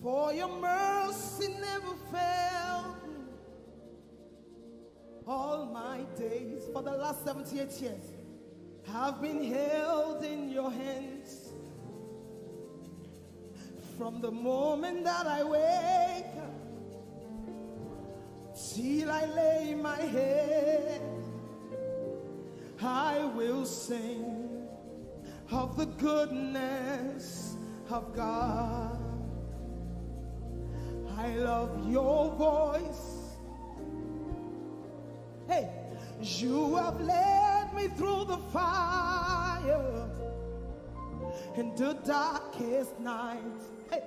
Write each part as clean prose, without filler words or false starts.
For your mercy never failed me all my days. For the last 78 years, I've been held in your hands. From the moment that I wake up till I lay my head, I will sing of the goodness of God. I love your voice. Hey, you have led me through the fire in the darkest night. Hey,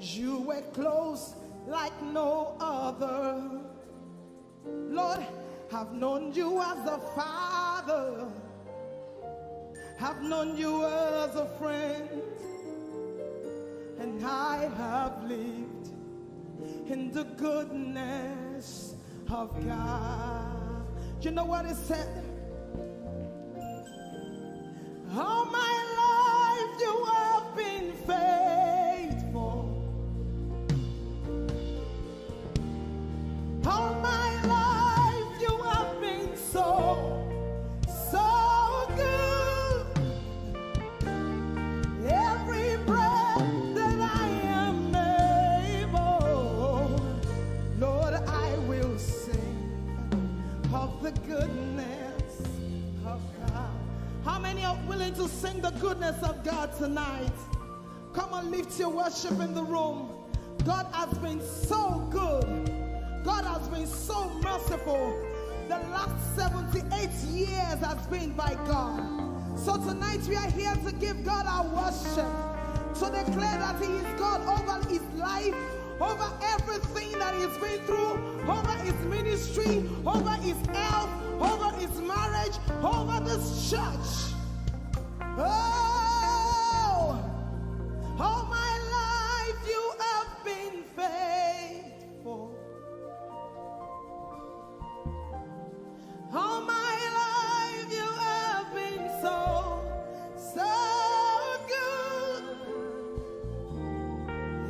you were close like no other. Lord, I've known you as a father. I've known you as a friend. And I have lived in the goodness of God. You know what it said? All my life you have been faithful. All my life you have been so good. Every breath that I am able, Lord, I will sing of the goodness of God. How many are willing to sing the goodness of God tonight? Come on, lift your worship in the room. God has been so good. God has been so merciful. The last 78 years has been by God. So tonight we are here to give God our worship, to declare that He is God over his life, over everything that he's been through, over his ministry, over his health, over his marriage, over this church. Oh, all my life you have been faithful. All my life you have been so good.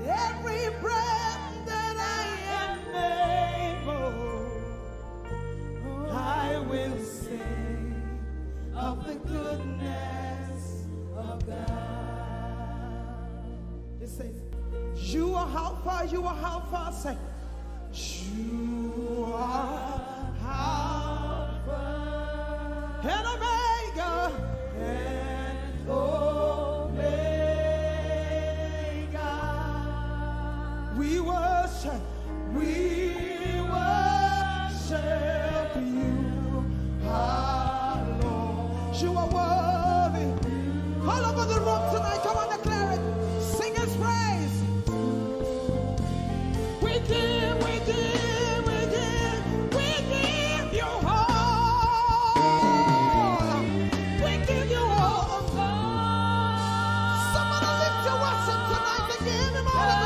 Every breath that I am able, I will sing of the goodness of God. It says, you are Alpha, you are Alpha. Say, you are Alpha and Omega, and Omega. We worship you, our Lord. You are worthy. All over the room tonight, come on, declare it. Sing His praise. We give you all. We give you all. Somebody lift your worship tonight and give Him all of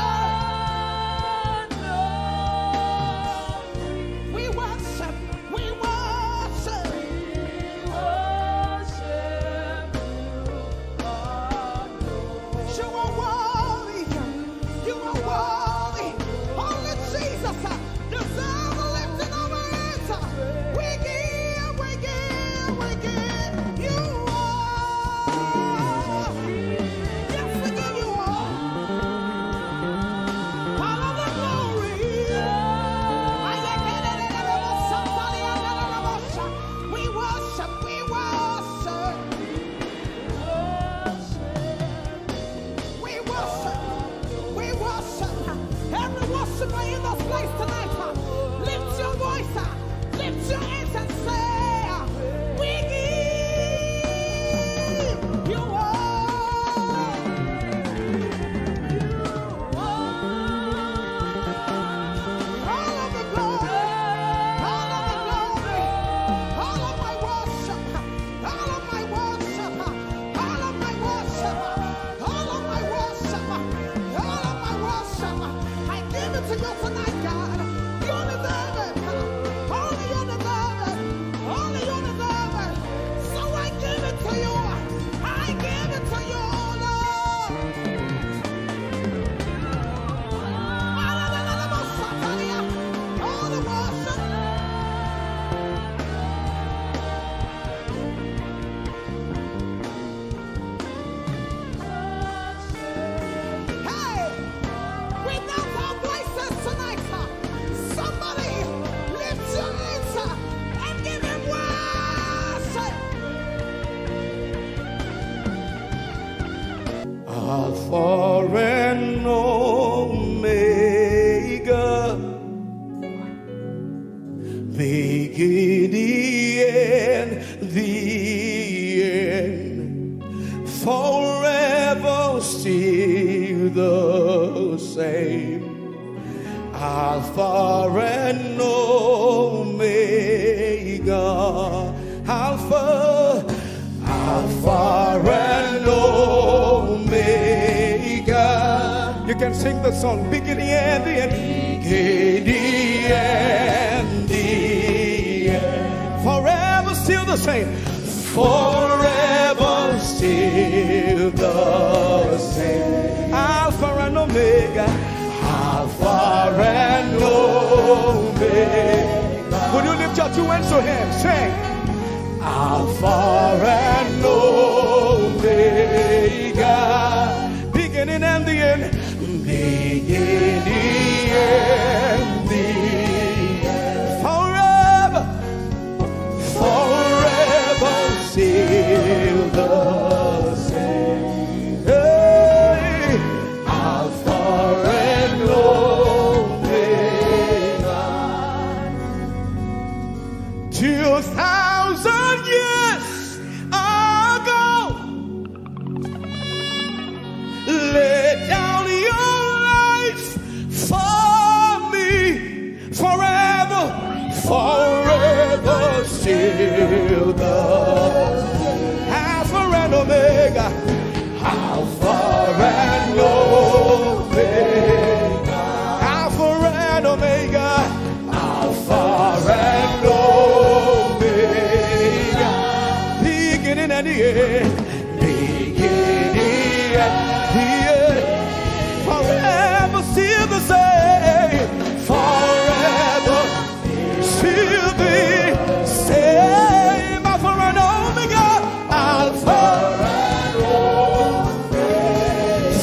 it. We worship you. You are worthy. You are worthy. Only Jesus deserves the lifting of our hands. We give you all. Yes, we give you all of the glory. We worship. Every worshiper in this place tonight, lift your voice, lift your hands and say, we give you all of the glory, all of my worship, all of my worship, all of my worship, all of my worship, all of my worship. I give it to you tonight, God. You deserve it. Only you deserve it. Only you deserve it. So I give it to you. I give it to you, Lord. Alpha and Omega, beginning and the end, forever still the same. Alpha and Omega, Alpha and Omega. You can sing the song, beginning and the end, beginning and the end, forever still the same, forever still the same. Alpha and Omega, Alpha and Omega. Would you lift your two hands to him? Sing. Alpha and Omega, beginning and the end, beginning and the end, forever, forever still the same. Hey, Alpha and Omega. 2,000 years ago, lay down your life for me, forever, forever still the Alpha and Omega, Alpha and Omega, Alpha and Omega, Alpha and Omega, beginning and the end, beginning and the end, forever still the same, forever still the same, Alpha and Omega, Alpha and Omega,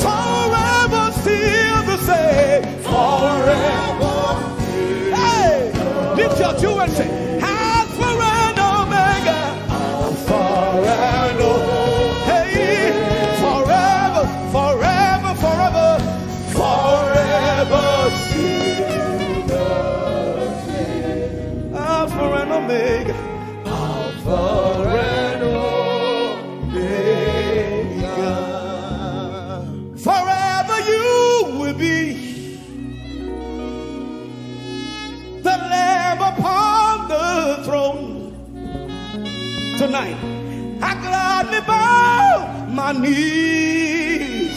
forever still the same, forever. Hey, lift your two and say, Alpha and Omega, Alpha and Omega. Hey, forever, forever, forever, forever still the same. Alpha and Omega, Alpha and Omega. Forever you will be the Lamb upon the throne. Tonight, I gladly bow my knees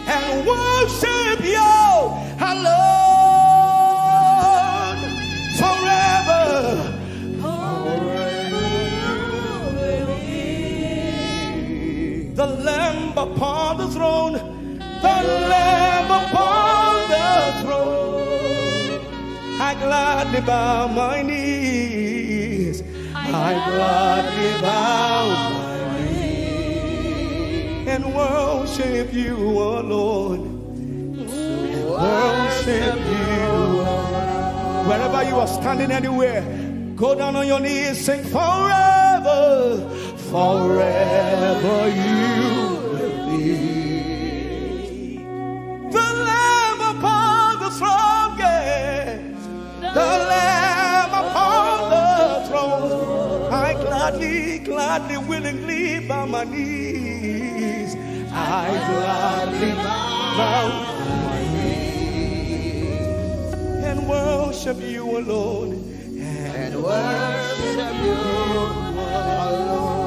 and worship you alone. Forever, the Lamb upon the throne, the Lamb upon the throne. I gladly bow my knees, I gladly bow my knees and worship you alone. Worship you alone. Wherever you are standing, anywhere, go down on your knees, sing forever, forever you will be the Lamb upon the throne, yeah. The Lamb upon the throne. I gladly, gladly, willingly bow my knees. I gladly bow my knees and worship you alone. And worship you alone.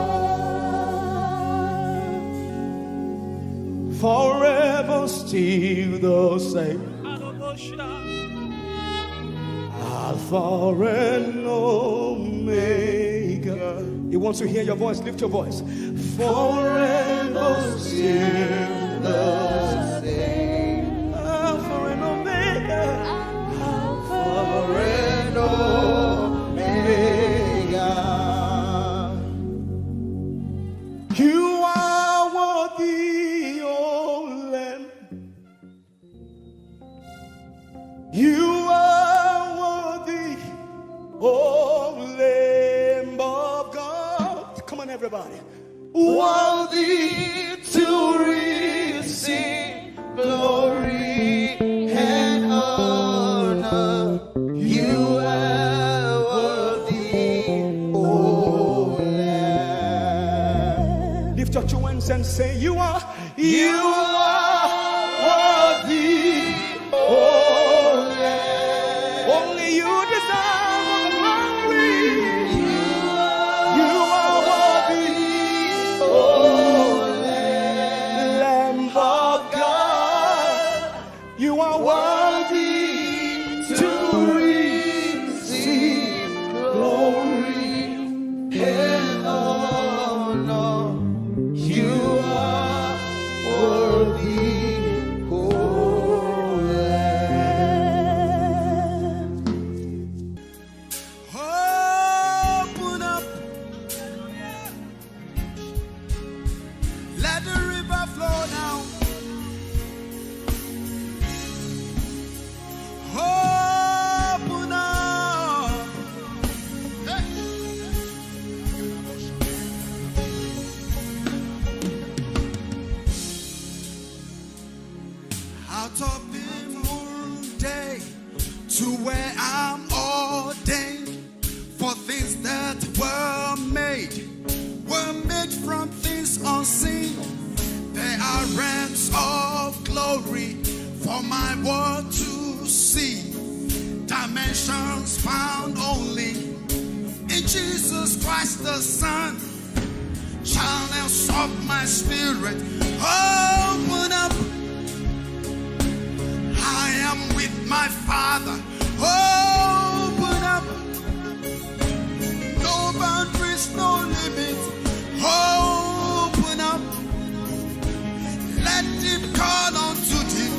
Forever still the same. Alpha and Omega. He wants to hear your voice. Lift your voice. Forever still the same. Alpha and Omega. Alpha and Omega. You are worthy, oh Lamb. You are worthy, oh Lamb of God. Come on, everybody. Worthy to receive Out of the day to where I'm ordained for things that were made from things unseen. There are realms of glory for my world to see, dimensions found only in Jesus Christ the Son. Channels of my spirit open up. I am with my Father. Open up. No boundaries, no limits. Open up. Let deep call unto deep.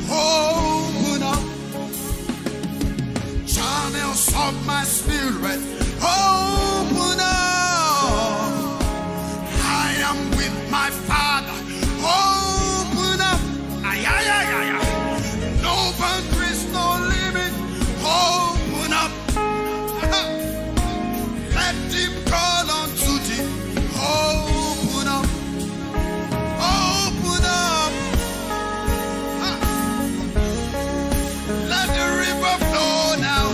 Open up. Channels of my spirit. Open up. I am with my Father. Open up. Ay, ay, ay, ay, ay. No boundaries, no limit. Open up. Let deep call unto deep. Open up. Open up. Let the river flow now.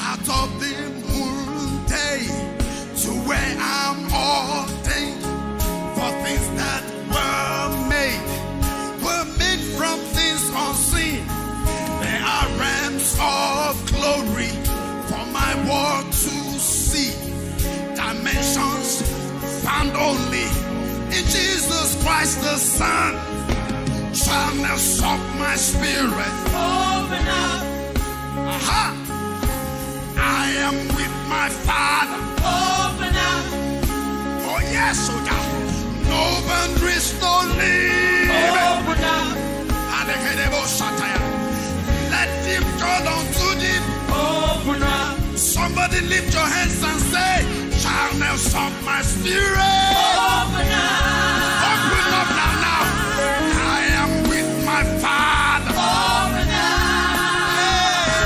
Out of the moon day to where I'm ordained for things that were made from things unseen. There are realms of glory for my world to see, dimensions found only in Jesus Christ the Son. Channels of my spirit open up. Aha! I am with my Father. Open up. Oh yes, oh God. No boundaries, no limit. Open up. Let deep call unto deep. Open up. Somebody lift your hands and say, channels of my spirit. Open up. Open up now, now. I am with my Father. Open up. Hey.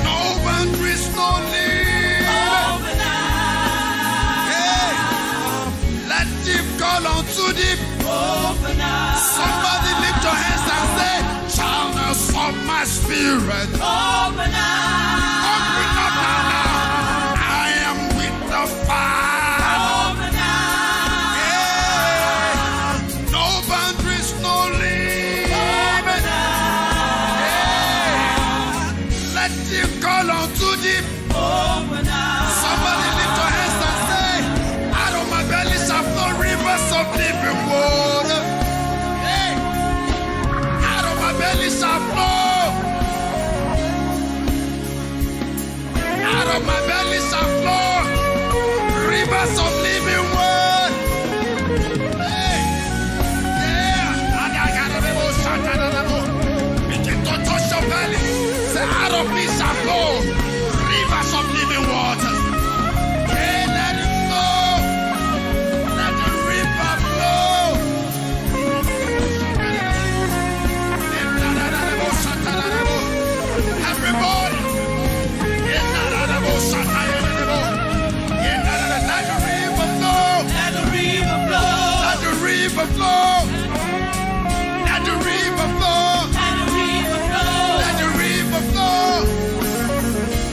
No boundaries, no limit. Open up. Hey. Let deep call unto deep. Open up. Somebody lift your hands and say, channels of my spirit. Open up. Open up now, now. I am with the Father. Open up. Yeah. No boundaries, no limit. Open up. Yeah. Let deep call unto deep. Open up. Somebody lift your hands and say, out of my belly shall flow rivers of living water. Hey. Out of my belly shall flow. Out of my belly shall flow rivers of living water. Hey. Yeah. Begin to touch your belly. Say, out of me shall flow rivers of living water. Hey, let it flow. Let the river flow. Everybody. Let the river flow. Let the river flow. Let the river flow. Let the river flow.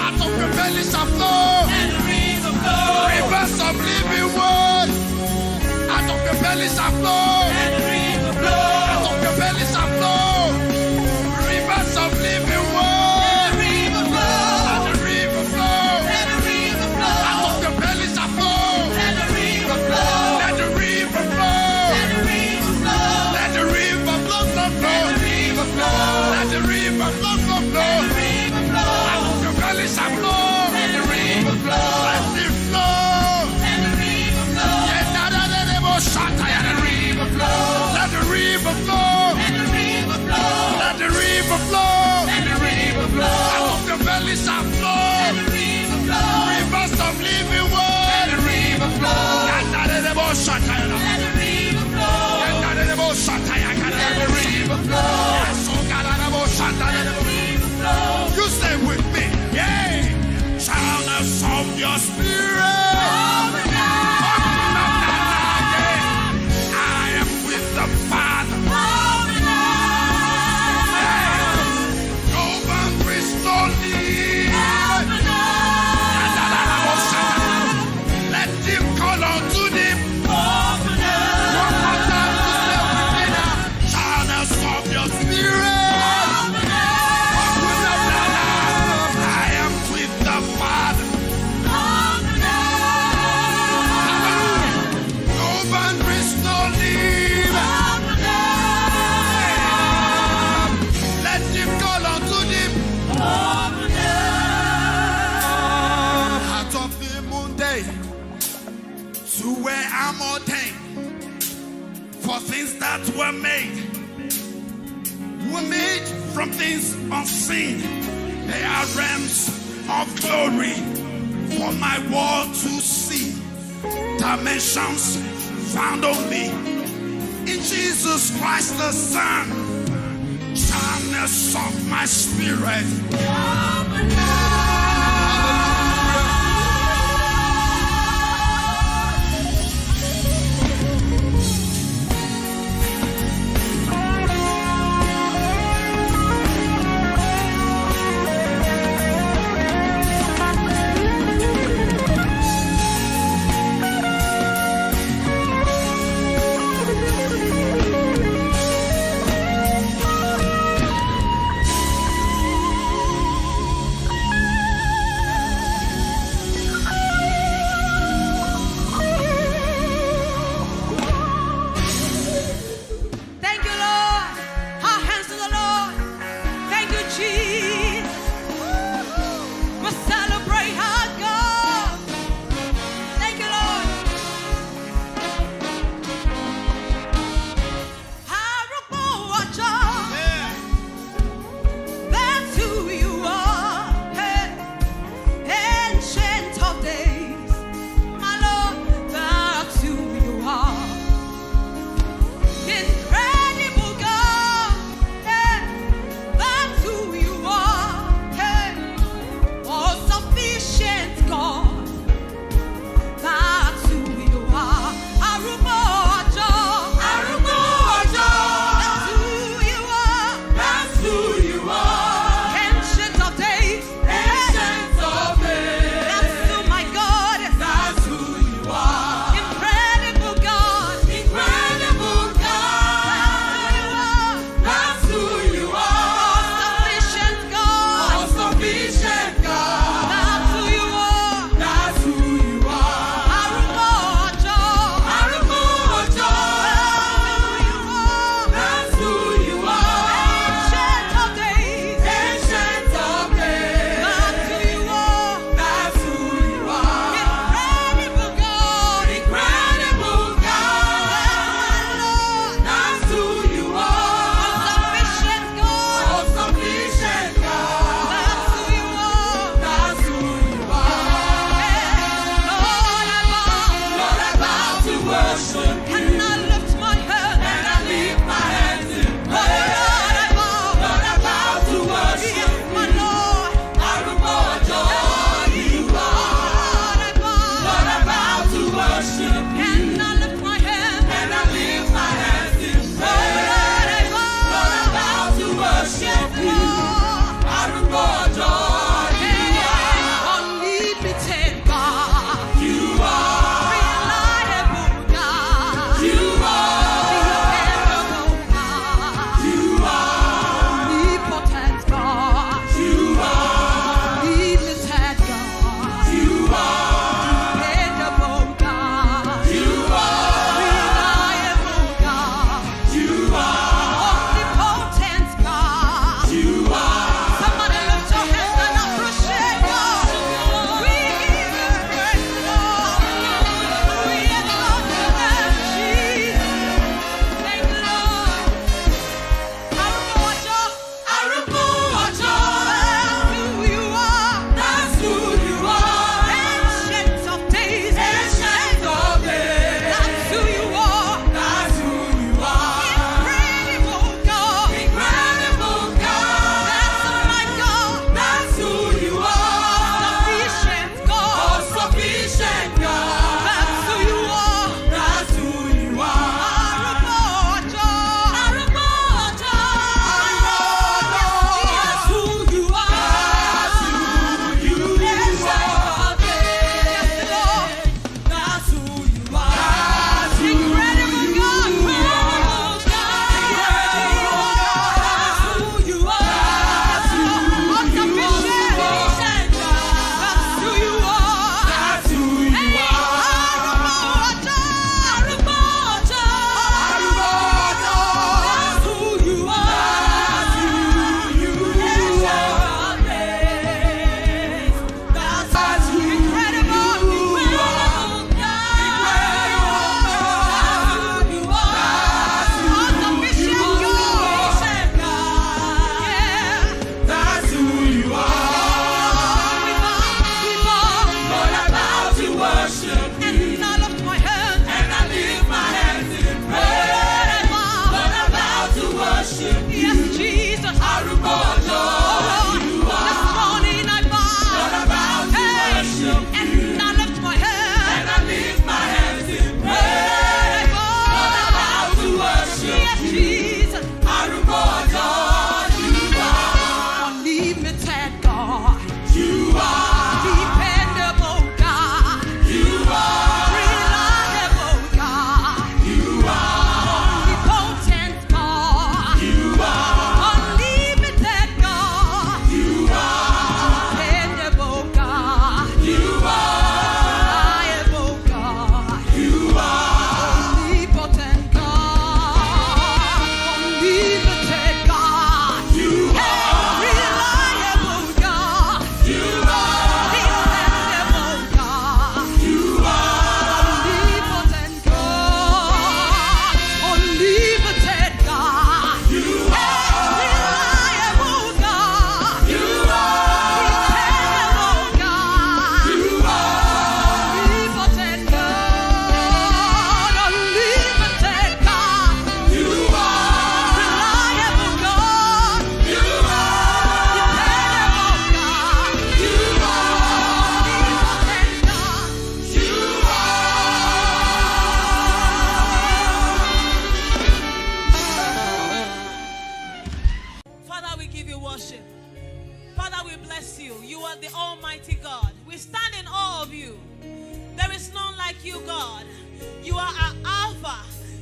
Out of your belly shall flow. Let the river flow. Rivers of living water. Out of your belly shall flow. Let the river flow. Out of your belly shall flow. Rivers of living water. Let the river flow, flow, flow. Out of your belly shall flow. Let the river flow. Let it flow. Let the river flow. Let the river flow. Let the river flow. Let the river flow. Let the river flow. Out of your belly shall flow. Let the river flow. Rivers of living water. Let the river flow. Let the river flow. Let the river flow. Let the river flow. You stay with me, yeah. Channels of your spirit. Open up now, yeah. to where I'm ordained. For things that were made from things unseen. They are realms of glory for my world to see. Dimensions found only in Jesus Christ the Son. Channels of my spirit.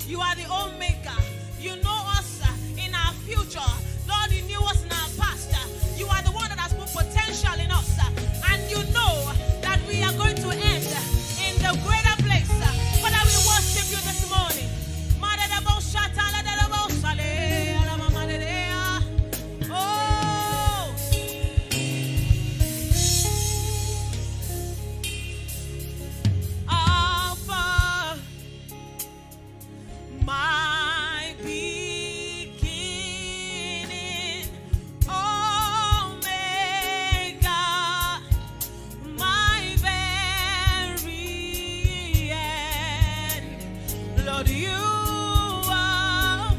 You are the Omega. You know us in our future. Lord, you knew us in our past. You are the one that has put potential in us. And you know that we are going to end in the greater place. Father, we worship you this morning. Alpha, my beginning, Omega, my very end. Lord, you are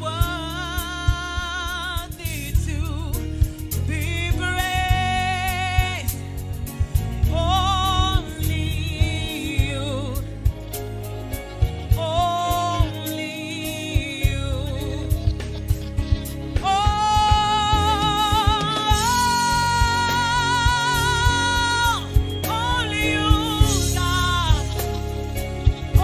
worthy to be praised. Only you, only you. Oh, only you, God. Oh,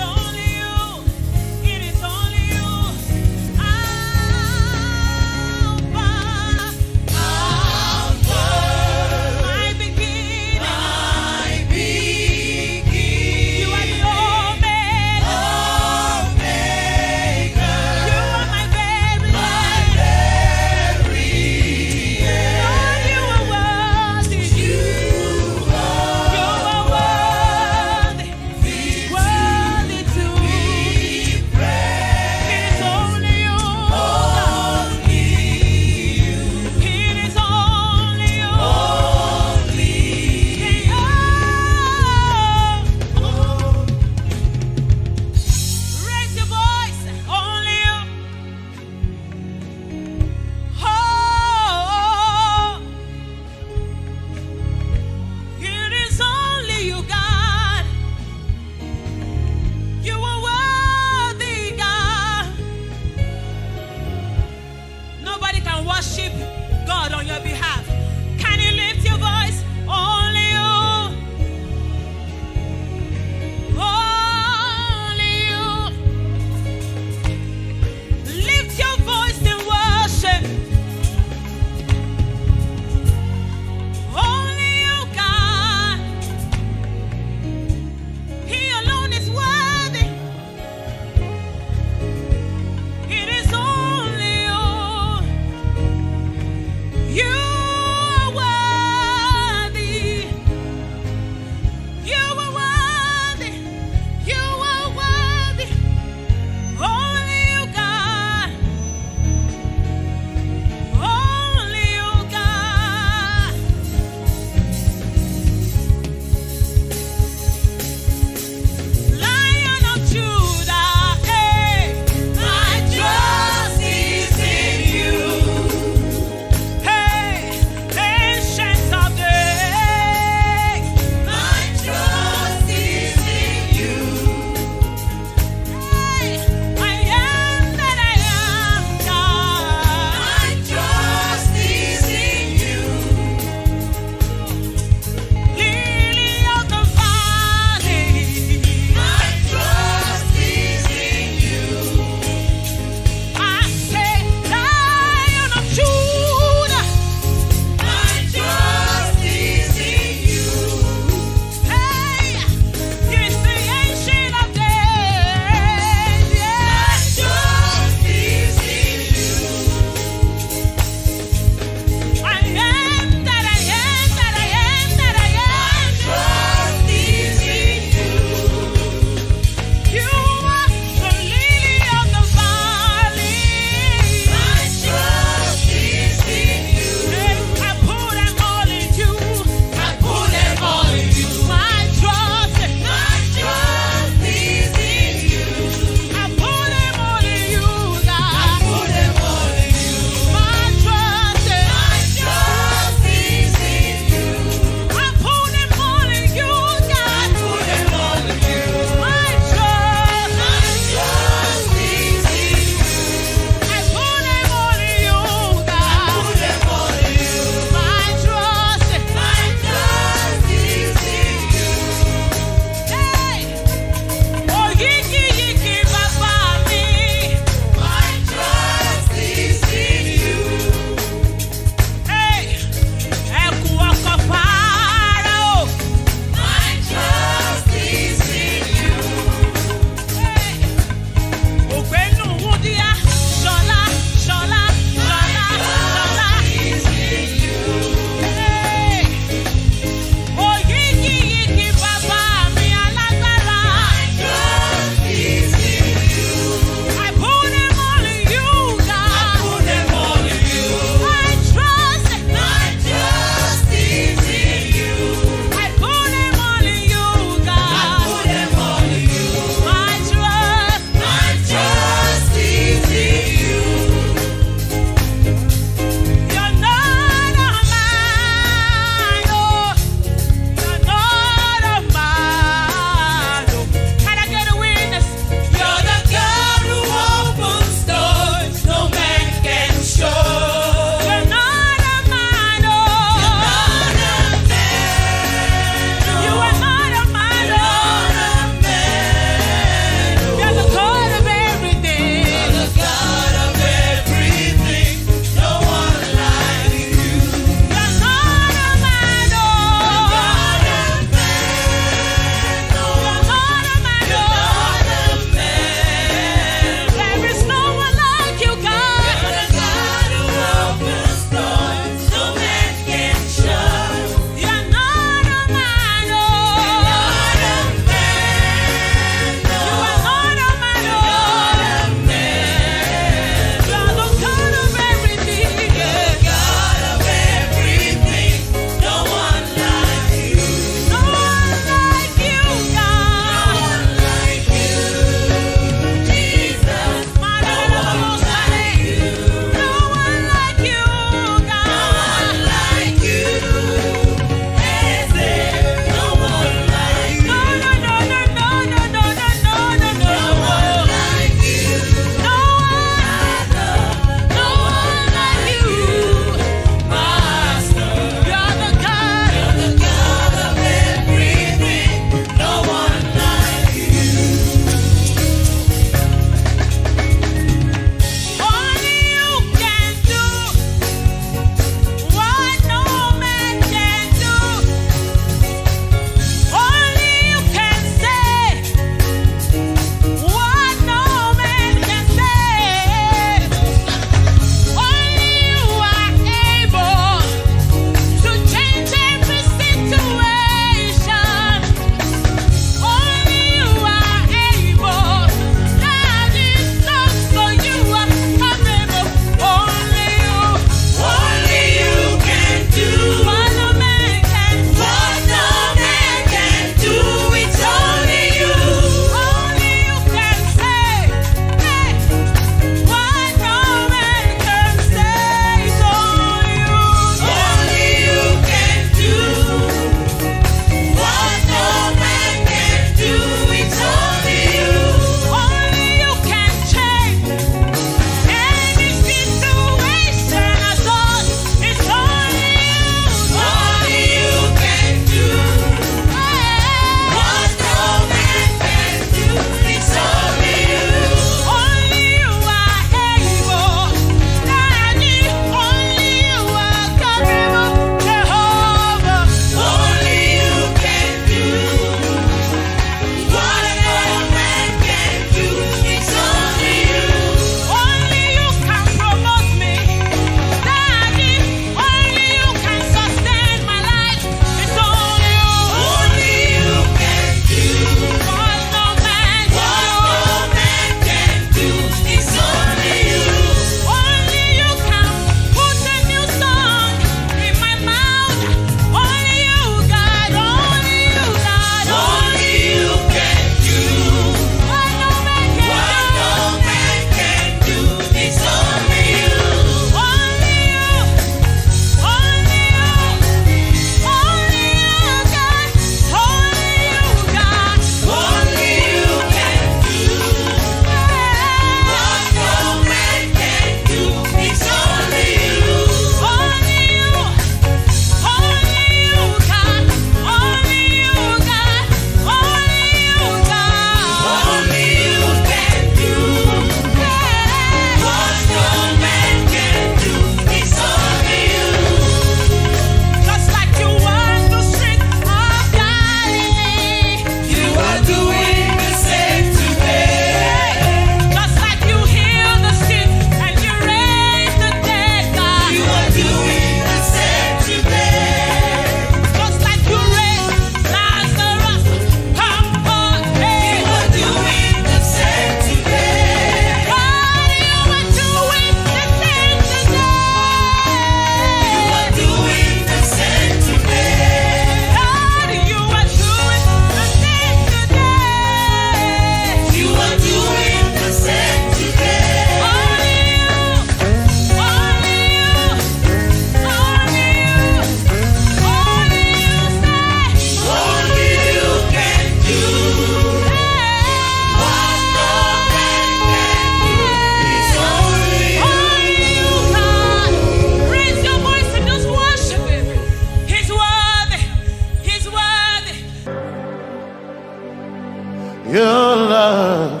Your love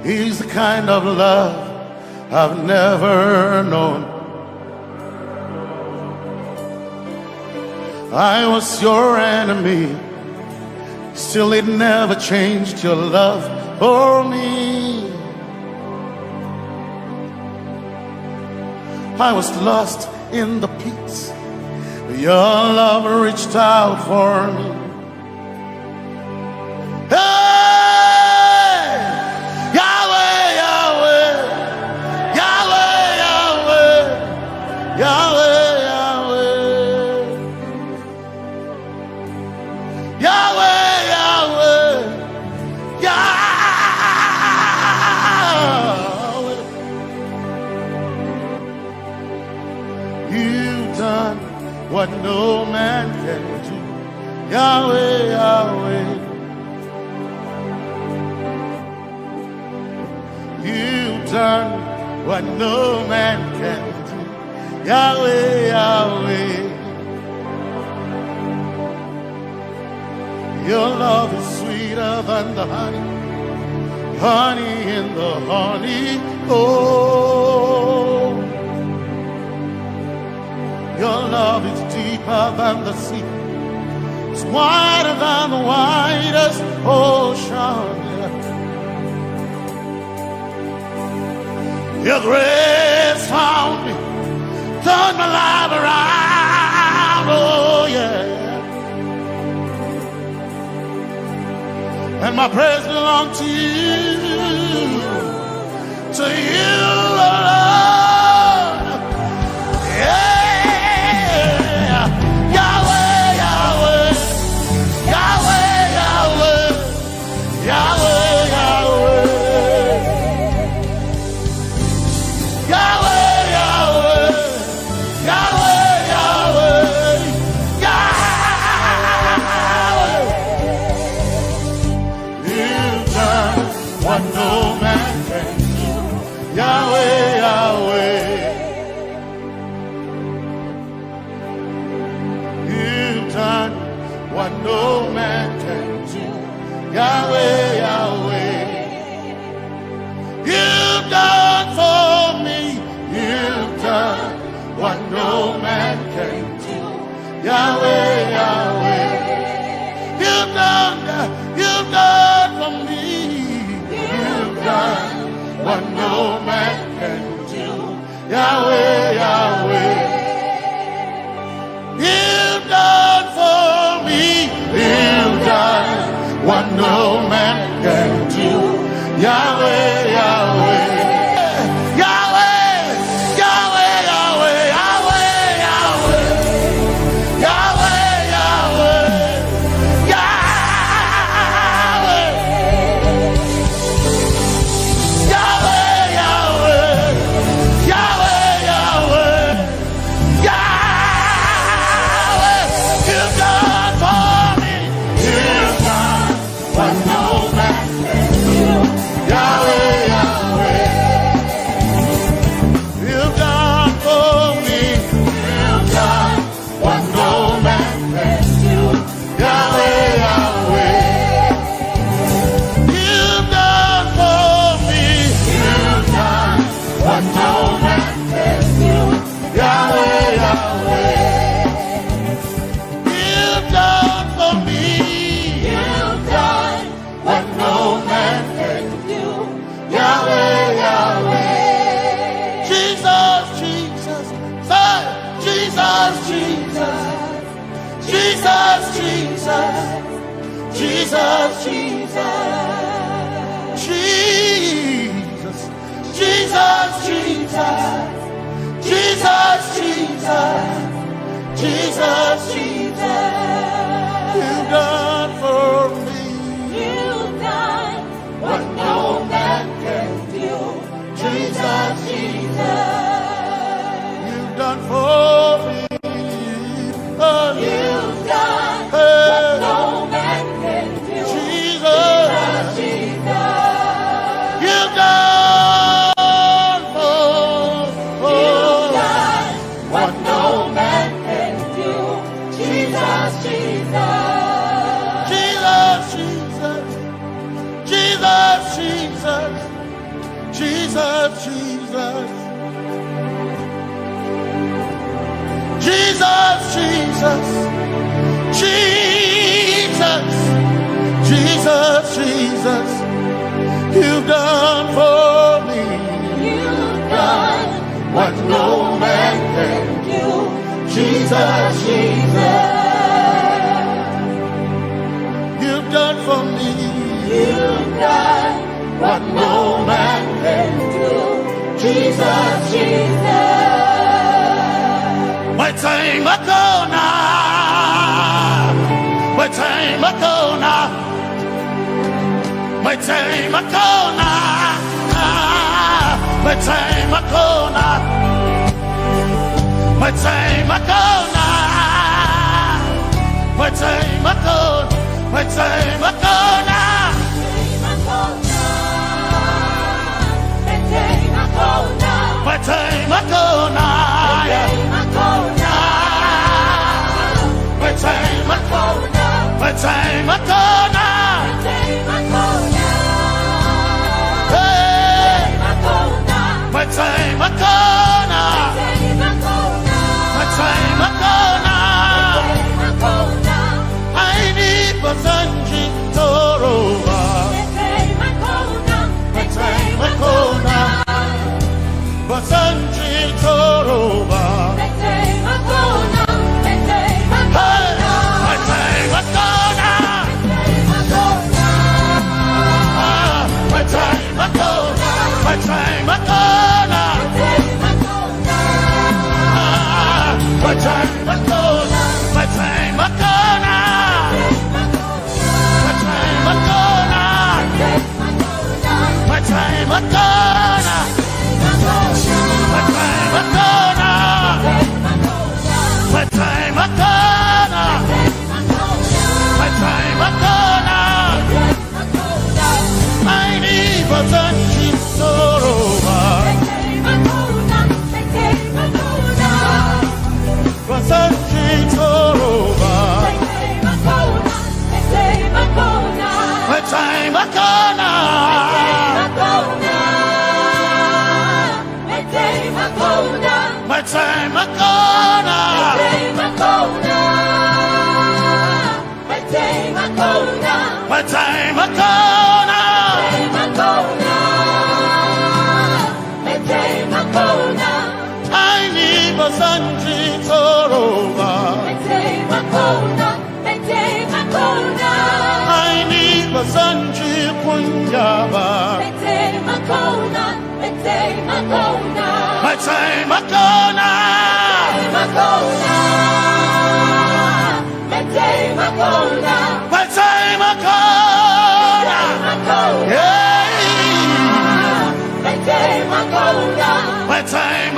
is the kind of love I've never known. I was your enemy, still it never changed your love for me. I was lost in the pits, but your love reached out for me. Hey! Yahweh, Yahweh, Yahweh, Yahweh, Yahweh, Yahweh, Yahweh, Yahweh, Yahweh. You've done what no man can do. Yahweh, Yahweh. You've done what no man can do. Yahweh, Yahweh. Your love is sweeter than the honey, honey in the honey. Oh, your love is deeper than the sea. It's wider than the widest ocean. Your grace found me, turned my life around. Oh yeah. And my praise belongs to you, Lord. Yeah. Yahweh, Yahweh, Yahweh, Yahweh, Yahweh, Yahweh, Yahweh, Yahweh, Yahweh, Yahweh, Yahweh. You've done what no man can do. Yahweh, Yahweh. You've done what no man can do. Yahweh, Yahweh. You've done for me. You've done what no man can do. Yahweh, Yahweh. You've done for me. You've done what no man can do. Yahweh, Yahweh. You've done for me. You've done what no man can do. Yahweh, Yahweh. Yahweh, Yahweh, Yahweh, Yahweh, Yahweh, Yahweh, Yahweh, Yahweh, Yahweh, Yahweh, Yahweh, Yahweh. You've done for me. You've done what no man can do. Yahweh, Yahweh. You've done for me. You've done what no man can do. Yahweh, Yahweh. You've done for me. You've done what no man can do. Yahweh, Yahweh. You've done for me. You've done what no man can do. Yahweh, Yahweh. Jesus, Jesus, say Jesus, Jesus, Jesus, Jesus, Jesus, Jesus, Jesus, Jesus, Jesus, Jesus, Jesus, Jesus. You've done for me. You've done what no man can do. Jesus, Jesus. You've done for me. Oh, you've done what no man can do. Jesus, Jesus. You've done for you've done what no man can do. Jesus, Jesus. Jesus, Jesus. Jesus, Jesus. Jesus, Jesus. Jesus. Jesus, Jesus. You've done for me. You've done what no man can do. Jesus, Jesus. You've done for me. You've done what no man can do. Jesus, Jesus. My time Makona. My time Makona. My time Makona. My time Makona. My time Makona. My time Makona. My time Makona. My time Makona. My time Makona. My time Makona. Hey. My time Makona. My time Makona. I need Basanji Toroba. My time Makona. Basanji Toroba. My time Makona. My time Makona. My time Makona. My time Makona. My time Makona. My time Makona. My time Makona. My time Makona. My time Makona. My time Makona. I need Basanji Toroba. Basanji Toroba. My time Makona. My time Makona. My time Makona. I need Basanji Toroba. I need Basanji Punjaba. My time Makona. My time Makona. Yeah. My time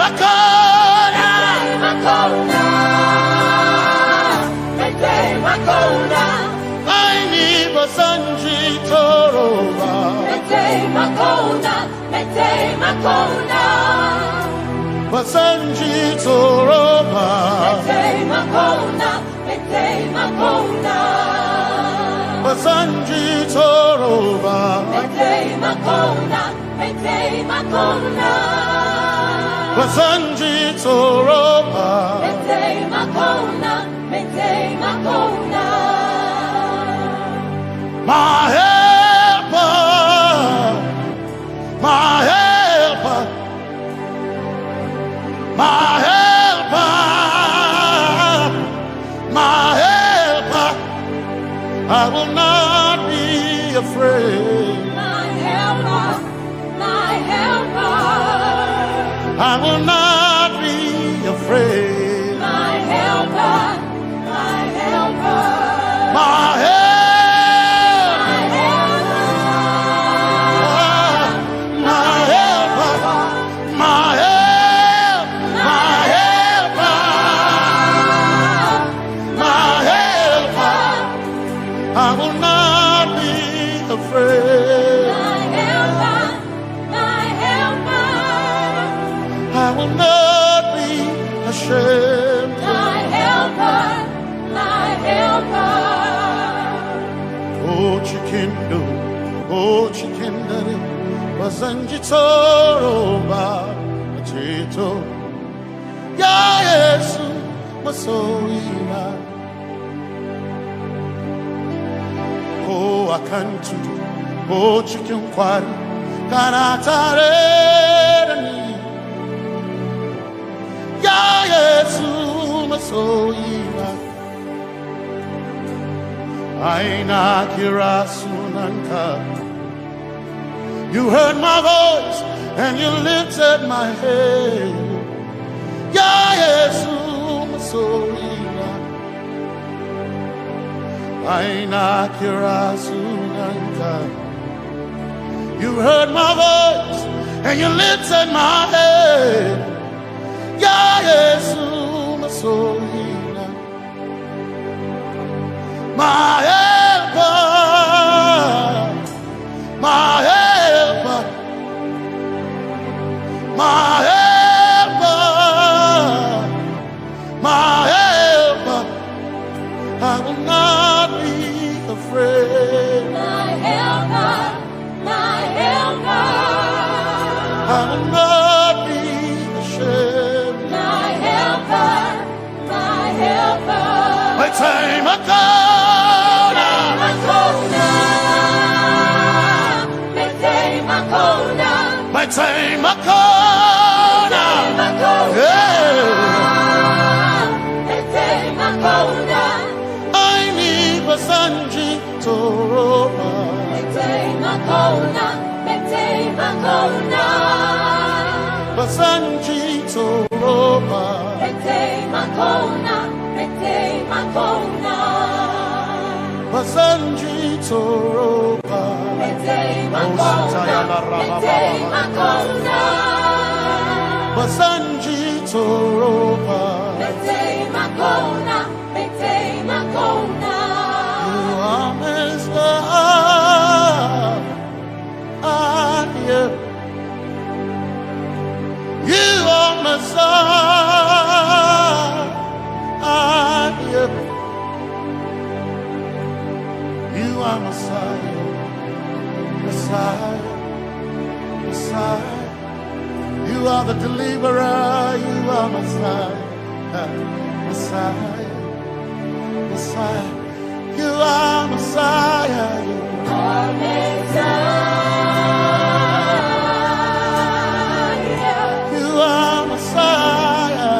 Makona. I need Basanji Toroba. Basanji Toroba. Basanji Toroba. Basanji Toroba. My helper, my helper, my helper, my helper. I will not be afraid. My helper, my helper. I will not be afraid. My helper, my helper. My helper. I will not be afraid. My helper, my helper. I will not be ashamed. My helper, my helper. Oh, chicken do, oh, chicken daddy, wasanjitoroba chito ya Yesu masoima o akantu o chicken kwari kanatareni ya Yesu masoima aina kirasunanka. You heard my voice and you lifted my head. Ya Yesu masoima aina kirasunanka. You heard my voice and you lifted my head. Ya Yesu masoima my helper, my helper, my helper, my helper. I will not be afraid. My helper, my helper. I will not be ashamed. My helper, my helper. My time I come. My time I call I need Basanji Toroba. Basanji Toroba. Basanji Toroba. Basanji Toroba. You are Messiah. You are Messiah. You are Messiah. Messiah, Messiah, you are the deliverer, you are Messiah, Messiah, Messiah, you are Messiah, you are Messiah, you are Messiah,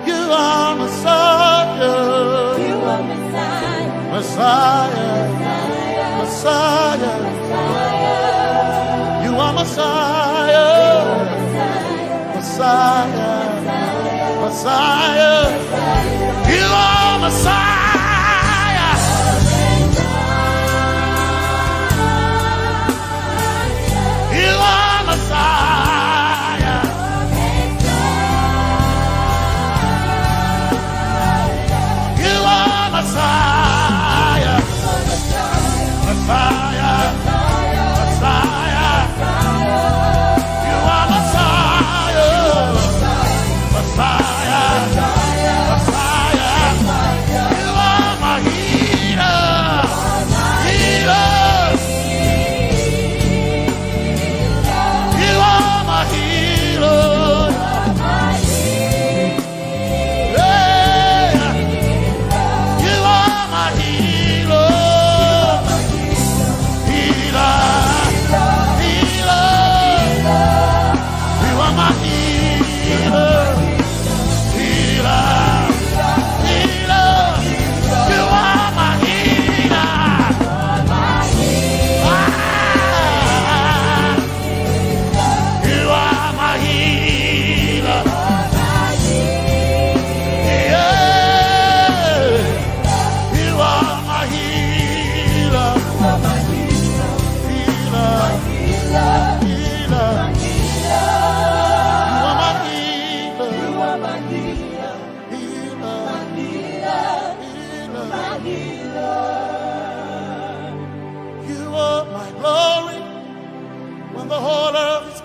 you are Messiah, you are Messiah. Messiah, Messiah, you are Messiah, Messiah, Messiah, you are Messiah, you are Messiah, you are Messiah. Messiah, Messiah, you are Messiah, Messiah, Messiah, you are my healer, healer, you are my healer, yeah, you are my healer.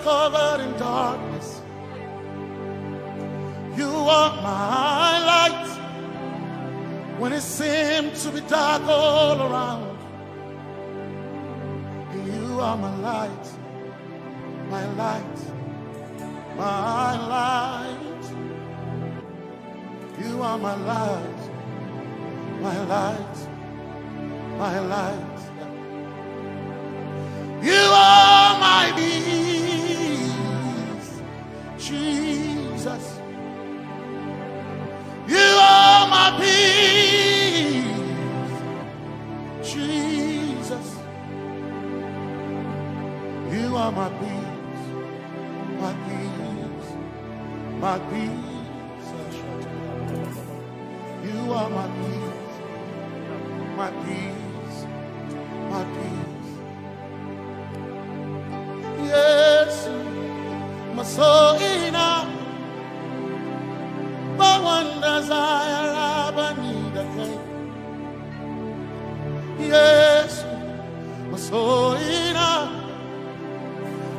Covered in darkness, you are my light when it seemed to be dark all around. You are my light, my light, my light. You are my light, my light, my light. You are my peace, Jesus. You are my peace, Jesus. You are my peace, my peace, my peace. You are my peace, my peace, my peace. Yes, my soul enough. But one desire I need a day. Yes, my soul enough.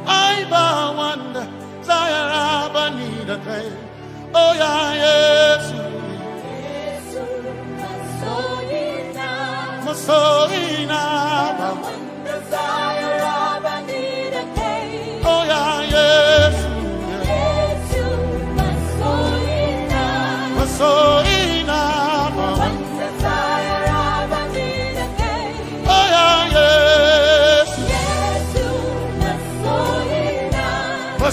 I but one desire I need a day. Oh yeah, yes. My soul enough. One desire I need a day. Oh yeah, yes. So enough. One desire I need a day. Oh yeah, yes. Yes,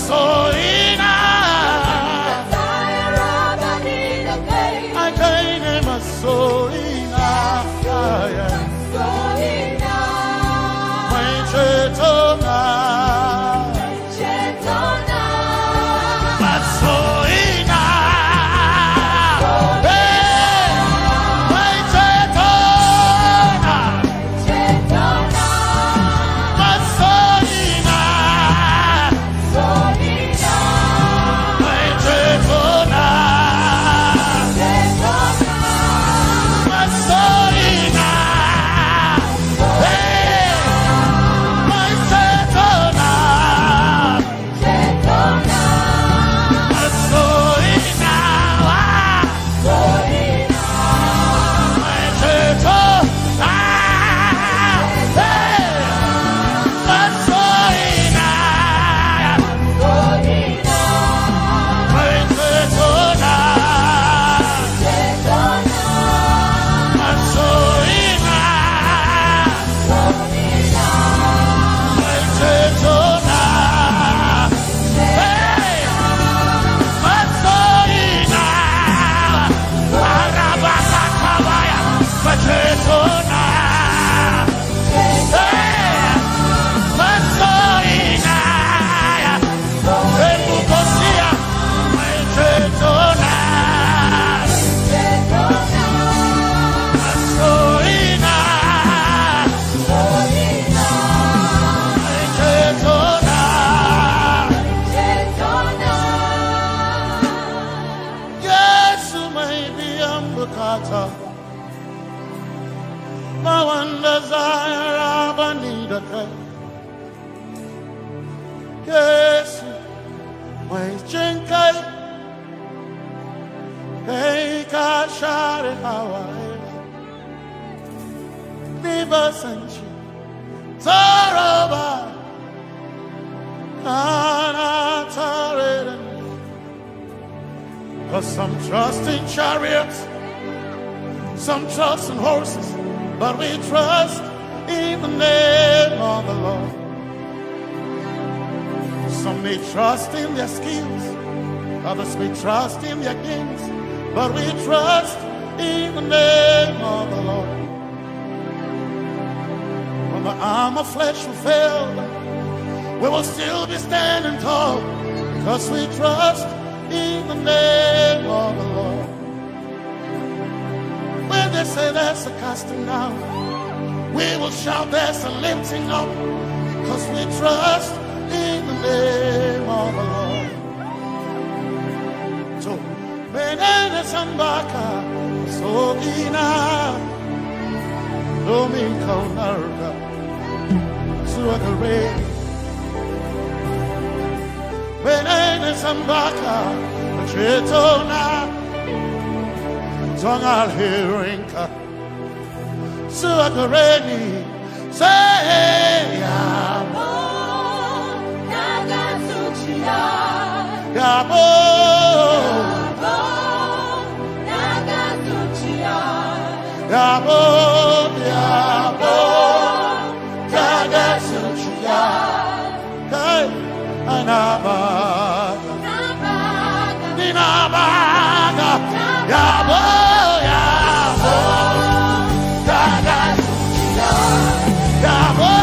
So enough. desire I need a day. I can't name a so enough. So enough. My chetona. Chetona. But so enough. Hey, my chetona. Chetona. But so enough. So enough. My chetona. Chetona. But so enough. Hey, my chetona. Chetona. But so enough. So enough. My chetona. Hey, but so enough. So enough. My chetona. Chetona. But so enough. So enough. My chetona. Hey, but so enough. Arabakakabaya, but chetona. Hey, but so enough. Ebukosia, my chetona. But so enough. My chetona. Yesu maybe ambukata. Mawanda zaira banida kai. Yesu may chenkai. Hey kashare hawaii. Liva sanchi. Taroba. Kana tareden. 'Cause some trust in chariots, some trust in horses, but we trust in the name of the Lord. Some may trust in their skills, others may trust in their gains, but we trust in the name of the Lord. When the arm of flesh will fail, we will still be standing tall, because we trust in the name of the Lord. When they say there's a casting down, we will shout there's a lifting up, because we trust in the name of the Lord. So, Benene Sambaka, so ina, Domingo Narga, Suagare. Benene Sambaka, Chetona, Songal Hirinka Suakareni say Yabo Nagasuchia Yabo Nagasuchia Yabo Yabo Nagasuchia Hey Anabaga Ninabaga Yabo Yabo Nagasuchia Yabo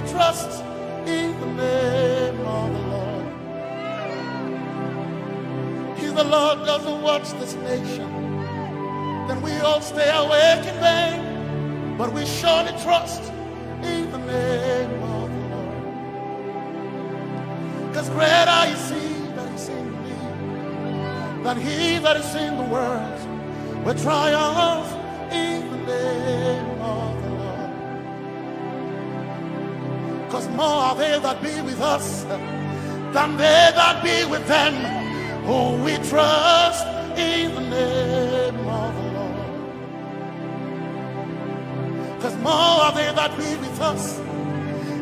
trust in the name of the Lord. If the Lord doesn't watch this nation, then we all stay awake in vain. But we surely trust in the name of the Lord. Because greater is He that is in me than he that is in the world. We triumph in the name of the Lord. Because more are they that be with us than they that be with them. Oh, we trust in the name of the Lord. Because more are they that be with us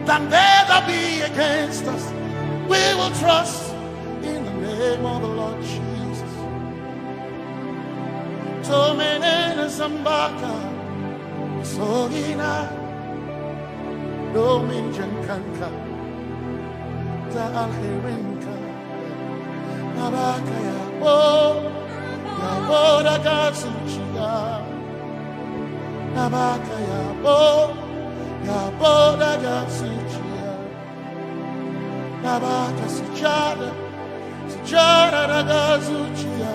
than they that be against us. We will trust in the name of the Lord Jesus. Tomenene Zambaka Sogina Dominjan Kanka Ta Alherinka Nabaka Yabo Yabo Dagasuchia Nabaka Yabo Yabo Dagasuchia Nabaka Sujada Sujada Dagasuchia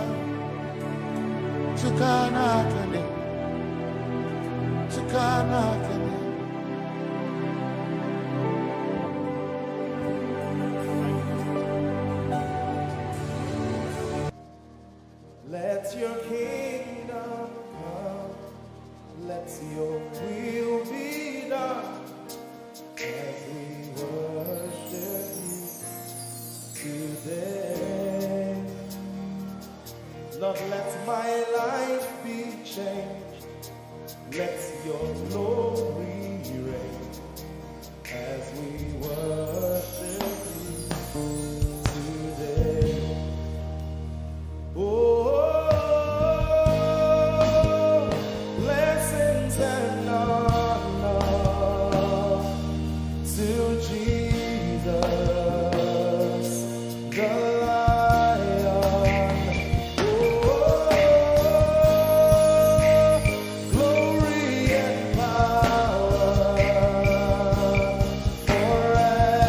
Tukanakane Tukanakane. Let your kingdom come, let your will be done, as we worship you today. Lord, let my life be changed, let your glory reign, as we worship you today. Oh, blessings and honor to Jesus, the Lion. Oh, glory and power forever.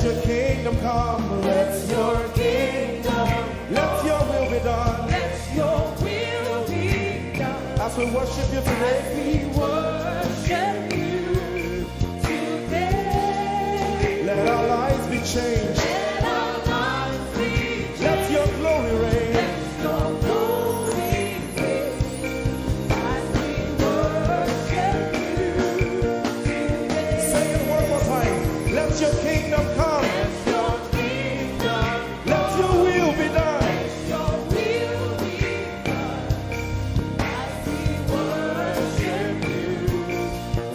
your kingdom come. Let your kingdom, Let your will be done. let your will be done. As we worship you today, We worship you today. let our lives be changed. Let our lives be changed. Let your glory reign. Let your glory reign. As we worship you today. Say it one more time. Let your kingdom come. Let your kingdom, Let your will be done. your will be done. As we worship you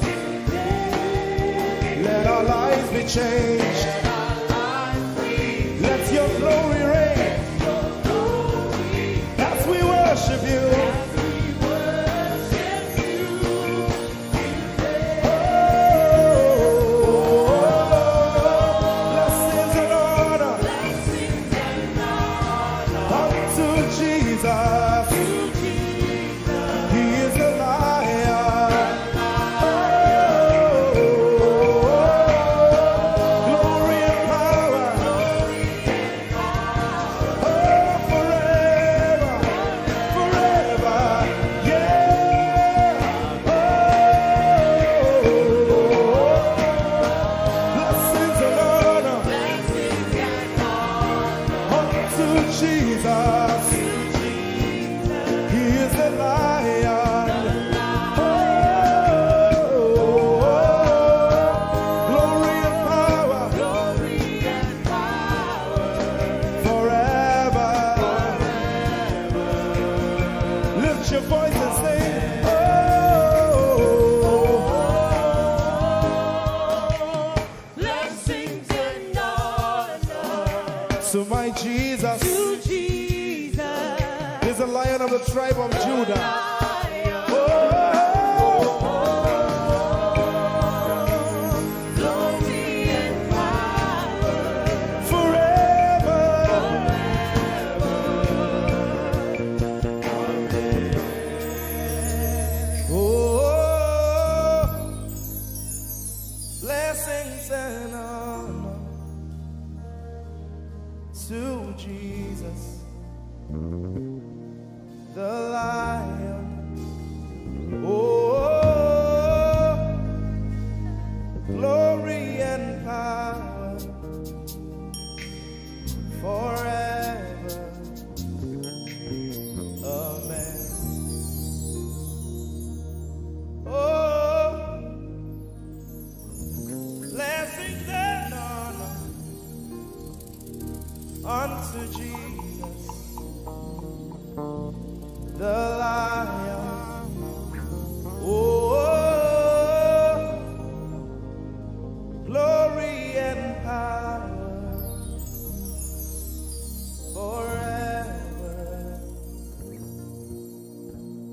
today. Let our lives be changed. Let our lives be Let your glory reign. your glory. As we worship you. Blessings and honor unto Jesus. He is the Lion. Glory and power. Forever, forever. Yeah. Blessings and honor unto Jesus. He is the Lion. Glory and power forever. Lift your voice and sing. Blessings and honor To my Jesus to Jesus. is the Lion of the tribe of Judah. Glory and power Forever. Oh, blessings and honor to Jesus, the Lion. Oh, glory and power forever. Amen. Oh, blessings and honor unto Jesus, the Lion. Oh, glory and power forever.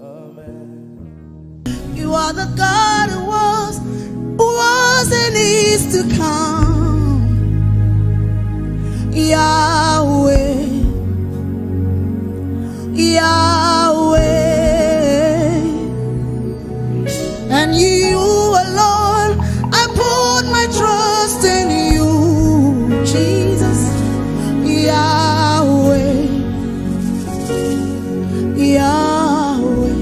Amen. You are the God who was and is to come. Yahweh, Yahweh. And you alone, I put my trust in you, Jesus. Yahweh, Yahweh.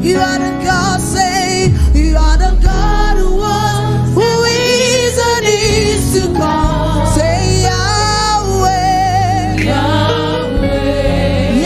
You are the God, say, you are the God who was, who is and is to come. Say Yahweh, Yahweh,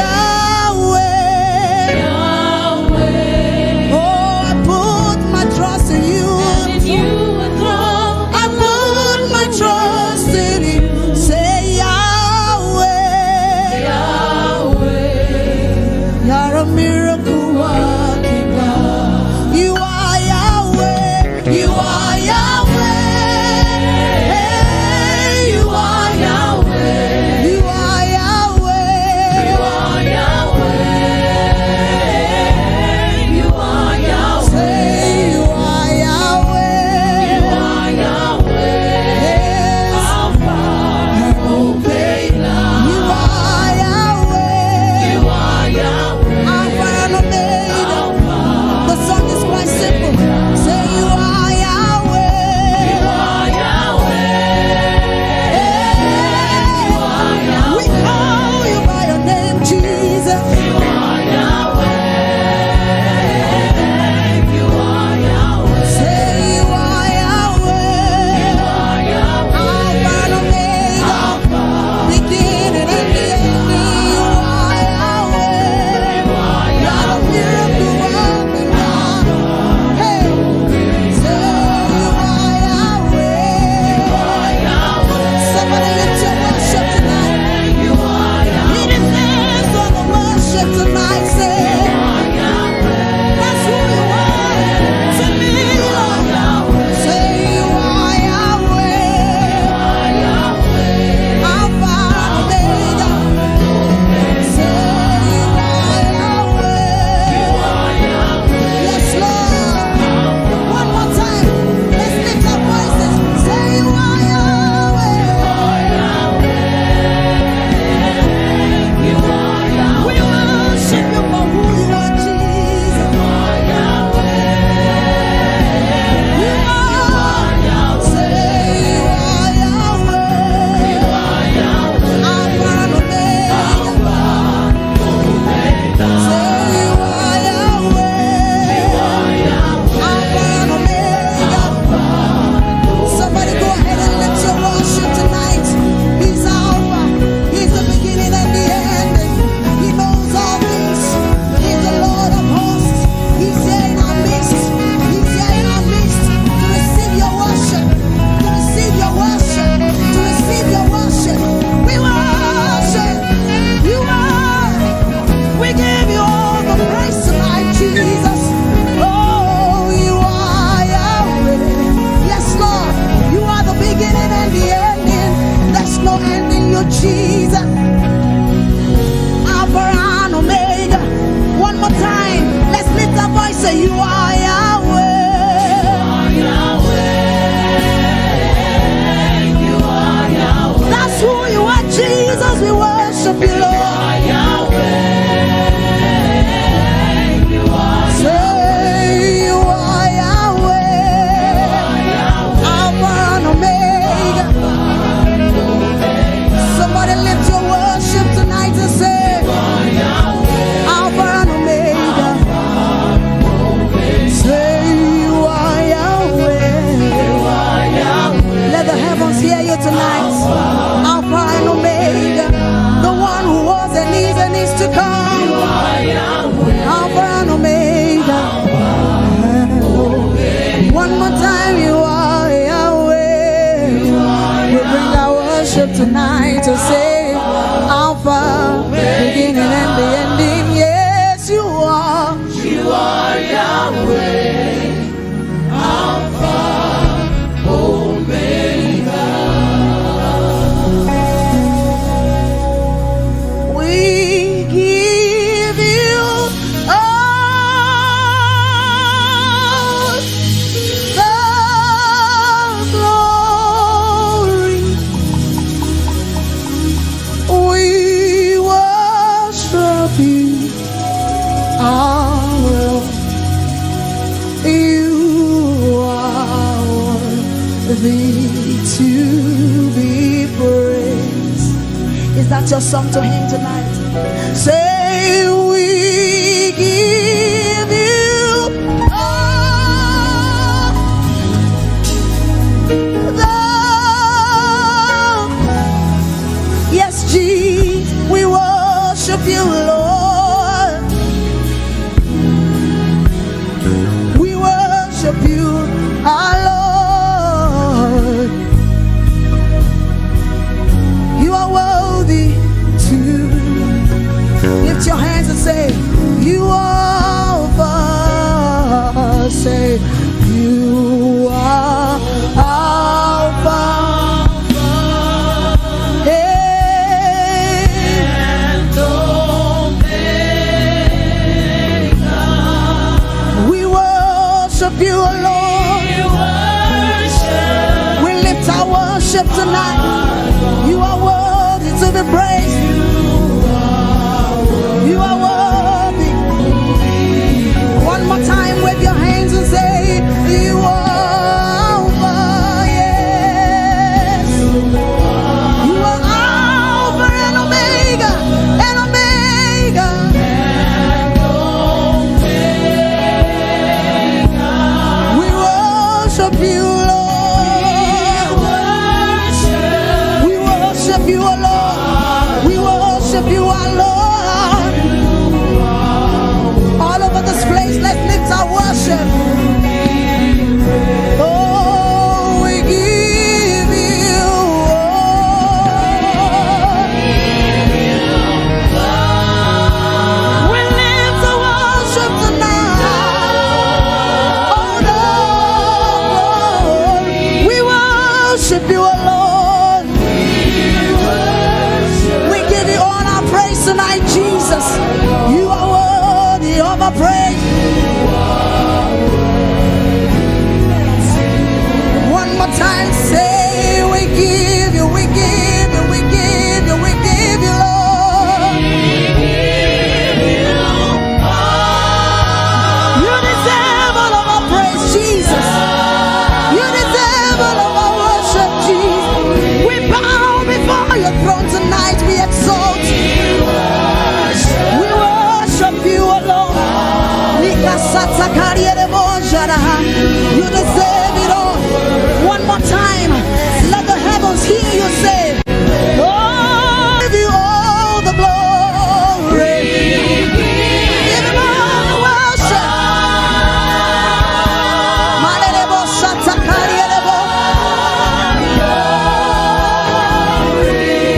worship tonight to say Alpha, beginning and the ending. Yes, you are. You are Yahweh, Alpha, Omega. We give you all the glory. We worship you, our Lord. You are worthy to be praised. Is that your song to him tonight? Say, we give you all the, yes, Jesus, we worship you, Lord. We worship you, our Lord. You are worthy to lift your hands and say, you are Alpha. Say, you are Alpha. And Omega. We worship you, Lord. We lift our worship tonight. You are worthy to be praised. You are worthy. One more time, wave your hands and say, you are Alpha, yes. You are Alpha and Omega, and Omega. We worship you, Lord. We worship you, O Lord. We worship you, our Lord. All over this place, let's lift our worship. Oh, we give you all. We lift our worship tonight. Oh, Lord, we worship you, O Lord. We give you all our praise tonight, Jesus. You are worthy of our praise. One more time, say, we give you, we give you, we give you, we give you, Lord. You deserve all of our praise, Jesus. You deserve all of our worship, Jesus. We bow before your throne tonight. We exalt you. We worship you alone. You deserve it all. One more time, let the heavens hear you say, oh, give you all the glory. Give him all the worship.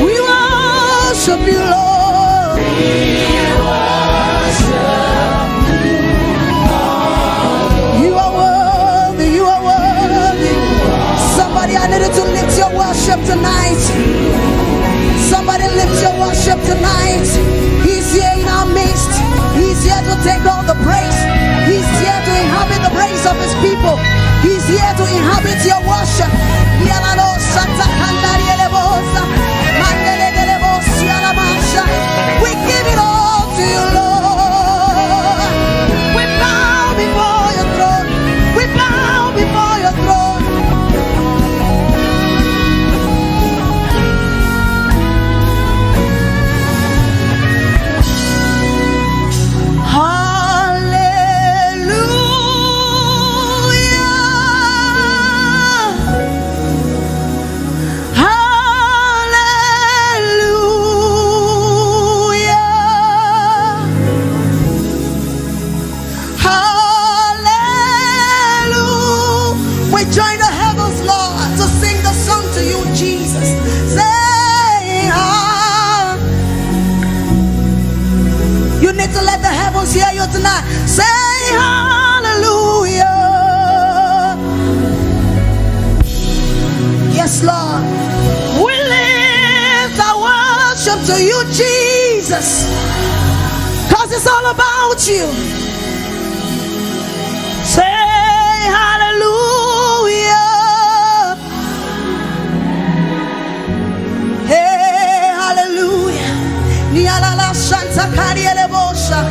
We worship you, Lord. You are worthy, you are worthy. Somebody, I need you to lift your worship tonight. Somebody lift your worship tonight. He's here in our midst. He's here to take all the praise. He's here to inhabit the praise of his people. He's here to inhabit your worship. We give it all to you, Lord. We bow before your throne. We bow before your throne. Hallelujah. Yes, Lord. We lift our worship to you, Jesus, because it's all about you. Say hallelujah. Hey, hallelujah. Nialala Santa Kariele Bosha.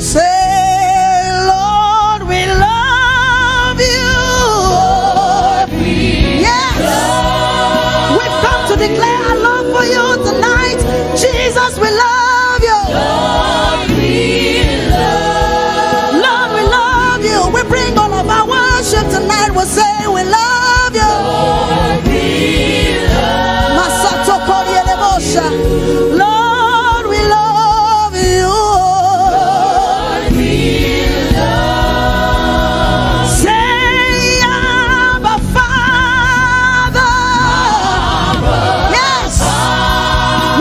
Say, Lord, we love you. Yes. We've come to declare our love for you tonight. Jesus, we love you. Lord, we love you. We bring all of our worship tonight. We'll say we love you. Masato Koriele Bosha. Lord, we love you. Say, Abba Father. Yes.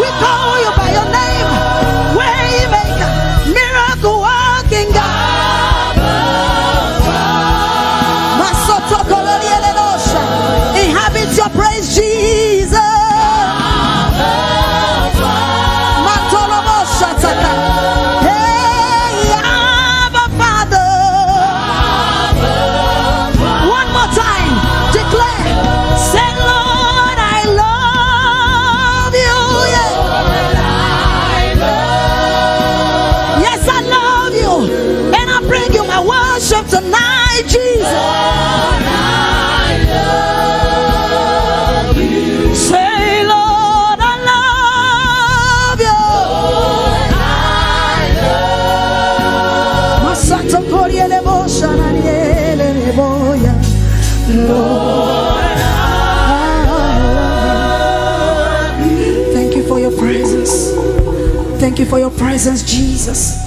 We call you by your name. Waymaker, miracle working God. Masoto Koloriele Bosha. Inhabit your praise, Jesus. Hey, Abba Father. One more time, declare. Say, Lord, I love you. Yes, I love you. And I bring you my worship tonight, Jesus. Say, Lord, I love you. Masato Koriele Bosha Naniele Boya. Lord, I love you. Thank you for your presence. Thank you for your presence, Jesus.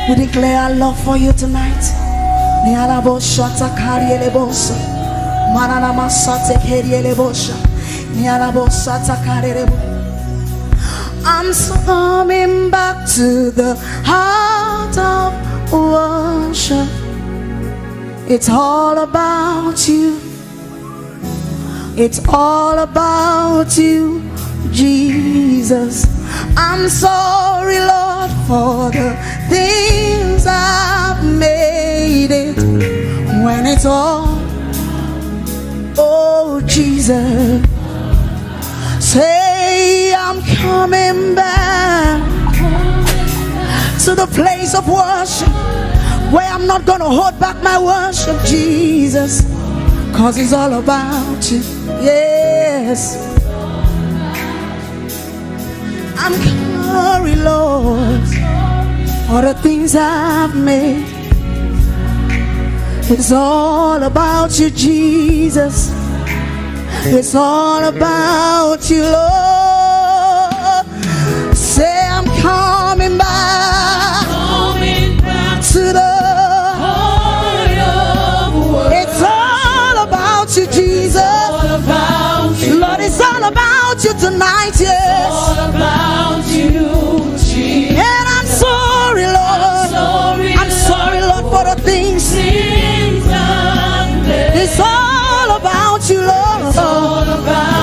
We declare our love for you tonight. Niala Bosha Takariele Bosha. Manana Masate Keriele Bosha. Niala Bosha Takarele Bosha. I'm coming back to the heart of worship. It's all about you. It's all about you, Jesus. I'm sorry, Lord, for the things I've made it when it's all, oh Jesus. Say, I'm coming back to the place of worship where I'm not gonna hold back my worship, Jesus, cause it's all about you. Yes, I'm sorry, Lord, for the things I've made. It's all about you, Jesus. It's all about you, Lord. Say, I'm coming back, to the heart of worship. It's all about you, Jesus. Lord, it's all about you tonight, yes. It's all about you, Jesus. And I'm sorry, Lord. I'm sorry, Lord, for the things. It's all about you, Lord.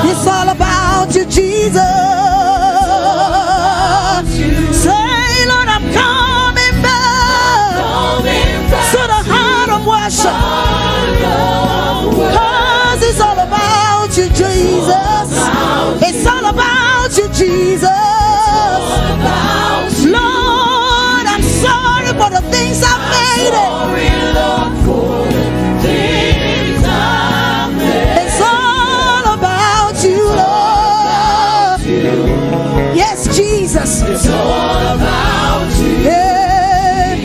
It's all about you, Jesus. Say, Lord, I'm coming back to the heart of worship, cause it's all about you, Jesus. It's all about you, Jesus. Lord, I'm sorry for the things I've made it. It's all about you, Lord. Yes, Jesus. It's all about you. Yeah.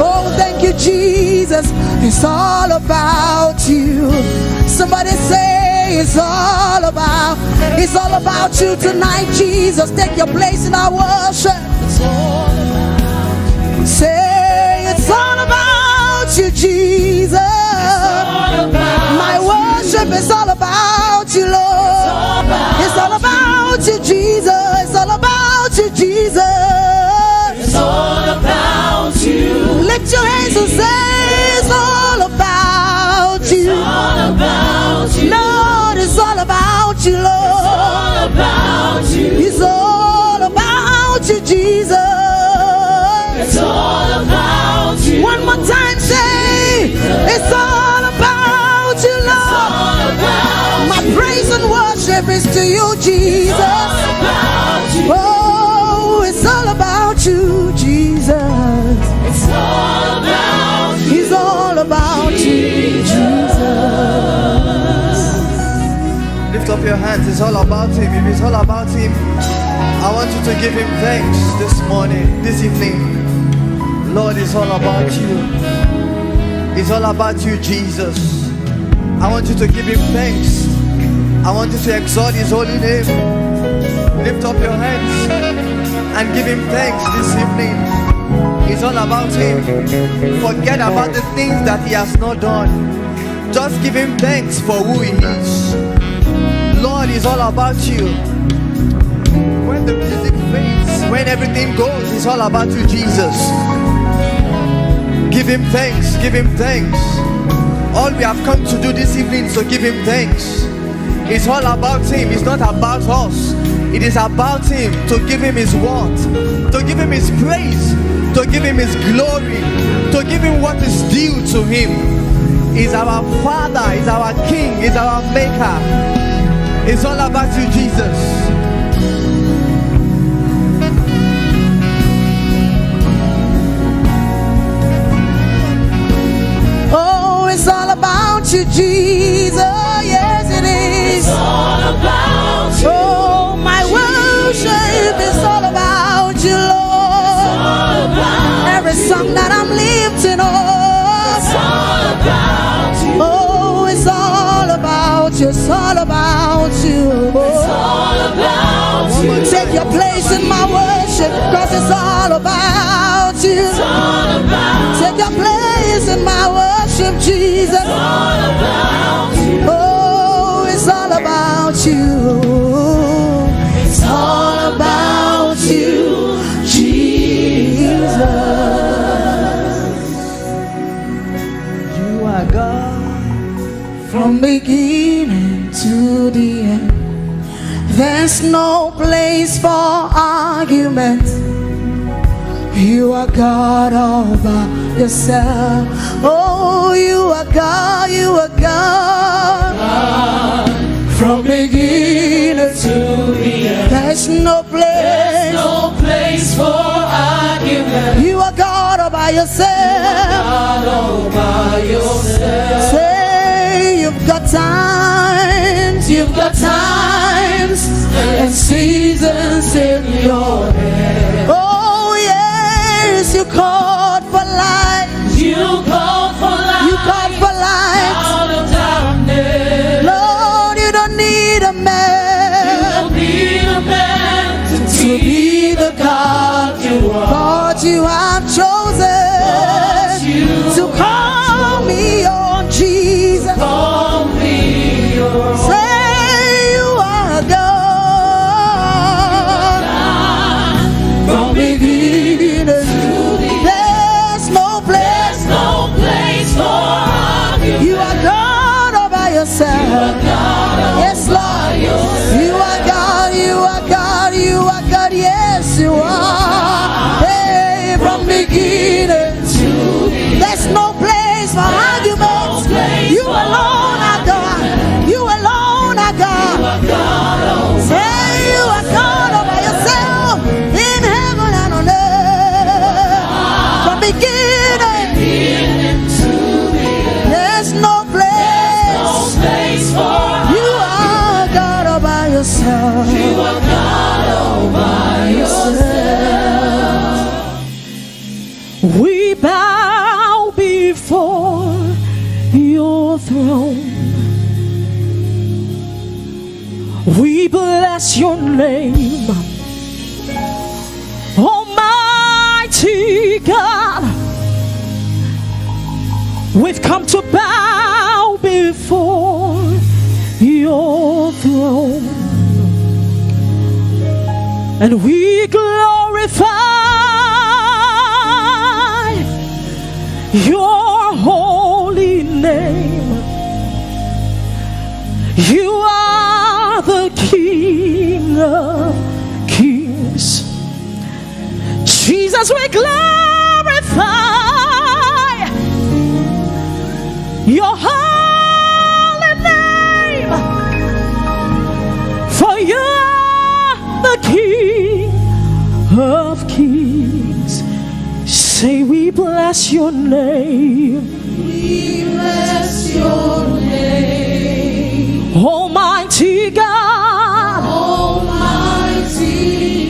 Oh, thank you, Jesus. It's all about you. Somebody say, it's all about you tonight, Jesus. Take your place in our worship. Say, it's all about you, Jesus. My worship is all about you, Lord. It's all about you, Jesus. It's all about you, Jesus. It's all about you. Lift your hands and say, it's all Jesus. Oh, it's all about you, Jesus. It's all about you. It's all about you, Jesus. Lift up your hands. It's all about Him. If it's all about Him, I want you to give Him thanks this morning, this evening. Lord, it's all about you. It's all about you, Jesus. I want you to give Him thanks. I want you to exalt His holy name. Lift up your hands and give Him thanks this evening. It's all about Him. Forget about the things that He has not done. Just give Him thanks for who He is. Lord, it's all about you. When the music fades, when everything goes, it's all about you, Jesus. Give Him thanks, give Him thanks. All we have come to do this evening is to give Him thanks. It's all about Him, it's not about us. It is about Him, to give Him His word, to give Him His praise, to give Him His glory, to give Him what is due to Him. He's our Father, He's our King, He's our Maker. It's all about you, Jesus. It's all about you, Jesus. Yes, it is. It's all about you. Oh, my worship is all about you, Lord. It's all about every song that I'm lifting up. It's all about you. Oh, it's all about you. It's all about you. It's all about you. Take your place in my worship, cause it's all about you. It's all about Take your place in my worship, Jesus. It's all about you. Oh, it's all about you. It's all about you, Jesus. You are God. From beginning to the end, there's no place for argument. You are God all by yourself. Oh, you are God, you are God. From beginning to the end, there's no place. No place for argument. You are God all by yourself. God all by yourself. Say you've got times, you've got times and seasons in your head. Oh yes, you called for light. You called for light. You called for light. Out of darkness. Lord, you don't need a man. You need a man to be the God you are. God, you have chosen to call me on Jesus. Call me your Say you are God. From beginning to the end, there's no place. no place for argument. You are God all by yourself. Yes, Lord. You are God, you are God, you are God. Yes, you are. Hey, from beginning to there's no place for arguments. You alone are God. You alone are God. Say you are God all by yourself in heaven and on earth. From beginning To there's no place. place for You are God all by yourself. you are God all by yourself. We bow before your throne. We bless your name, Almighty God. We've come to bow before your throne, and we glorify your holy name. You are the King of Kings. Jesus, we glorify your holy name. For you We bless your name. We bless your name. Almighty God. Almighty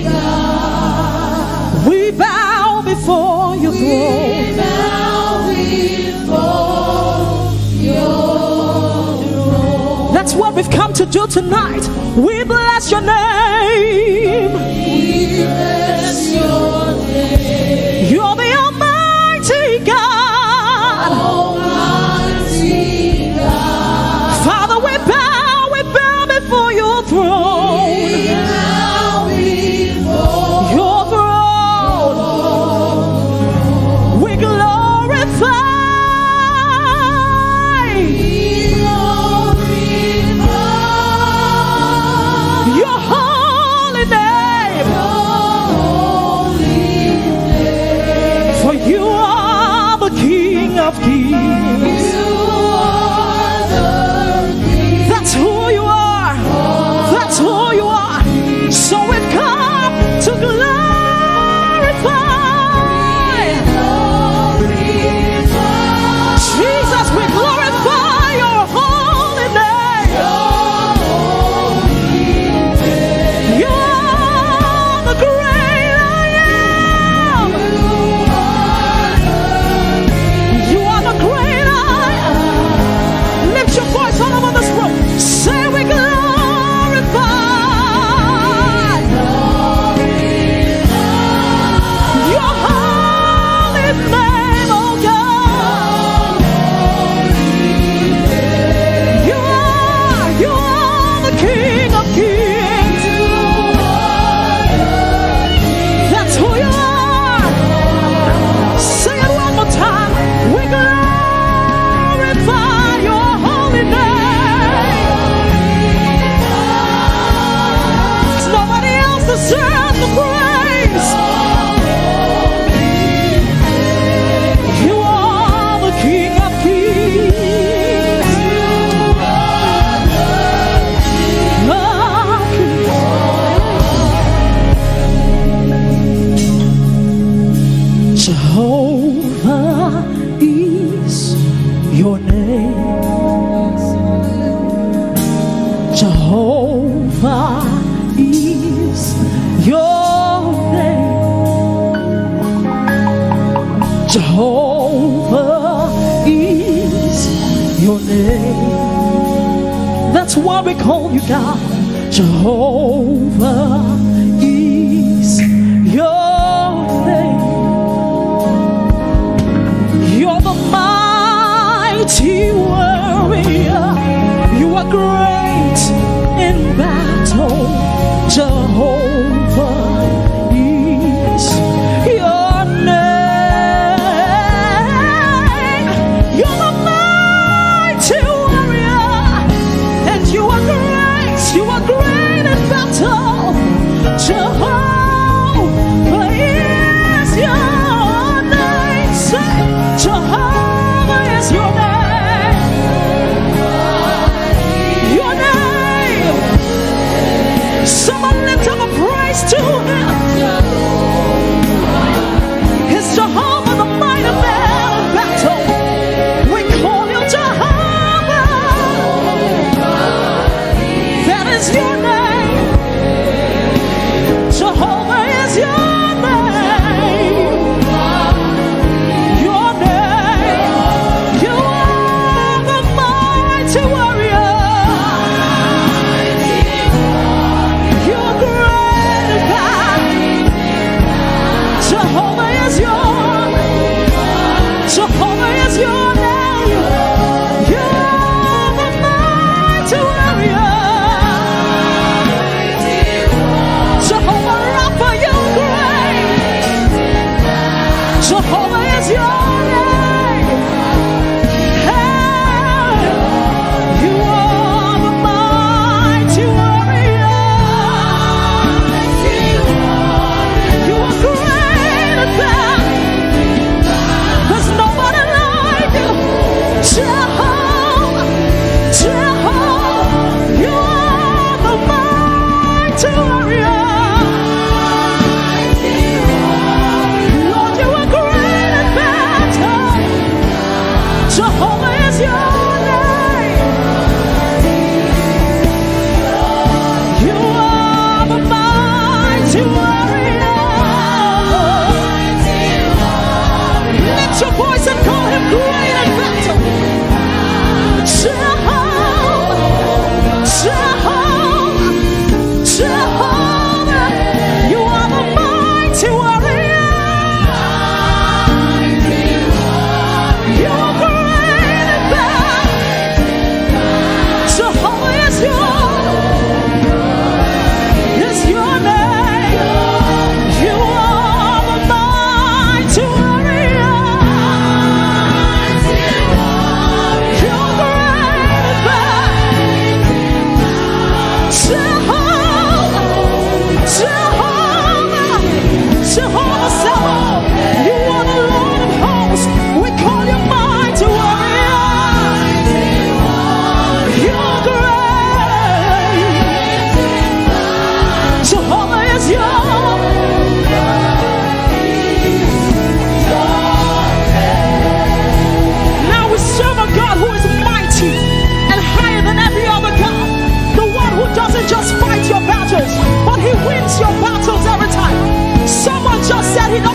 God. We bow before your throne. We bow before your throne. That's what we've come to do tonight. We bless your name. We bless your name. You're the Almighty God. Almighty God. Father, we bow before your throne. We bow before Your throne. We glorify your holy name. For you are the King of Kings. That's who you are. That's who you are. So we've come to glorify. Jesus, we glorify your holy name. You are the great I am. You are the great I am. Lift your voice all over this room. Say we glorify your holy name, oh God. You are the King of Kings. That's who you are. Sing it one more time. We glorify your holy name. Nobody else deserves the praise. You are the King of Kings. Jehovah is your name. Jehovah is your name. Jehovah is your name. That's why we call you God. Jehovah is your name. You're the mighty warrior. You are great in battle. Jehovah is your name. You're the mighty warrior, and you are great. You are great in battle. Jehovah is your name. Say, Jehovah is your name. Your name. Someone lift up a praise to him.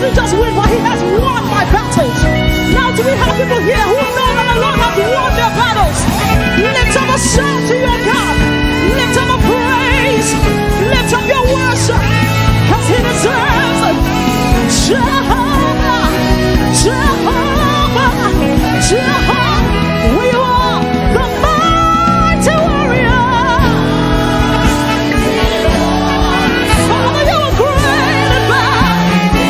me just win, but he has won my battles. Now do we have people here who know that the Lord has won their battles? Lift up a shout to your God. Lift up a praise. Lift up your worship. Because he deserves it. Jehovah, Jehovah, Jehovah. We are the mighty warrior. Father, you are great and mighty.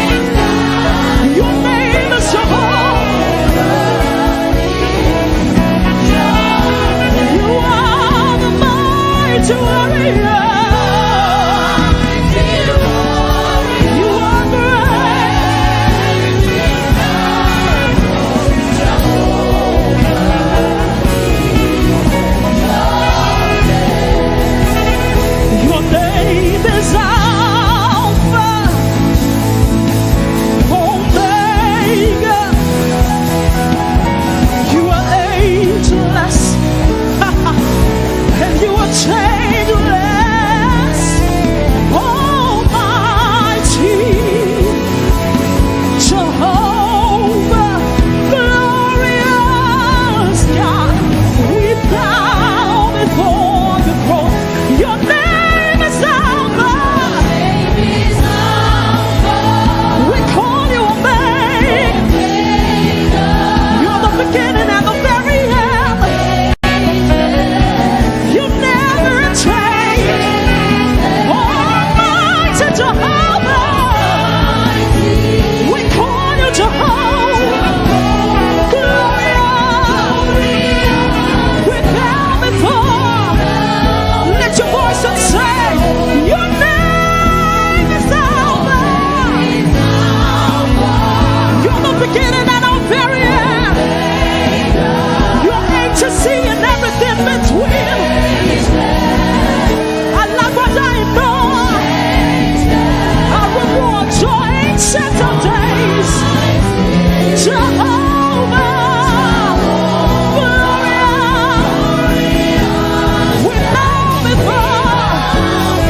Your name is Jehovah. You are the mighty warrior. You are great. Your name is Alpha, Omega. You are ageless, and you are changeless. Almighty Jehovah, glorious God, we bow before the throne. Your name is Alpha. We call you Omega. You're the beginning and the very end. You never change. Almighty Jehovah. We call you Jehovah. Glorious. We bow before. Lift your voice and say, your name is Alpha. You're the beginning and the very end. You're HC and everything between. I love what I know. I reward your ancient of days. Jehovah, glorious. We bow before.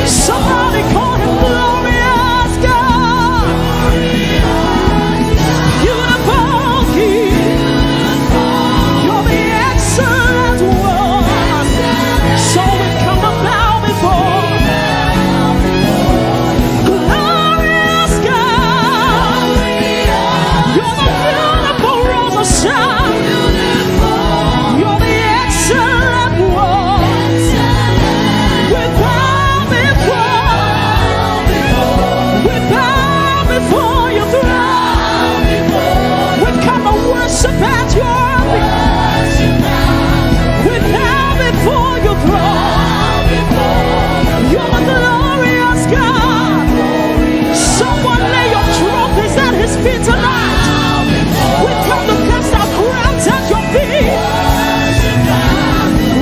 Somebody call him glorious God. Beautiful King. You're the excellent one. So we come and bow before. Glorious God. You're the beautiful rose of Sharon. You're the excellent one. We bow before your throne. We come and worship at your feet. We bow before your throne. You're the glorious God. Someone lay your trophies at his feet tonight. We come to cast our crowns at your feet.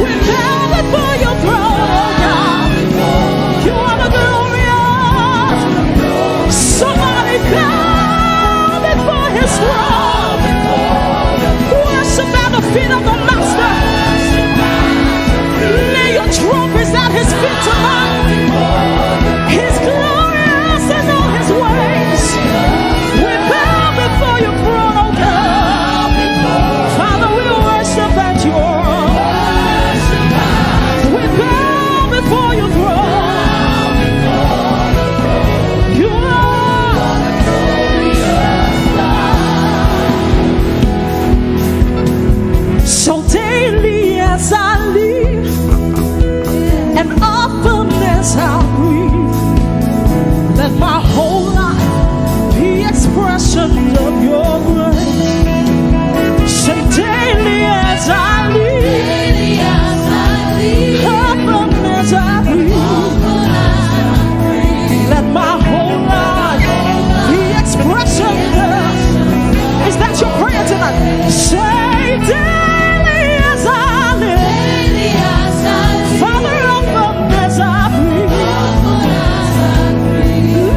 We bow before your throne, oh God. You are the glorious. Somebody bow before his throne. Worship at the feet of the Master. Lay your trophies at his feet tonight. He's glorious in all his ways. We bow before your throne, oh God. Father, we worship at your throne. We bow before your throne. You are so daily as I live, and often as I breathe, let my whole life be expression of your grace. Say daily as I live, often as I breathe, let my whole life be expression of. Is that your prayer tonight? Say daily as I live, Father, often as I breathe,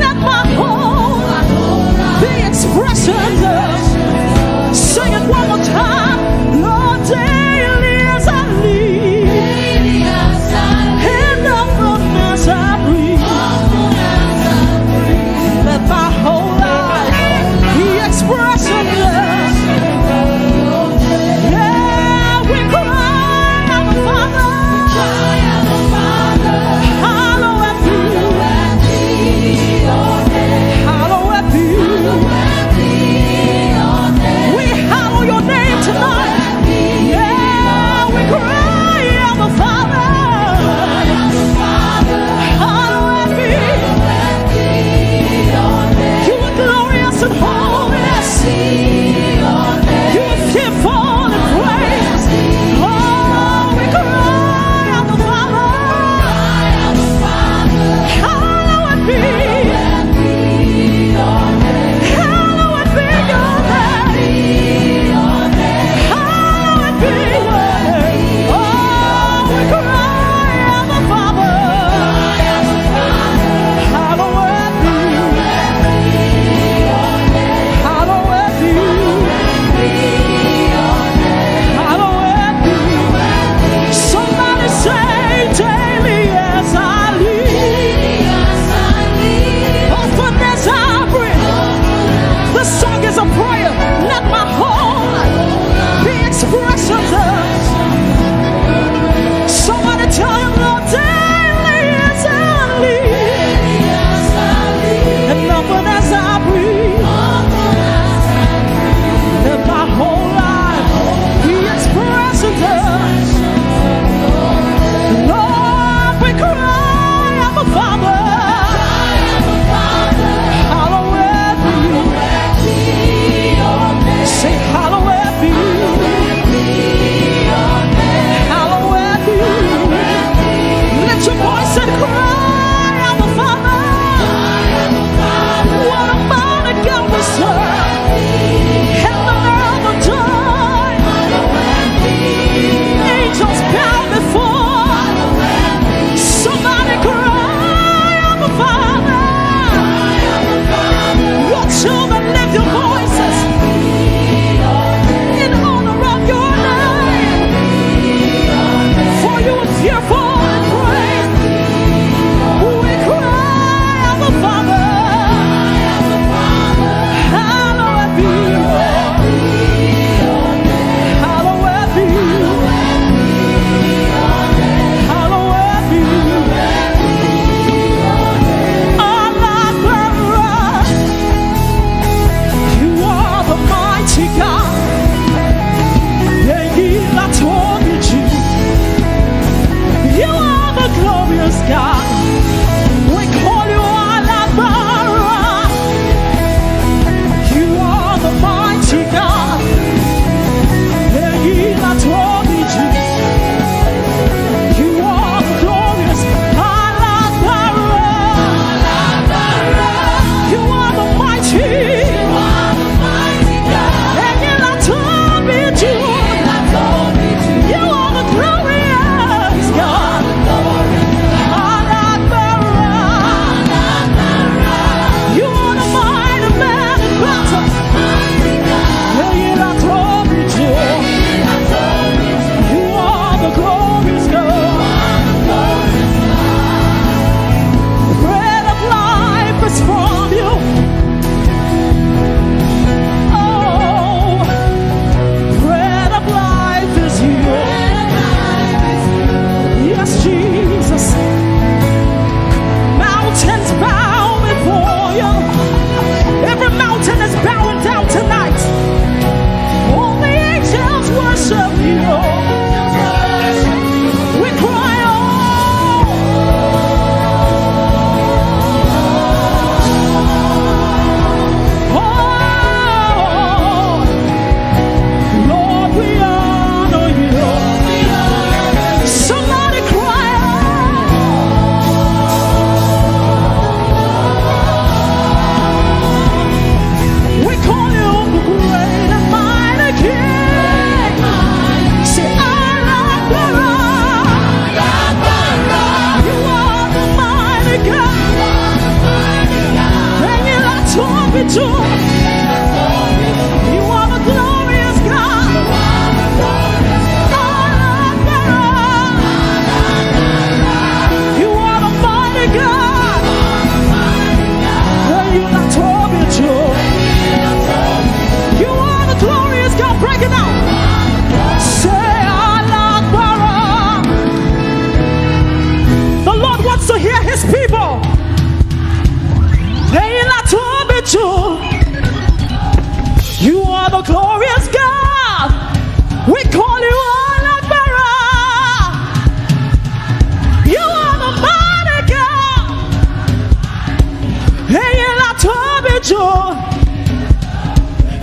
let my whole life be expression of. Sing it one more time. Lord, daily as I live, and often as I breathe, let my whole life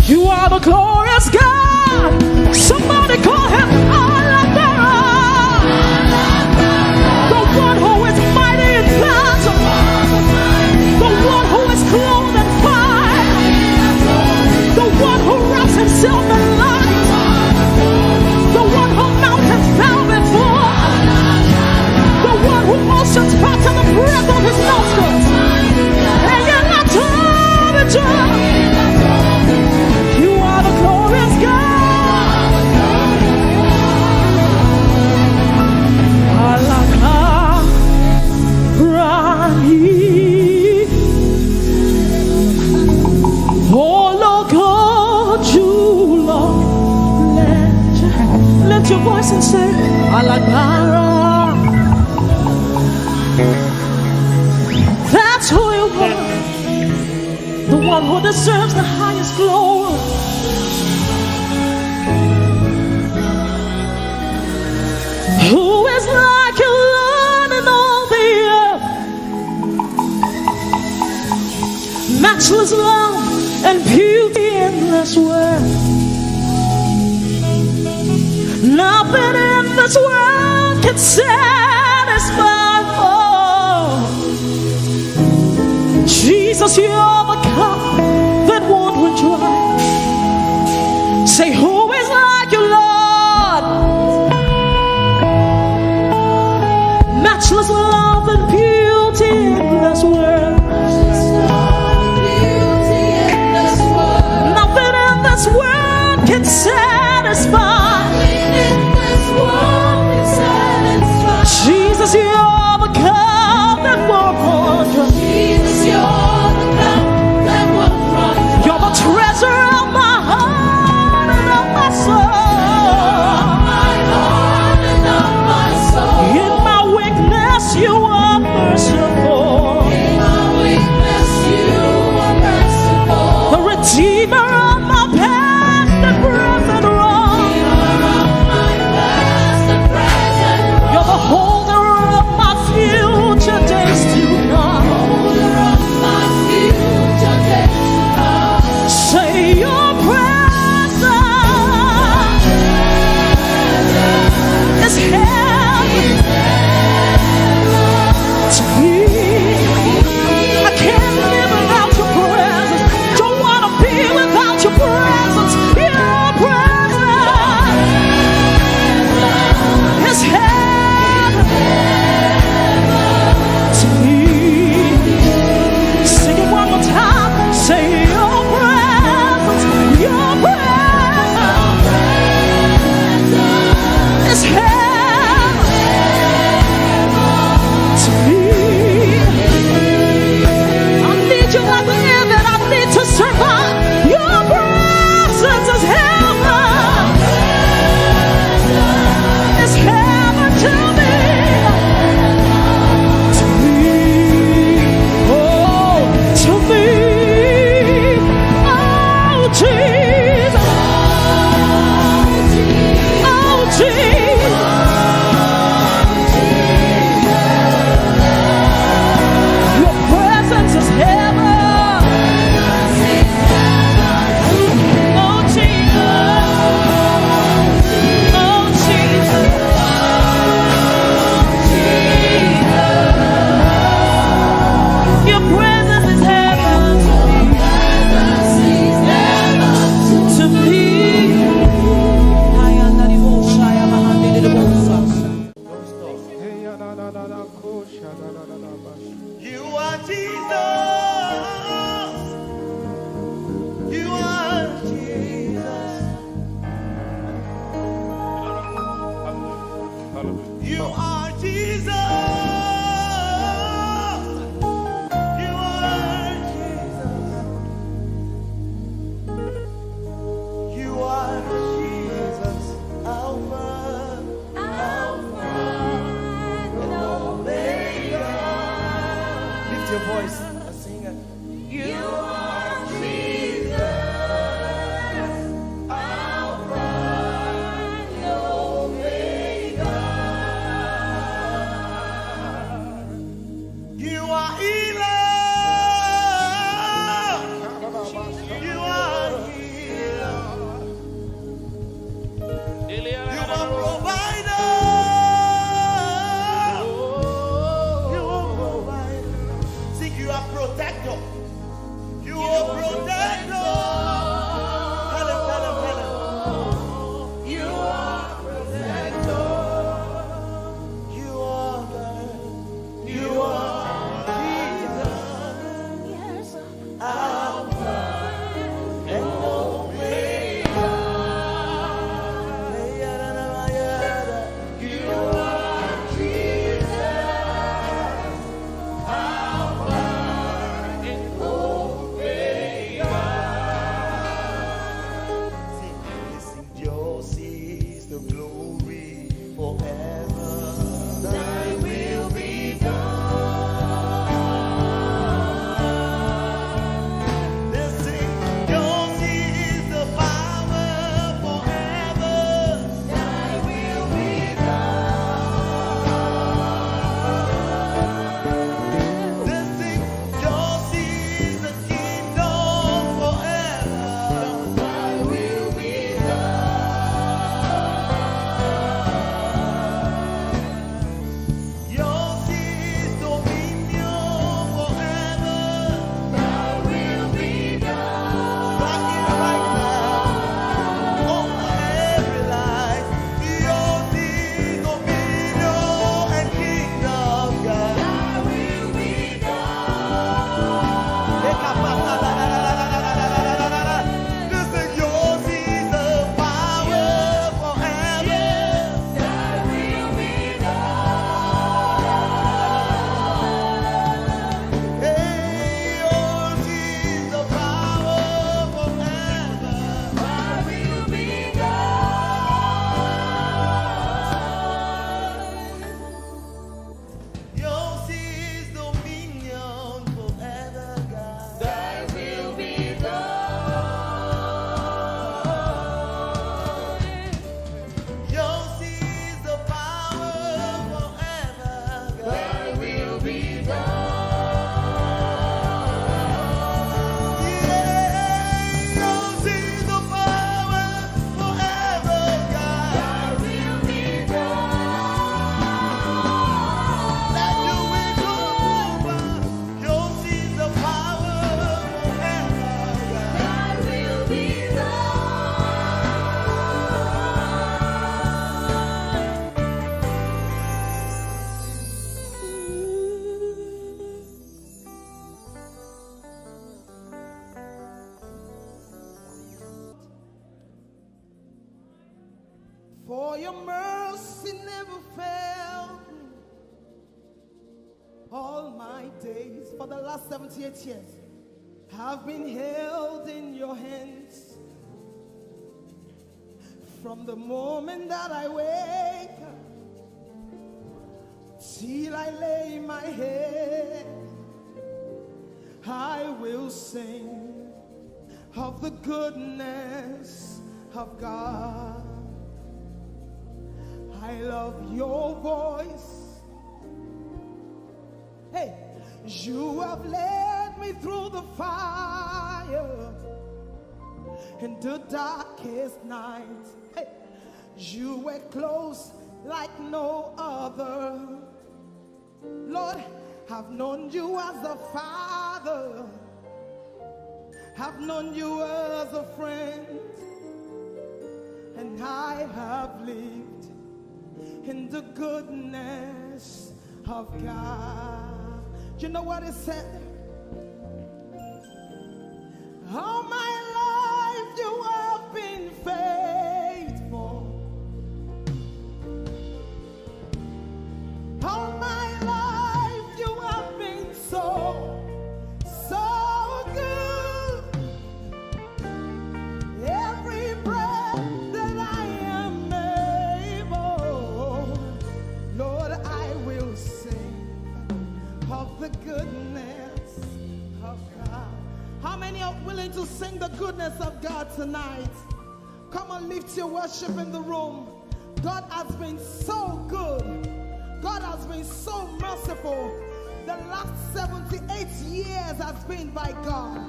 You are the glorious God. Somebody call him Allah, the one who is mighty in battle, the one who is clothed in fire, the one who wraps himself in light, the one who mountains bow before, the one who oceans back to the breath of his nostrils. And you're not to you are the glorious God. Alaka Rahi. Oh Lord, you Lord, lift your voice and say Alaka. That's who you are. The one who deserves the highest glory. Who is like you, Lord, in all the earth? Matchless love and beauty in this world. Nothing in this world can satisfy. Oh, Jesus, you're the cup that won't run dry. Say, who is like you, Lord? Matchless love and beauty in this world. Nothing in this world can satisfy. Jesus, you're the cup that won't run dry. Jesus, you're the cup that won't run dry. You're the treasure of my heart and of my soul. In my weakness, you are merciful. In my weakness, you are merciful. The redeemer of my past and present wrong. You're the holder of my You are Jesus. You are Jesus. You are Jesus. Alpha and Omega. Lift your voice and sing it. You are Jesus. Alpha and Omega. You are healer. You are healer. You are provider. You are provider. Sing, you are protector. You are protector. Tell him, tell him, tell him. You are protector. You are God. You are Jesus. Alpha and Omega. You are Jesus. Alpha and Omega. Sing, yours is the glory forever. Thy will be done. Sing, yours is the power forever. Thy will be done. Sing, yours is the kingdom forever. Thy will be done. Yours is dominion forever. Thy will be done. Right here, right now, over every life. Yours is dominion and kingdom, God. Thy will be done. Listen, yours is the power forever. Thy will be done. Hey, yours is the power forever. Thy will be done. Yours is dominion forever, God. Thy will be done. Yours is the power forever, God. Thy will be done. Yeah, yours is the power forever, God. Thy will be done. That you will go over. Yours is the power forever, God. Thy will be done. For your mercy never failed me all my days. For the last 78 years, I've been held in your hands. From the moment that I wake up till I lay my head, I will sing of the goodness of God. I love your voice. Hey, you have led me through the fire in the darkest night. Hey, you were close like no other. Lord, I've known you as a father. I've known you as a friend. And I have lived in the goodness of God. You know what it said? All my life you have been faithful. the goodness of God. How many are willing to sing the goodness of God tonight? Come on, lift your worship in the room. God has been so good. God has been so merciful. The last 78 years has been by God.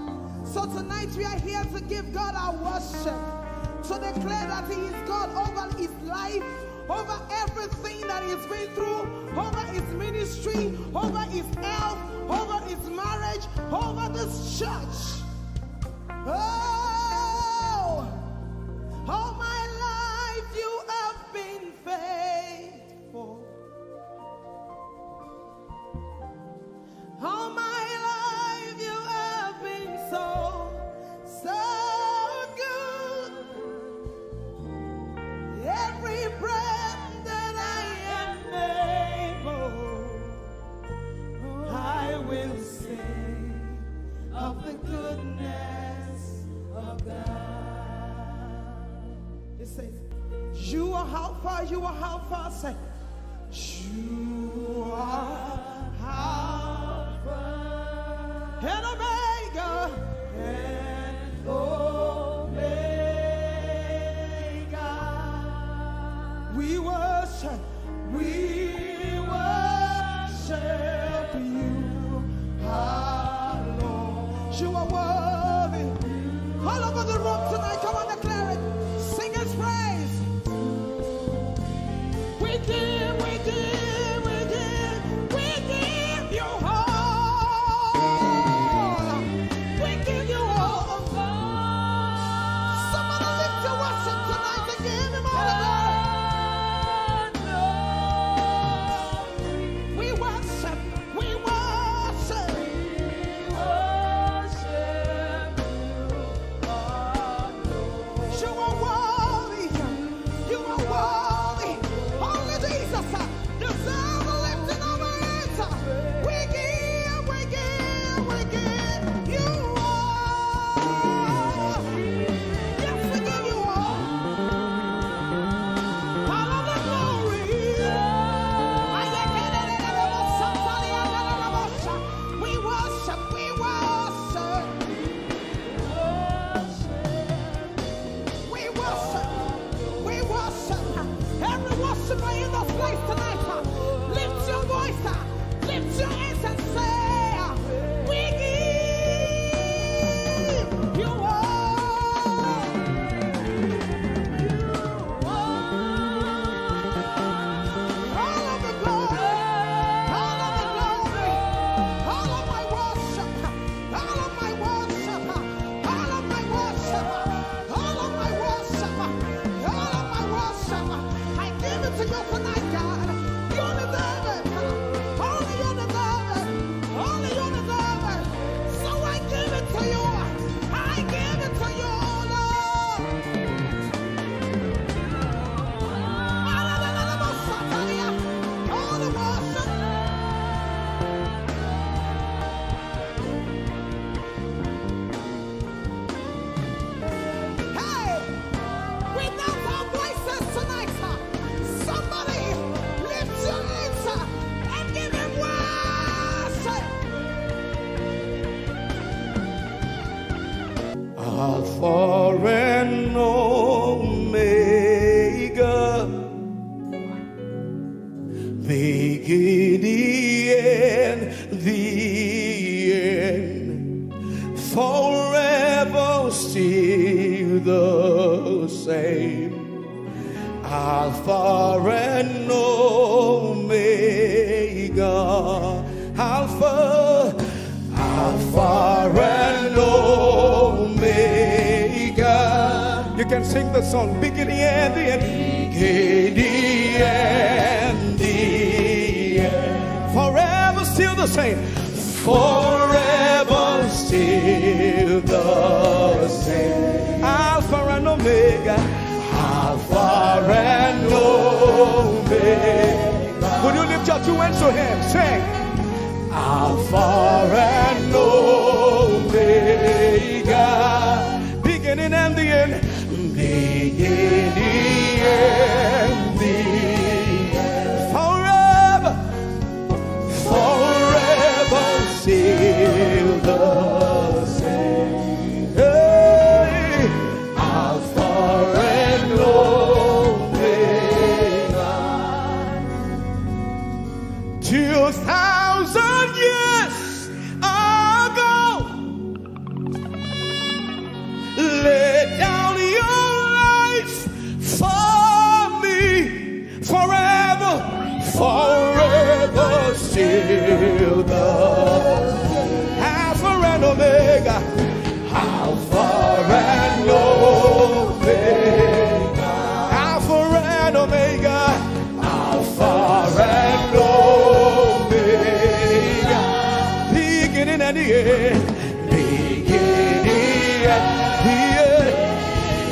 So tonight we are here to give God our worship, to declare that He is God over his life, over everything that he's been through, over his ministry, over his health, over his marriage, over this church. Oh, all my life you have been faithful. All my life you have been so good. Every breath that I am able, I will sing of the goodness of God. It says, you are Alpha, you are Alpha. Say, you are Alpha and Omega, and Omega. We worship you, our Lord. You are worthy. All over the room tonight, come on, declare it. Sing His praise. We give you all. We give you all. Somebody lift your worship tonight and give Him all the glory. We worship. You are worthy. You are worthy. Only Jesus deserves the lifting of our hands. We give you all. Yes, we give you all. All of the glory. We worship. Every worshiper in this place tonight, lift your voice, lift your hands and say, we give you all. All of the glory, all of the glory, all of my worship, all of my worship, all of my worship, all of my worship, all of my worship. I give it to you tonight, God. You deserve it. Only you deserve it. Only you deserve it. So I give it to you. I give it to you, Lord. All the worship. Hey, we lift our voices tonight. Somebody lift your hands and give Him worship. Alpha and Omega, beginning and the end, forever still the same. Alpha and Omega, Alpha and Omega. You can sing the song, beginning and the end. Beginning and the end. Forever still the same. Forever still the same. Alpha and Omega. Alpha and Omega. Would you lift your two hands to Him? Sing. Alpha and Omega, beginning and the end, beginning and the end, forever 2,000 years ago, lay down your life for me, forever, forever, still the Alpha and Omega, Alpha and Omega, Alpha and Omega, Alpha and Omega, beginning and the end, beginning and the end,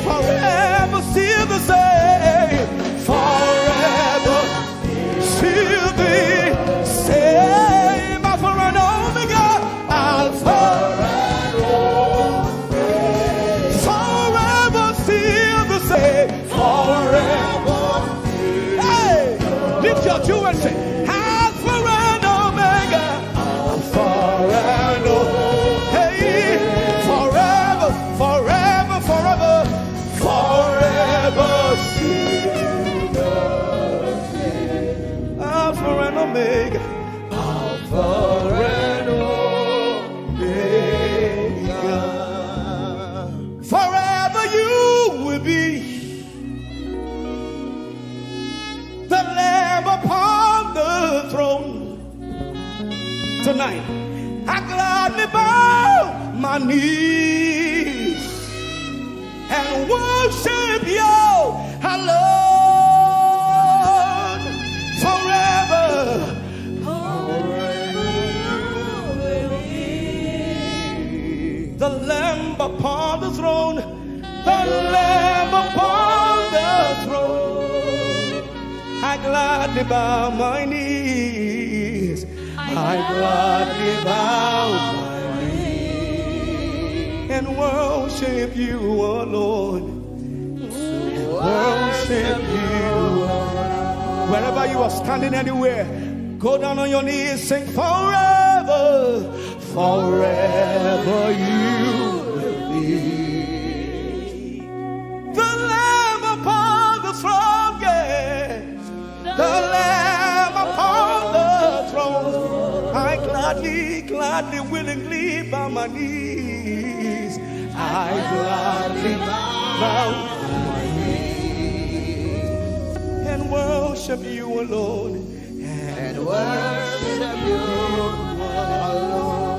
forever still the same, forever still the same, Alpha and Omega, Alpha and Omega, forever still the same, forever. Hey, lift your two and say, Alpha and Omega, Alpha and Omega, hey, forever, forever, forever, forever still the same, Alpha and Omega, Alpha and Omega, forever you will be the Lamb upon the throne. Tonight, I gladly bow my knees and worship you alone forever. The Lamb upon the throne, the Lamb upon the throne. I gladly bow my knees. I gladly bow my knees and worship you alone. Worship you alone. Wherever you are standing, anywhere, go down on your knees, sing forever, forever you will be the Lamb upon the throne, yeah, the Lamb upon the throne. I gladly, gladly, willingly bow my knees. I gladly bow my knees and worship you alone, and worship you alone.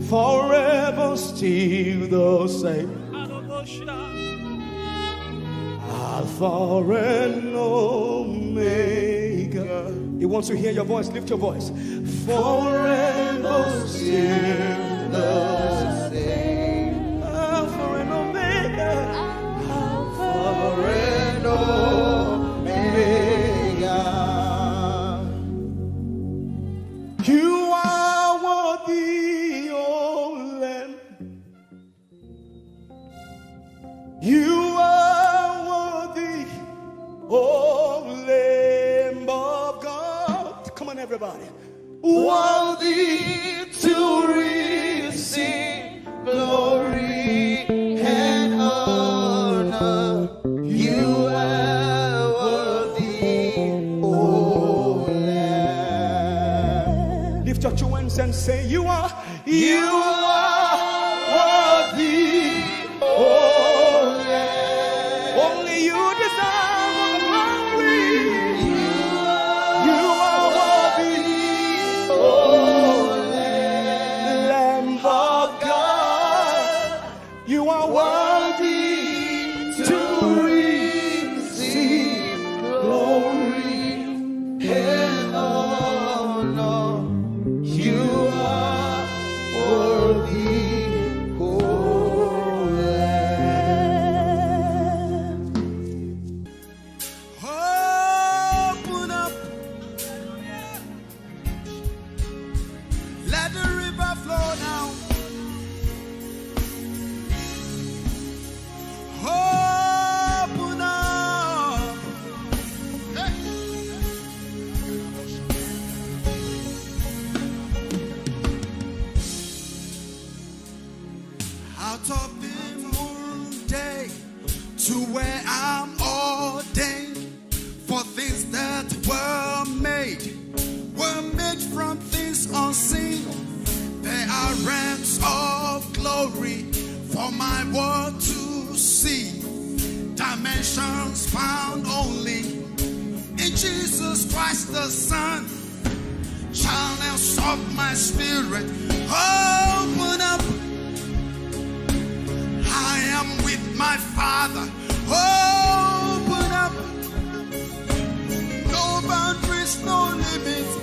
Forever still the same, Alpha and Omega. He wants to hear your voice. Lift your voice. Forever still the same, Alpha and Omega, Alpha and Omega. You are worthy, O Lamb. You are worthy, O Lamb of God. Come on, everybody. Worthy to receive glory and honor. You are worthy, O Lamb. Lift your two hands and say, you are worthy, O Lamb. Only you deserve the glory. You are worthy, O Lamb of God. You are worthy to receive glory and honor. You are worthy. my world to see. Dimensions found only in Jesus Christ the Son. Channels of my spirit open up. I am with my Father. Open up. No boundaries, no limits.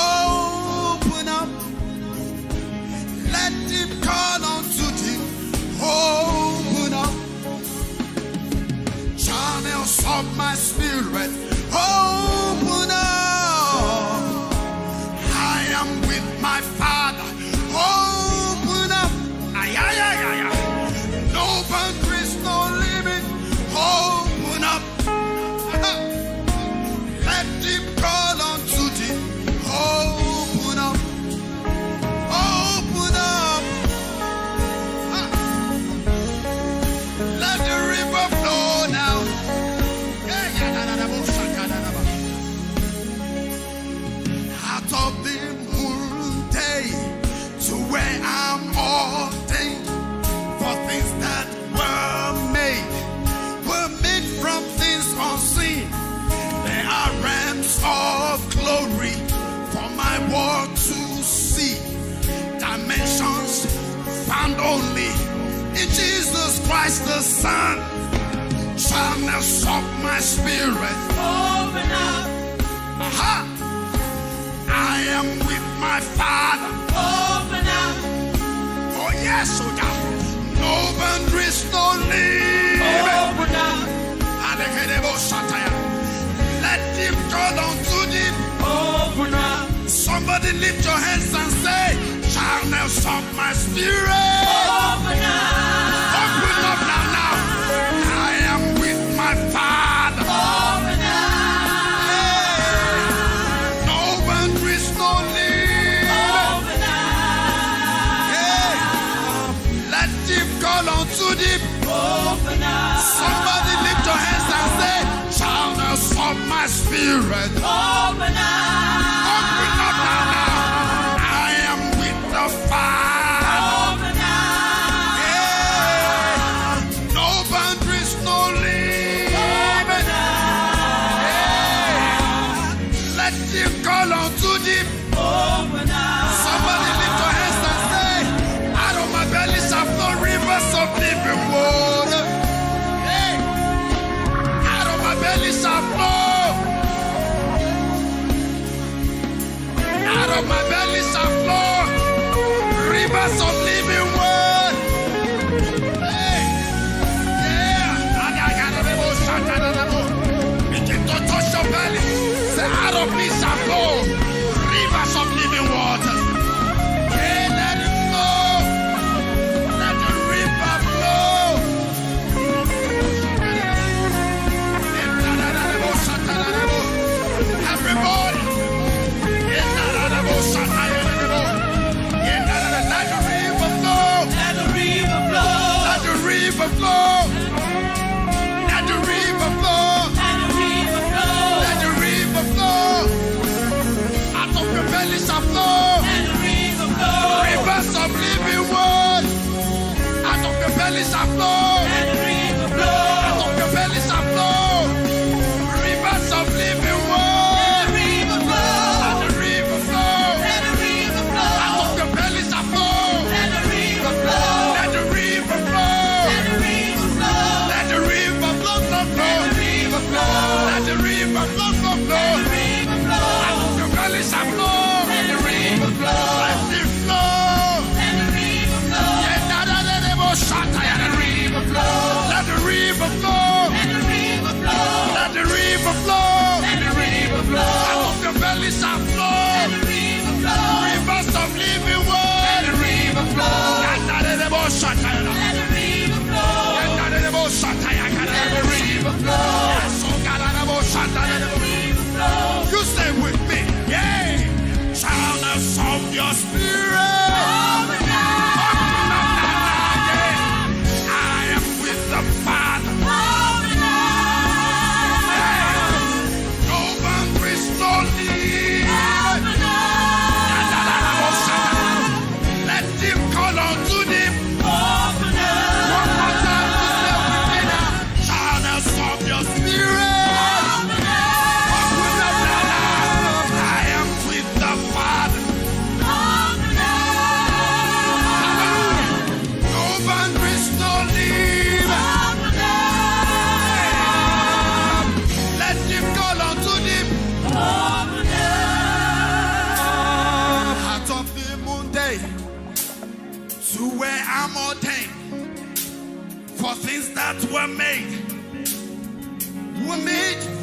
Open up. Let him call unto thee. Open up. Channels of my spirit open up. I am with my Father. Open up. Ay, ay, ay, ay, ay. No boundaries, no limit. Open up. Let him call unto thee. Open up. Open up. Let the river flow now. Out of the day to where I'm ordained for things that were made from things unseen. There are realms of glory for my world to see. Dimensions found only in Jesus Christ the Son. Channels of my spirit open up. Aha. I am with my Father. Open up. Oh yes, oh God. No boundaries, no limit. Open up. Let him call unto him. Open up. Somebody lift your hands and say, channels of my spirit. Open up. Open up now, now. I am with my Father. Open up. Hey. No boundaries, no limit. Open up. Hey. Let him call unto him. Open up. Somebody lift your hands and say, channels of my spirit. Open up. Open up now, now. I am with the Father. Open up. Yeah. No boundaries, no limit. Open up. Yeah. Let him call unto him. Open up. Somebody lift your hands and say, out of my belly shall flow rivers of living water. Hey. Out of my belly shall flow.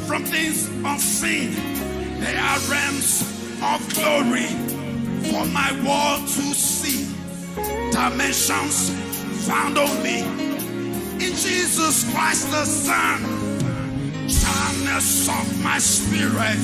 from things unseen. They are realms of glory for my world to see. Dimensions found only in Jesus Christ the Son. Channels of my spirit.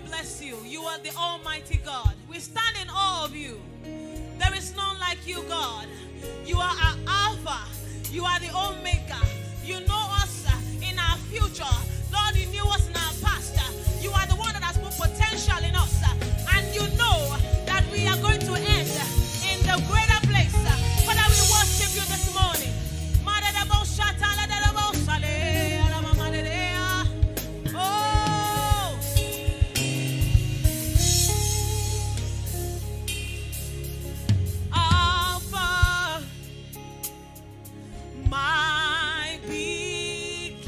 bless you. You are the Almighty God. We stand in awe of you. There is none like you, God. You are our Alpha. You are the Omega. You know us in our future. Lord, you knew us in our past. You are the one that has put potential in us. And you know that we are going to end in the greater place. Father, we worship you this morning. Alpha, my beginning.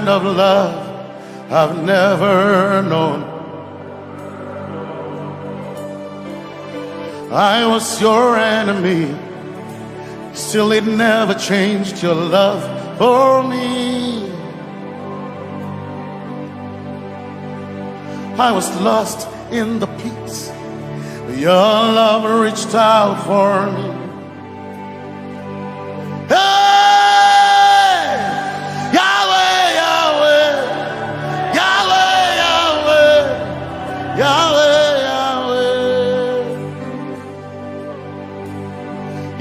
kind of love I've never known. I was your enemy, still it never changed your love for me. I was lost in the pits, but your love reached out for me. Hey! Yahweh, Yahweh, Yahweh, Yahweh, Yahweh.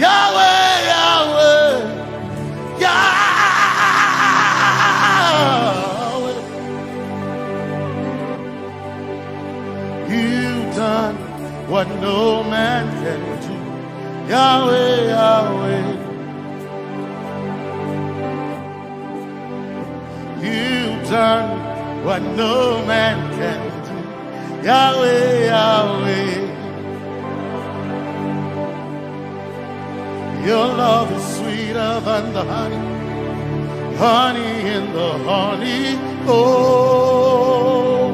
Yahweh, Yahweh, Yahweh. You've done what no man can do. Yahweh, Yahweh. You've done what no man can do. Yahweh, Yahweh. Your love is sweeter than the honey, honey in the honey. Oh,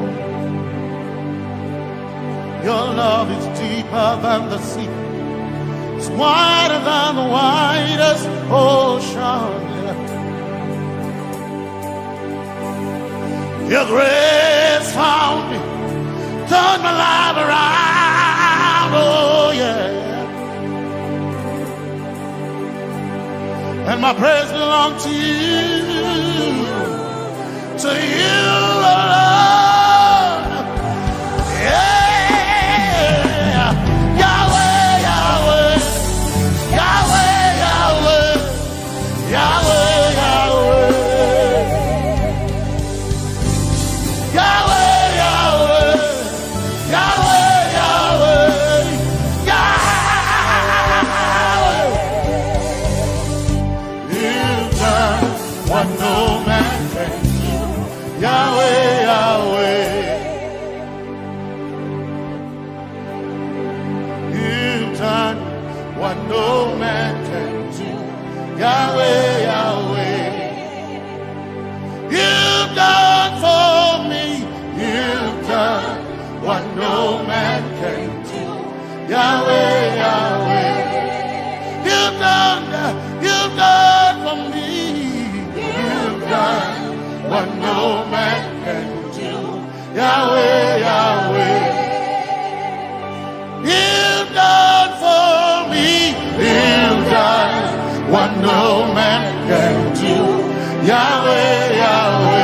your love is deeper than the sea. It's wider than the widest ocean. Your grace found me, turned my life around. Oh yeah. And my praise belongs to you, Lord. Yeah. Yahweh, Yahweh, Yahweh, Yahweh, Yahweh, Yahweh, Yahweh, Yahweh, Yahweh, what no man can do. Yahweh, Yahweh. You've done what no man can do. Yahweh, Yahweh. You've done for me. You've done what no man can do. Yahweh, Yahweh. You've done for me. You've done what no man can do. Yahweh, Yahweh.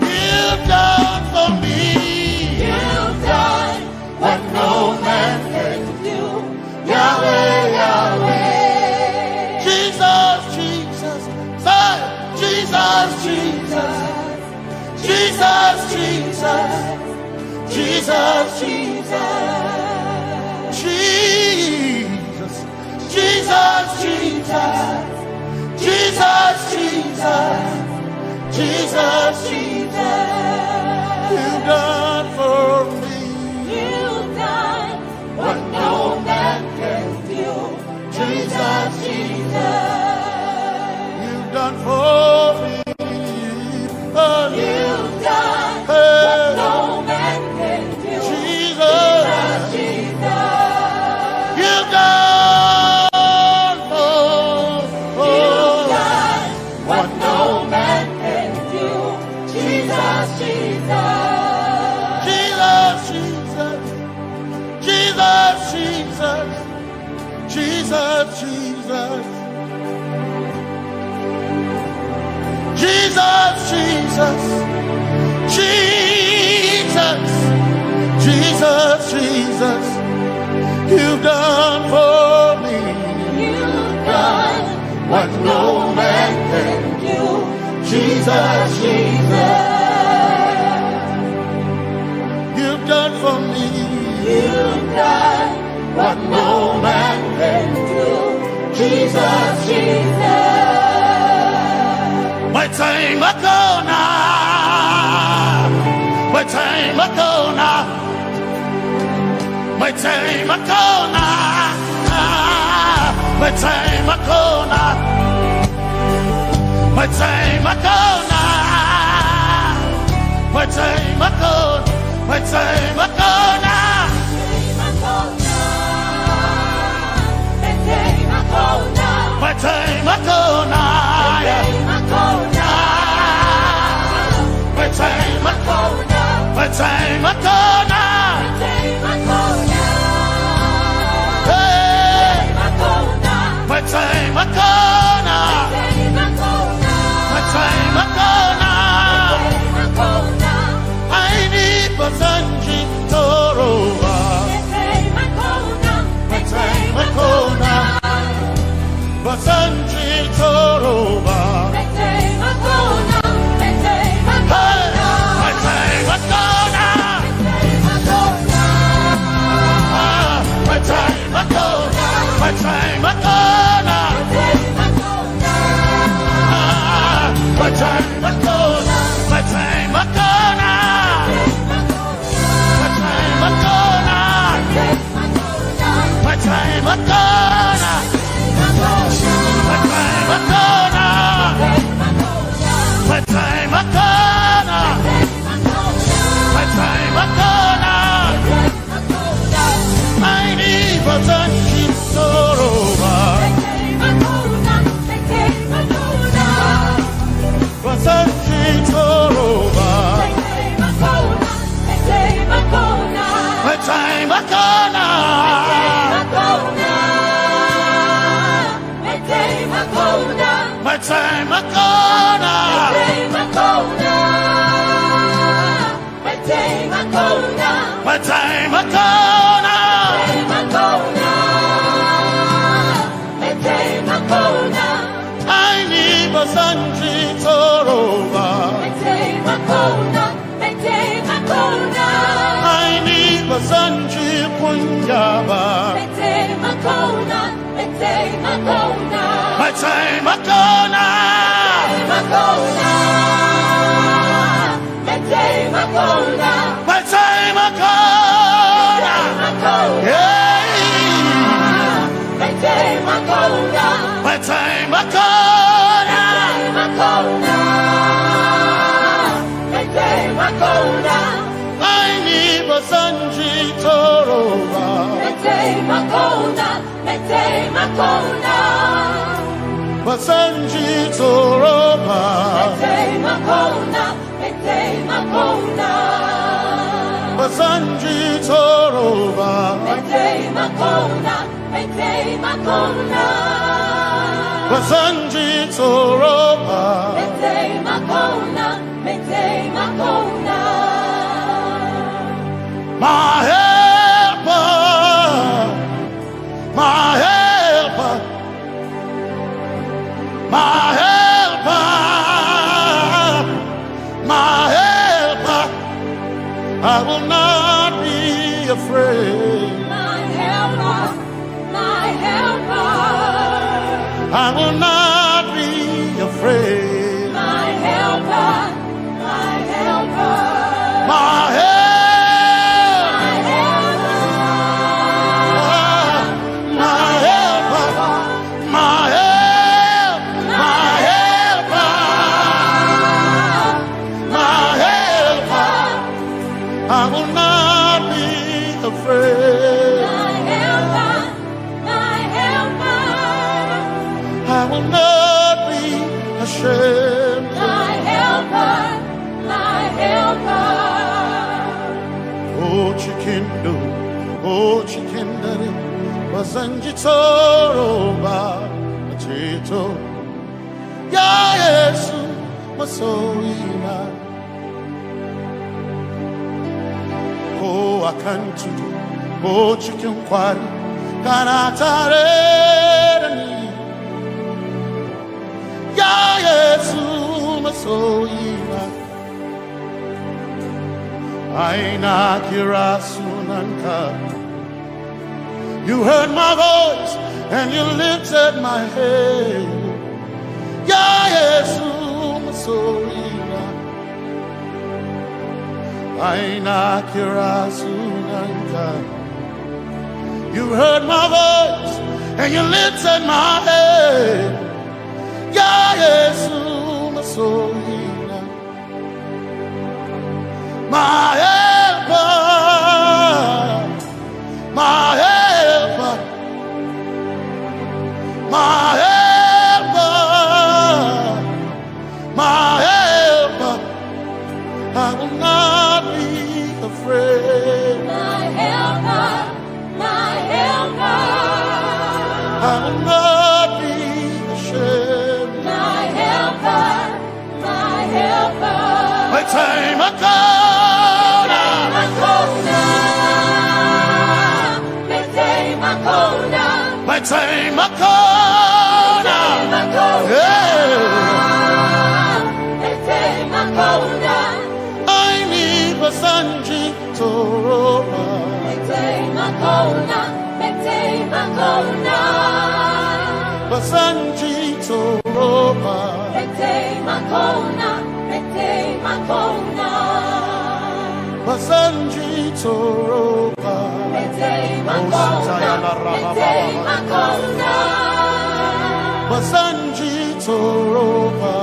You've done for me. You've done what no man can do. Yahweh, Yahweh. Jesus, Jesus, Jesus, Jesus, Jesus, Jesus, Jesus, Jesus, Jesus, you've done for me. You've done what no man can do. Jesus, Jesus, you've done for me. Oh, you've done what no man can do. Jesus, Jesus, you've done what no man can do. Jesus, Jesus. Jesus, Jesus. Jesus, Jesus. Jesus. Jesus, Jesus. You've done for me. You've done what no man can do. Jesus, Jesus. You've done for me. You've done what no man can do. Jesus, Jesus. My time ago now. My time ago now. My time ago now. My time ago now. My time ago now. My time ago. My time ago now. My time ago now. My time ago. My time ago now. Hey. My time ago now. My time ago now. I need Basanji Toroba. My time ago now. Basanji Toroba. My time ago now. My time ago now. My time ago now. My time ago now. My time ago now. My time ago now. My time ago now. My time ago now. My time ago now. My time ago now. I need Basanji Toroba. Basanji Toroba. My time ago now. My time ago now. My time ago now. I need Basanji Toroba. I need Basanji Punjaba. My time ago now. My time ago now. Yeah. My time ago now. My time ago now. I need Basanji Toroba. Basanji Toroba. Basanji Toroba. Basanji Toroba. My helper, my helper, my helper, my helper. I will not be afraid. My helper, my helper. I will not be afraid. My helper, my helper. My helper. I will not be afraid. My helper, my helper. I will not be ashamed. My helper, my helper. Oh, chicken do, oh, chicken daddy, Basanjitoroba Chito Ya Yesu Masoina Oh Akantudu Oh Chicken Kwari Kanatareni Ya Yesu Masoina Aina Kirasunanka You heard my voice and you lifted my head. Ya Yesu Masoina Aina Kirasunanka You heard my voice and you lifted my head. Ya Yesu Masoina My helper My helper My helper My helper I will not be afraid My helper I will not be ashamed My helper My time I come My time I come I need Basanji Toroba Basanji Toroba Basanji Toroba Basanji Toroba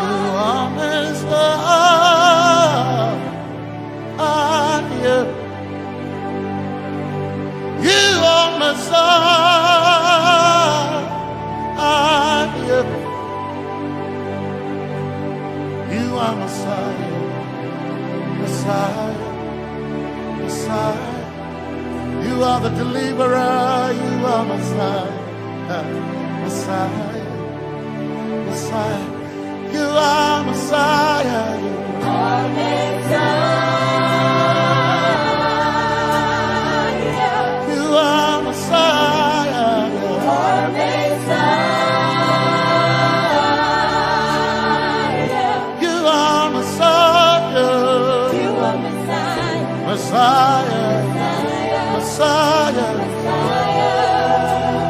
You are Messiah You are Messiah You are Messiah Messiah Messiah You are the deliverer You are Messiah Messiah Messiah You are Messiah You are Messiah You are Messiah You are Messiah Messiah Messiah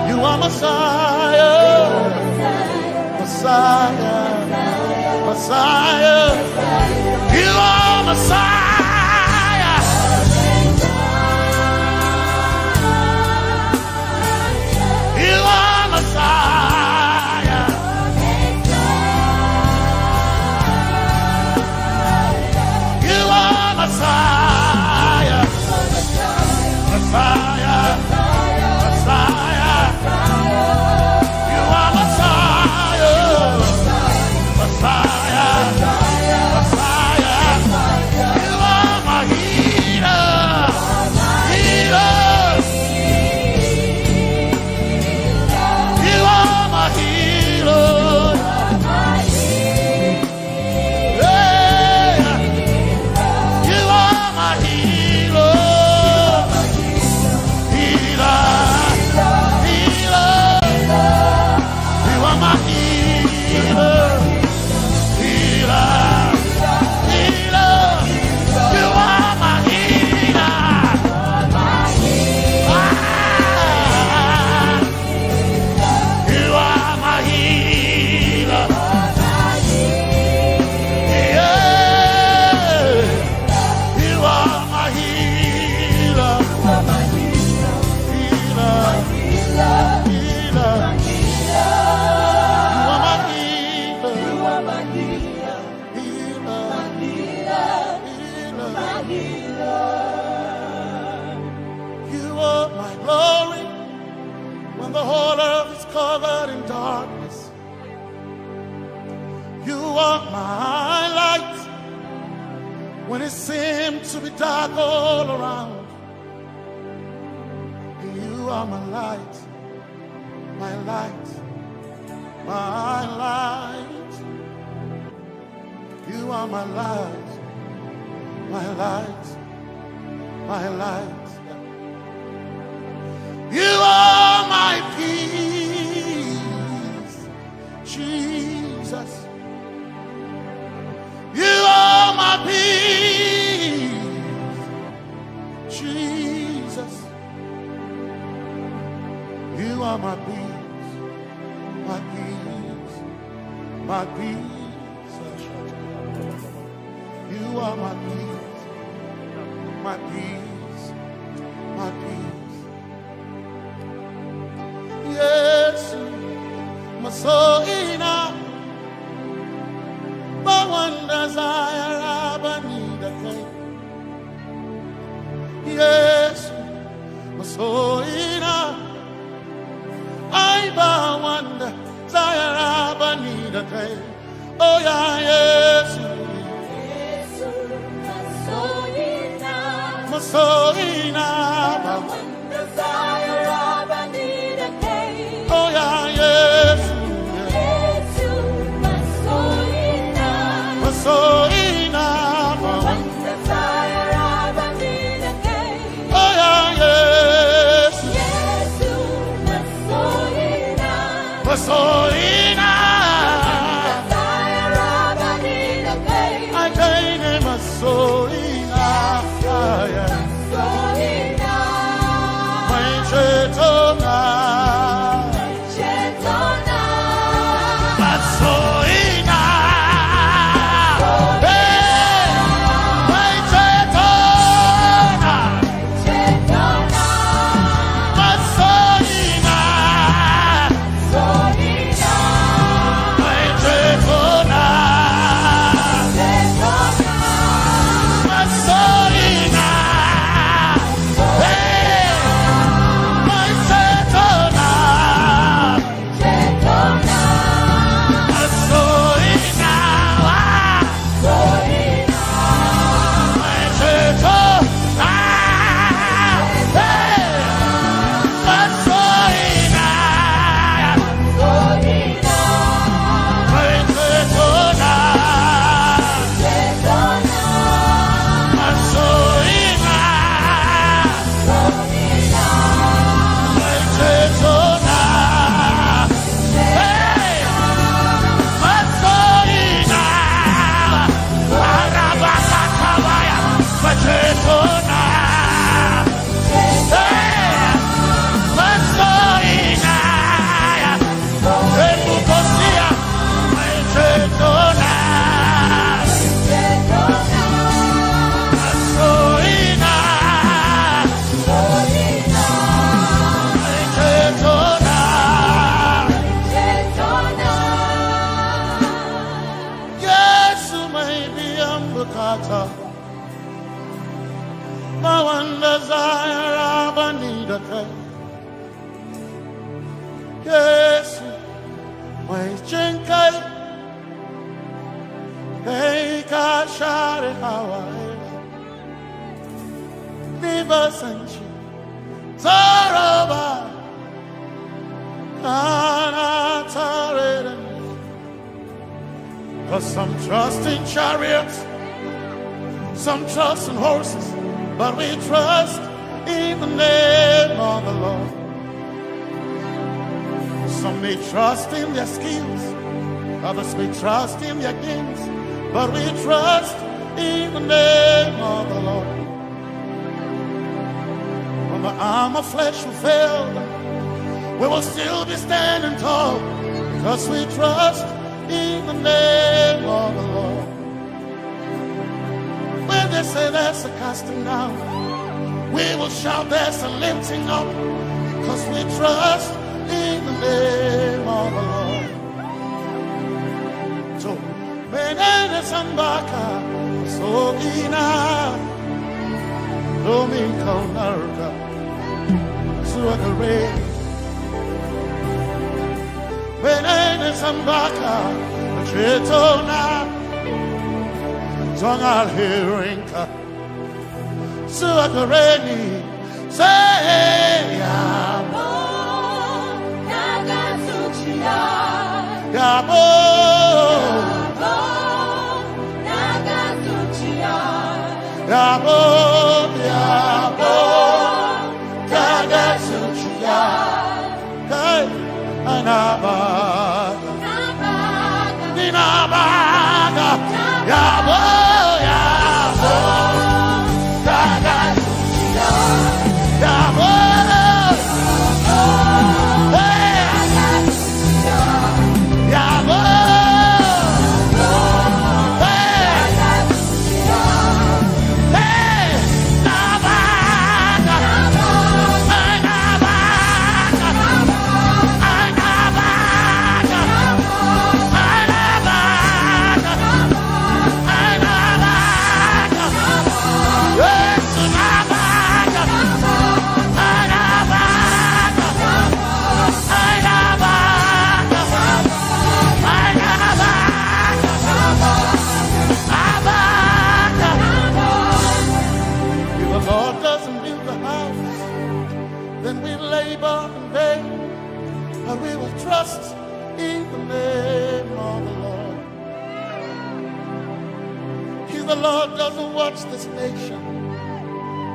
You are Messiah Messiah Messiah You are Messiah You are Messiah You are Messiah Messiah Messiah You are Messiah Messiah Messiah You are my healer Healer You are my healer Yeah You are my healer Healer Healer You are my healer Healer Healer You are my healer You are my healer Yeah You are my healer Healer Healer You are my healer You are my glory when the whole earth is covered in darkness. You are my light when it seemed to be dark all around. You are my light, my light, my light. You are my light, my light, my light. You are my peace, Jesus. You are my peace, Jesus. You are my peace, my peace, my peace. You are my peace, my peace, my peace. Yes, my soul enough. But one desire I need a thing. Yes, my soul enough. I but one desire I need a thing. Oh yeah, yes. My soul enough. One desire I need a thing. Oh yeah, yes. So enough. One desire I need a thing. Oh yeah, yes. Yes, my So enough. desire I need a thing. I gain him a so enough. Yeah. So enough. My chetona. Chetona. But so my one desire I need a thing. Yes, my chinkai, hey, kashare Hawaii, Niba Sanchi, Taraba, Anatare. Cause some trust in chariots, some trust in horses, but we trust in the name of the Lord. Some may trust in their skills, others may trust in their gains, but we trust in the name of the Lord. When the arm of flesh will fail, we will still be standing tall, because we trust in the name of the Lord. When they say there's a casting down, we will shout there's a lifting up, because we trust in the name of the Lord. So, Benene Sambaka, so ina, Domingo Narga, Suakare, Benene Sambaka, Chetona, Zongal Hirinka Suakareni say Yabo Nagatsuchiya Yabo Nagatsuchiya Yabo Yabo Nagatsuchiya Kai Anabaga Ninabaga Yabo Yabo Nagatsuchiya Yabo trust in the name of the Lord. If the Lord doesn't watch this nation,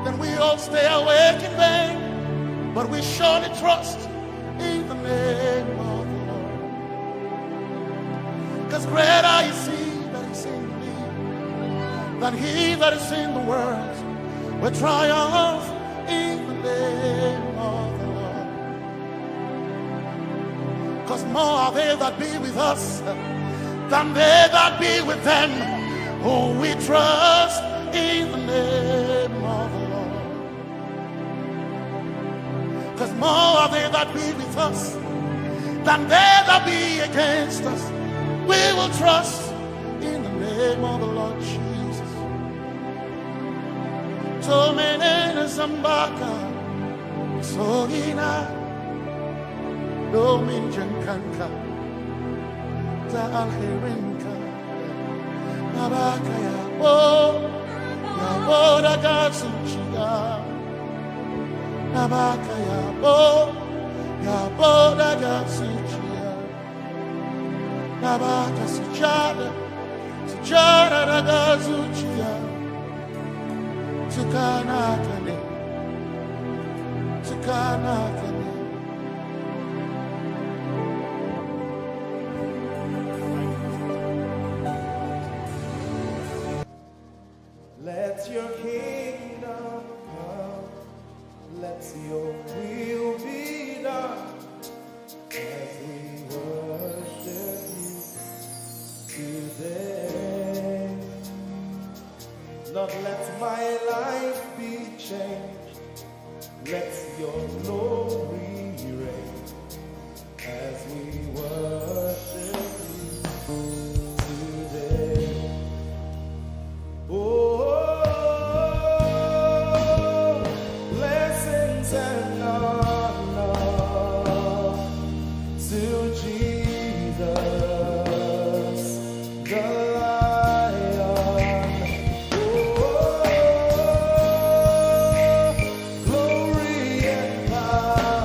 then we all stay awake in vain. But we surely trust in the name of the Lord. Because greater is He that is in me than he that is in the world. We triumph in the name of the Lord. Because more are they that be with us than they that be with them. Oh, we trust in the name of the Lord. Because more are they that be with us than they that be against us. We will trust in the name of the Lord Jesus. So many Zambaka, so ina. Dominjan kanka za alherinka nabaka ya bo daga suchiya nabaka ya bo daga suchiya nabaka sujada daga suchiya tukana kane Let your kingdom come, let your will be done, as we worship you today. Lord, let my life be changed, let your glory reign, as we worship you today. Oh, blessings and honor to Jesus, the Lion. Oh, glory and power.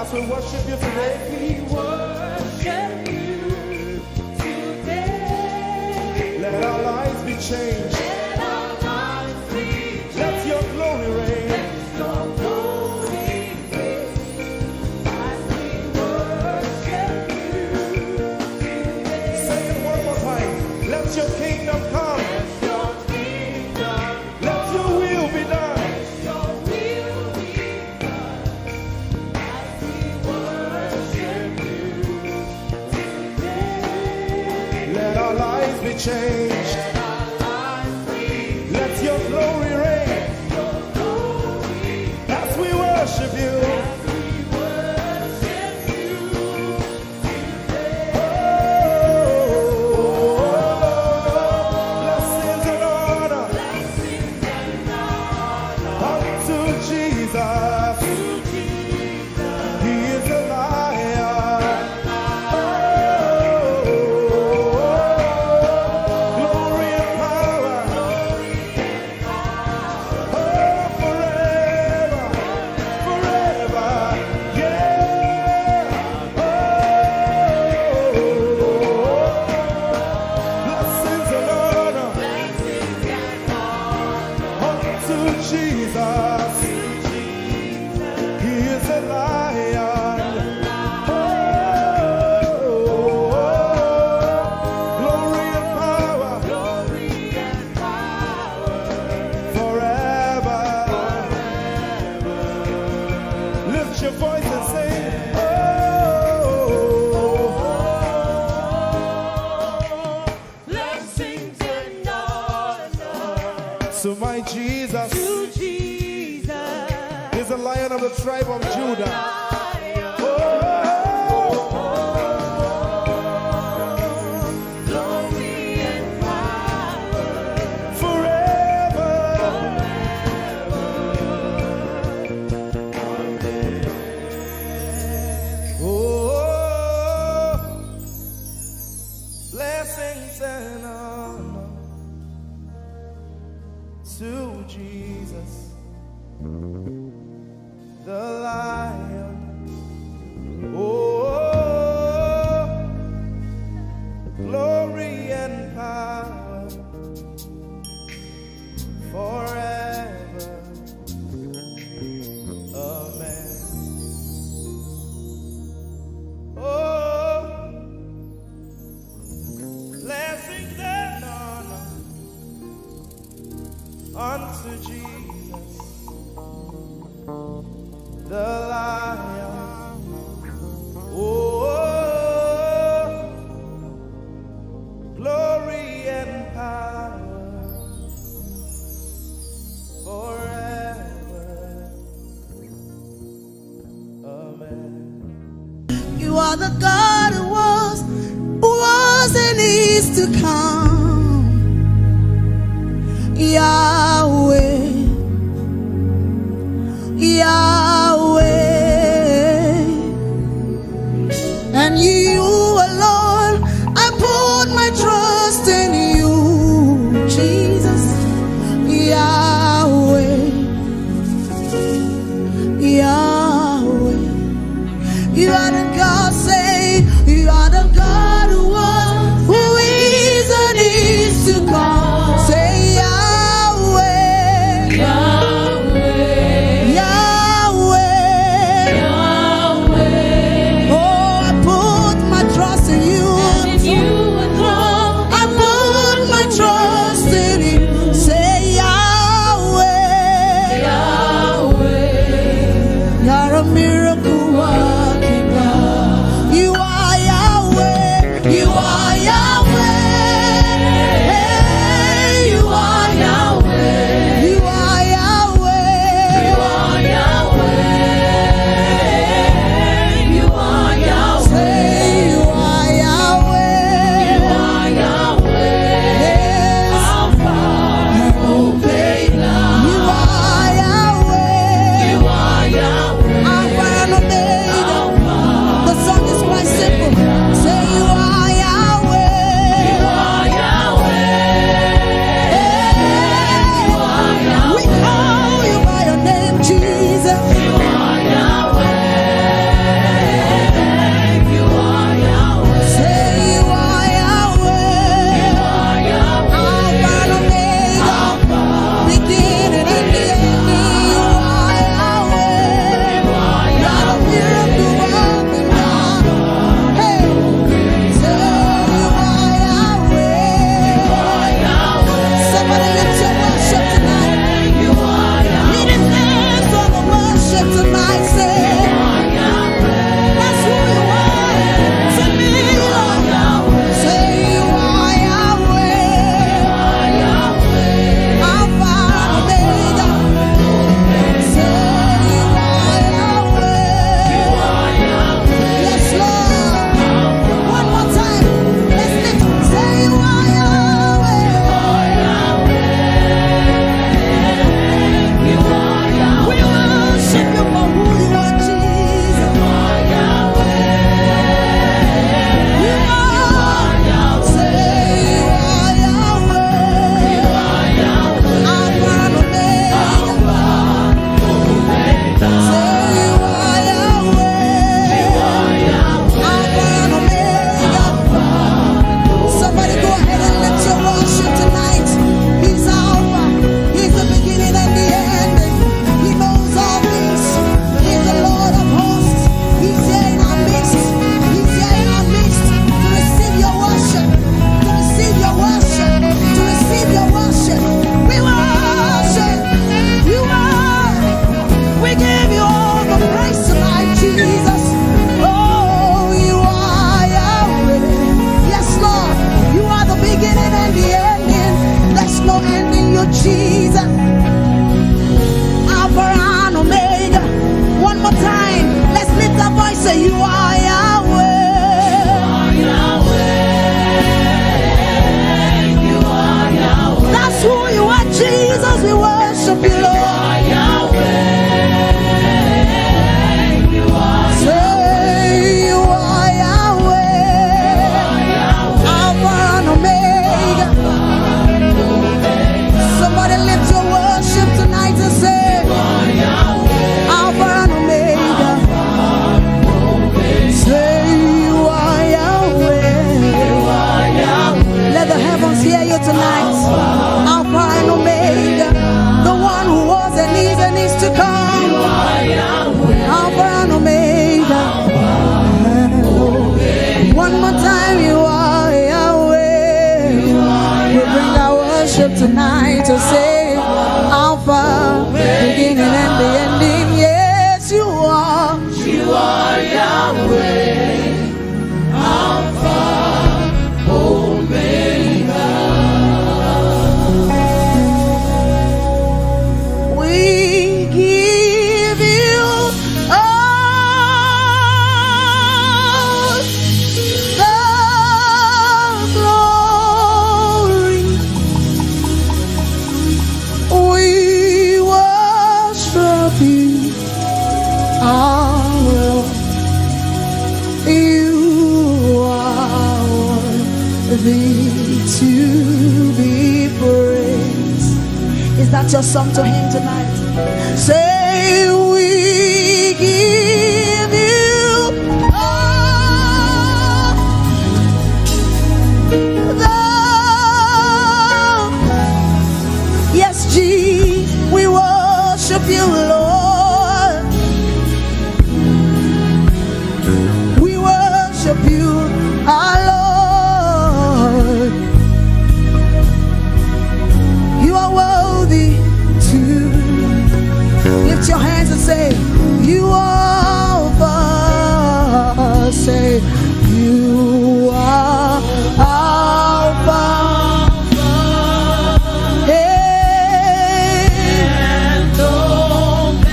As we worship you today, We worship you today. let our lives be changed. Let our lives be changed. Let your glory reign. Let your glory reign. As we worship you today. Say it one more time. Let your kingdom come. Let your kingdom, Let your will be done. your will be done. As we worship you today. Let our lives be changed. Let our lives be Let your glory reign. your glory. As we worship you. We worship you today. Blessings and honor Blessings and honor unto Jesus. to Jesus. He is a lion. Glory and power. Forever. Forever. Yeah. Blessings and honor unto Jesus. He is a lion. Glory and power forever. Lift your voice and sing. Blessings and honor To my Jesus to Jesus. is the Lion of the tribe of Judah. Glory and power Forever. Oh, blessings and honor to Jesus, the Lion. Oh, glory and power forever. Amen. Oh, blessings and honor unto Jesus, the Lion. Oh, glory and power forever. Amen. You are the God who was and is to come. Yahweh, Yahweh, and you alone, I put my trust in you, Jesus. Yahweh, Yahweh, you are the God, say, you are the God who was, who is and is to come. Say Yahweh, Yahweh, Yahweh. Oh, I put my trust in you. I put my trust in you. Say Yahweh, you're a miracle working God. You are Yahweh. You are Yahweh. Hey, you are Yahweh. You are Yahweh. You are Yahweh. You are Yahweh. Say you are Yahweh. You are Yahweh. Yes. Alpha and Omega. You are Yahweh. You are Yahweh. Alpha and Omega. worship tonight to say Alpha, beginning and the ending. Yes, you are. You are Yahweh, Alpha, Omega. We give you all the glory. We worship you, our Lord. You are worthy to be praised. Is that your song to him tonight? Say, we give you all the, yes, G, we worship you, Lord. We worship you, our Lord. You are worthy to lift your hands and say, you are Alpha. Say, you are Alpha. And Omega.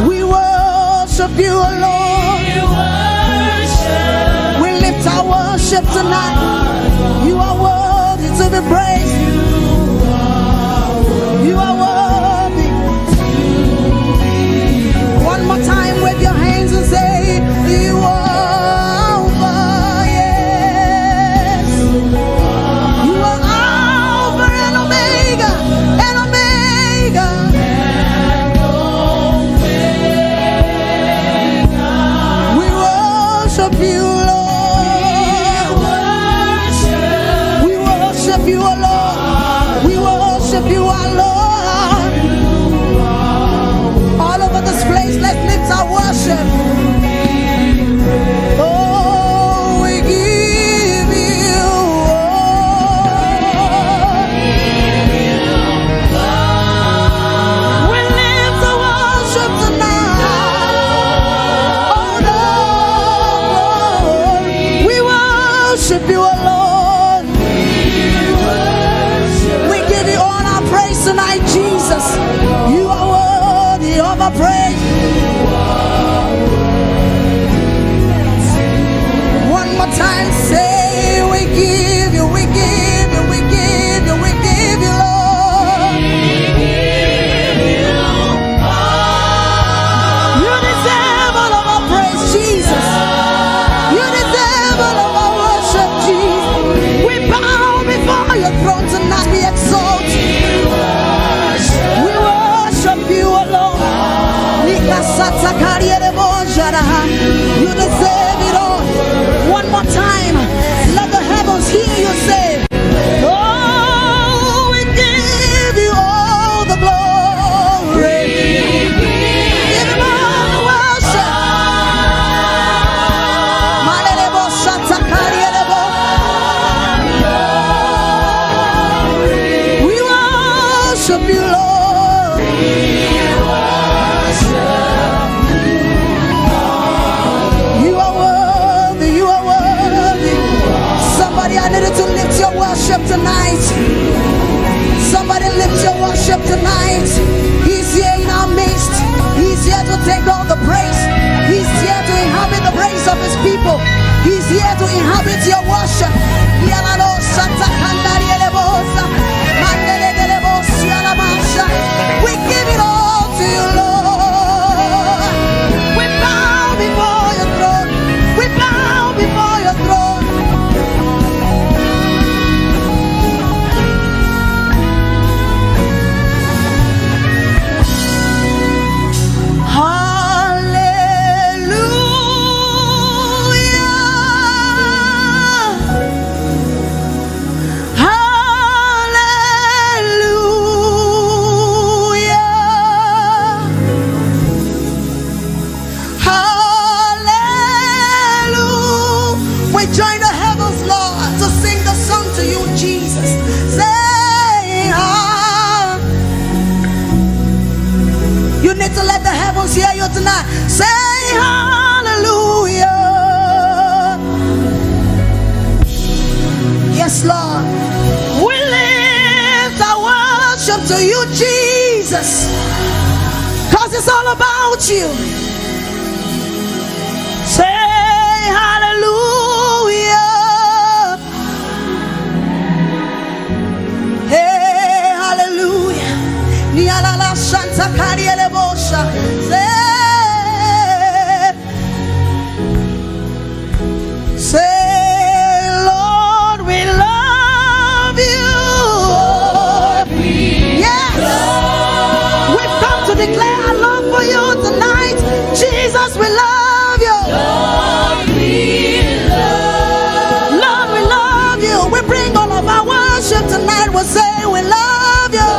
We worship you, Lord. We lift our worship tonight. You are worthy to be praised. You are worthy. One more time, wave your hands and say, you are Alpha, yes. You are Alpha and Omega, and Omega. We worship you, Lord. We worship you, O Lord. We worship you, our Lord. All over this place, let's lift our worship. Oh, we give you all. We lift our worship tonight. Oh, Lord, we worship you, O Lord. We give you all our praise tonight, Jesus. You are worthy of our praise. One more time, say, we give you, we give you, we give you, we give you, Lord. You deserve all of our praise, Jesus. You deserve all of our worship, Jesus. We bow before your throne tonight, we exalt you. We worship you alone. You deserve it all. One more time, let the heavens hear you say, oh, we give you all the glory. Give him all the worship. We worship you, Lord. You are worthy, you are worthy. Somebody, I needed to lift your worship tonight. Somebody lift your worship tonight. He's here in our midst. He's here to take all the praise. He's here to inhabit the praise of his people. He's here to inhabit your worship. We give it all to you, Lord. We bow before your throne. We bow before your throne. Hallelujah. begin to let the heavens hear you tonight. Say hallelujah. Yes, Lord. We lift our worship to you, Jesus, because it's all about you. Say hallelujah. Hey, hallelujah. Nialala Santa Cariele Bosha. Say, Lord, we love you. Yes. We've come to declare our love for you tonight. Jesus, we love you. Lord, we love you. We bring all of our worship tonight. We'll say we love you.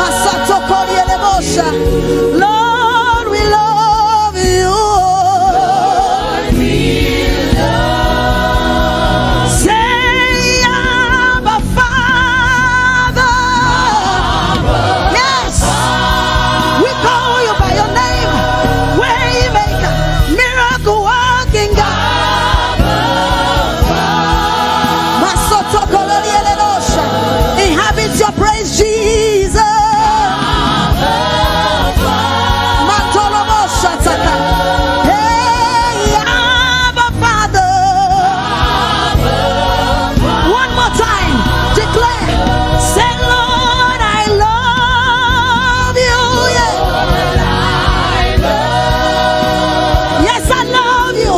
Masato Koriele Bosha. Lord, we love you. Say, Abba Father. Yes. We call you by your name. Waymaker, miracle working God. Masoto Koriele Bosha. Inhabit your praise, Jesus. Hey, Abba Father. One more time, declare. Say, Lord, I love you. Yeah. Yes, I love you,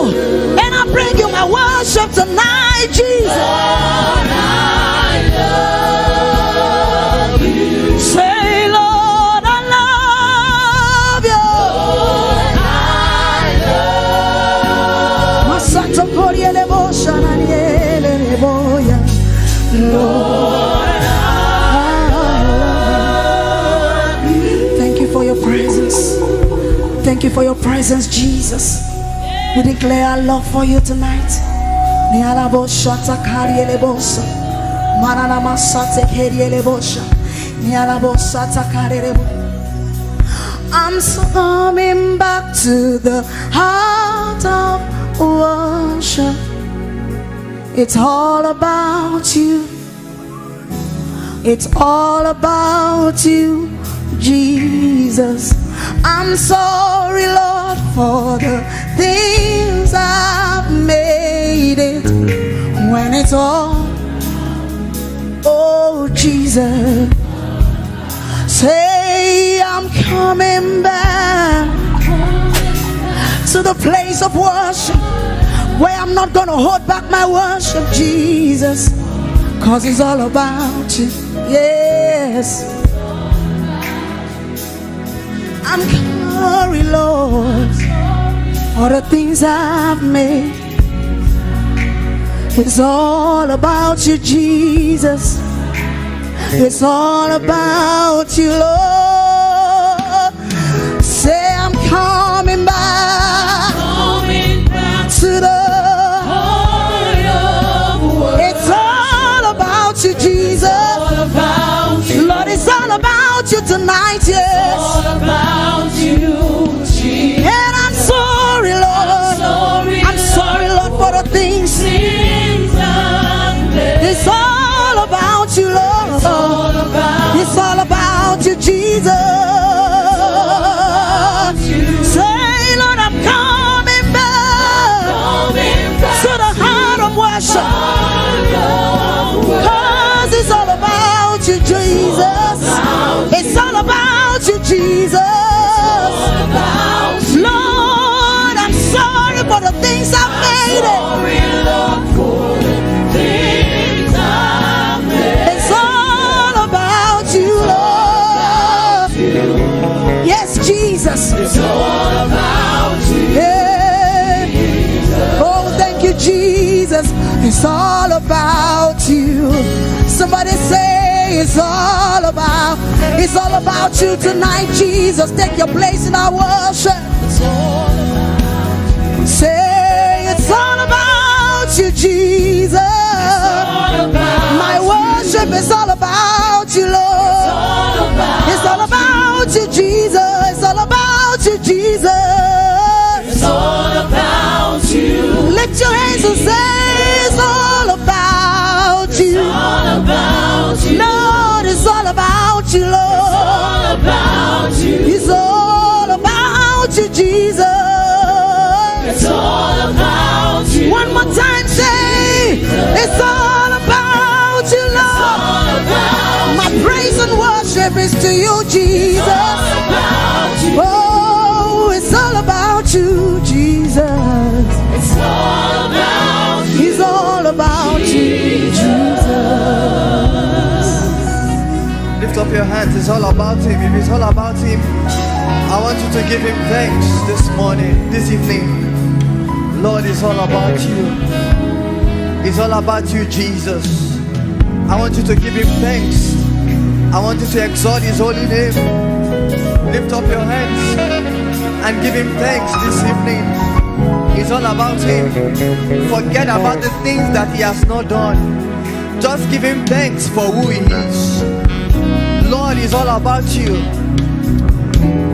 and I bring you my worship tonight, Jesus. Say, Lord, I love you. Masato Koriele Bosha Naniele Boya. Lord, I love you. Thank you for your presence. Thank you for your presence, Jesus. We declare our love for you tonight. Niala Bosha Takariele Bosha. Manana Masate Keriele Bosha. I'm coming back to the heart of worship. It's all about you. It's all about you, Jesus. I'm sorry, Lord, for the things I've made it when it's all, oh Jesus. Say, I'm coming back to the place of worship where I'm not going to hold back my worship, Jesus, because it's all about you. Yes. I'm sorry, Lord, for the things I've made. It's all about you, Jesus. It's all about you, Lord. Say, I'm coming back, to the heart of worship. It's all about you, Jesus. Lord, it's all about you tonight, yes. It's all about you, Jesus. And I'm sorry, Lord. I'm sorry, Lord, for the things. It's all about you, Lord. It's all about you, Jesus. Say, Lord, I'm coming back to the heart of worship, because it's all about you, Jesus. It's all about you, Jesus. Lord, I'm sorry for the things I've made it. It's all about you, Lord. Yes, Jesus. It's all about you. Yeah. Oh, thank you, Jesus. It's all about you. Somebody say, it's all about you tonight, Jesus. Take your place in our worship. Say, it's all about you, Jesus. My worship is all about you, Lord. It's all about worship is to you, Jesus. Oh, it's all about you, Jesus. It's all about you. It's all about you, Jesus. Lift up your hands. It's all about him. If it's all about him, I want you to give him thanks this morning, this evening. Lord, it's all about you. It's all about you, Jesus. I want you to give him thanks. I want you to exalt his holy name. Lift up your hands and give him thanks this evening. It's all about him. Forget about the things that he has not done. Just give him thanks for who he is. Lord, it's all about you.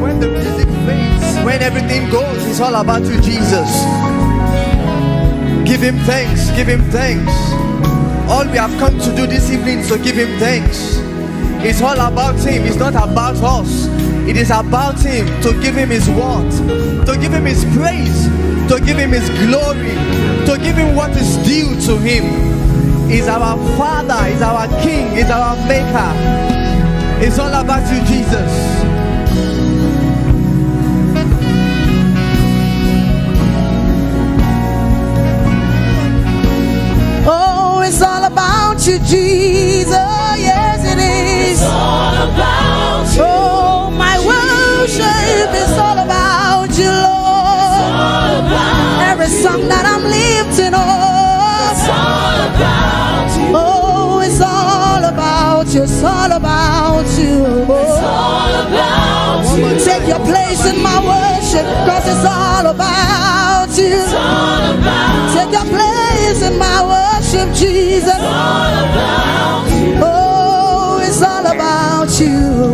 When the music fades, when everything goes, it's all about you, Jesus. Give him thanks, give him thanks. All we have come to do this evening is to give him thanks. It's all about him, it's not about us. It is about him, to give him his word, to give him his praise, to give him his glory, to give him what is due to him. He's our Father, he's our King, he's our Maker. It's all about you, Jesus. It's all about you, Jesus. Yes, it is. It's all about you. Oh, my worship is all about you, Lord. It's all about every song that I'm lifting up. It's all about you. Oh, it's all about you. It's all about you. It's all about you. Take your place in my worship, cause it's all about you. It's all about Take your place in my worship, Jesus. It's all about you. Oh, it's all about you.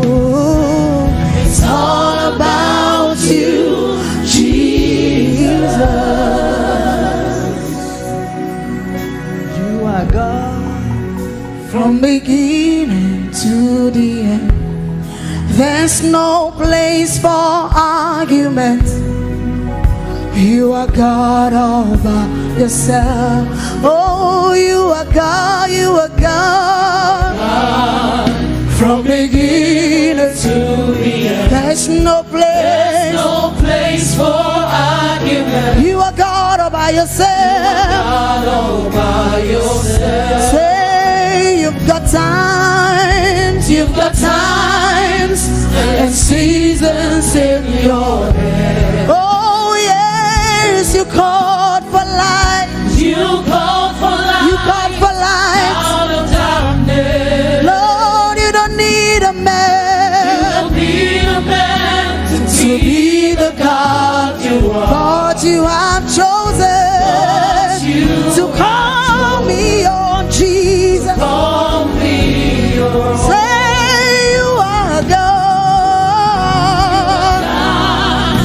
It's all about you, Jesus. You are God from beginning to the end. There's no place for argument. You are God all by yourself. Oh, you are God, you are God. From beginning to the end. There's no place. No place for argument. You are God all by yourself. God all by yourself. Say you've got times, you've got times and seasons in your head. Oh yes, you called for light. You called for light. You called for light out of darkness. Lord, you don't need a man. You don't need a man to be the God you are. God you have chosen to call me on Jesus. Call me your Say you are God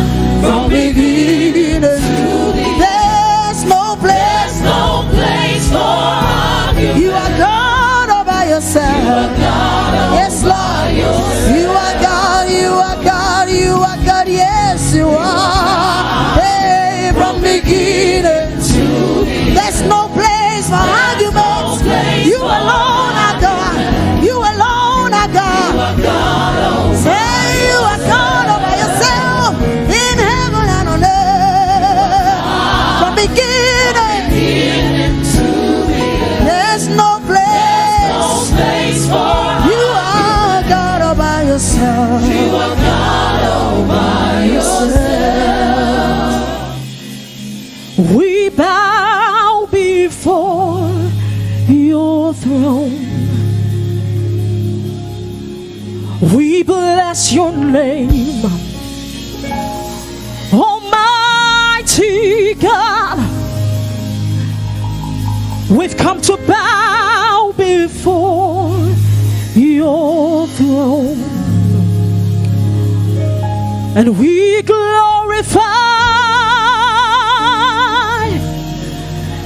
from beginning to the end. There's no place. no place for argument. You are God all by yourself. Yes, Lord. You are God, you are God, you are God. Yes, you are. Hey, from beginning to there's no place for arguments. You alone are God. You alone are God. Say you are God all by yourself in heaven and on earth. From beginning there's no place. Place for You are God all by yourself. you are God all by yourself. We bow before your throne. We bless your name, Almighty God. We've come to bow before your throne, and we glorify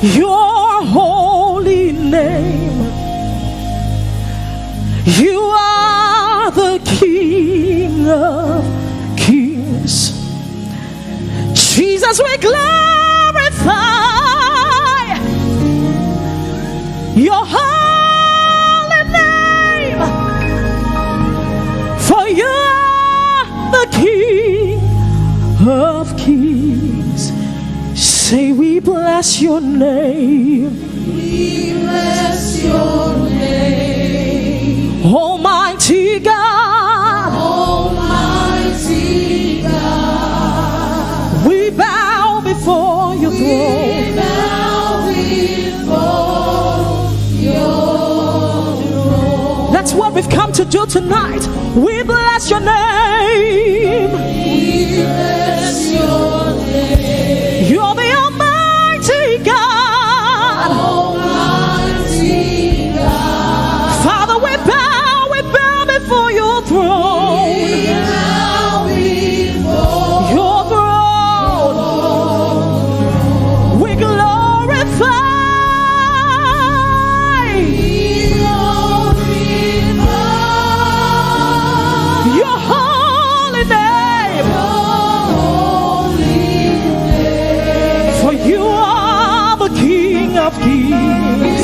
your holy name. You are the King of Kings. Jesus, we glorify your holy name. bless your name. We bless your name. Almighty God. Almighty God. We bow before your throne. We bow before your throne. That's what we've come to do tonight. We bless your name. We bless your name. You're the Almighty God. Almighty God. Father, we bow before your throne. We bow before Your throne. We glorify. Your holy name. For you are the King of Kings.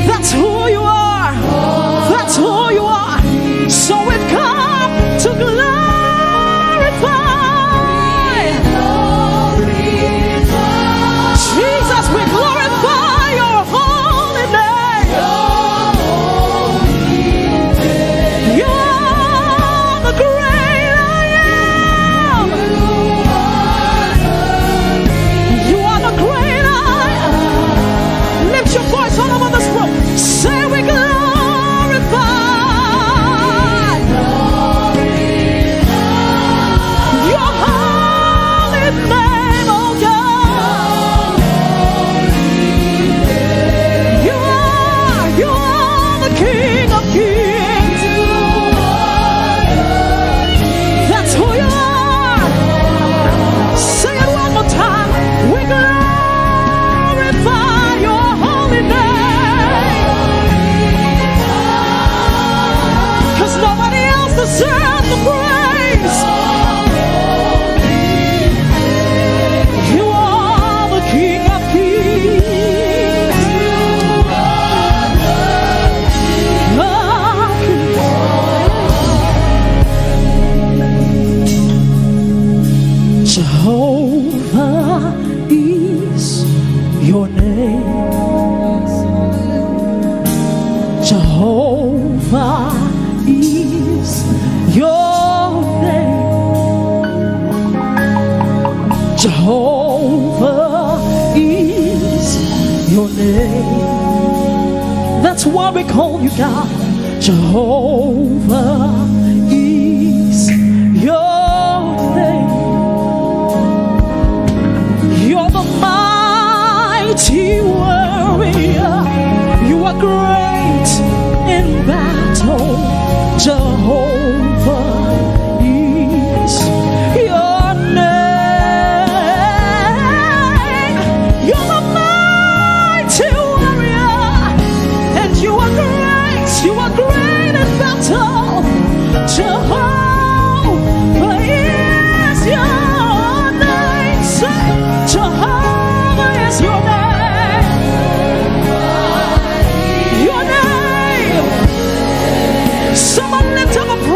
That's who you are. That's who you are. So we've come to glorify. Jesus, we glorify your holy name. You are the great I am. You are the great I am. Lift your voice all over this room. Say we glorify your holy name, oh God. You are the King of Kings. That's who you are. Sing it one more time. We glorify your holy name. 'Cause nobody else deserves the praise. You are the King of Kings. Jehovah is your name. Jehovah is your name. Jehovah is your name. That's why we call you God. Jehovah is your name. You're the mighty warrior. You are great in battle. Jehovah is your name. You're the mighty warrior, and you are great. You are great in battle. Jehovah is your name. Say, Jehovah is your name. Your name. Someone lift up a prayer.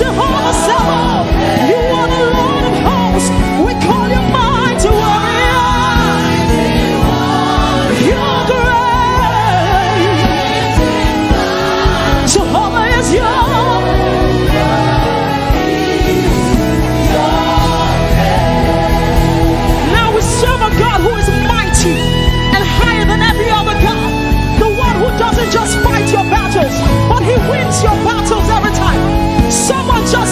Jehovah Sabaoth, you are the Lord of hosts. We call you mighty warrior. You're great. Jehovah is your. Now we serve a God who is mighty and higher than every other God. The one who doesn't just fight your battles, but he wins your battles every time. Someone just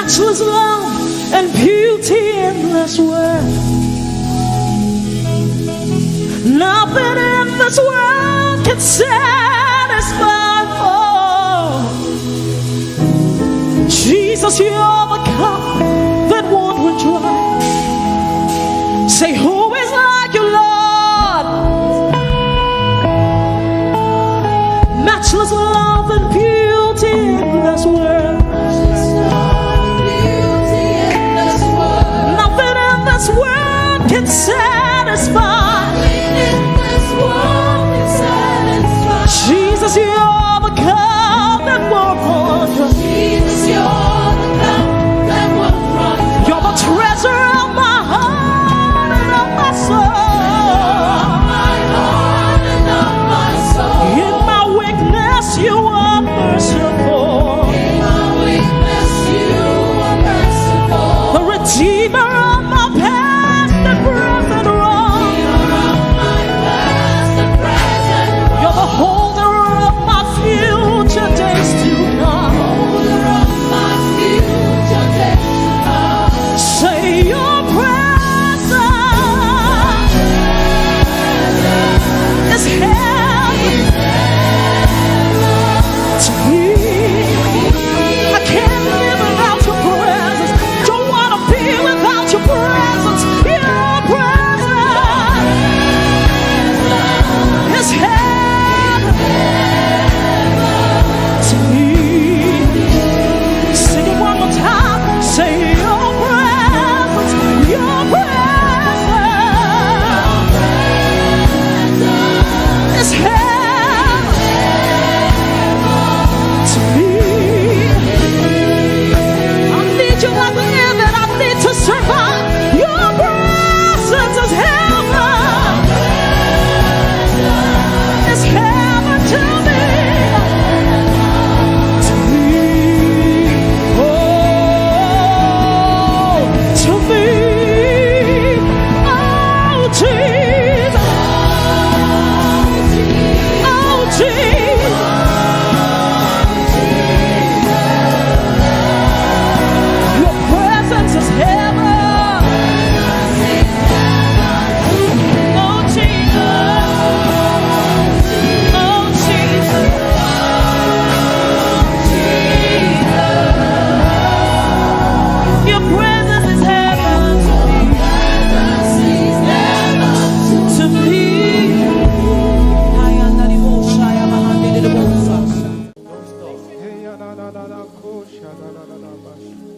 Matchless love and beauty in this world. Nothing in this world can satisfy. Oh, Jesus, you're the cup that won't run dry. Say, who is like you, Lord? Matchless love and beauty in this world. This world can satisfy. Jesus, you're the cup that won't run dry. Jesus, you're the cup that won't run dry. You're the treasure of my heart and of my soul. In my weakness, you are merciful. In my weakness, you are merciful. The Redeemer of my past and present.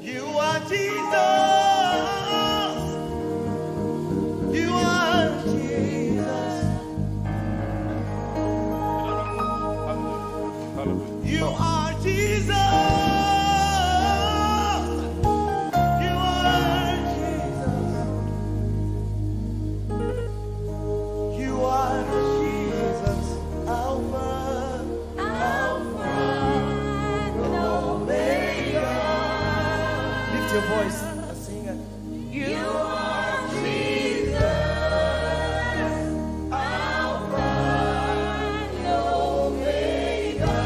You are Jesus. You are Jesus. You are Jesus. You are Jesus. You are Jesus. Alpha. Lift your voice and sing it. You are Jesus, Alpha and Omega.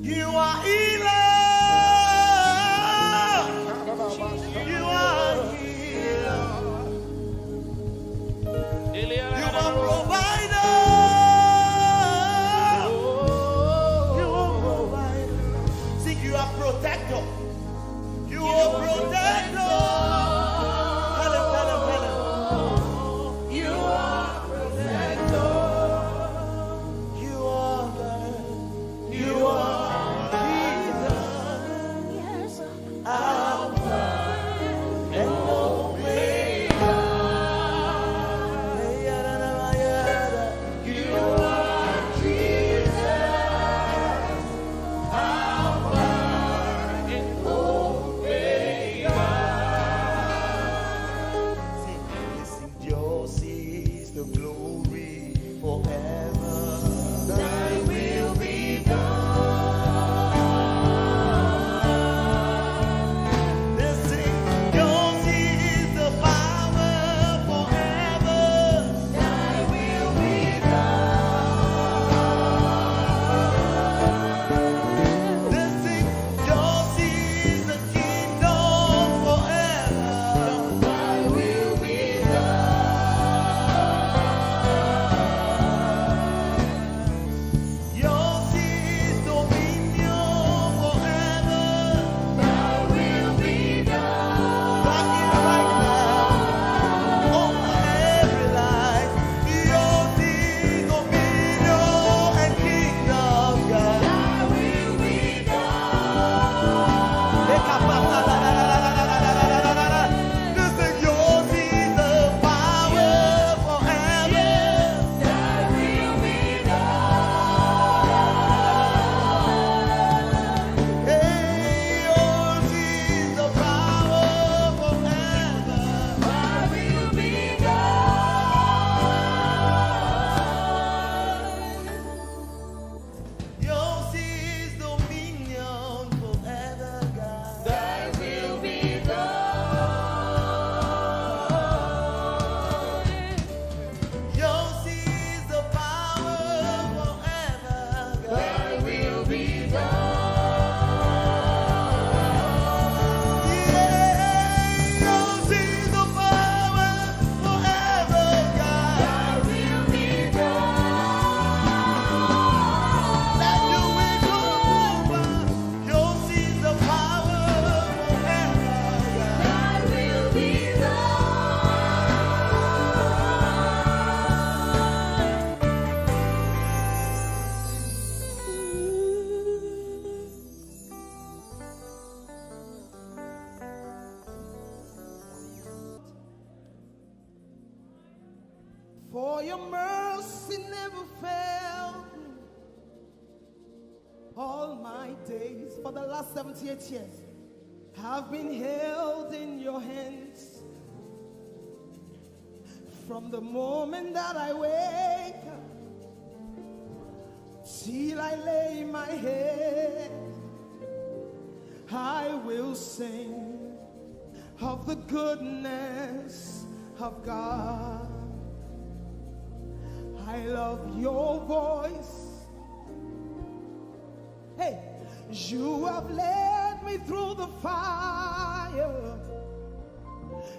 You are healer. You are healer. You are provider. You are provider. See, you are protector. You are protector. Tell him, tell him, tell him. You are protector. You are God. You are Jesus. Alpha and Omega. You are Jesus. Alpha and Omega. Sing, listen, yours is the glory forever. Thy will be done. Listen, yours is the power forever. Thy will be done. Listen, yours is the kingdom forever. Thy will be done. Yours is dominion forever. Thy will be done. Right here, right now, over every life. Yours is dominion and kingdom, God. Thy will be Listen, yours is the power forever. Thy will be done. Hey, yours is the power forever. Thy will be done. Yours is dominion forever, God. Thy will be done. Yours is the power forever, God. Thy will be done. Yeah, yours is the power forever, God. Thy will be done. Let your will come over. Yours is the power forever, God. Thy will be done. For your mercy never failed me all my days. For the last 78 years, have been held in your hands. From the moment that I wake up till I lay my head, I will sing of the goodness of God. I love your voice. Hey, you have led me through the fire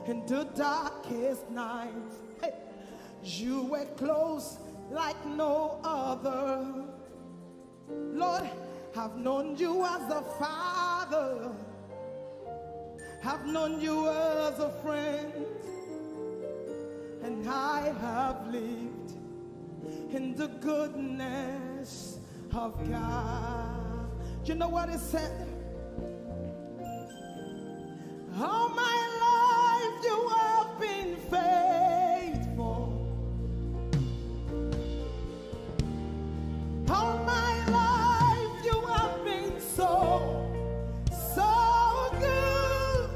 in the darkest night. Hey, you were close like no other. Lord, I've known you as a father. I've known you as a friend. And I have lived in the goodness of God. You know what it said? All my life you have been faithful. All my life you have been so good.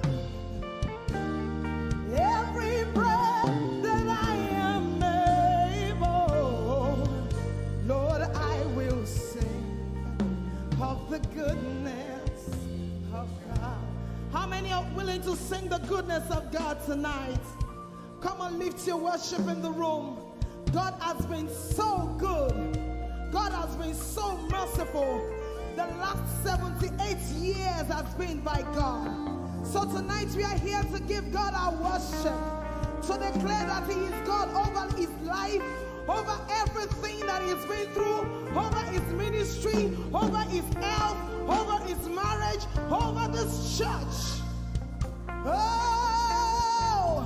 Every breath that I am able, Lord, I will sing of the goodness of God. How many are willing to sing the goodness of God tonight? Come on, lift your worship in the room. God has been so good. God has been so merciful. The last 78 years has been by God. So tonight we are here to give God our worship, to declare that He is God over his life, over everything that he's been through, over his ministry, over his health, over his marriage, over this church. Oh,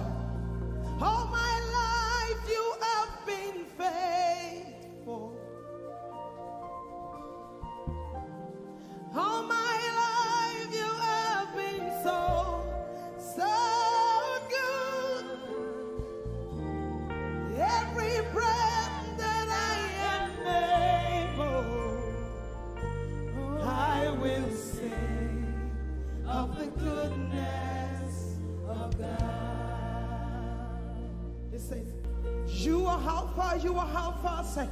all my life you have been faithful. All my life you have been so good. Every breath that I am able, I will sing of the goodness of God. It says, you are Alpha, you are Alpha. Say,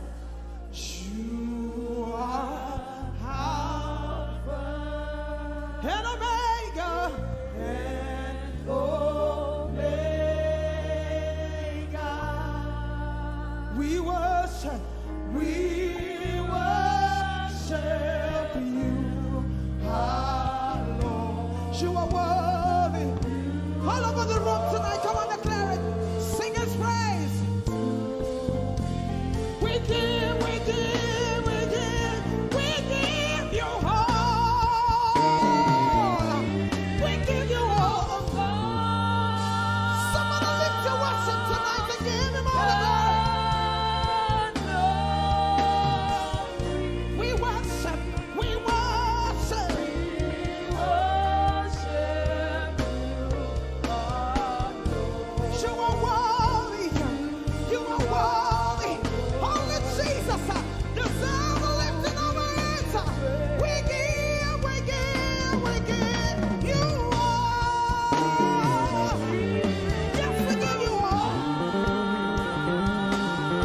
you are Alpha and Omega, and Omega. We worship you, our Lord. You are worthy. All over the room tonight, come on, declare it. Sing His praise. We give you all. We give you all. Somebody lift your worship tonight and give Him all the glory. We worship you, our Lord. You are worthy. You are worthy. Only Jesus deserves the lifting of our hands. We give you all. Yes, we give you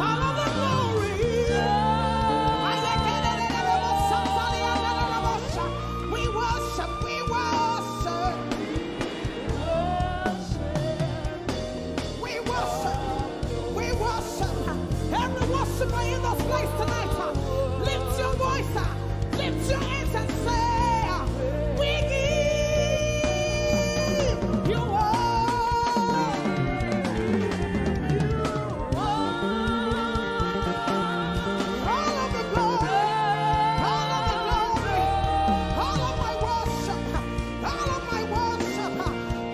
all of the glory. We worship. Every worshiper in this place tonight, lift your voice, lift your hands and say, we give you all of the glory, all of my worship, all of my worship,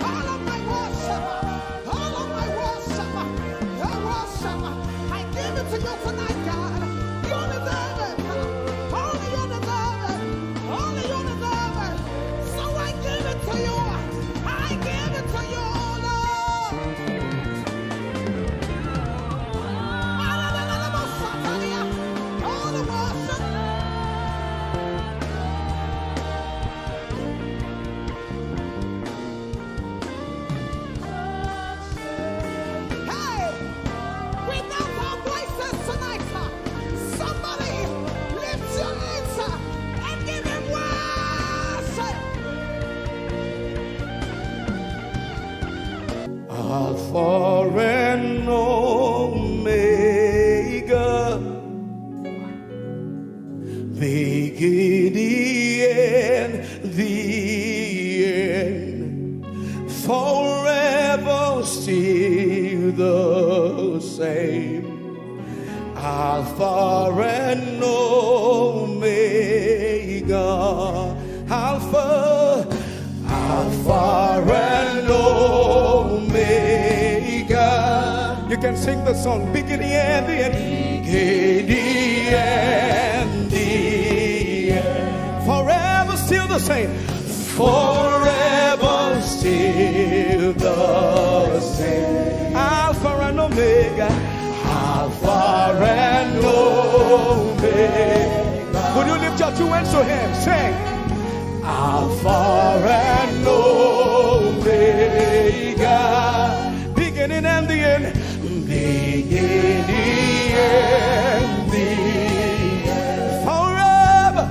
all of my worship, all of my worship, I give it to you tonight, God. You deserve it. Only you deserve it. Only you deserve it. So I give it to you. I give it to you, Lord. All the worship. Hey, without our voices tonight, somebody lift your hands and give Him worship. Alpha and Omega, beginning and the end, forever still the same. Alpha and Omega, Alpha and Omega. You can sing the song, beginning and the end. Beginning and the the same. Forever still the same. Alpha and Omega. Alpha and Omega. Would you lift your two hands to him? Sing. Alpha and Omega. Beginning and the end. Beginning and the end. Forever.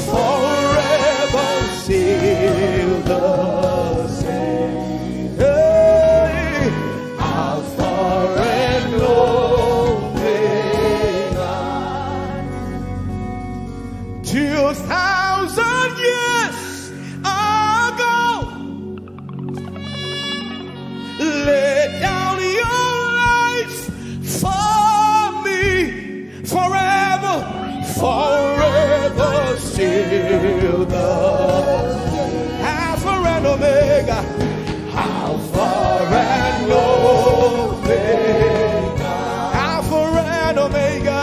Forever still the same. Hey. Alpha and Omega. 2,000 years ago, lay down your life for me. Forever, forever still the Alpha and Omega. Alpha and Omega. Alpha and Omega.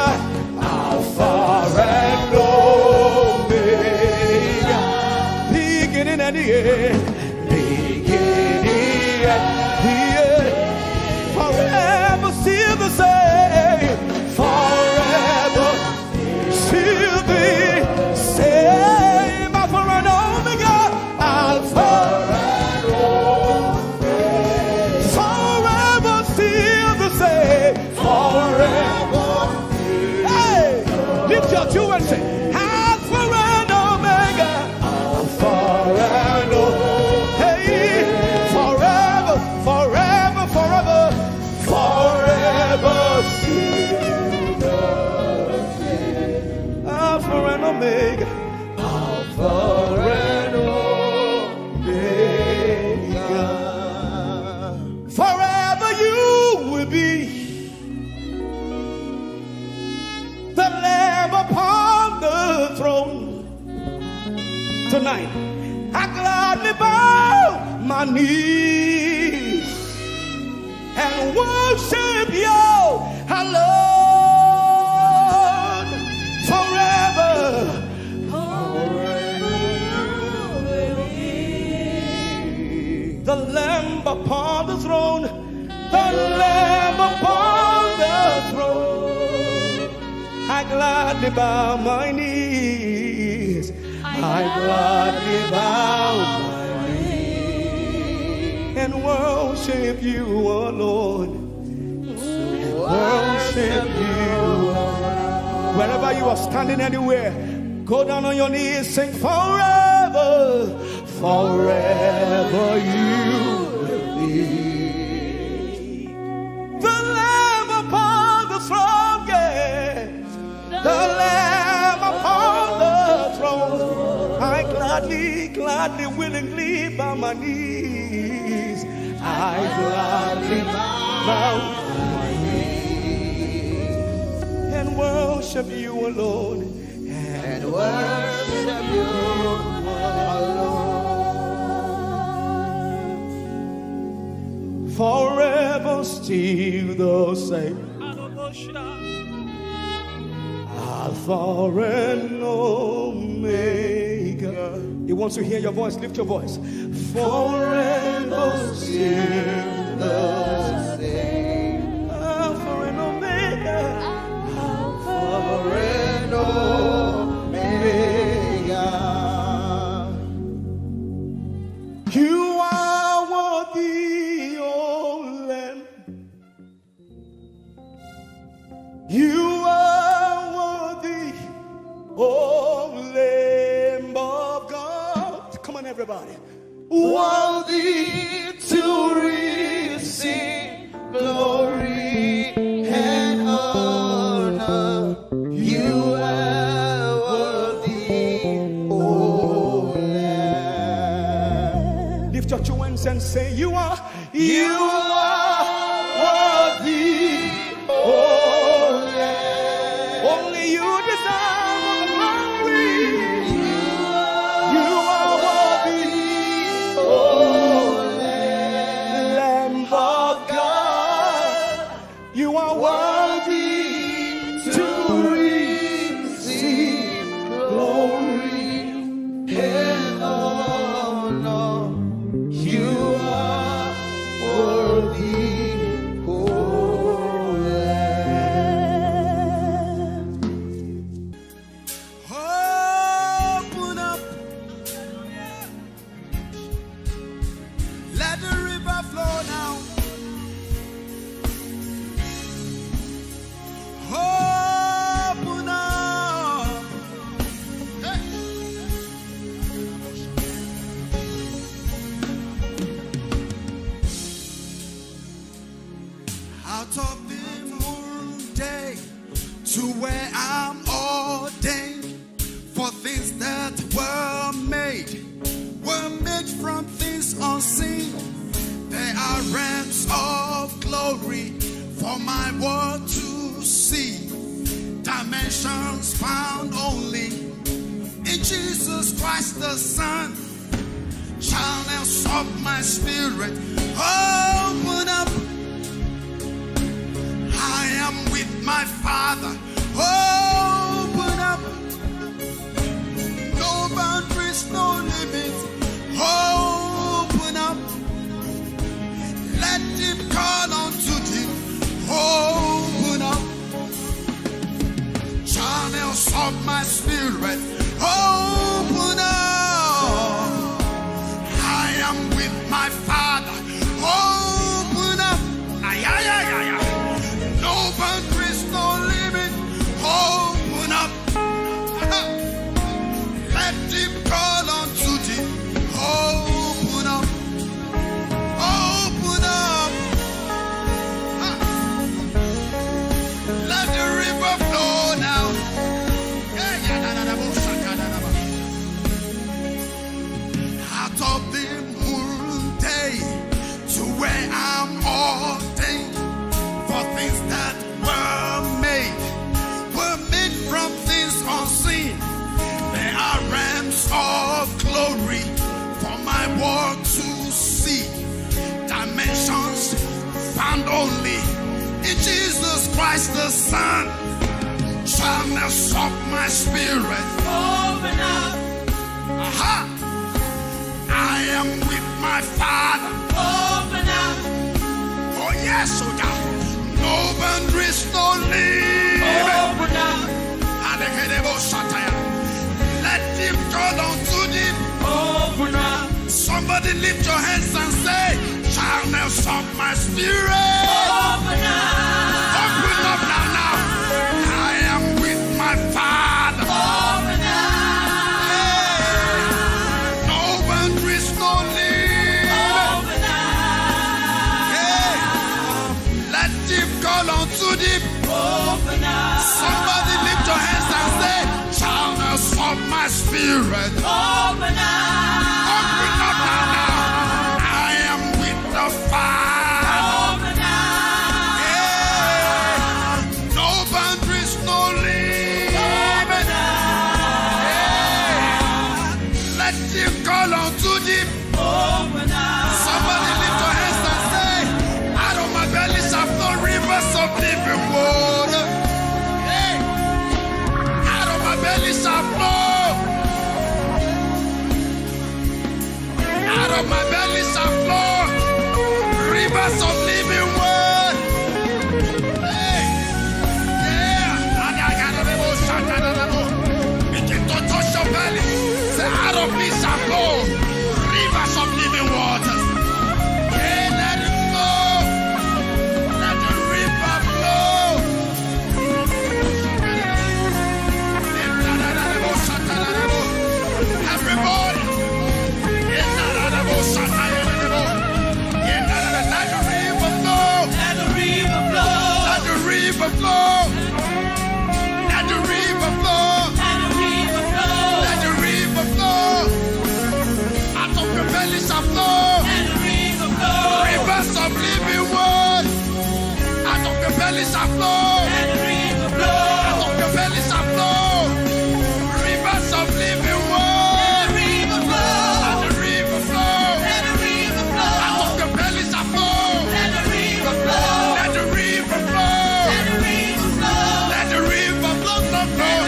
Alpha and Omega. Beginning and the end. Beginning and the end. Forever still the same. Forever still the same. Alpha and Omega. Alpha and Omega. Forever still the same. Forever. Hey, lift your two and say, Alpha and Omega. Alpha and Omega. Hey, forever, forever, forever, forever still the same. Alpha and Omega. Alpha and Omega. Forever you will be the Lamb upon the throne. Tonight, I gladly bow my knees and worship you alone. Forever, the Lamb upon the throne, the Lamb upon the throne. I gladly bow my knees. I gladly bow my knees and worship you alone. And worship you alone. Wherever you are standing, anywhere, go down on your knees, sing forever, forever you will be the Lamb upon the throne, yes, the Lamb upon the throne. I gladly, gladly, willingly bow my knees. I gladly bow my knees and worship you alone. And worship you alone. Forever still the same. Alpha and Omega. He wants to hear your voice. Lift your voice. Forever still the same. Alpha and Omega. Alpha and Omega. You are worthy, oh Lamb. You are worthy, oh Lamb of God. Come on, everybody. Worthy to receive glory and honor. You are worthy, oh Lamb. Lift your two hands and say, you are worthy, oh Lamb. Only you deserve the glory. You are worthy, oh Lamb of God. You are worthy to receive glory are realms of glory for my world to see. Dimensions found only in Jesus Christ the Son. Channels of my spirit open up. I am with my Father. Open up. No boundaries, no limits. Open up. Let him call unto thee. Open up. Channels of my spirit open up. I am with my Father. Open up. Ay, ay, ay, ay, ay. No boundaries, no limit. Open up. Let him call unto thee. Open up. Open up. Let the river flow now. Out of the day to where I'm ordained for things that were made from things unseen. There are realms of glory for my world to see. Dimensions found only in Jesus Christ the Son. Channels of my spirit open up. Aha! I am with my Father. Open up. Oh yes, oh God. No boundaries, no limit. Open up. Let him call unto thee. Open up. Somebody lift your hands and say, channels of my spirit. Open up. Open up now, now. I am with my Father. Open up. Hey. No boundaries, no limit. Open up. Hey. Let him call unto thee. Open up. Somebody lift your hands and say, channels of my spirit. Open up. Open up now, now. I am with the Father. Open up. Yeah. No boundaries, no limit. Open up. Yeah. Let him call unto thee. Open up. Somebody lift your hands and say, out of my belly shall flow rivers of living water. Hey. Out of my belly shall flow. Out of my belly shall flow rivers of living water. Hey. Yeah. Begin to touch your belly. Say, out of me shall flow rivers of living waters. Yeah, let it flow. Let the river flow. Everybody. Let the river flow. Let the river flow. Let the river flow. Let the river flow. Let the river flow. Let the river flow. Out of your belly shall flow. Let the river flow. Rivers of living water. Out of your belly shall flow. Let the river flow. Out of your belly shall flow. Rivers of living water. Let the river flow. Let the river flow. Let the river flow. Out of your belly shall flow. Let the river flow. Let the river flow. Let the river flow. Let the river flow, flow, flow.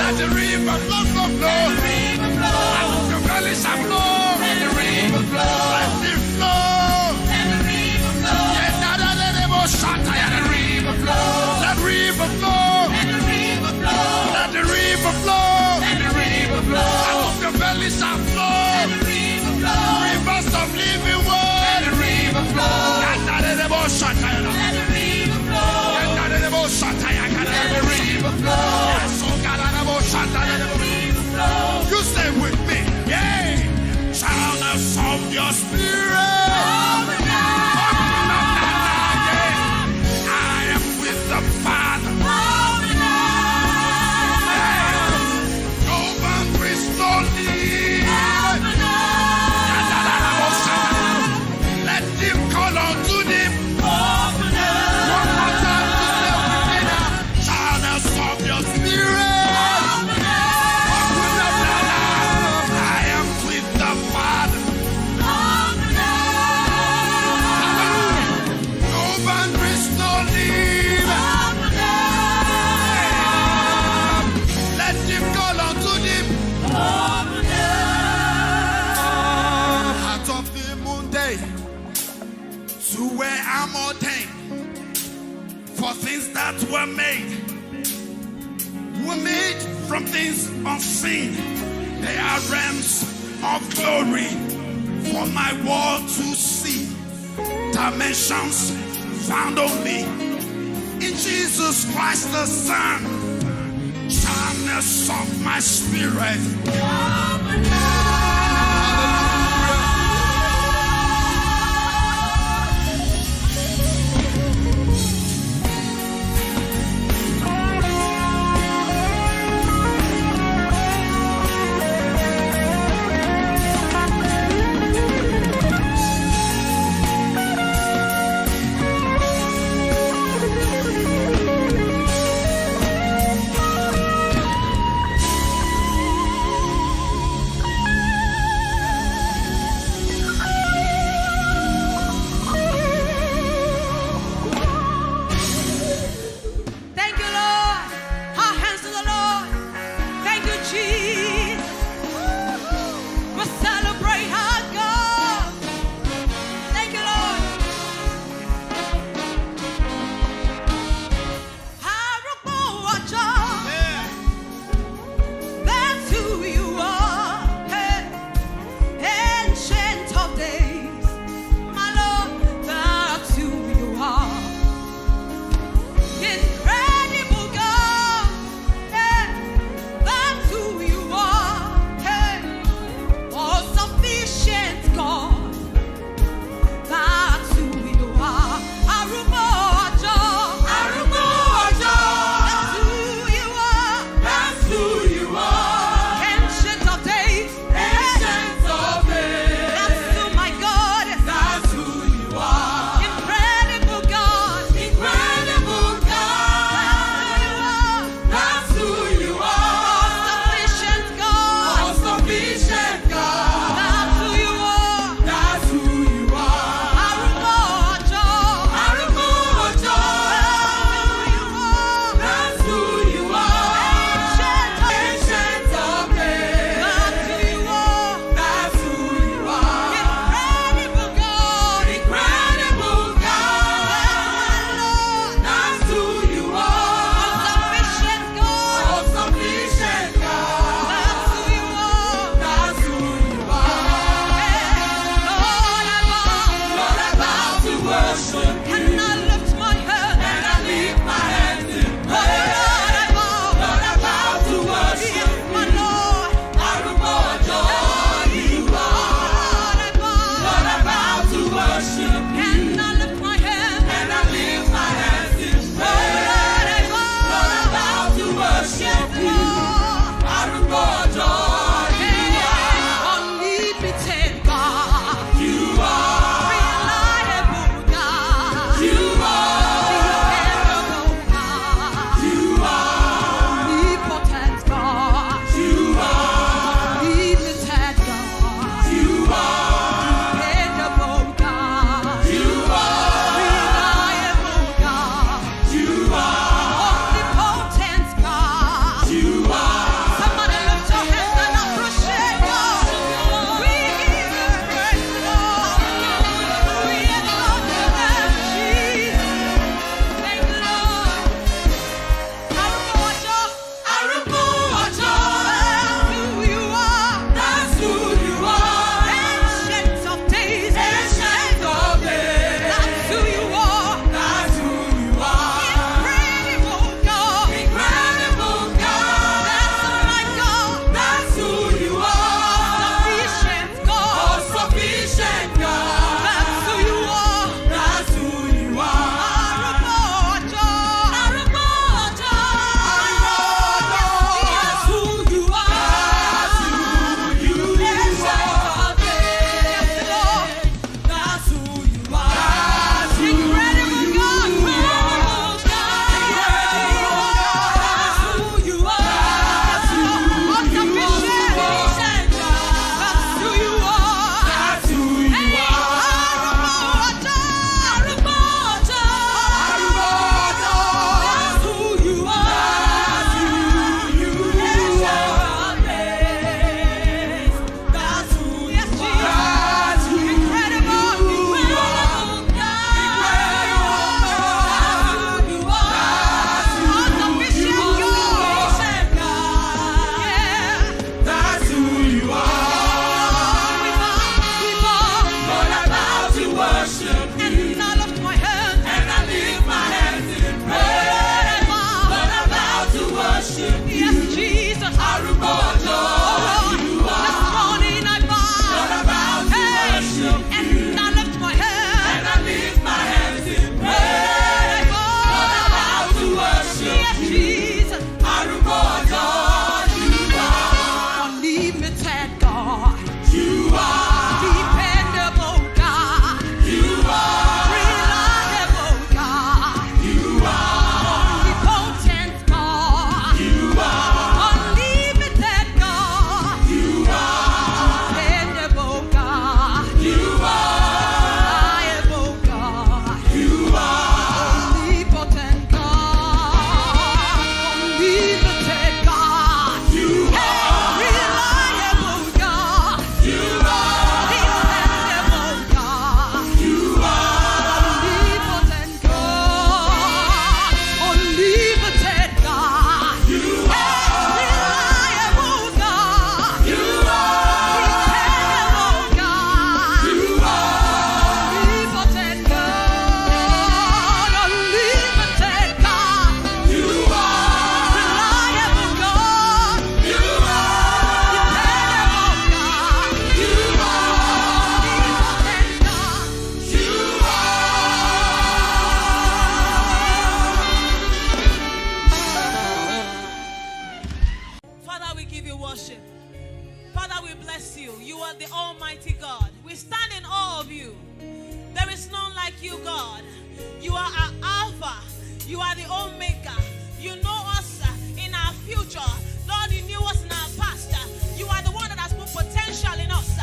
Let the river flow, flow, flow. Let the river flow. Out of your belly shall flow. Let the river flow. Let it flow. Let the river flow. Let the river flow. Let the river flow. Let the river flow. Let the river flow. Let the river flow. Out of your belly shall flow. Let the river flow. Rivers of living water. Let the river flow. Let the river flow. Let the river flow. Let the river flow. You stay with me, yeah. Channels of your spirit. Open up now, yeah. I am with the Father. Open up. No boundaries, no limit. Open up. Let to where I'm ordained. For things that were made from things unseen. They are realms of glory for my world to see. Dimensions found only in Jesus Christ the Son. Channels of my spirit. worship. Father, we bless you. You are the Almighty God. We stand in awe of you. There is none like you, God. You are our Alpha. You are the Omega. You know us in our future. Lord, you knew us in our past. You are the one that has put potential in us.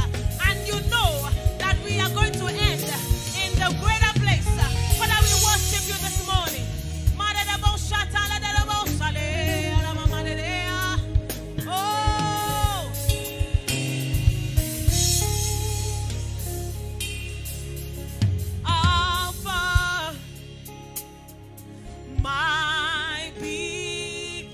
And you know that we are going to end in the greater place. Father, we worship you this morning. Oh, Alpha, my beginning.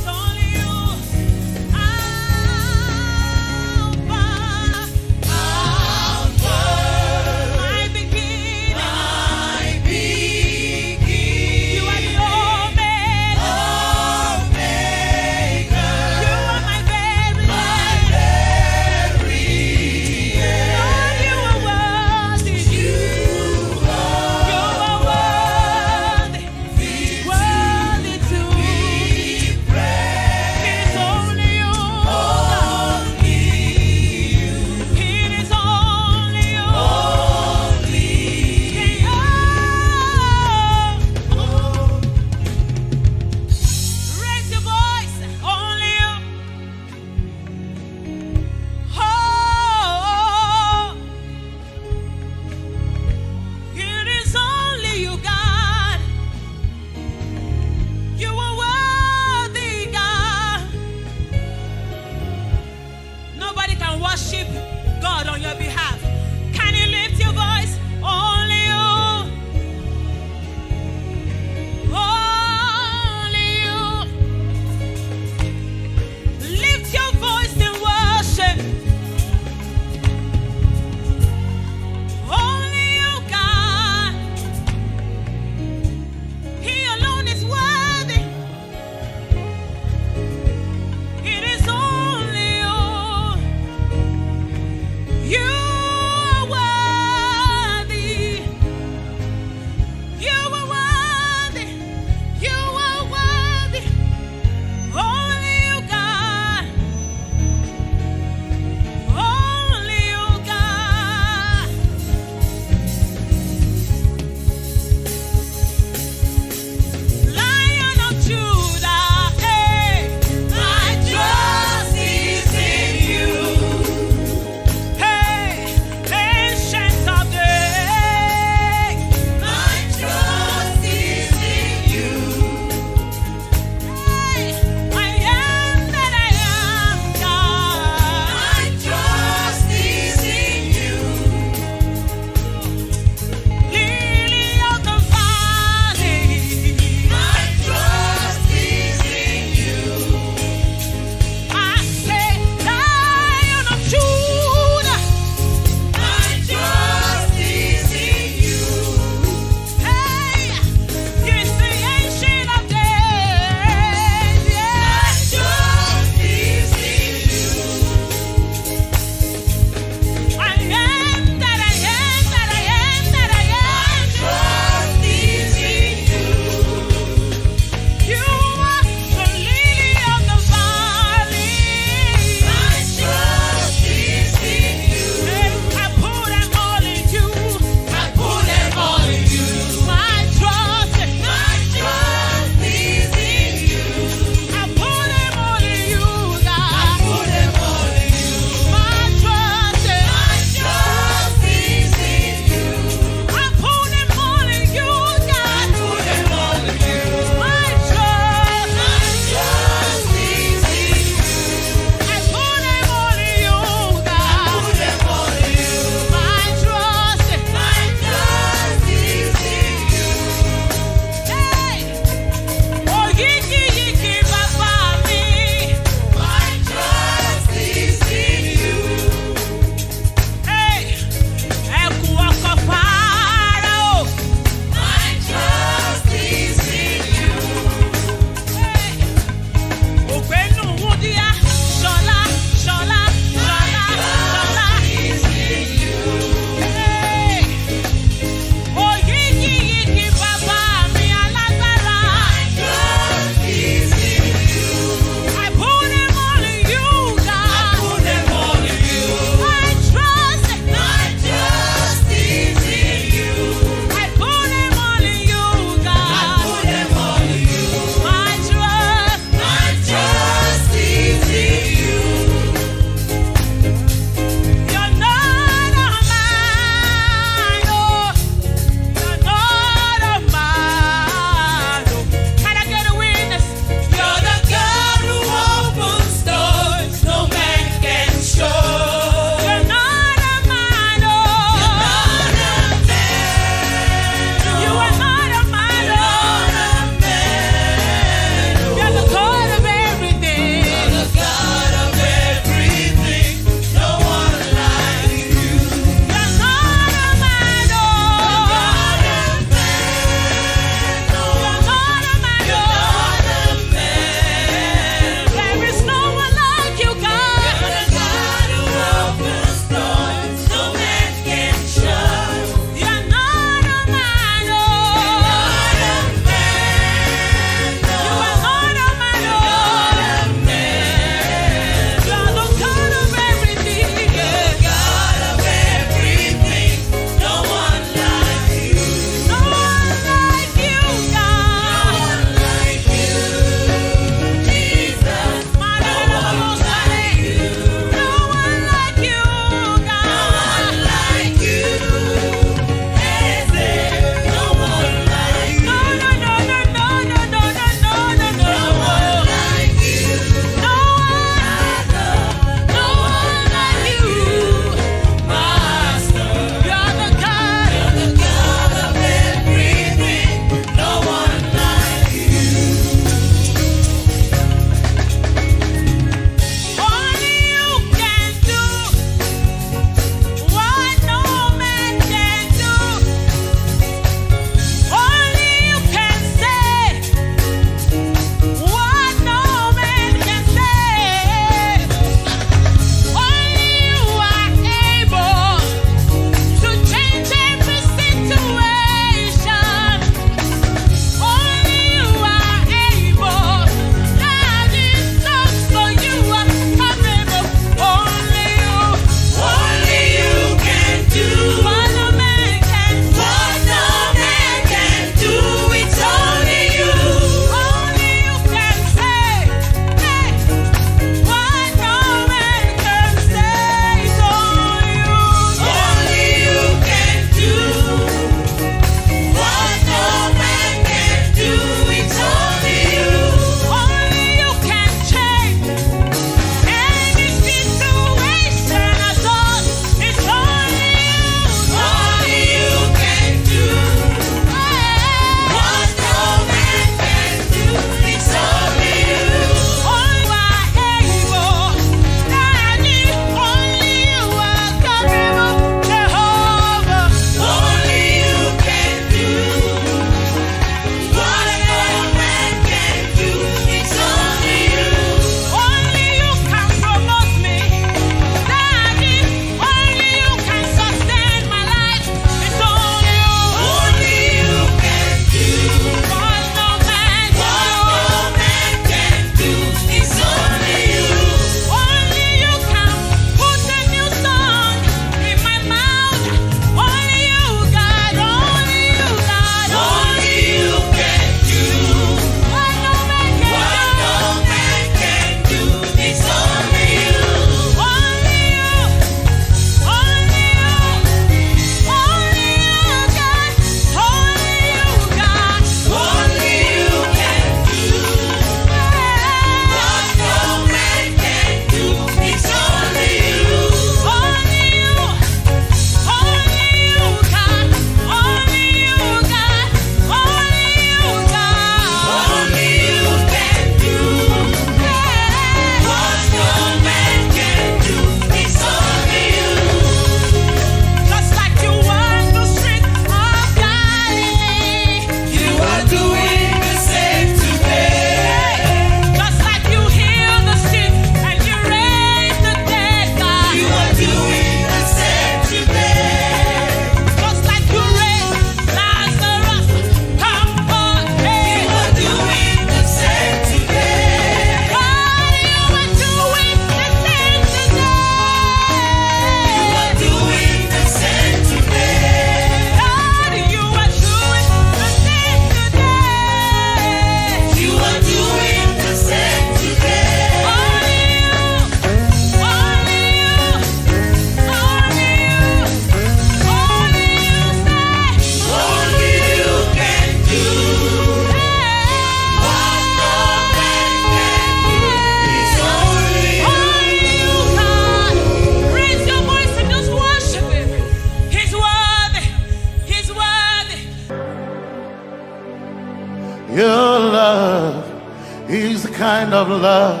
is the kind of love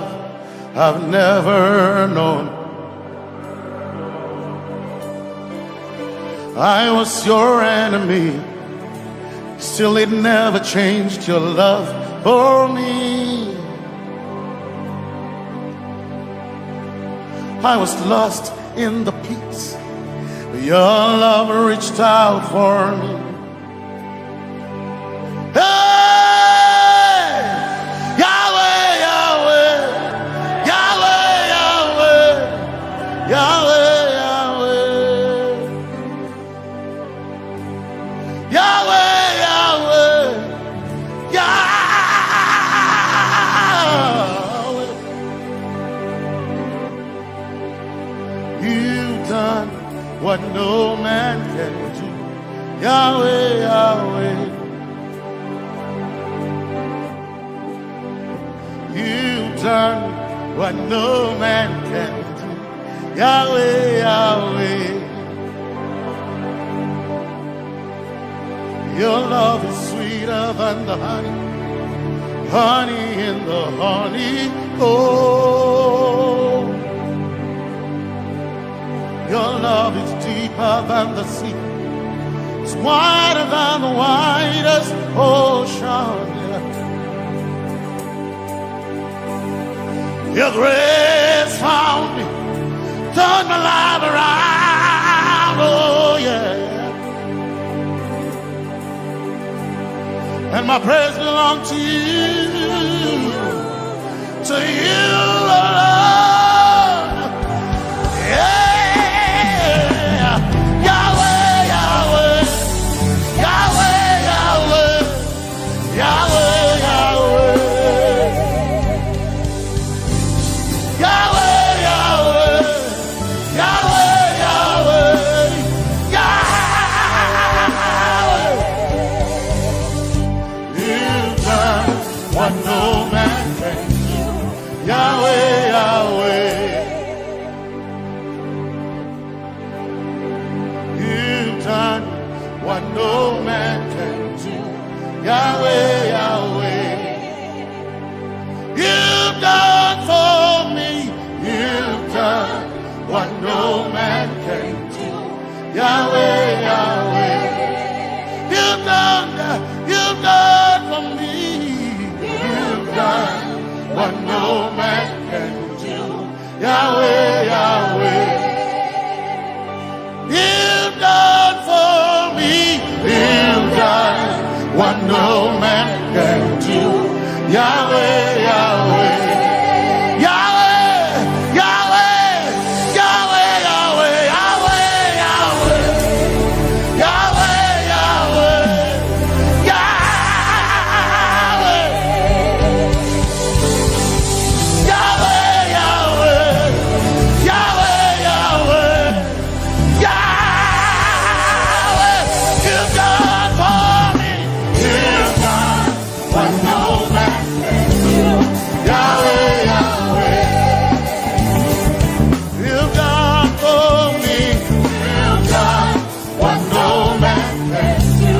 I've never known. I was your enemy, still it never changed your love for me. I was lost in the pits, but your love reached out for me. Hey, Yahweh, Yahweh, Yahweh, Yahweh, Yahweh. What no man can do, Yahweh, Yahweh. You've done what no man can do, Yahweh, Yahweh. Your love is sweeter than the honey, honey in the honey. Oh, your love is deeper than the sea. It's wider than the widest ocean. Your grace found me, turned my life around. Oh yeah. And my praise belongs to you, Lord. Yeah. Yahweh, Yahweh, you've done for me, you've done what no man can do. Yahweh, Yahweh, you've done for me, you've done what no man can do. Yahweh, Yahweh, you've done for me, you've done what no man can do. Yahweh, Yahweh, Yahweh, Yahweh, Yahweh, Yahweh, Yahweh, Yahweh, Yahweh, Yahweh, Yahweh, Yahweh, Yahweh, Yahweh, Yahweh, you've done for me. What no man can do, Yahweh, Yahweh, you've done for me, you've done what no man can do,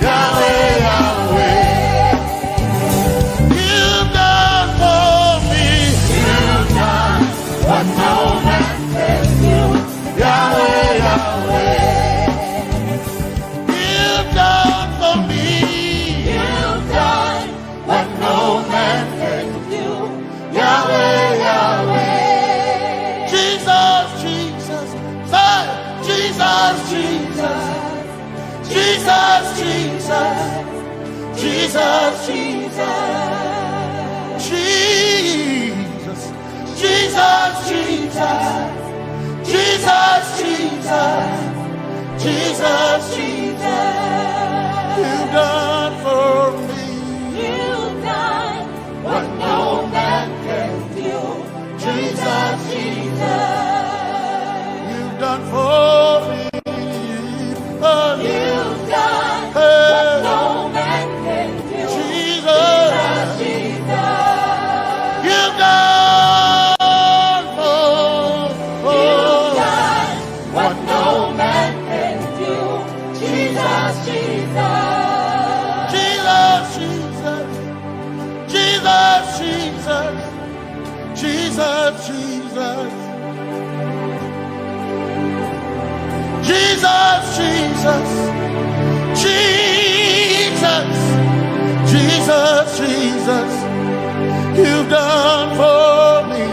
Yahweh, Yahweh, you've done for me, you've done what no man can do, Yahweh, Yahweh, you've done for me. What no man can do, Yahweh, Yahweh. Jesus, Jesus, say, Jesus, Jesus, Jesus, Jesus, Jesus, Jesus, Jesus, Jesus, Jesus, Jesus, Jesus, Jesus, you've done for me. You've done what no man can do, Jesus, Jesus. You've done for me. Oh, you've done what no man can do, Jesus, Jesus, Jesus. Jesus, Jesus. Jesus. Jesus, Jesus. You've done for me.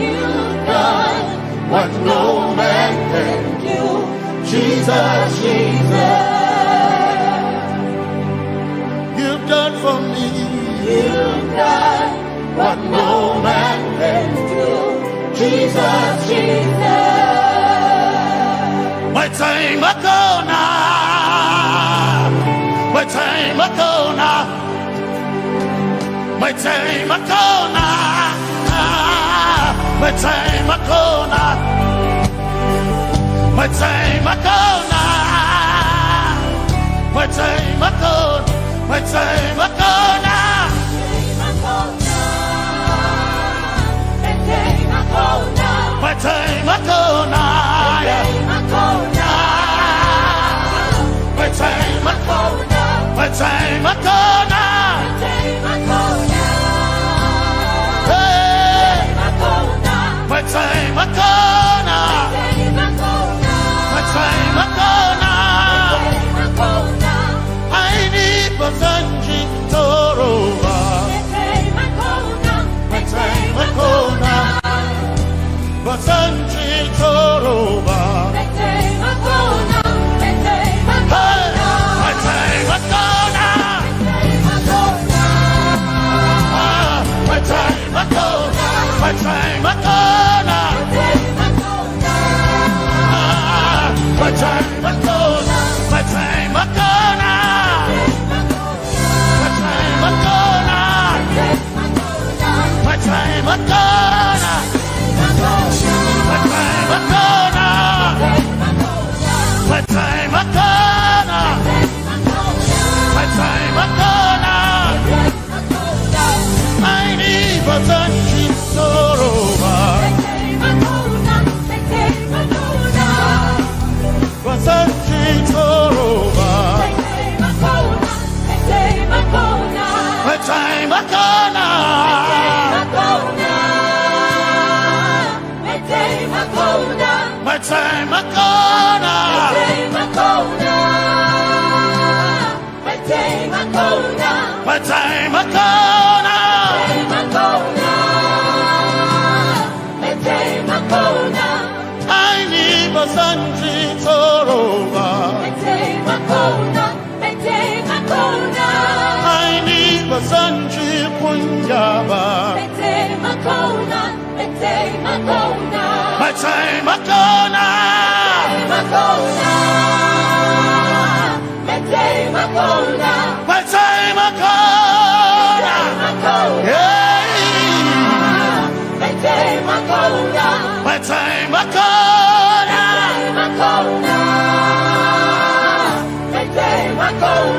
You've done what no man can do. Jesus, Jesus. You've done for me. You've done what no man can do. Jesus, Jesus. My time ago now. My time ago now. My time ago now. My time ago now. My time ago now. My time ago. My time ago now. My time ago now. My time ago. My time ago now. Hey. My time ago now. My time ago now. I need Basanji Toroba. My time ago now. Basanji Toroba. My time ago now. My time ago now. My time ago now. My time ago now. My time ago now. My time ago now. My time ago now. My time ago now. My time ago now. My time ago now. I need Basanji Toroba. Basanji Toroba. My time ago now. My time ago now. My time ago now. I need Basanji Toroba. I need Basanji Punjaba. My time ago now. My time ago now. Yeah. My time ago now. My time ago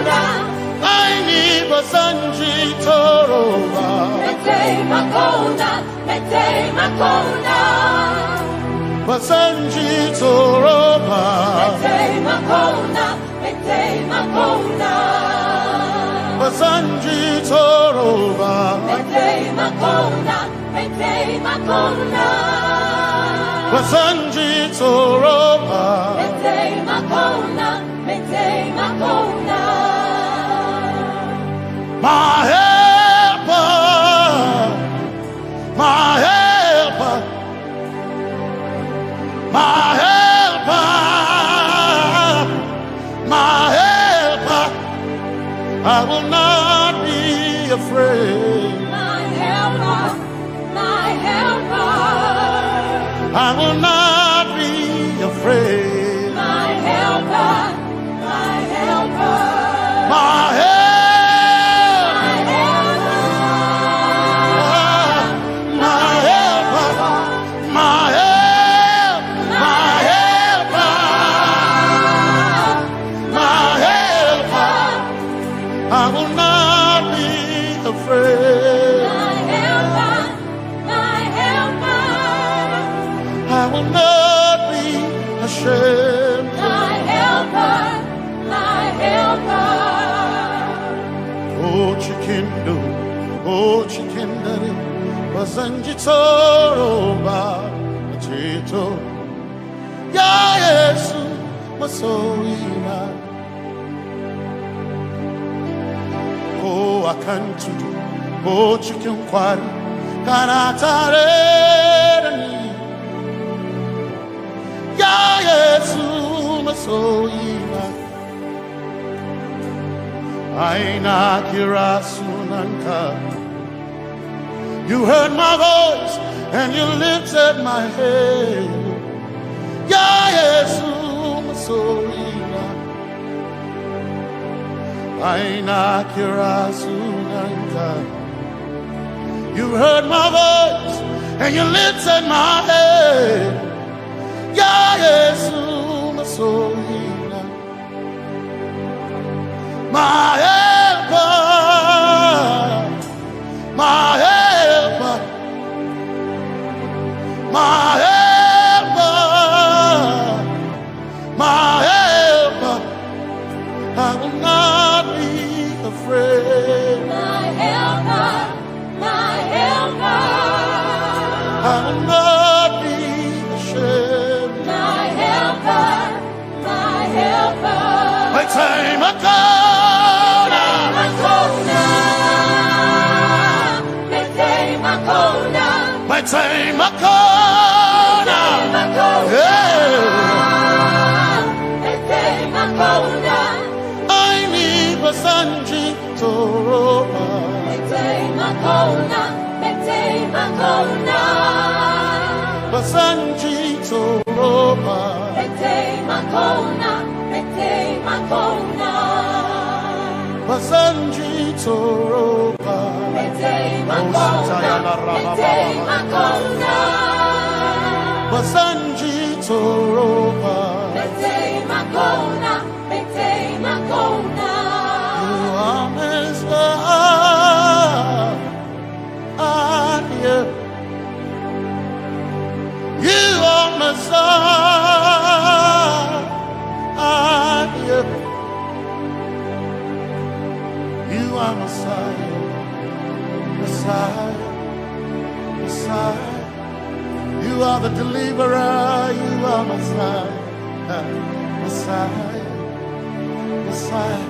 now. I need Basanji Toroba. Basanji Toroba. Basanji Toroba. Basanji Toroba. My helper, my helper, my helper, my helper. I will not be afraid. My helper, my helper. I will not be afraid. My helper, my helper. My helper. I will not be afraid. My helper, my helper. I will not be ashamed. My helper, my helper. Oh, chicken do, oh, chicken daddy, Basanjitoroba Chito Ya Yesu Masoima O Akantudu O Chikunkwari Kanatareni Ya Yesu Masoima Aina Kirasunanka. You heard my voice and you lifted my head. Ya Yesu Masoina Aina Kirasunanka. You heard my voice and you lifted my head. Ya Yesu Masoina my helper, my helper, my helper, my helper. I will not be afraid. My helper, my helper. I will not be ashamed. My helper, my helper. My time I come. My time I come. I need Basanji Toroba. Basanji Toroba. Basanji Toroba. Basanji Toroba. You are Messiah. You are Messiah. You are Messiah. Messiah. Messiah. You are the deliverer. You are Messiah. Messiah. Messiah.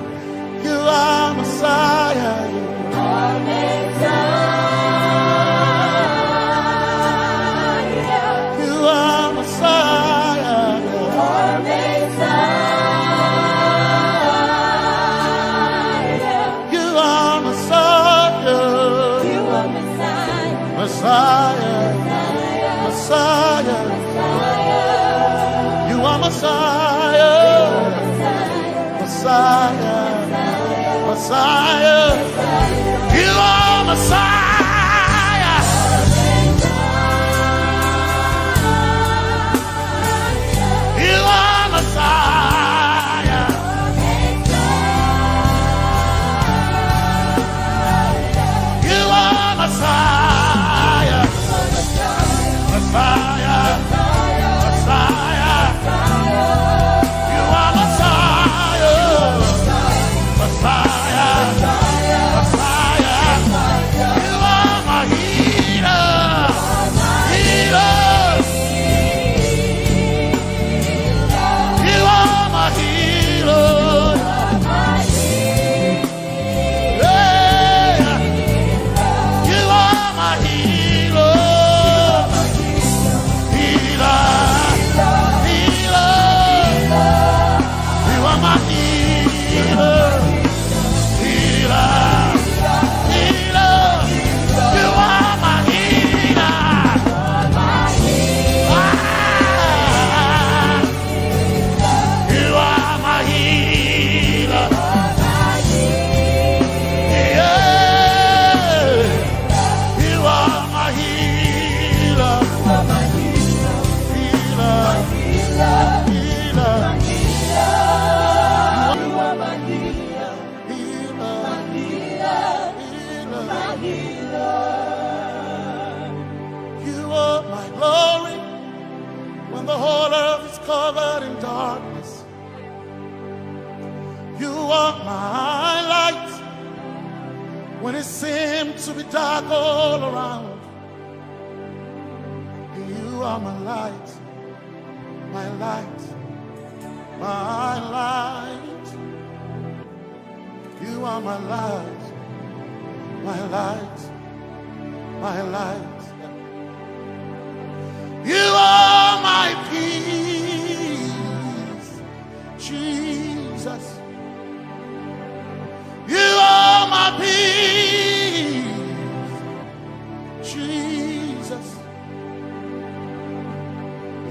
You are Messiah. You are Messiah. You are Messiah. You are Messiah. You are Messiah. You are Messiah. Messiah. You are Messiah. Messiah. Messiah. You are Messiah. You are Messiah. You are Messiah. Messiah. Messiah. You are Messiah. Messiah. Messiah. You are my healer. Healer. You are my healer. Yeah. You are my healer. Healer. Healer. You are my healer. Healer. Healer. You are my healer. You are my healer. Yeah. You are my healer. Healer. Healer. You are my glory when the whole earth is covered in darkness. You are my light when it seemed to be dark all around. are my light, my light, my light. You are my light, my light, my light. You are my peace, Jesus. You are my peace, Jesus.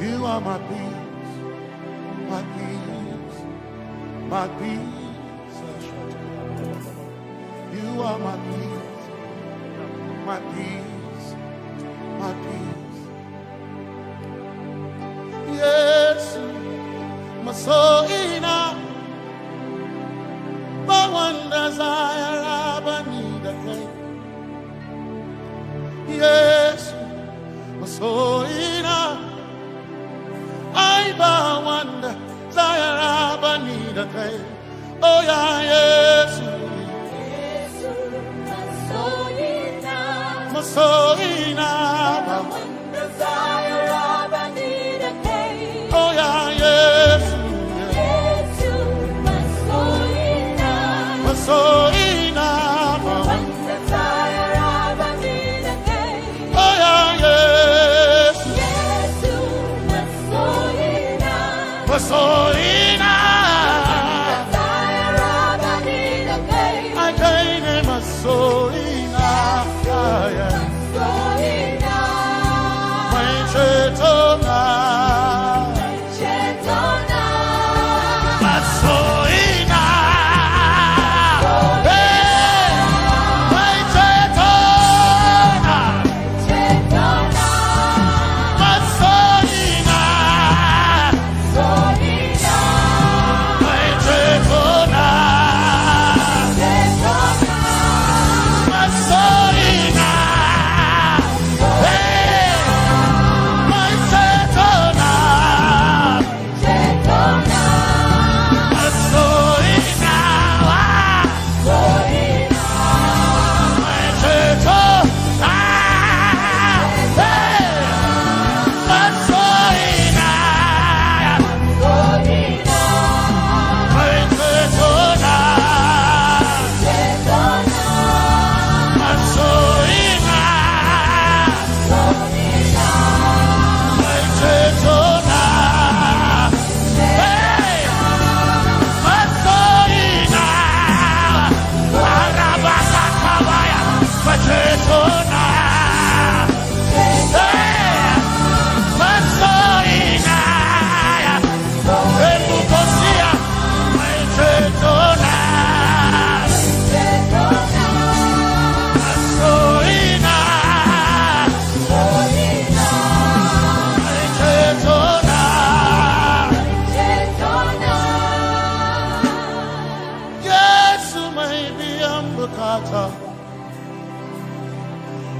You are my peace, my peace, my peace. You are my peace, my peace, my peace. Yes, my soul enough. But one desire I need a day. Yes, my soul enough. I but one desire I need a day. Oh yeah, yes. My soul enough. One desire I need a day. Oh yeah, yes. So enough. One desire I need a day. Oh yeah, yes. Yes, So enough. desire I need a day. I can't name a so enough. Yeah. So enough. My chetona. But so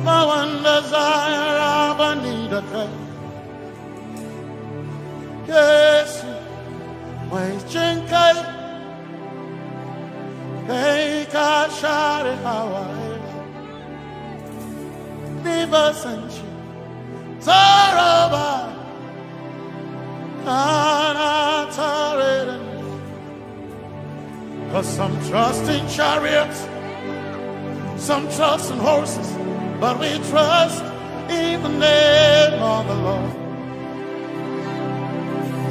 my one desire I need a day. Yes, my chinkai, hey, kashare Hawaii, Niva Sanchi, Taraba, Kana Taren. Cause some trust in chariots, some trust in horses, but we trust in the name of the Lord.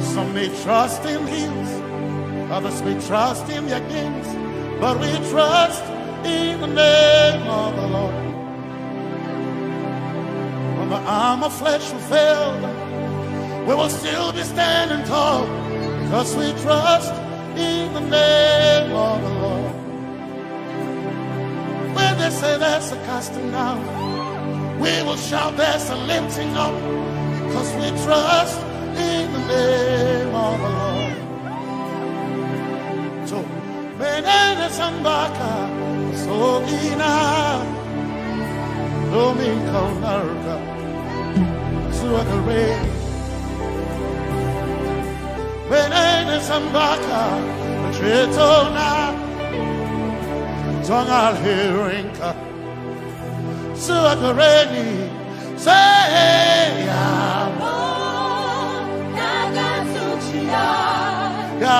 Some may trust in hills, others may trust in their kings, but we trust in the name of the Lord. When the arm of flesh will fail, we will still be standing tall, because we trust in the name of the Lord. When they say there's a casting down, we will shout there's a lifting up, because we trust in the name of the Lord. So, Menene Sambaka, so ina, Domingo Narca, Suakare, Menene Sambaka, Chetona, Tongal Hirinka, Suakareni, say,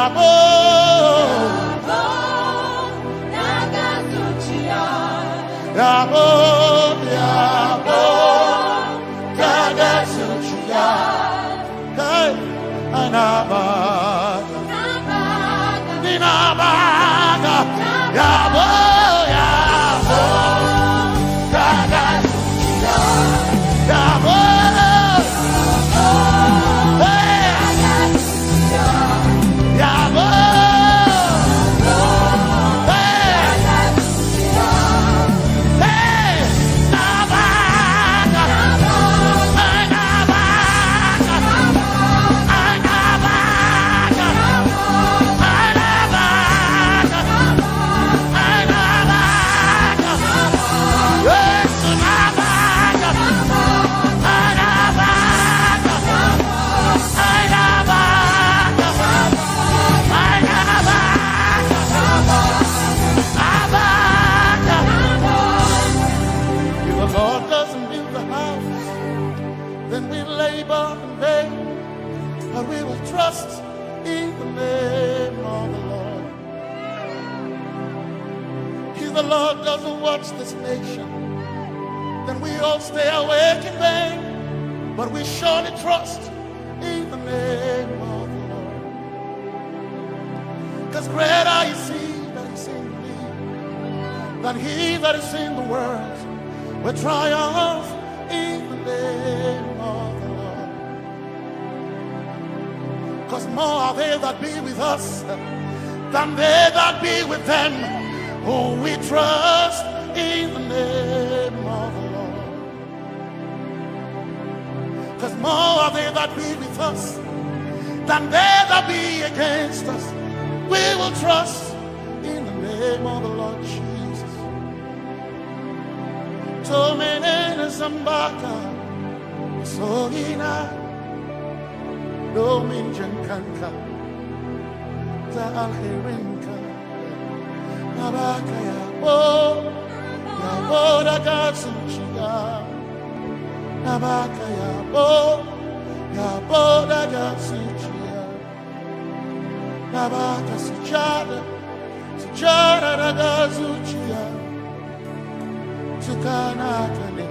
Yabo, Yabo, Yabo, Yagasuchia, Hey, Anabaga, Ninabaga, Yabo, Yabo, Yagasuchia, Yabo, Hey, Yabo. Trust in the name of the Lord. If the Lord doesn't watch this nation, then we all stay awake in vain. But we surely trust in the name of the Lord. Because greater is He that is in me than he that is in the world. We triumph in the name of the Lord. Because more are they that be with us than they that be with them. Oh, we trust in the name of the Lord. Because more are they that be with us than they that be against us. We will trust in the name of the Lord Jesus. Tomenene Zambaka, Sogina. Domin jankanka ta alherinka Nabaka yabo daga zuciya Nabaka yabo daga zuciya Nabaka sujada daga zuciya Tukana kane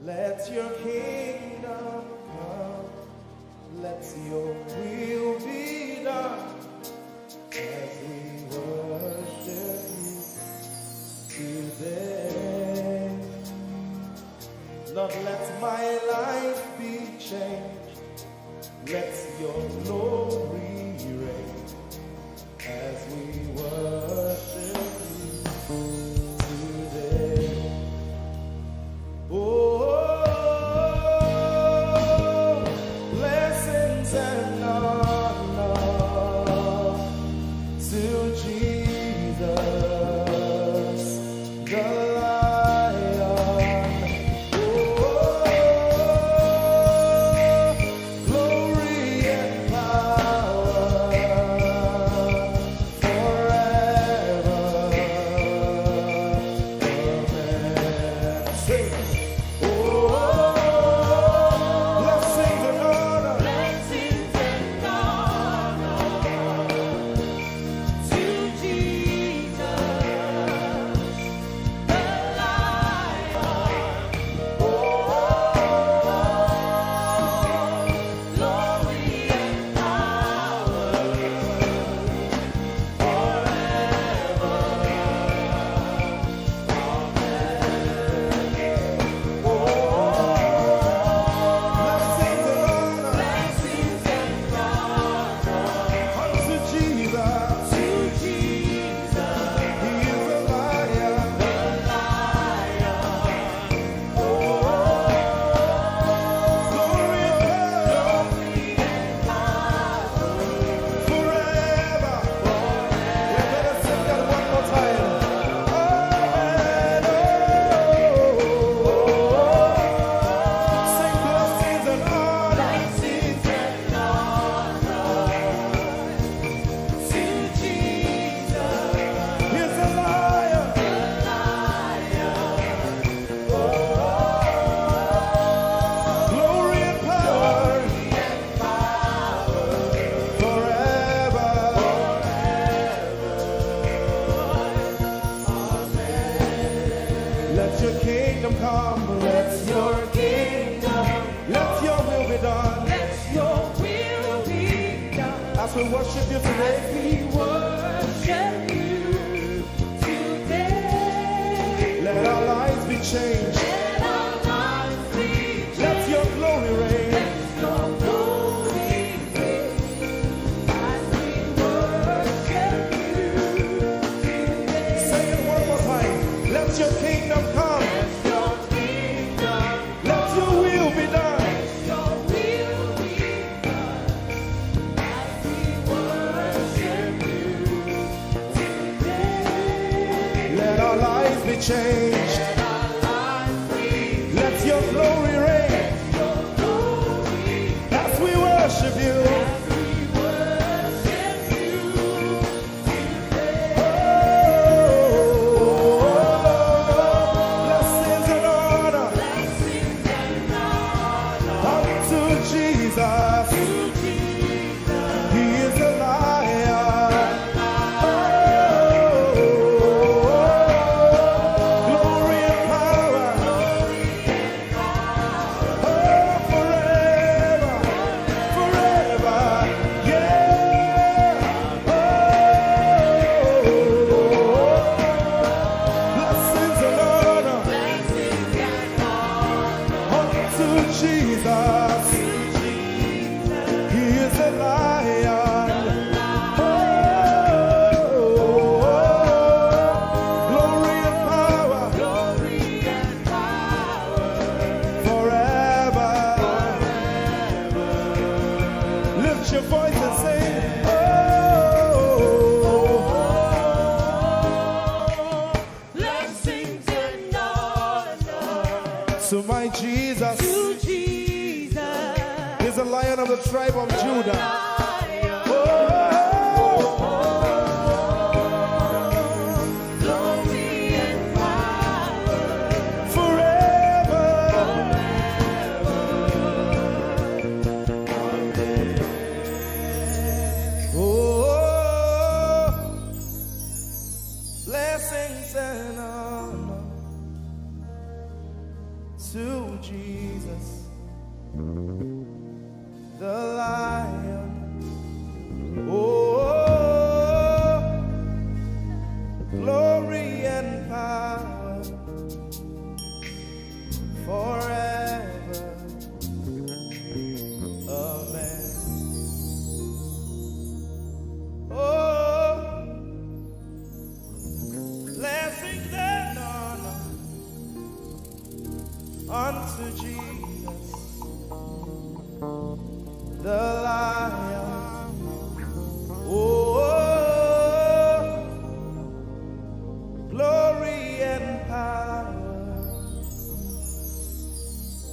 Let your kingdom come, let your will be done, as we worship you today. Lord, let my life be changed, let your glory reign, as we worship you today. Oh, blessings and honor to Jesus, the Lion. Oh, glory and power forever. Amen. Sing. Oh, blessings and honor. As we worship you today, We worship you today. let our lives be changed. Let our lives be changed. Let your glory reign. Your glory reign. As we worship you today. Say it one more time. Let your kingdom come. Let your kingdom, Let your will be done. your will be done. As we worship you today. Let our lives be changed. Let our lives be Let your glory reign. your glory. As we worship you. We worship you today. Blessings and honor Blessings and honor unto Jesus. to Jesus. He is a lion. Glory and power. Forever. Forever. Yeah. Blessings and honor Blessings and honor unto Jesus. He is a lion. Glory and power forever. Lift your voice and sing. blessings and honor To my Jesus to Jesus. is a lion of the tribe of Judah. Glory and power Forever. Oh, blessings and honor to Jesus, the Lion. Oh, glory and power forever. Amen. Oh, blessings and honor unto Jesus, the Lion. Oh, glory and power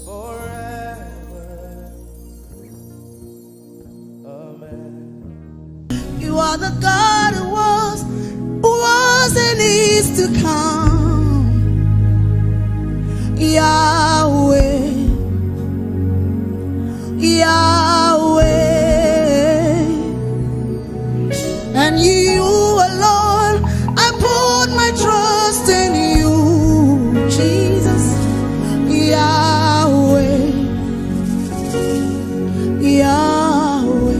forever. Amen. You are the God who was and is to come. Yahweh, Yahweh. And you alone, I put my trust in you, Jesus. Yahweh, Yahweh.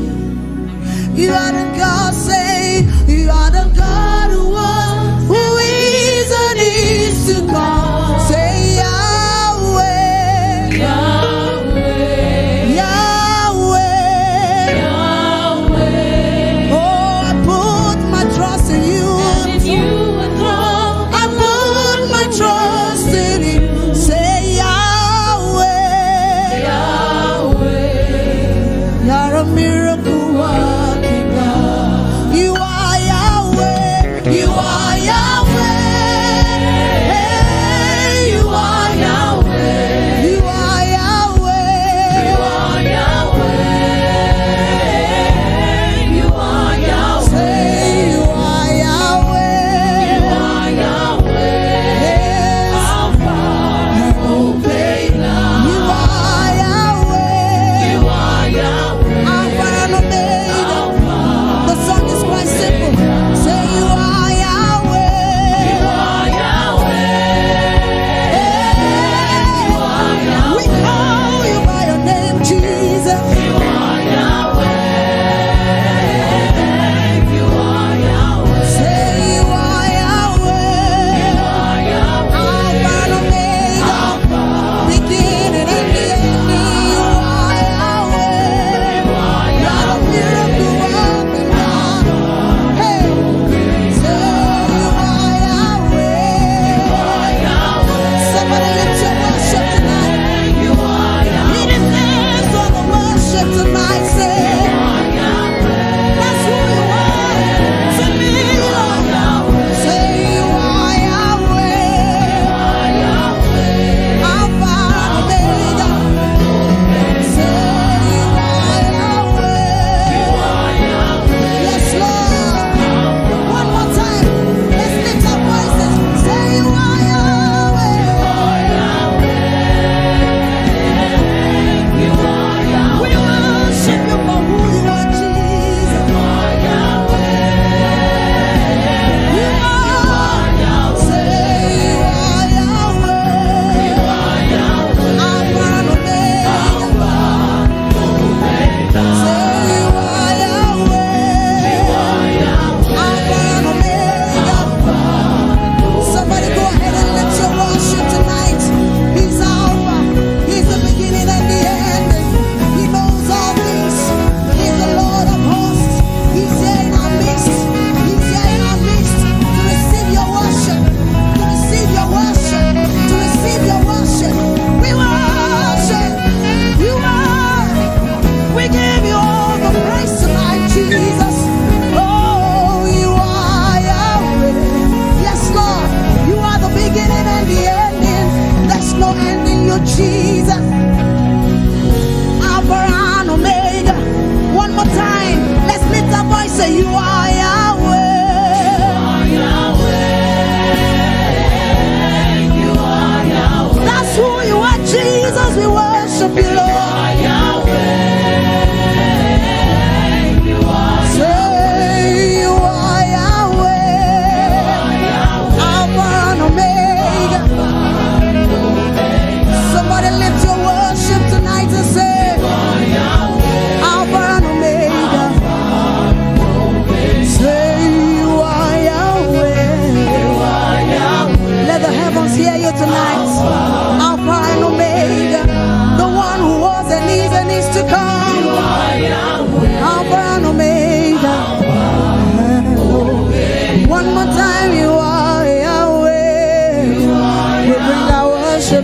You are the God, say, you are the God who was, who is and is to come. Say Yahweh, Yahweh, Yahweh. Yahweh. Oh, I put my trust in you. And you alone, I put my trust in you. Say Yahweh, Yahweh. you're a miracle working God. You are Yahweh, you are Yahweh. Hey, you are Yahweh, you are Yahweh. You are Yahweh. You are Yahweh. Say you are Yahweh. You are Yahweh. Yes, Alpha and Omega. you are Yahweh. You are Yahweh. Alpha and Omega.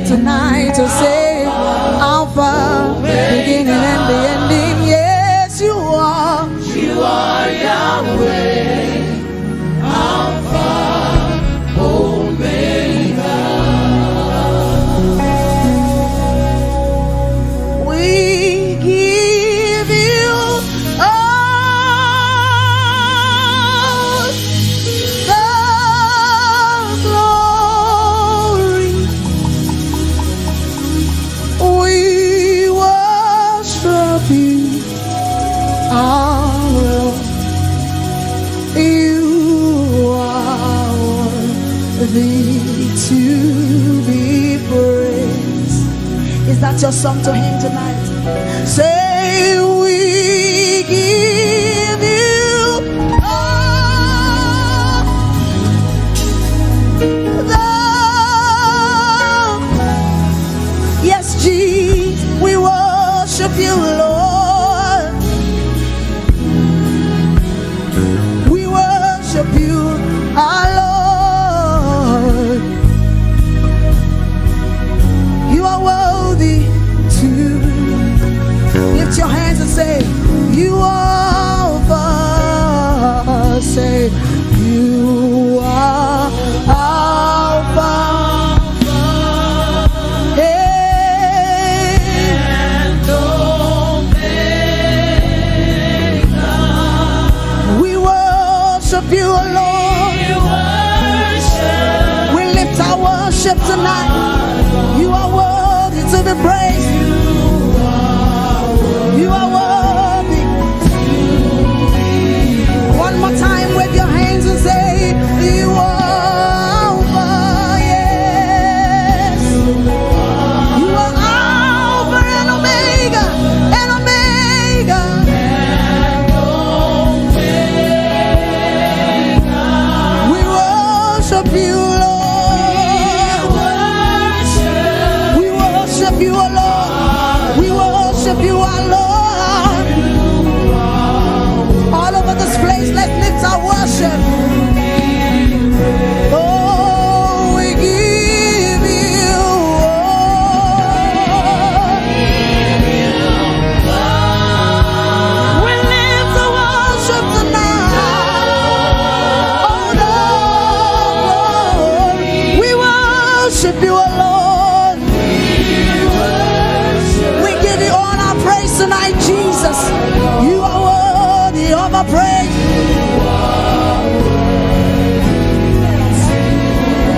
tonight to say Alpha, beginning and the ending. Yes, you are. You are Yahweh, Alpha, Omega. We give you all the glory. We worship you, our Lord. You are worthy to be praised. Is that your song to him tonight? Say, we give you all the, yes, Jesus, we worship you, Lord. We worship you, our Lord. You are worthy to lift your hands and say, you are Alpha. Say, you are Alpha. And Omega. We worship you, Lord. We lift our worship tonight. You are worthy to be praised. You are worthy. One more time, wave your hands and say, you are Alpha, yes. You are Alpha and Omega, and Omega. We worship you, Lord. We worship you, Lord. our praise.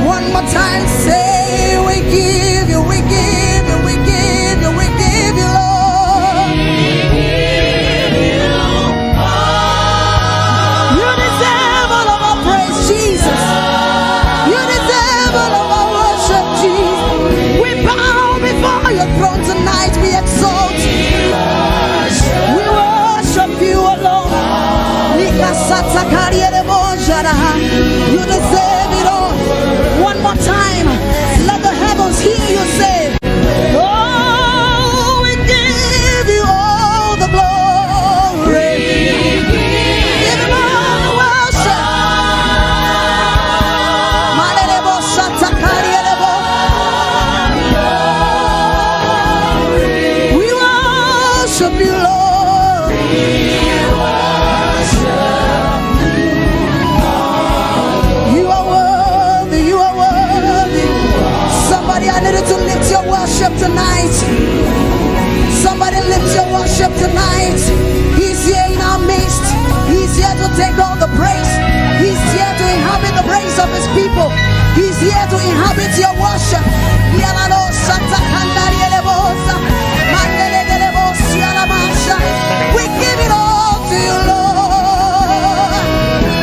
One more time, say we give you, we give you, we give you, we give you, Lord. You deserve all of our praise, Jesus. You deserve all of our worship, Jesus. We bow before your throne tonight, we exalt you. We worship you alone. You deserve it all. One more time, let the heavens hear you say, oh, we give you all the glory. Give you all the worship. We worship you, Lord. I needed to lift your worship tonight. Somebody lift your worship tonight. He's here in our midst. He's here to take all the praise. He's here to inhabit the praise of his people. He's here to inhabit your worship. We give it all to you, Lord.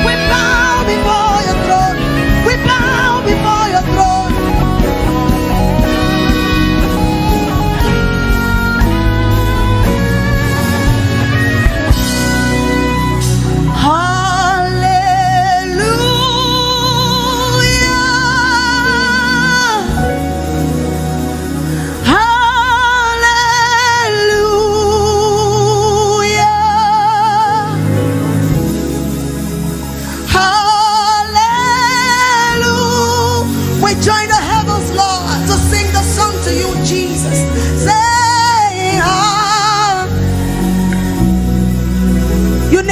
We bow before your throne. We bow before your throne.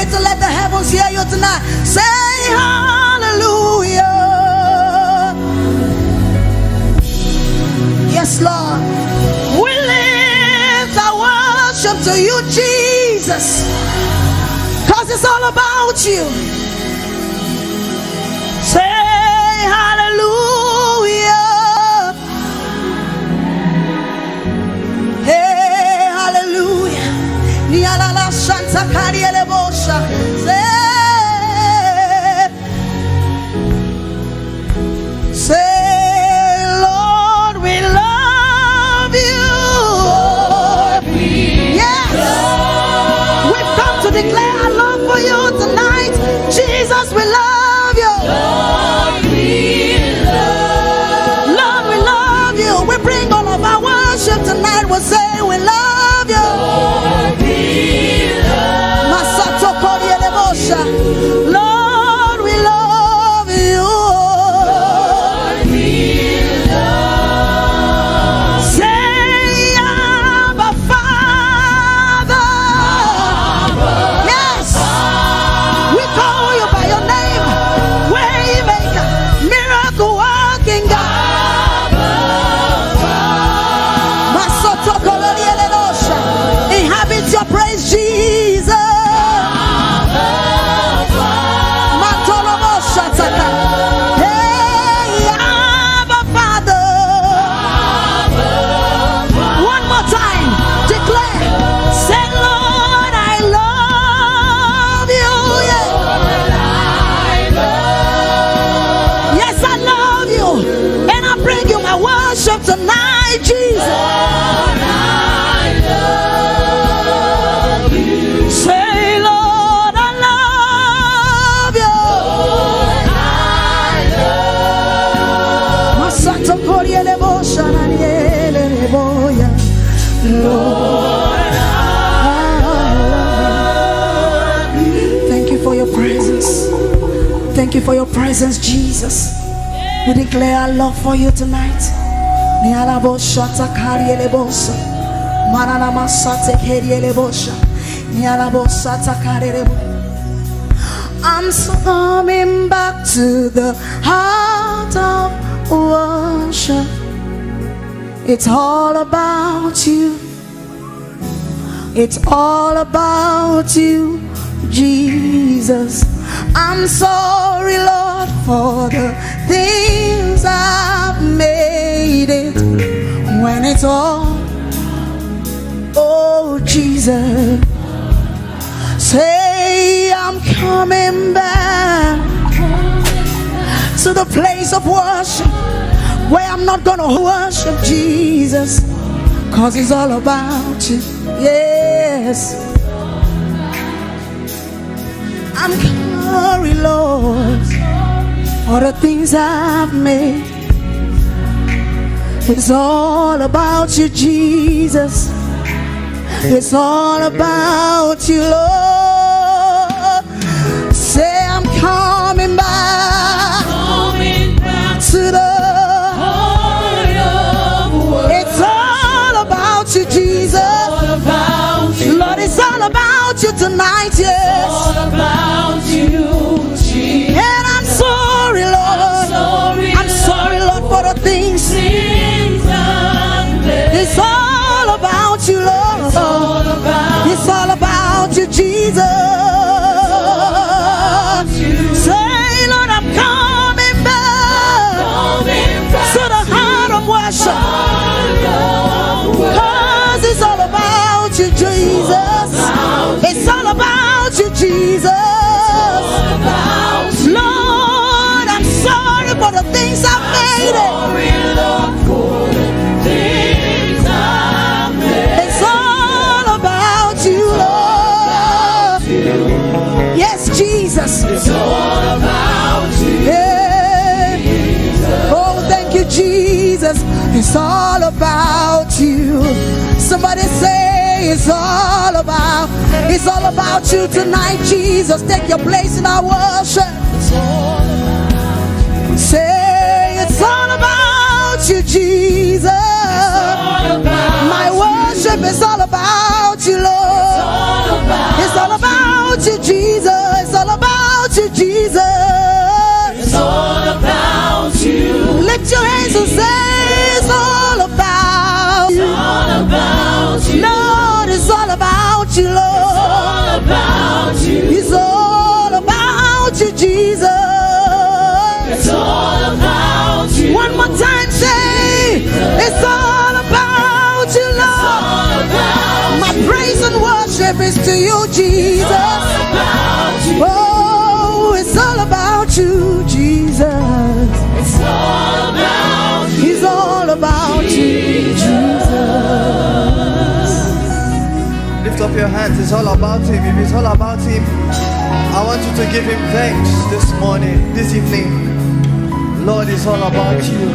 To let the heavens hear you tonight. Say hallelujah. Yes, Lord. We lift our worship to you, Jesus, because it's all about you. Say hallelujah. Hey, hallelujah. Nialala Santa Cariele Bosha. Say, Lord, we love you. Yes. We've come to declare our love for you tonight. Jesus, we love you. Lord, we love you. We bring all of our worship tonight. We'll say we love you. Lord, we love you. Say, Abba, Father. Yes, we call you by your name. Waymaker, miracle working God. Inhabit your praise, Jesus. Tonight, Jesus, Lord, I love you. Say, Lord, I love you. Lord, I love you. Thank you for your presence. Thank you for your presence, Jesus. We declare our love for you tonight. I'm coming back to the heart of worship. It's all about you. It's all about you, Jesus. Jesus. I'm sorry, Lord, for the things I've made it when it's all. Oh, Jesus. Say I'm coming back to the place of worship where I'm not gonna worship Jesus, 'cause it's all about you. Yes, I'm sorry, Lord, for the things I've made. It's all about you, Jesus. It's all about you, Lord. Say I'm coming back to the heart of work. It's all about you, Jesus. Lord, it's all about you tonight, yes. It's all about you, Jesus. And I'm sorry, Lord. I'm sorry, Lord, for the things. It's all about you, Lord. It's all about you, Jesus. Say, Lord, I'm coming back to the heart of worship, 'cause it's all about you, Jesus. It's all about you, Jesus. Lord, I'm sorry for the things I've made it. It's all about you, Lord. Yes, Jesus. It's all about you. Yeah. Oh, thank you, Jesus. It's all about you. Somebody say it's all about you tonight, Jesus. Take your place in our worship. Say it's all about you, Jesus. My worship is all about you, Lord. It's all about you, Jesus. It's all about you, Jesus. It's all about you. Lift your hands and say it's all about you. It's all about you. Lord, it's all about you, Lord. It's all about you. It's all about you, Jesus. It's all about you. One more time, say it's all about you, Lord. My praise and worship is to you, Jesus. Oh, it's all about you, Jesus. It's all about you. It's all about you, Jesus. Lift up your hands. It's all about him. If it's all about him, I want you to give him thanks this morning, this evening. Lord, it's all about you.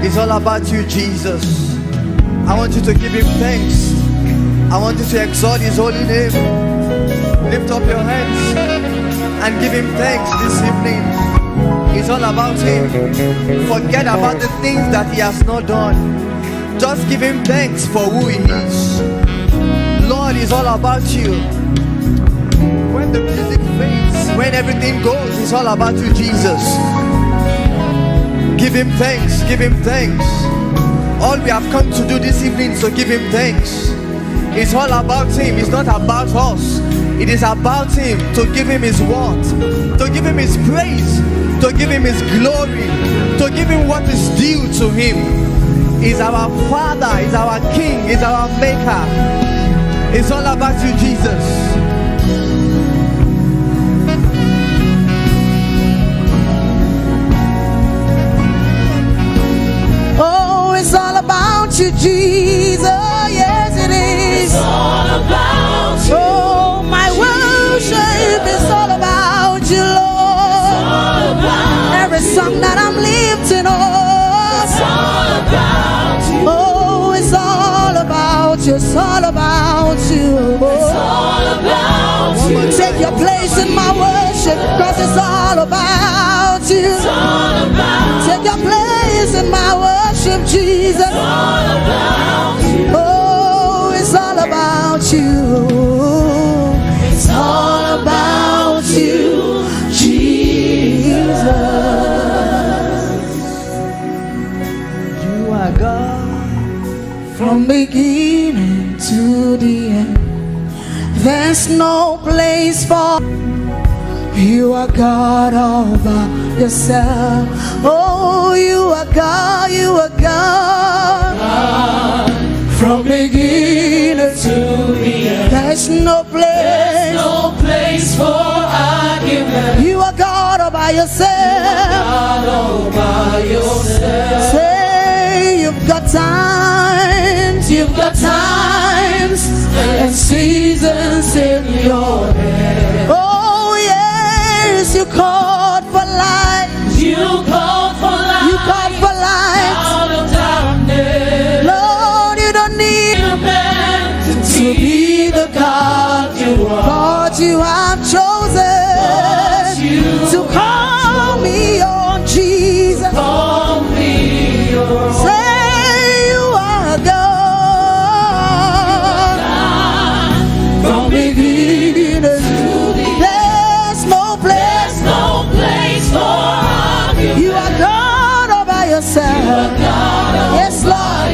It's all about you, Jesus. I want you to give him thanks. I want you to exalt his holy name. Lift up your hands and give him thanks this evening. It's all about him. Forget about the things that he has not done. Just give him thanks for who he is. Lord, it's all about you. When the music fades, when everything goes, it's all about you, Jesus. Give him thanks, give him thanks. All we have come to do this evening is to give him thanks. It's all about him, it's not about us. It is about him, to give him his word, to give him his praise, to give him his glory, to give him what is due to him. He's our Father, he's our King, he's our Maker. It's all about you, Jesus. It's all about you, Jesus. Yes, it is. It's all about you. Oh, my worship is all about you, Lord. It's all about every song that I'm lifting up. It's all about you. Oh, it's all about you. It's all about you. It's all about you. Take your place in my worship, 'cause it's all about you. It's all about you. Take your place in my worship, Jesus. It's all about you. Oh, it's all about you. It's all about you, Jesus. You are God from beginning to the end. There's no place for. You are God all by yourself. Oh, you are God, you are God. From beginning to the end. There's no place for argument. You are God all by yourself. God all by yourself. Say you've got times and seasons in your head. Oh yes, you called for light. You called for light. You called for light out of darkness. Lord, you don't need a man to be the God you are. Lord, you have chosen to call me on Jesus. Call me on. Say you are God. From beginning to the end. There's no place for argument. You are God all by yourself. Yes, Lord.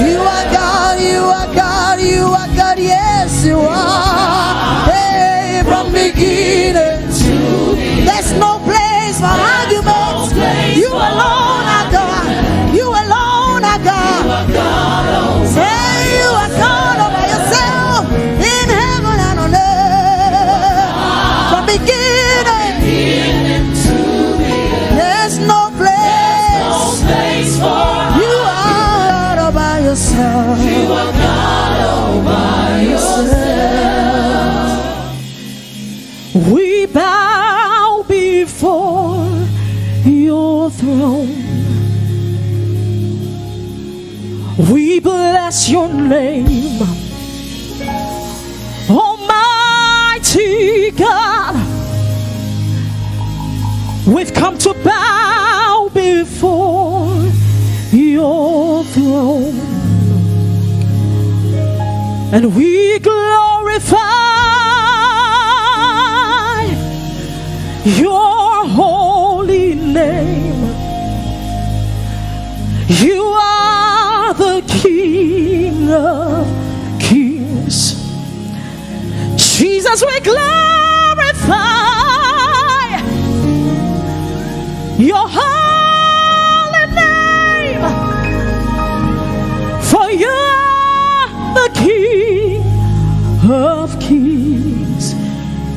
You are God, you are God, you are God. Yes, you are. Hey, from beginning to there's no place for argument. You alone are God. You alone are God. Say you are God all by yourself in heaven and on earth. From beginning to the end. There's no place for you are God all by yourself. You are God all by yourself. We bow before your throne. We bless your name, Almighty God. We've come to bow before your throne, and we glorify your holy name. You are the King of Kings. Jesus, we glorify your holy name, for you are the King of Kings.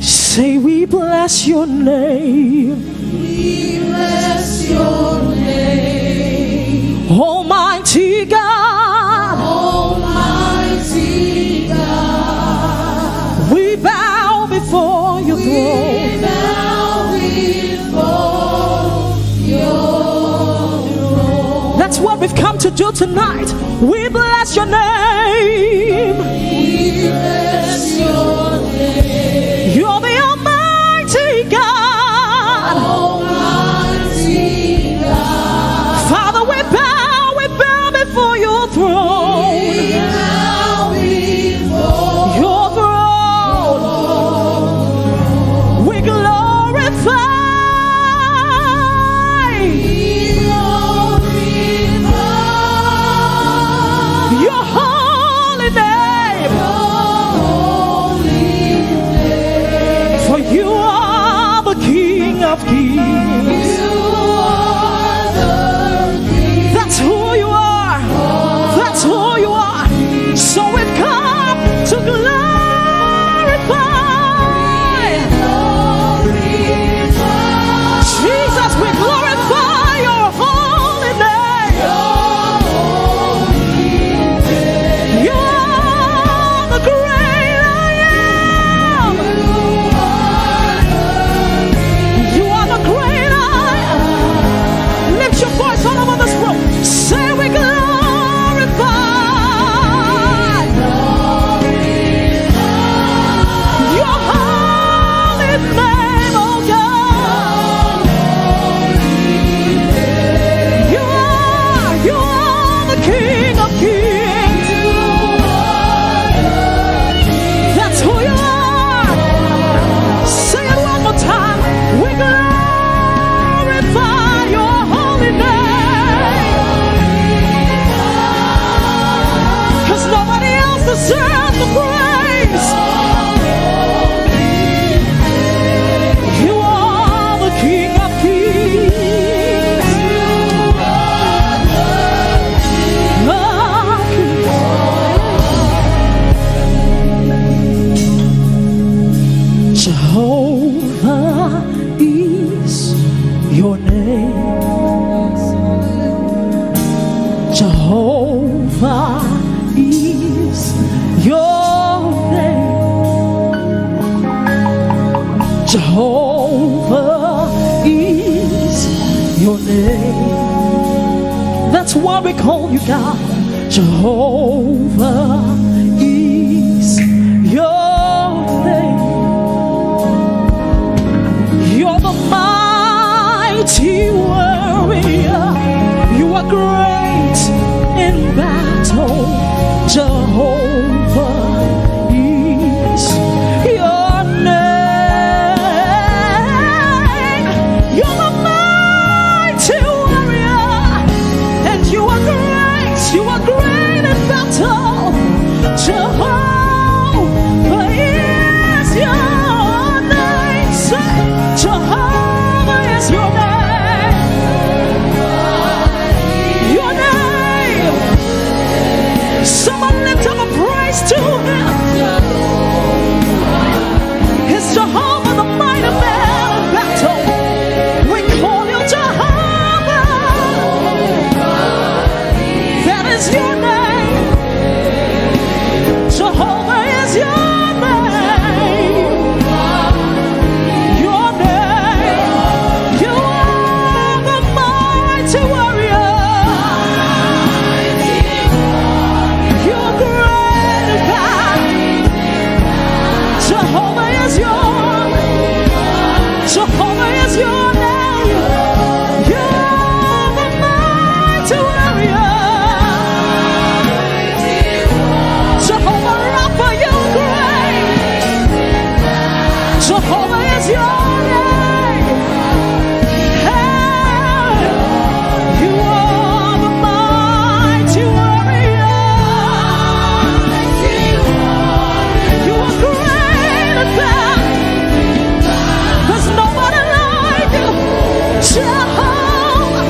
Say we bless your name. We bless your name. Almighty God. Almighty God. We bow before your throne. We bow before your throne. That's what we've come to do tonight. We bless your name. We bless your name. You're the Almighty God. Almighty God. Father, we bow before your throne. We bow before your throne. We glorify your holy name. Jehovah is your name. Jehovah is your name. Jehovah is your name. That's why we call you God. Jehovah is your name. You're the mighty warrior. You are great in battle. Jehovah is your name. You're the mighty warrior, and you are great. You are great in battle. Jehovah is your name. Jehovah is your name. Your name. Someone lift up a praise to him. It's Jehovah, the mighty man of battle. We call you Jehovah. That is your name. Jehovah is your name. Your name. You are the mighty warrior. You're great in battle. Jehovah is your name. Jehovah is your name. You're the mighty warrior. Jehovah Rapha, you're great. Jehovah is your name. Hey, you are the mighty warrior. You are great in battle. There's nobody like you. Jehovah,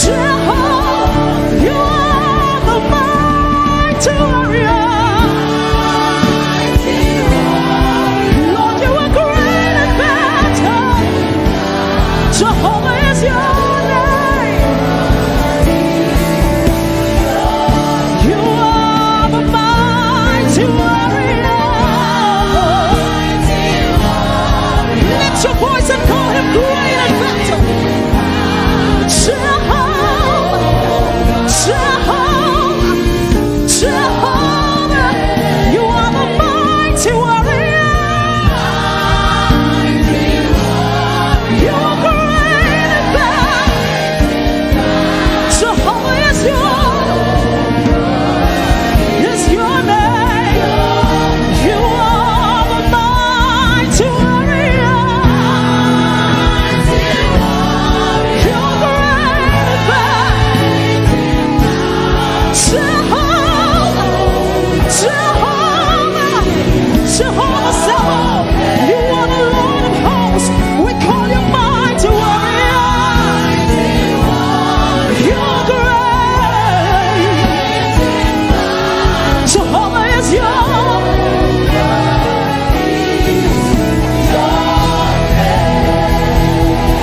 Jehovah, you are the mighty warrior. Lord, you are great in battle. Jehovah is your name. You are the mighty warrior. Lift your voice and call him great in battle. Jehovah, Jehovah, Jehovah, you are the mighty warrior. You are great in battle. Jehovah is your name. You are the mighty warrior. You're great in battle. Jehovah, Jehovah, Jehovah Sabaoth, you are the Lord of hosts. We call you mighty warrior. You're great. Jehovah is your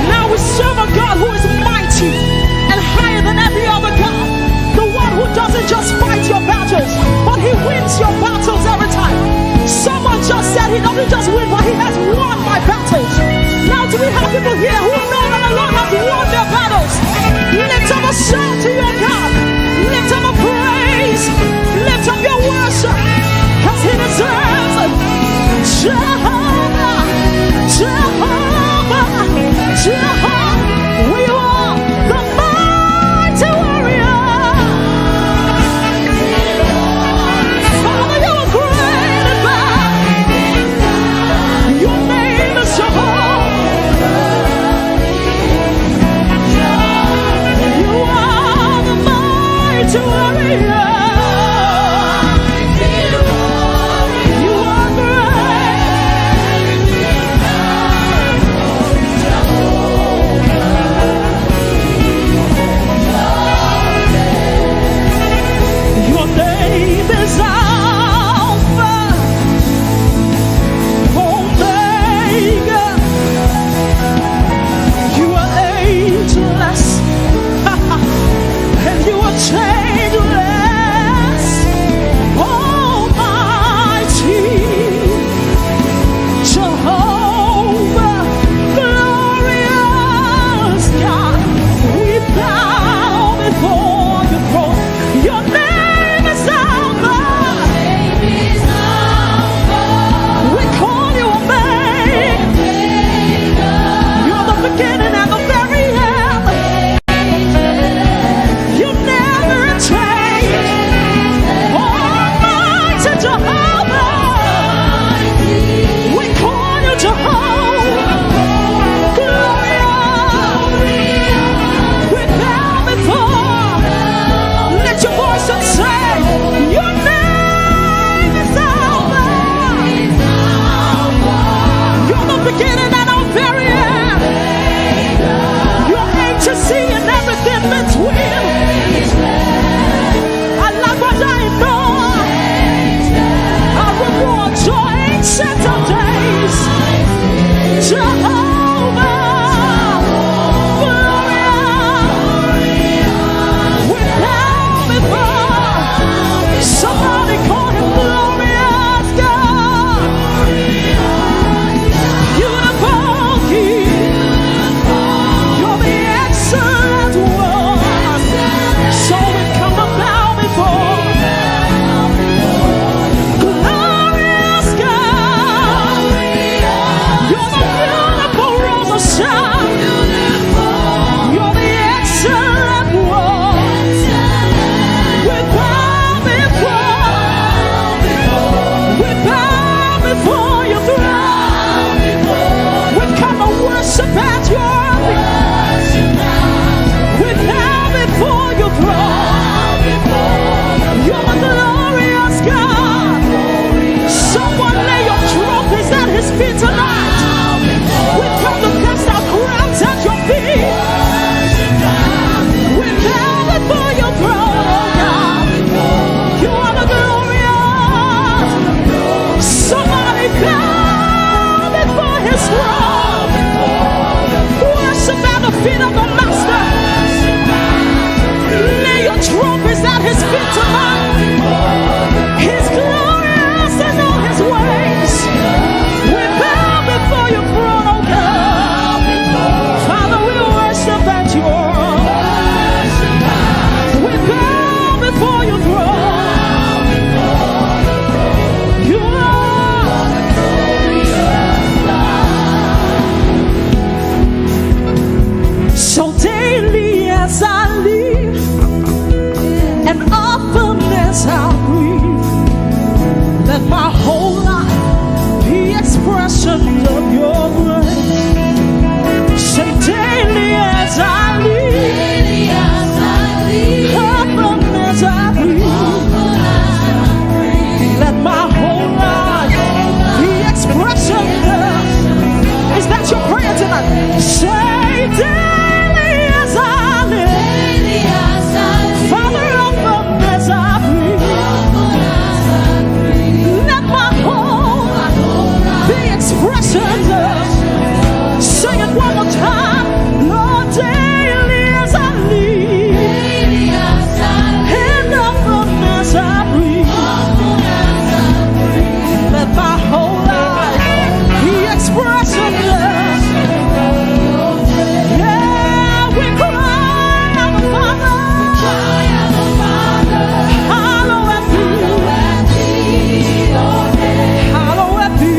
Now we serve a God who is mighty and higher than every other God. The one who doesn't just fight your battles, but he wins your battles every time. Someone just said he doesn't just win, but he has won my battles. Now do we have people here who know that the Lord has won their battles? Lift up a shout to your God. Lift up a praise. Lift up your worship, because he deserves it. Jehovah, Jehovah, Jehovah, we are the mighty warrior. Father, you are great in battle. Your name is Jehovah. You are the mighty warrior. You are great. beginning and our very end. Your agency and everything between. I love what I know. I reward your ancient of days. Jehovah, glorious. We bow before. Somebody call him glorious God. Beautiful King. You're the excellent one. So we come and bow before. Glorious God. You're the beautiful rose of Sharon. You're the excellent one. We bow before your throne. We come to worship at your feet. We bow before your throne. You're a glorious God. Someone lay your trophies at his feet tonight. We come to cast our crowns at your feet. We bow before your throne, oh God. You are the glorious. Somebody bow before his throne. Worship at the feet of the Master. Lay your trophies at his feet tonight. He's glorious in all his ways. We bow before your throne, oh God. Father, we worship at your throne. We bow before your throne. You are so daily as I live, and often as I breathe, let my whole life be expression of your grace. Say daily as I live, often as I breathe, let my whole life be expression of. Is that your prayer tonight? Say daily as I live, Father, often as I breathe, let my whole life be expression of. Sing it one more time. Lord, daily as I live, and often as I breathe, let my whole life be expression of. Yeah, we cry, Abba Father. Hallowed be. Hallowed be.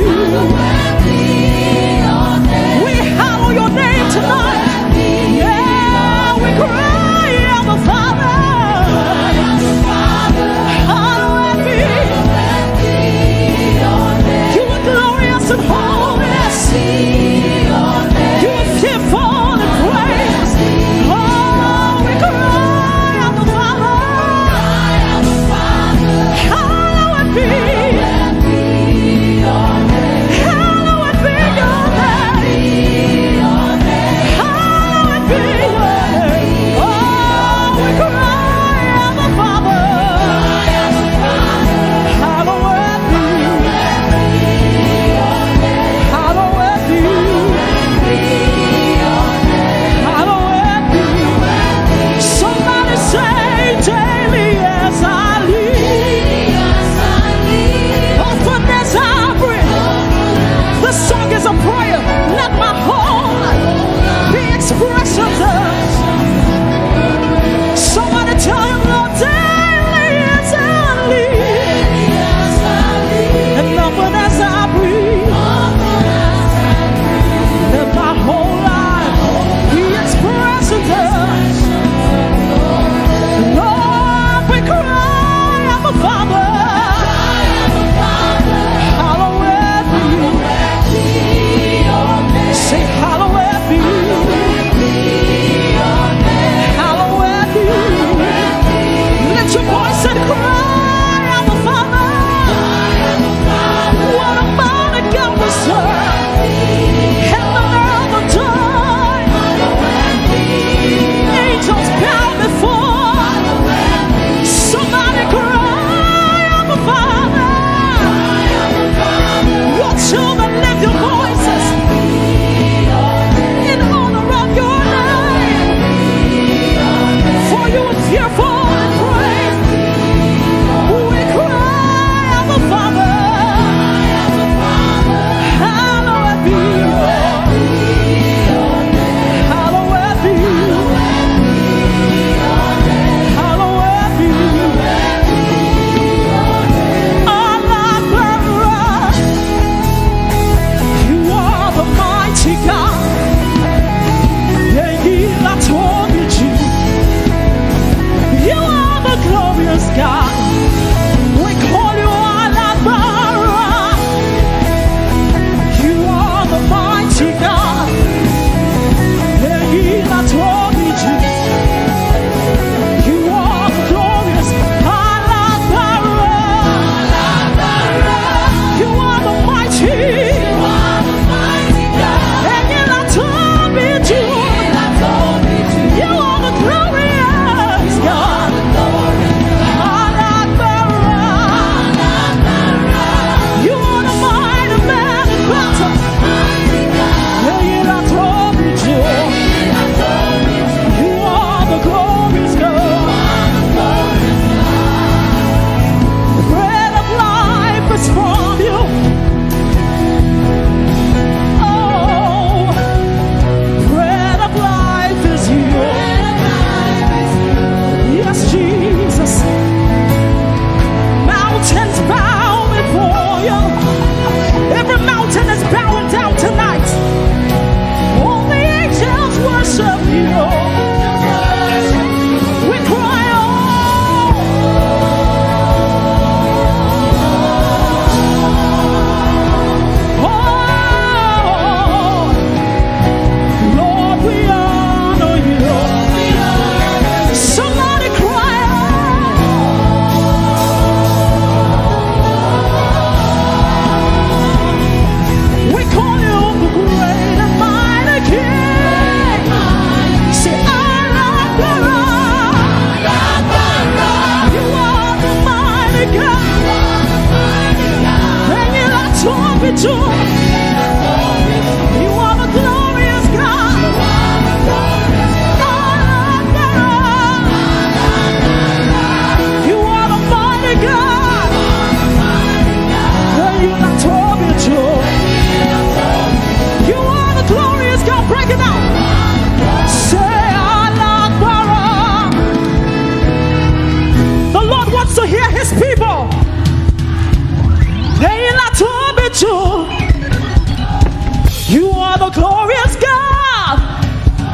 the glorious God.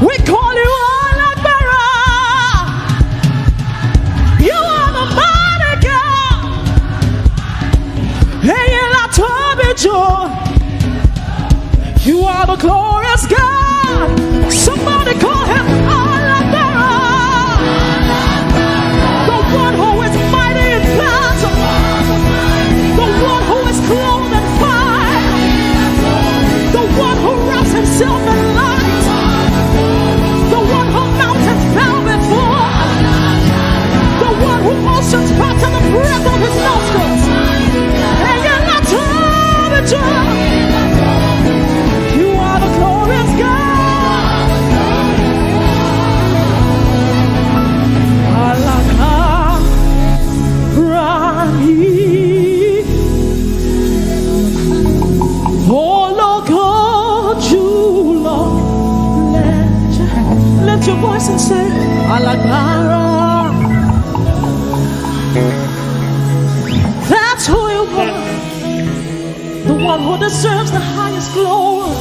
We call you Al-Akbar. You are the mighty God. Hey, you are the glorious God. Somebody call him Al-Akbar. The one who is mighty in battle. The one who is clothed in fire. The one who wraps himself in light. The one who mountains bow before. The one who oceans part to the breath of his nostrils. And you're not you are the glorious God. Lift your voice and say, Al-Akbar. That's who you are. The one who deserves the highest glory.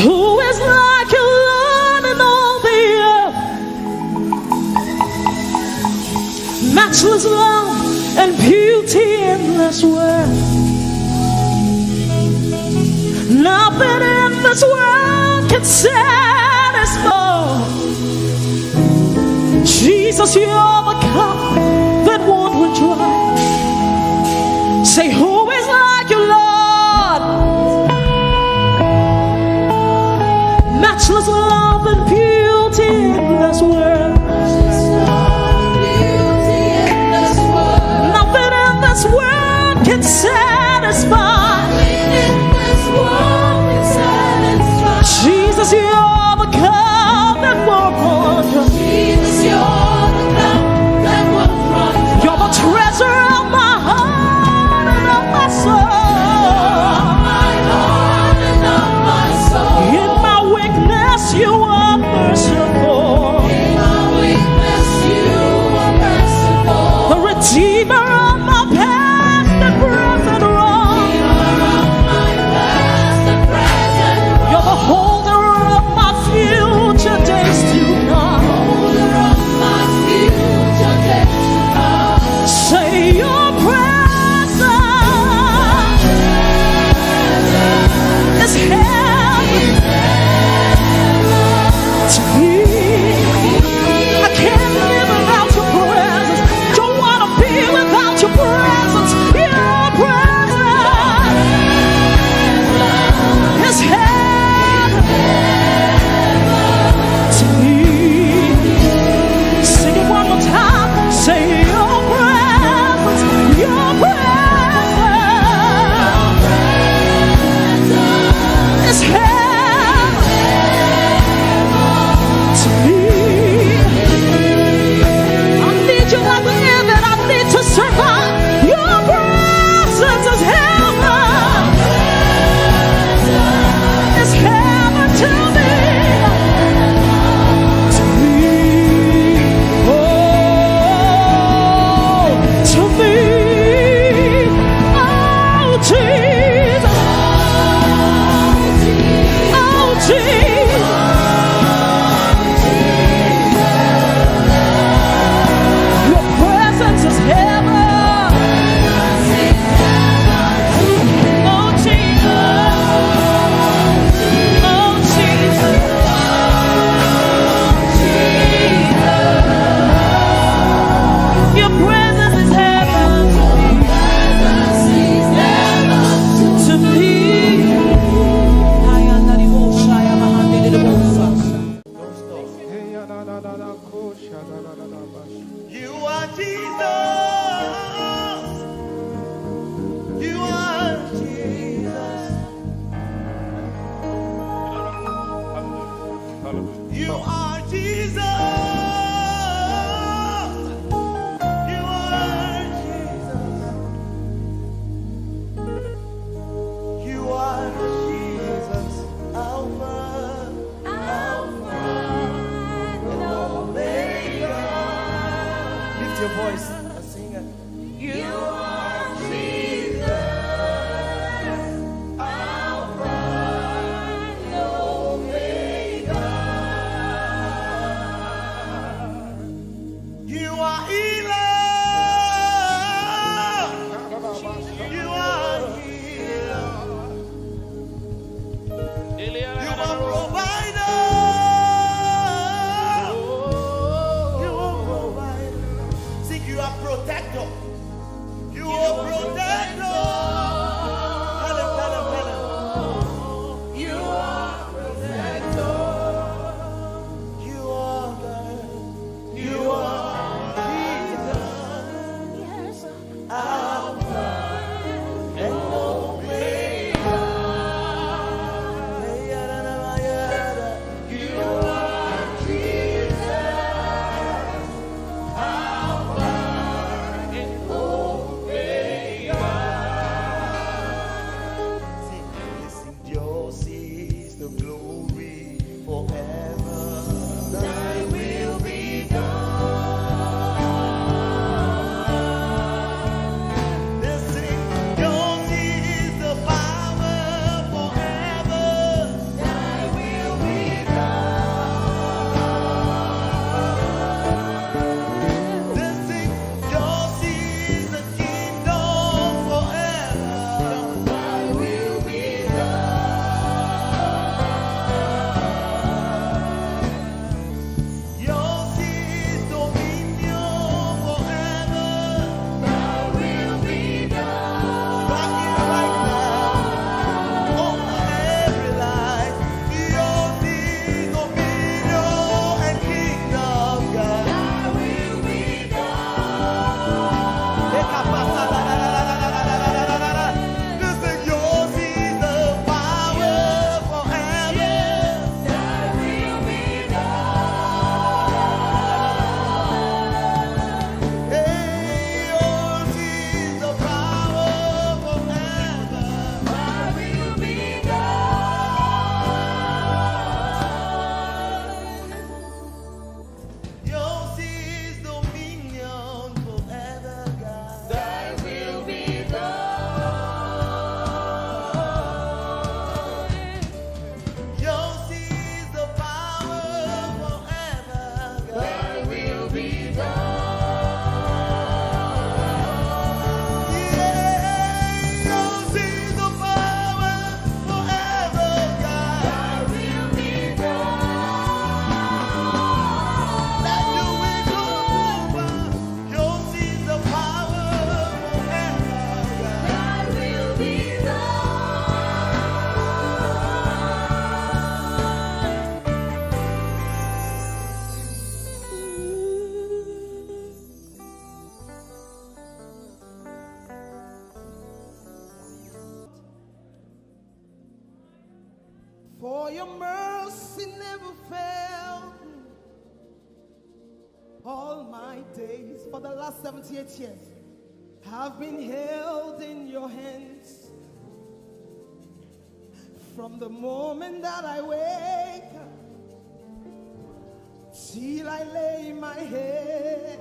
Who is like you, Lord, in all the earth? Matchless love and beauty in this world. Nothing in this world can satisfy. Jesus, you're the cup that won't run dry. Say, who is like you, Lord? Matchless love and beauty in this world. Nothing in this world can satisfy. Jesus, you're the cup that won't run dry. Jesus, you're the cup that won't run dry. You're the treasure of my heart and of my soul. In my weakness, you are merciful. In my weakness, you are merciful. The redeemer of my past and present wrong. For your mercy never failed me all my days. For the last 78 years, I've been held in your hands. From the moment that I wake up till I lay my head,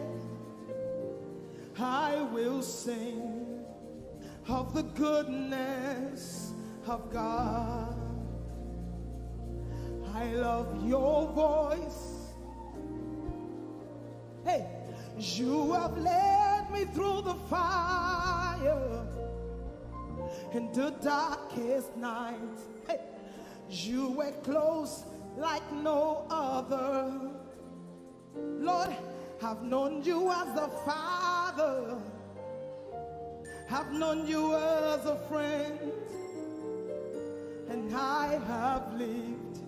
I will sing of the goodness of God. I love your voice. Hey, you have led me through the fire in the darkest night. Hey, you were close like no other. Lord, I've known you as a father. I've known you as a friend. And I have lived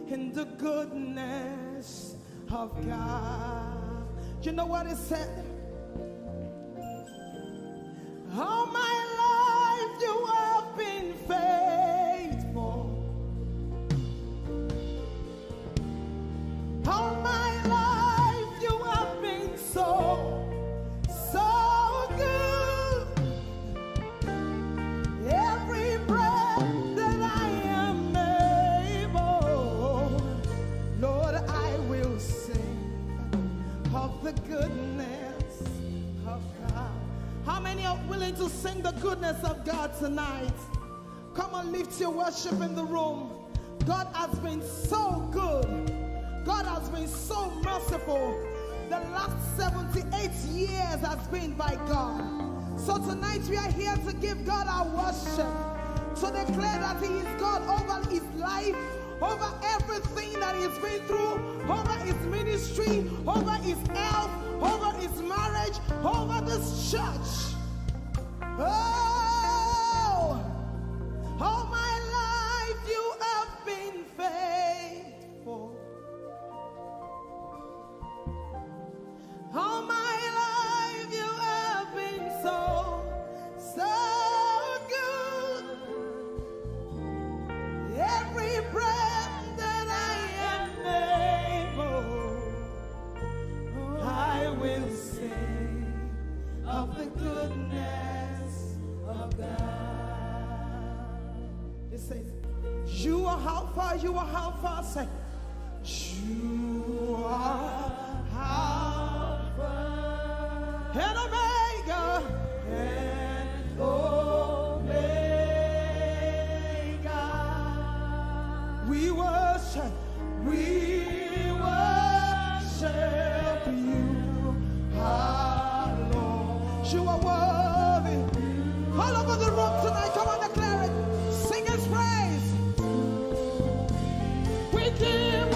in the goodness of God. You know what it said? All my life you have been faithful. All my life you have been so good. Every breath that I am able, Lord, I will sing of the goodness of God. How many are willing to sing the goodness of God tonight? Come on, lift your worship in the room. God has been so good. God has been so merciful. The last 78 years has been by God. So tonight we are here to give God our worship, to declare that He is God over his life, over everything that he's been through, over his ministry, over his health, over his marriage, over this church. Oh, all my life you have been faithful. All my life you have been so good. Every breath that I am able, I will sing of the goodness of God. It says, you are Alpha, you are Alpha. Say, you are Alpha and Omega, and Omega. We worship you, our Lord. You are worthy. All over the room tonight, come on, declare it. Sing His praise. We give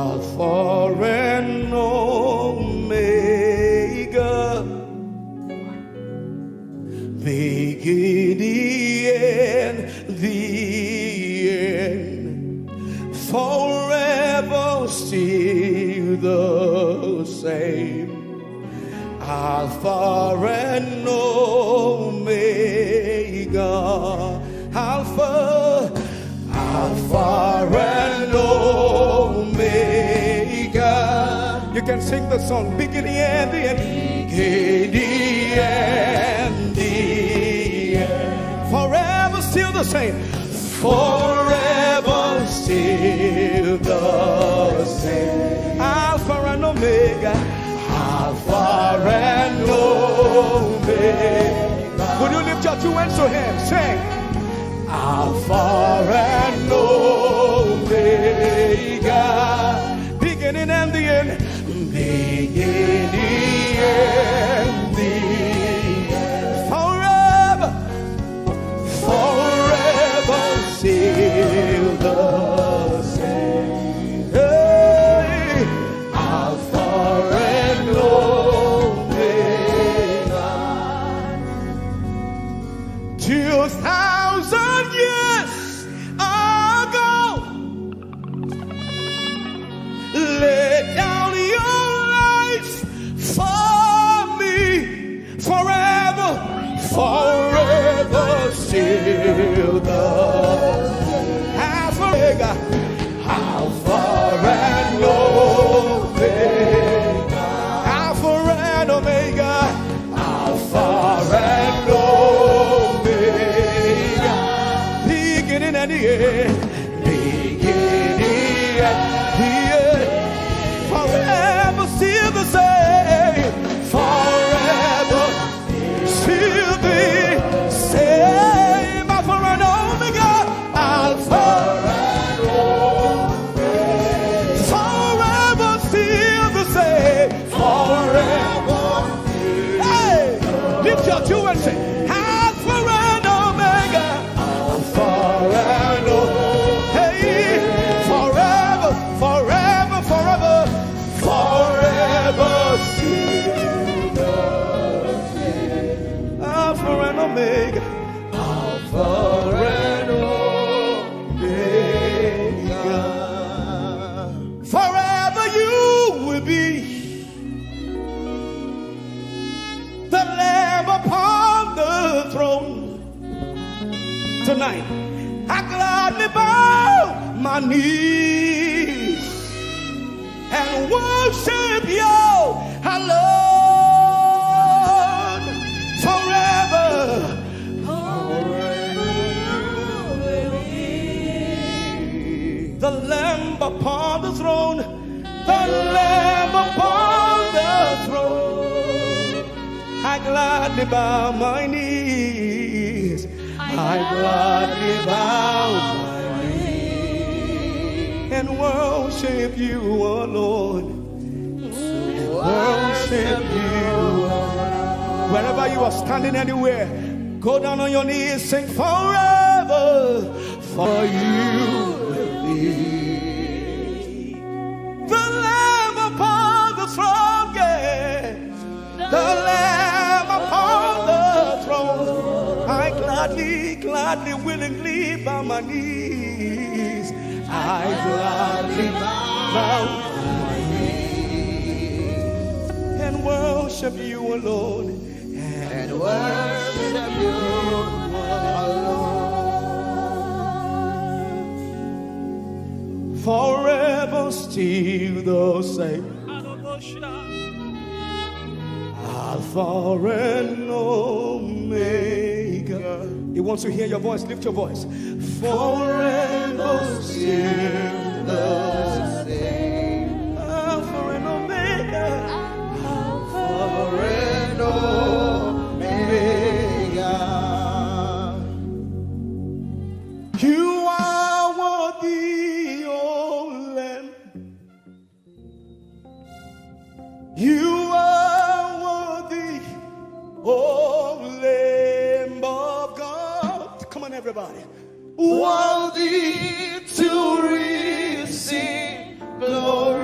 Alpha and Omega, beginning and the end, forever still the same. Alpha and Omega, Alpha and Omega. You can sing the song, beginning and the end, beginning and the end, forever still the same, forever still the same. Alpha and Omega, Alpha and Omega. Would you lift your two hands to him? Sing. Alpha and Omega, beginning and the end, beginning and the end, forever, forever still the same. Hey, Alpha and Omega. 2,000 years ago, lay down your life for me, forever, forever still the Alpha and Omega, Alpha and Omega, Alpha and Omega, beginning and the end, beginning and the end, forever still the same, forever still the same. Alpha and Omega, Alpha and Omega, forever still the same, forever. Hey, lift your two and say, Alpha and Omega, Alpha and Omega. Hey, forever, forever, forever, forever still the same. Alpha and Omega, Alpha and Omega. Forever you will be the Lamb upon the throne. Tonight, I gladly bow my knees and worship you alone. Forever, the Lamb upon the throne, the Lamb upon the throne. I gladly bow my knees, I gladly bow my knees and worship you alone. Worship you alone. Wherever you are standing, anywhere, go down on your knees, sing forever, for you will be the Lamb upon the throne, yeah. The Lamb upon the throne. I gladly, willingly bow my knees. I gladly bow my knees and worship you alone. And worship you alone. Forever still the same. Alpha and Omega. He wants to hear your voice. Lift your voice. Forever still the same. Alpha and Omega. Alpha and Omega. You are worthy, O Lamb. You are worthy, O Lamb of God. Come on, everybody. Worthy to receive glory.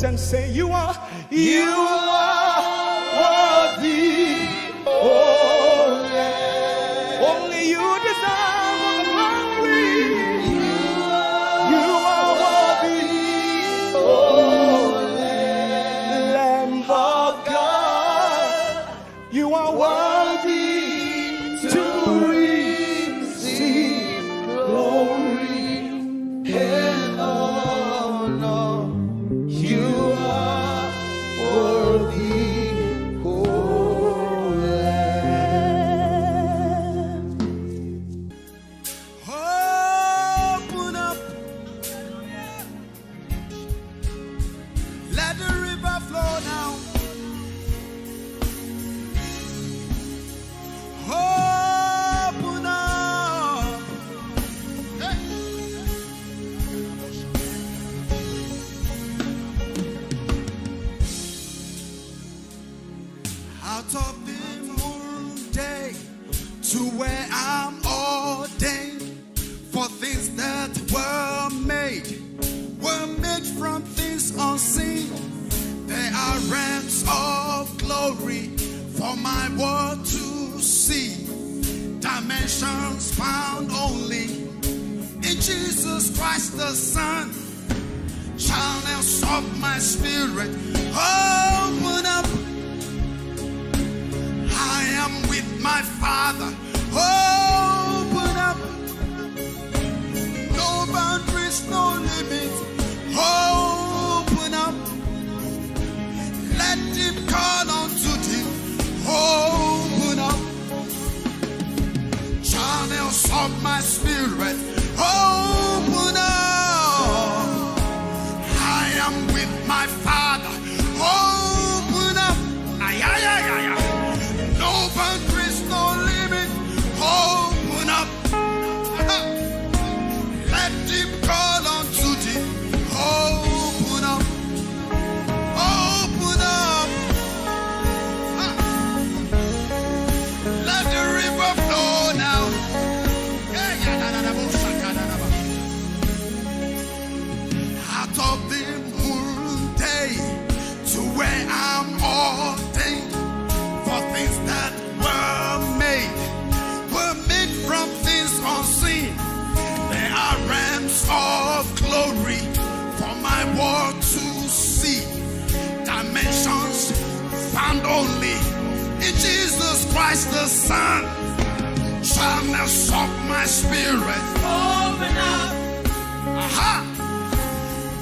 voice and say, you are worthy. Oh, yeah. Only you deserve the glory. You are worthy. Oh, Lamb of God. You are worthy to receive glory and honor. You are worthy, oh Lamb. Open up. Let the river flow now. Open up. Hey. Out of the moon day to where I'm ordained for things that were made from things unseen. There are realms of glory for my world to see, dimensions found only in Jesus Christ the Son. Channels of my spirit open up. I am with my Father. Open up. No boundaries, no limits. Open up. Let him call unto thee. Open up. Channels of my spirit. Open up. I am with my Father. Open up. Ay, ay, ay, ay, ay. No boundaries, no limit. Open up. Let him call unto thee. Open up. Open up. Let the river flow now. Out of the moon day to where I'm ordained for things that were made from things unseen. There are realms of glory for my world to see, dimensions found only in Jesus Christ the Son. Channels of my spirit open up. Aha!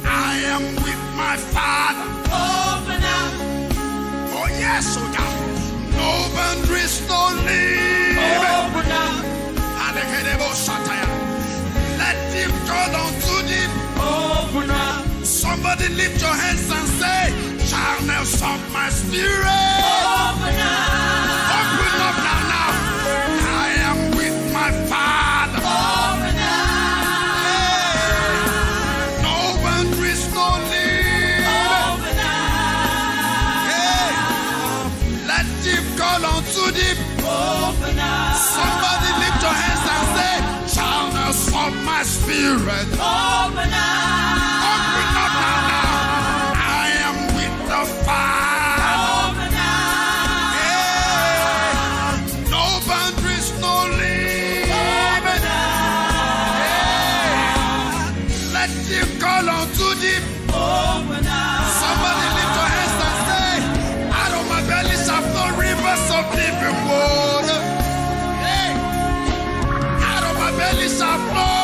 I am with my Father. Open up. Oh yes, oh God. No boundaries, no limit. Open up. Let him call unto thee. Open up. Somebody lift your hands and say, channels of my spirit. Open up. Open up now, now. I am with my Father. Open up. Hey. No boundaries, no limit. Open up. Hey. Let him call unto thee. Open up. Somebody lift your hands and say, channels of my spirit. Open up. Open up now, now. I am with the Father. Open up. Yeah. No boundaries, no limit. Open up. Yeah. Let him call unto thee. Open up. Somebody lift your hands and say, out of my belly shall flow rivers of living water. Hey. Out of my belly shall flow.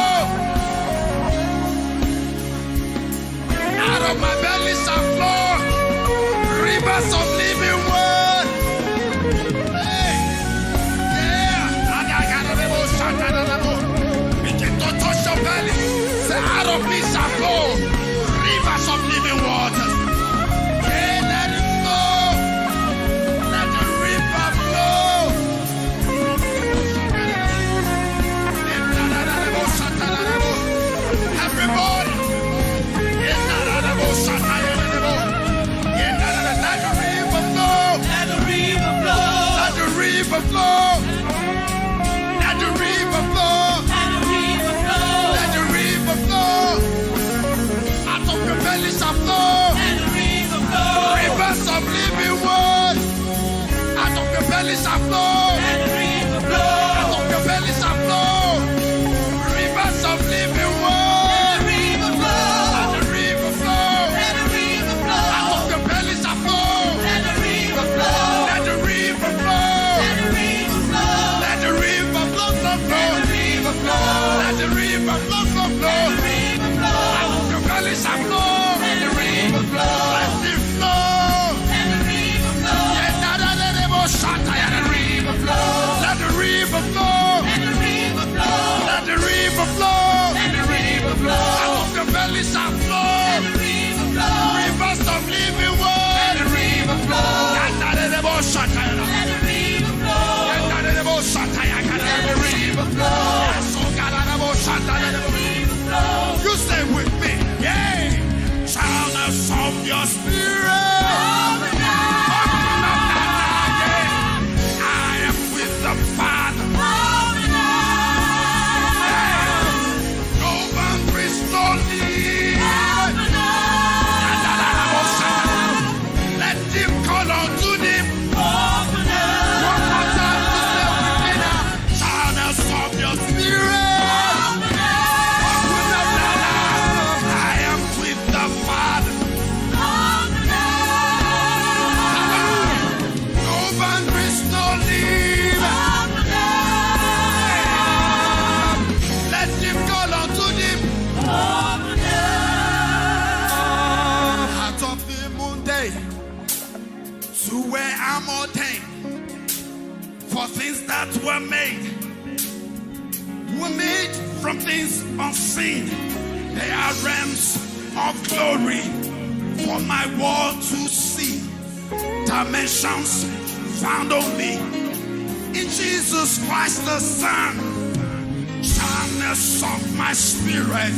Out of my belly shall flow rivers of living water. Hey. Yeah. Begin to touch your belly. Say, out of me shall flow rivers of living water. Yeah, let it flow. Let the river flow. Everybody. Let the river flow. call unto Him. One more time to say within us, channels of your spirit. Open up now. I am with the Father. No boundaries, no limit. Let Him call unto Him. Out of the moon day to where I'm ordained for things that were made from things unseen. They are realms of glory for my world to see. Dimensions found only in Jesus Christ the Son. Channels of my spirit.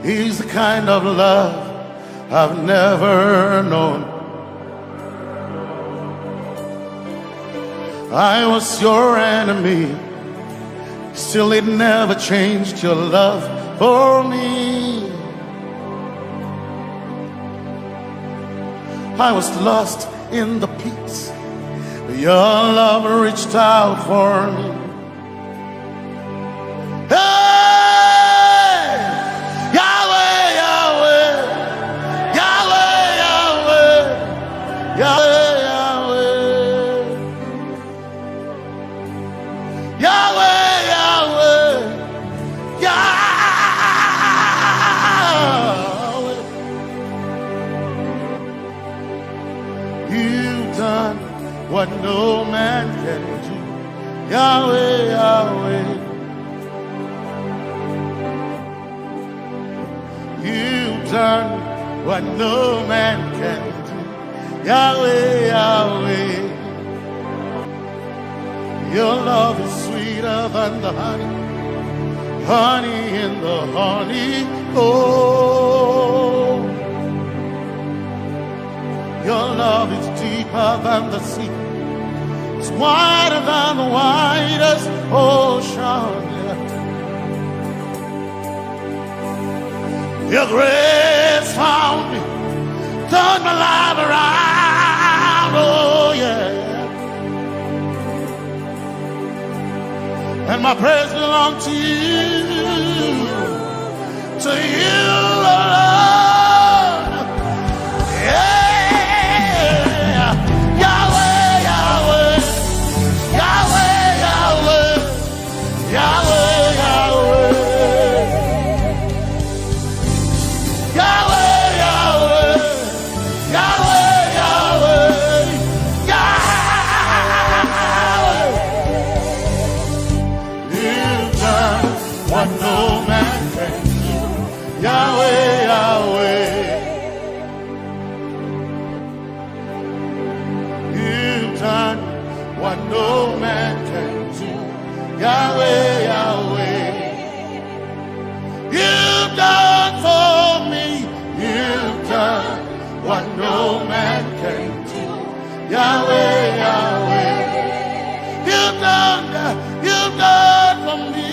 is the kind of love I've never known. I was your enemy, still it never changed your love for me. I was lost in the pits, but your love reached out for me. Hey! Yahweh, Yahweh, Yahweh, Yahweh, Yahweh, Yahweh, Yahweh, Yahweh, Yahweh. You've done what no man can do. Yahweh, Yahweh. You've done what no man can do. Yahweh, Yahweh. Your love is sweeter than the honey, honey in the honey. Oh, your love is deeper than the sea. It's wider than the widest ocean. Your grace found me, turned my life around. Oh yeah. And my praise belongs to you alone. Yeah. Yahweh, Yahweh, Yahweh, Yahweh, Yahweh, Yahweh, Yahweh, Yahweh, Yahweh, what no man can do. Yahweh, Yahweh. You've done what no man can do. Yahweh, Yahweh. You've done for me. You've done what no man can do. Yahweh, Yahweh. You've done for me.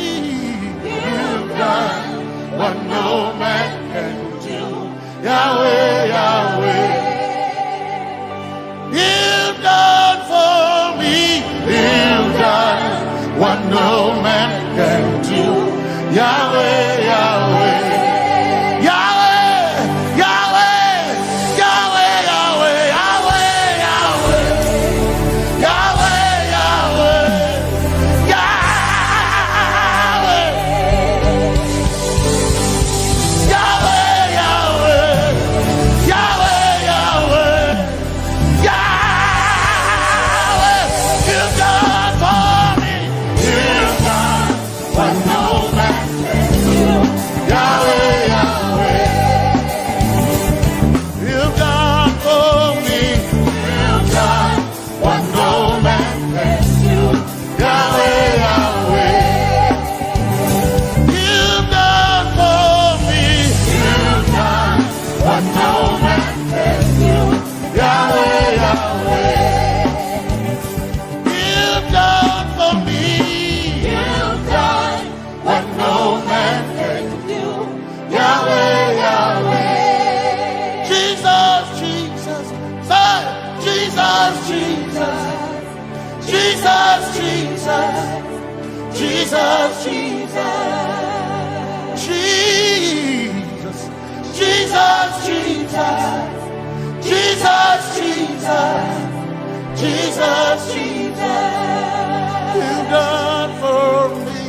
What no man can do. Yahweh, Yahweh. You've done for me. You've done what no man can do. Yahweh, Yahweh. Yahweh, Yahweh, Yahweh, Yahweh, Yahweh, Yahweh, Yahweh, Yahweh, Jesus, Jesus, Jesus, Jesus, Jesus, Jesus, Jesus. You've done for me.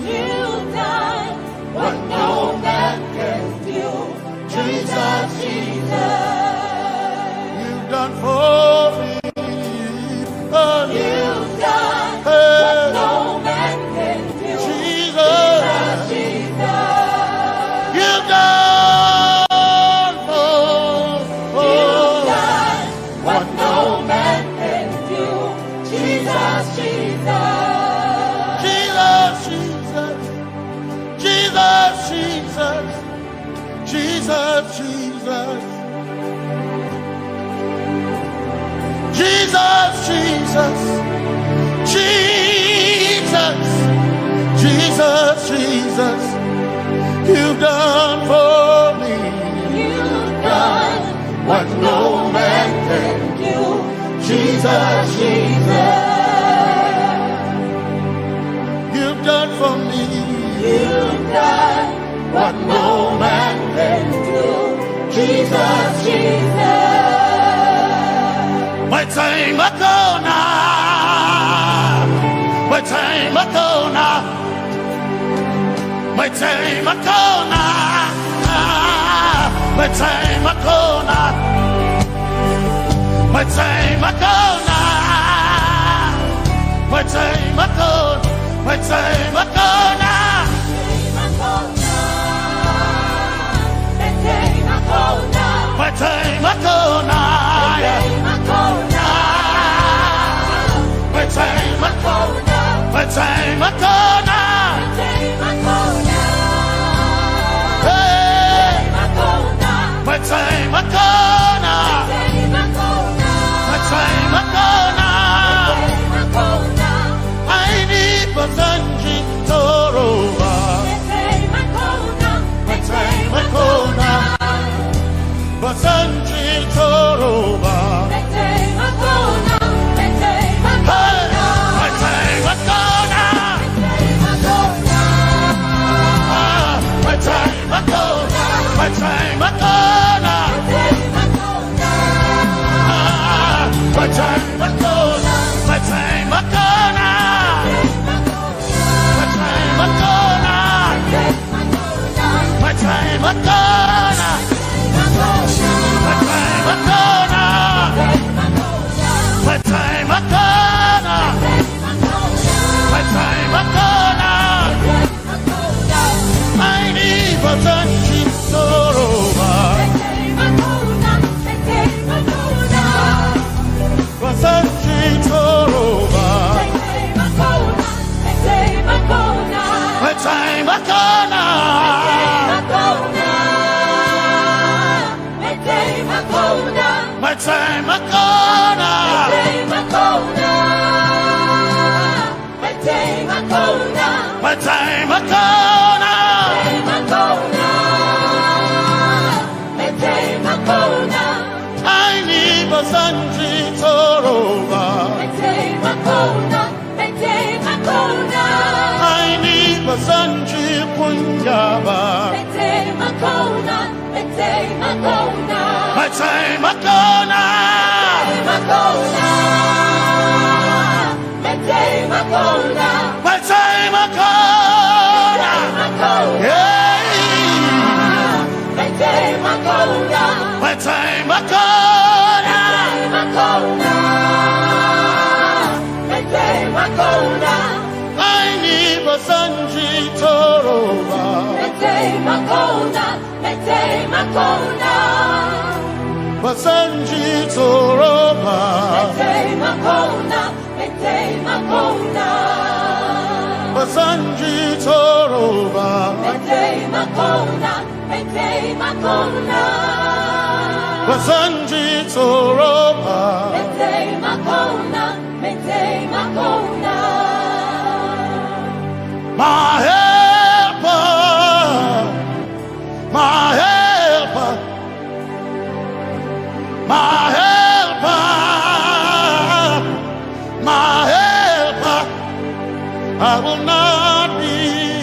You've done what no man can do. Jesus, Jesus. You've done for me. Oh, you've done what no man can do. Jesus, Jesus. You've done what no man can do. Jesus, Jesus. Jesus, Jesus. Jesus, Jesus. Jesus. Jesus, Jesus. You've done for me. You've done what no man can do. Jesus, Jesus. You've done for me. You've done what no man can do. Jesus, Jesus. My time ago now. My time ago now. My time ago now. My time ago now. My time ago now. My time ago. My time ago now. My time ago now. My time ago. My time ago now. Hey. My time ago now. My time ago now. I need Basanji Toroba. My time ago now. Basanji Toroba. Hey. My time ago now. My time ago. My time ago now. My time ago. My time ago now. My time ago now. My time ago now. My time ago now. My time ago now. My time ago now. I need Basanji Toroba. Basanji Toroba. My time ago now. My time ago now. My time ago now. I need Basanji Toroba. I need Basanji Punjaba. My time ago now. My time ago now. Yeah. My time ago now. I need Basanji Toroba. Basanji Toroba. Basanji Toroba. Basanji Toroba. My helper, my helper, my helper, my helper. I will not be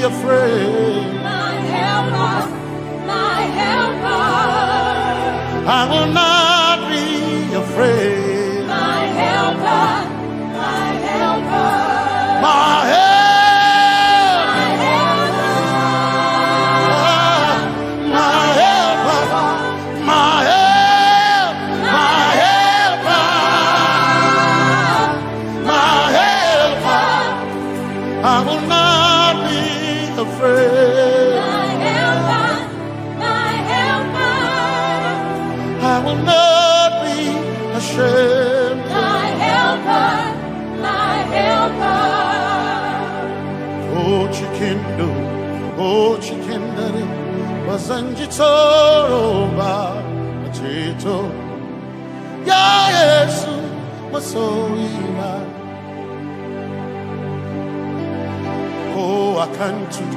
afraid. My helper, my helper. I will not be afraid. My helper, my helper. My helper. I will not be afraid. My helper, my helper. I will not be ashamed. My helper, my helper. Oh, chicken do, oh, chicken daddy, Masanjitoro Machito Ya Yesu Masoima Oh akantu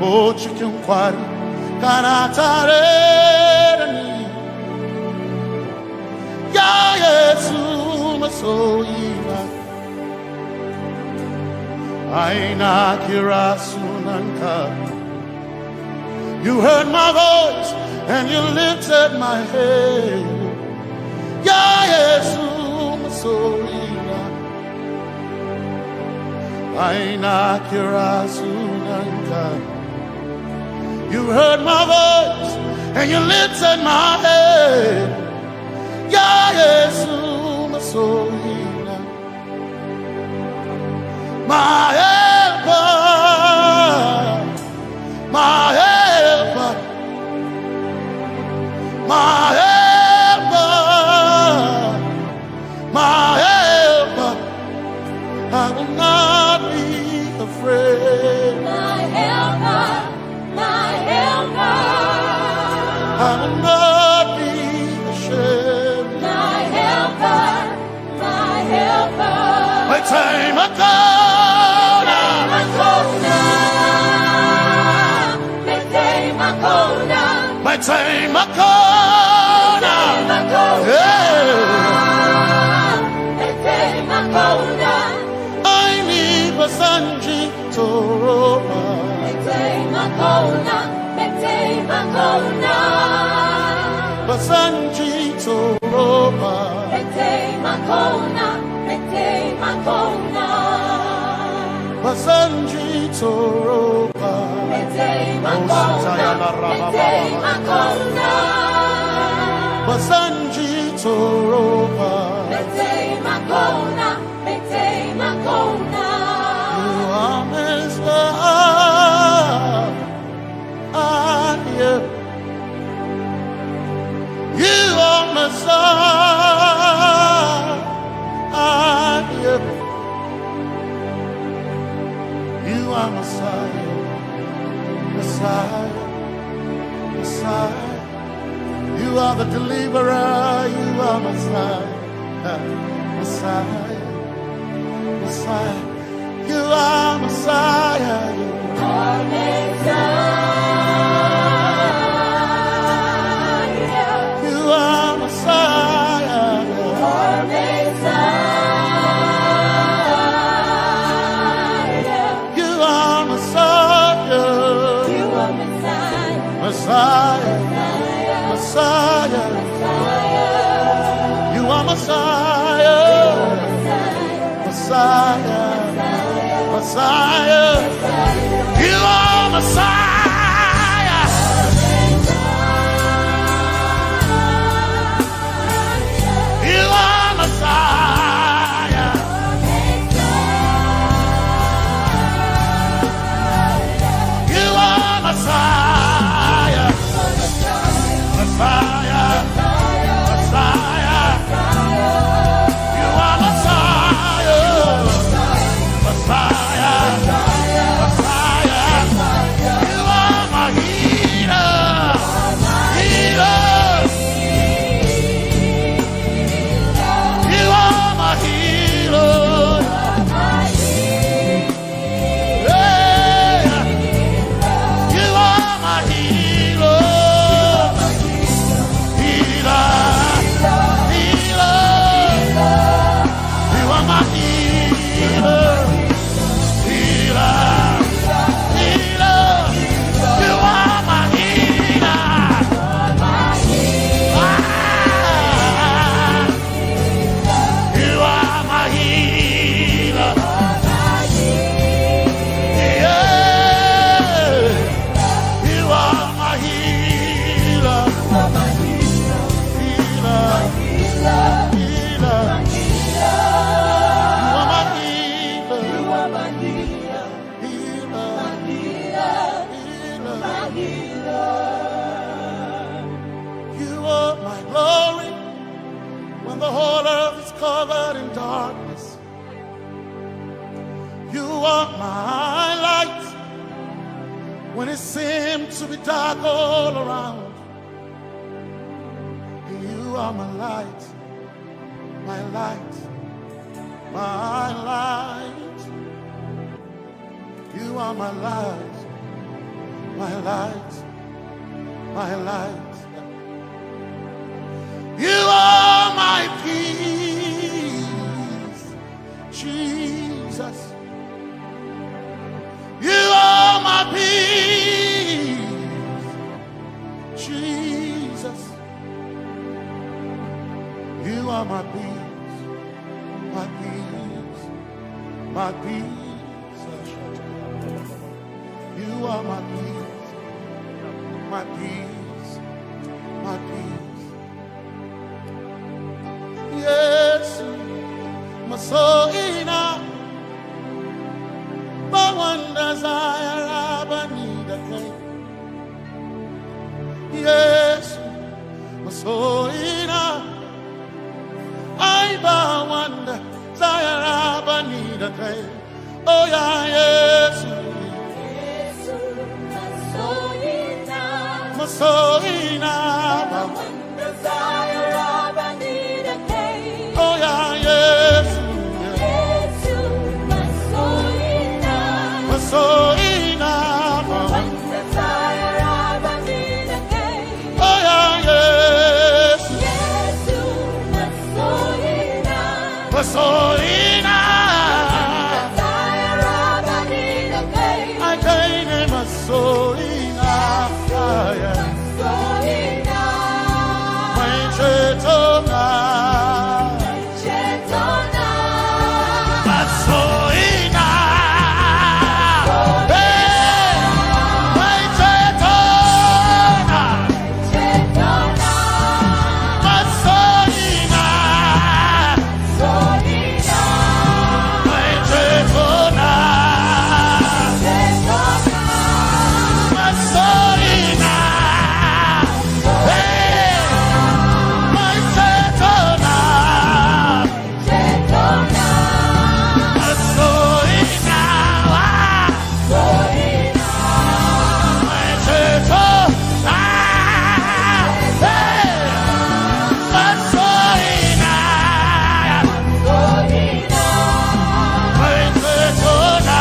Oh chicken kwari Kanatare Ya Yesu Masoima Aina Kirasunanka You heard my voice and you lifted my head. Ya Yesu Masoina Aina Kirasunanka You heard my voice and you lifted my head. Ya Yesu Masoina My helper My helper My helper My helper I will not be afraid My helper, my helper. I will not be ashamed My helper, my helper. My time I My time I I need Basanji Toroba Basanji Toroba Basanji Toroba Basanji Toroba You are Messiah You are Messiah You are Messiah Messiah Messiah You are the deliverer You are Messiah Messiah Messiah You are Messiah You are Messiah You are Messiah You are Messiah Messiah Messiah You are Messiah Messiah Messiah You are Messiah You are Messiah You are Messiah Messiah Messiah You are Messiah Messiah Messiah You are my healer Healer You are my healer Yeah You are my healer Healer You are my healer Healer You are my healer You are my healer Yeah You are my healer Healer You are my healer You are my glory when the whole earth is covered in darkness. You are my light when it seemed to be dark all are my light, my light, my light. You are my light, my light, my light. You are my peace, Jesus. You are my peace, Jesus. You are my peace, my peace, my peace. You are my peace, my peace, my peace. Yes, my soul in a but one desire I need a king. Yes, my soul in a I but one desire I need a king. Oh yeah, yes, my soul in a one desire I need a king. oh yeah, yes, so enough. One desire I need a king. Oh yeah, yes. Yes, So enough. desire I need a king. I can't name a so enough. So enough. My chetona. Chetona. But so enough. Hey, my chetona. Chetona. But so enough. So enough. My chetona. Chetona. But so enough. Hey, my chetona. Chetona. But so enough. So enough. My chetona. Hey, but so enough. So enough. My chetona.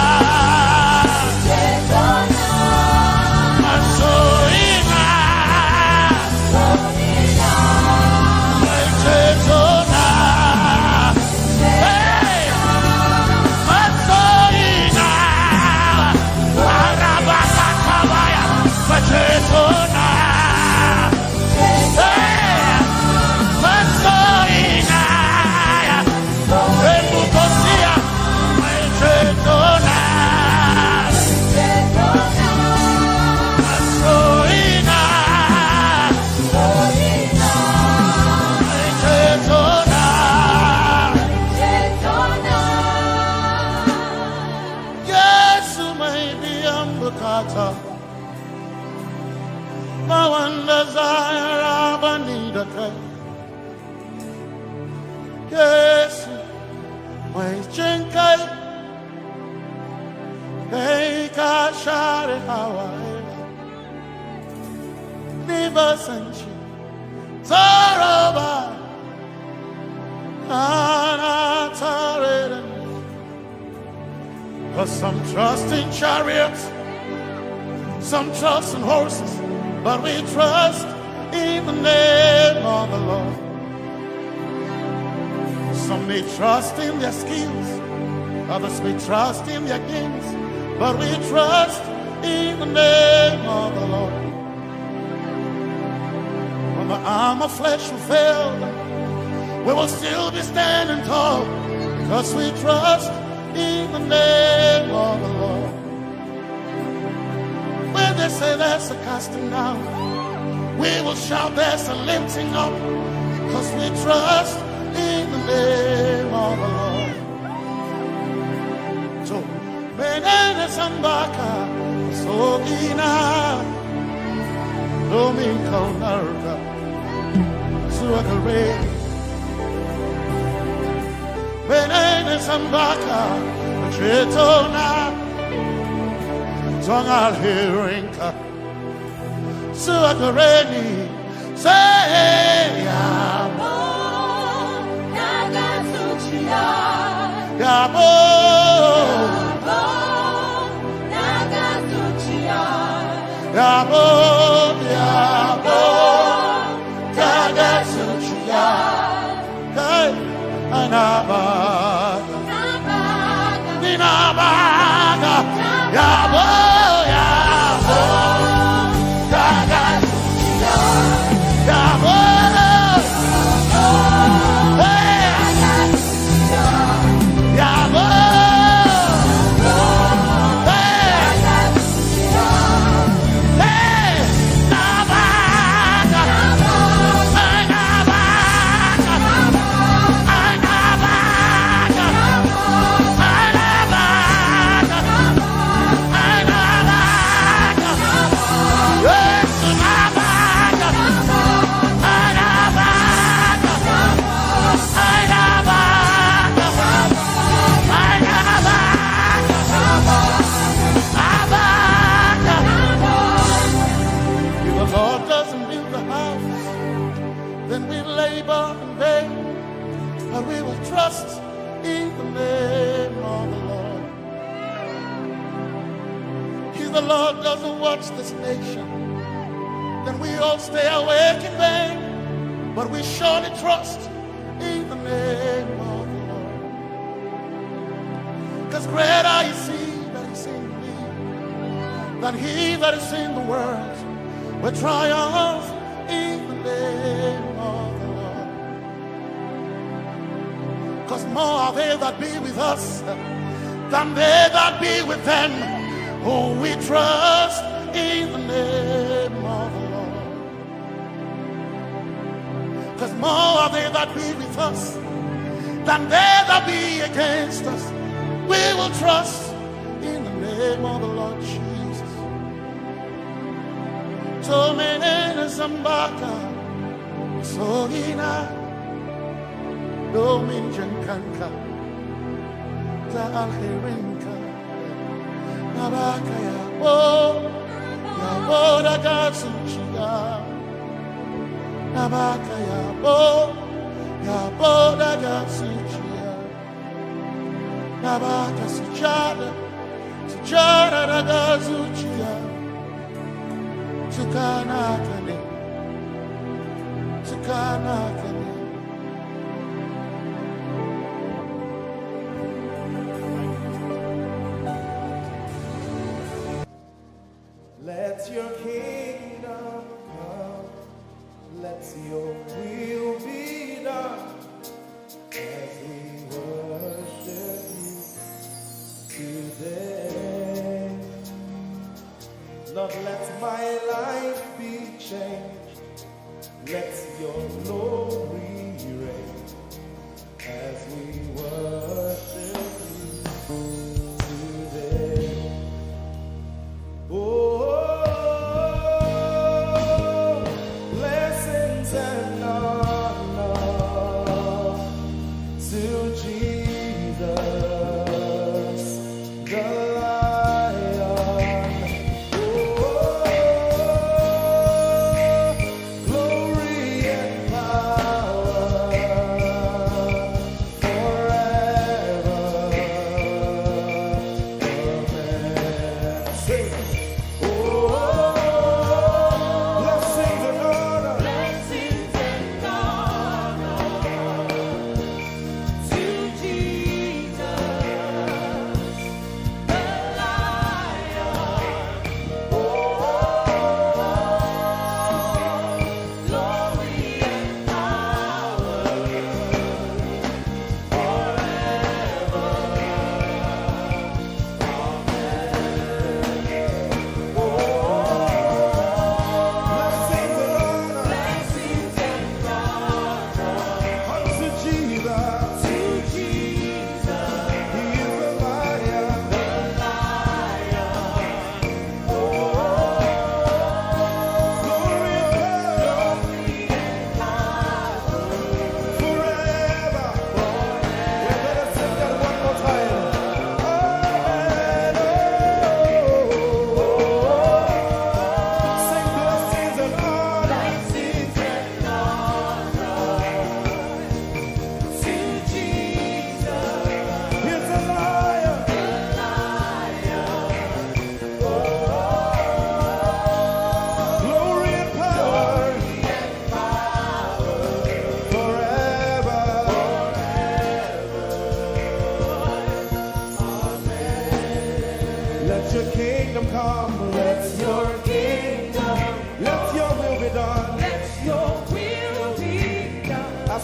Chetona. But so enough. So enough. My chetona. Hey, but so enough. Arabakakabaya, but chetona. Hey, but so enough. Ebukosia, my chetona. But so enough. My chetona. Yes, maybe I'm Bukata. My one desire, I need a king. Yes, my chinkai. Hey, Kashari Hawaii. Never Sanchi. Zaraba. Anatare. Cause some trust in chariots, some trust in horses, but we trust in the name of the Lord. Some may trust in their skills, others may trust in their gains, but we trust in the name of the Lord. When the arm of flesh will fail, we will still be standing tall, because we trust in the name of the Lord. When they say there's a casting down, we will shout there's a lifting up, because we trust in the name of the Lord. So, Menene Sambaka, so ina, Domingo Narca, Suakare. Menene Sambaka, Chetona, Tongal Hirinka, Suakareni, say, This nation, then we all stay awake in vain, but we surely trust in the name of the Lord. Because greater is he that is in me than he that is in the world. We triumph in the name of the Lord. Because more are they that be with us than they that be with them. Oh, we trust in the name of the Lord. Because more are they that be with us than they that be against us. We will trust in the name of the Lord Jesus. Tomenene Zambaka Sohina Dominjan Kanka Zaalherinka Nabakaya Yaboda Gatsuchiya Nabaka Yaboda Gatsuchiya Nabaka Sujada Gatsuchiya Tukanakane Let your kingdom come, let your will be done, as we worship you today. Lord, let my life be changed, let your glory reign, as we worship you today. Oh, blessings and honor to Jesus, the Lion. Oh, glory and power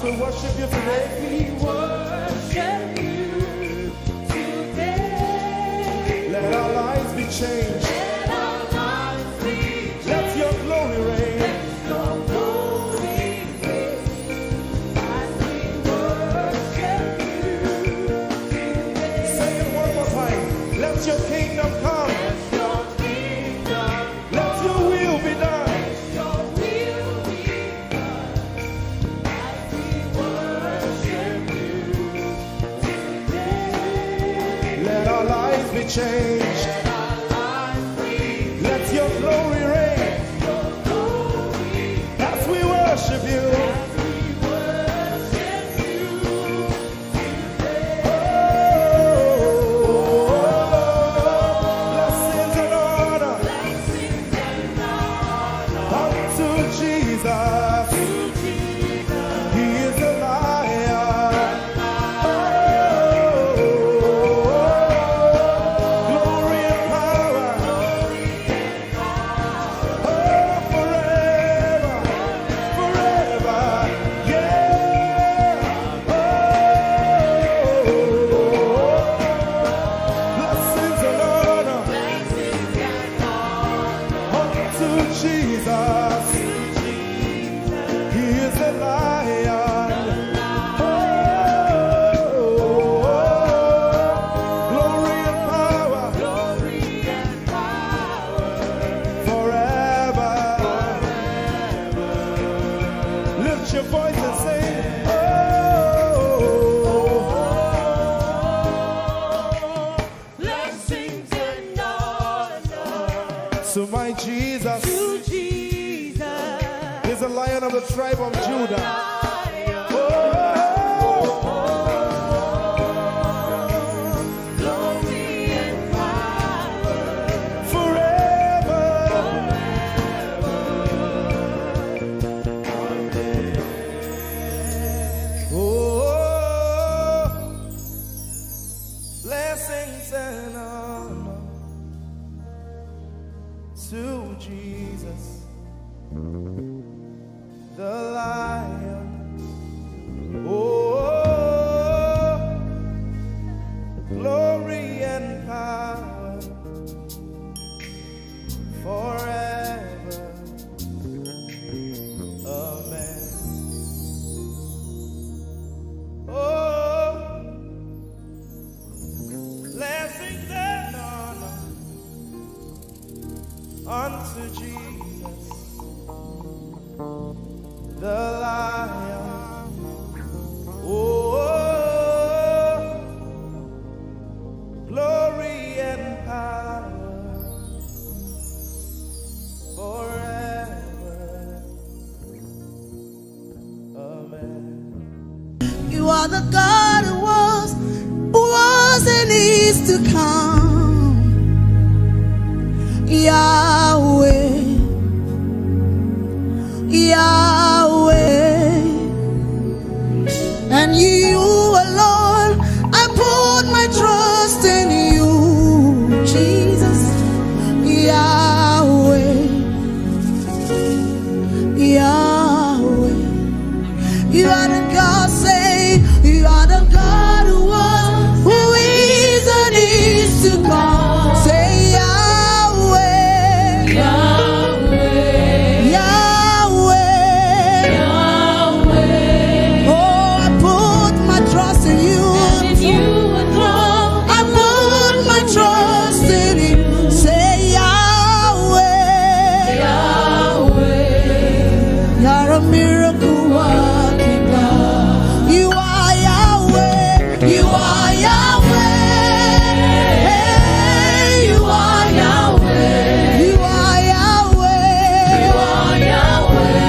we worship you today. We worship you today. Let our lives be changed. Let our lives be changed. Let your glory reign. Let your glory reign. As we worship you today. Say it one more time. Let your kingdom come. Let your kingdom Let your will be done. your will be done. As we worship you today. Let our lives be changed. Let our lives be Let your glory reign. your glory. As we worship you. We worship you today. Blessings and honor Blessings and honor unto Jesus. to Jesus. He is a lion. Glory and power. Forever. Forever. Yeah. Blessings and honor Blessings and honor unto Jesus. He is a lion. Glory and power forever. Lift your voice and sing. blessings and honor So my Jesus to Jesus. is a lion of the tribe of Judah. Glory and power Forever. Oh, blessings and honor to Jesus, the Lion. Oh, glory and power forever. Amen. Oh, blessings and honor unto Jesus, the Lion. Oh, glory and power forever. Amen. You are the God who was and is to come. Yahweh, Yahweh, and you alone, I put my trust in you, Jesus. Yahweh, Yahweh, you are the God, say, you are the God who was, who is and is to come. Say Yahweh, Yahweh, Yahweh, Yahweh. Oh, I put my trust in you. I put my trust in you. Say Yahweh, Yahweh. You're a miracle working God. You are Yahweh. You are Yahweh. Hey, you are Yahweh. You are Yahweh. You are Yahweh.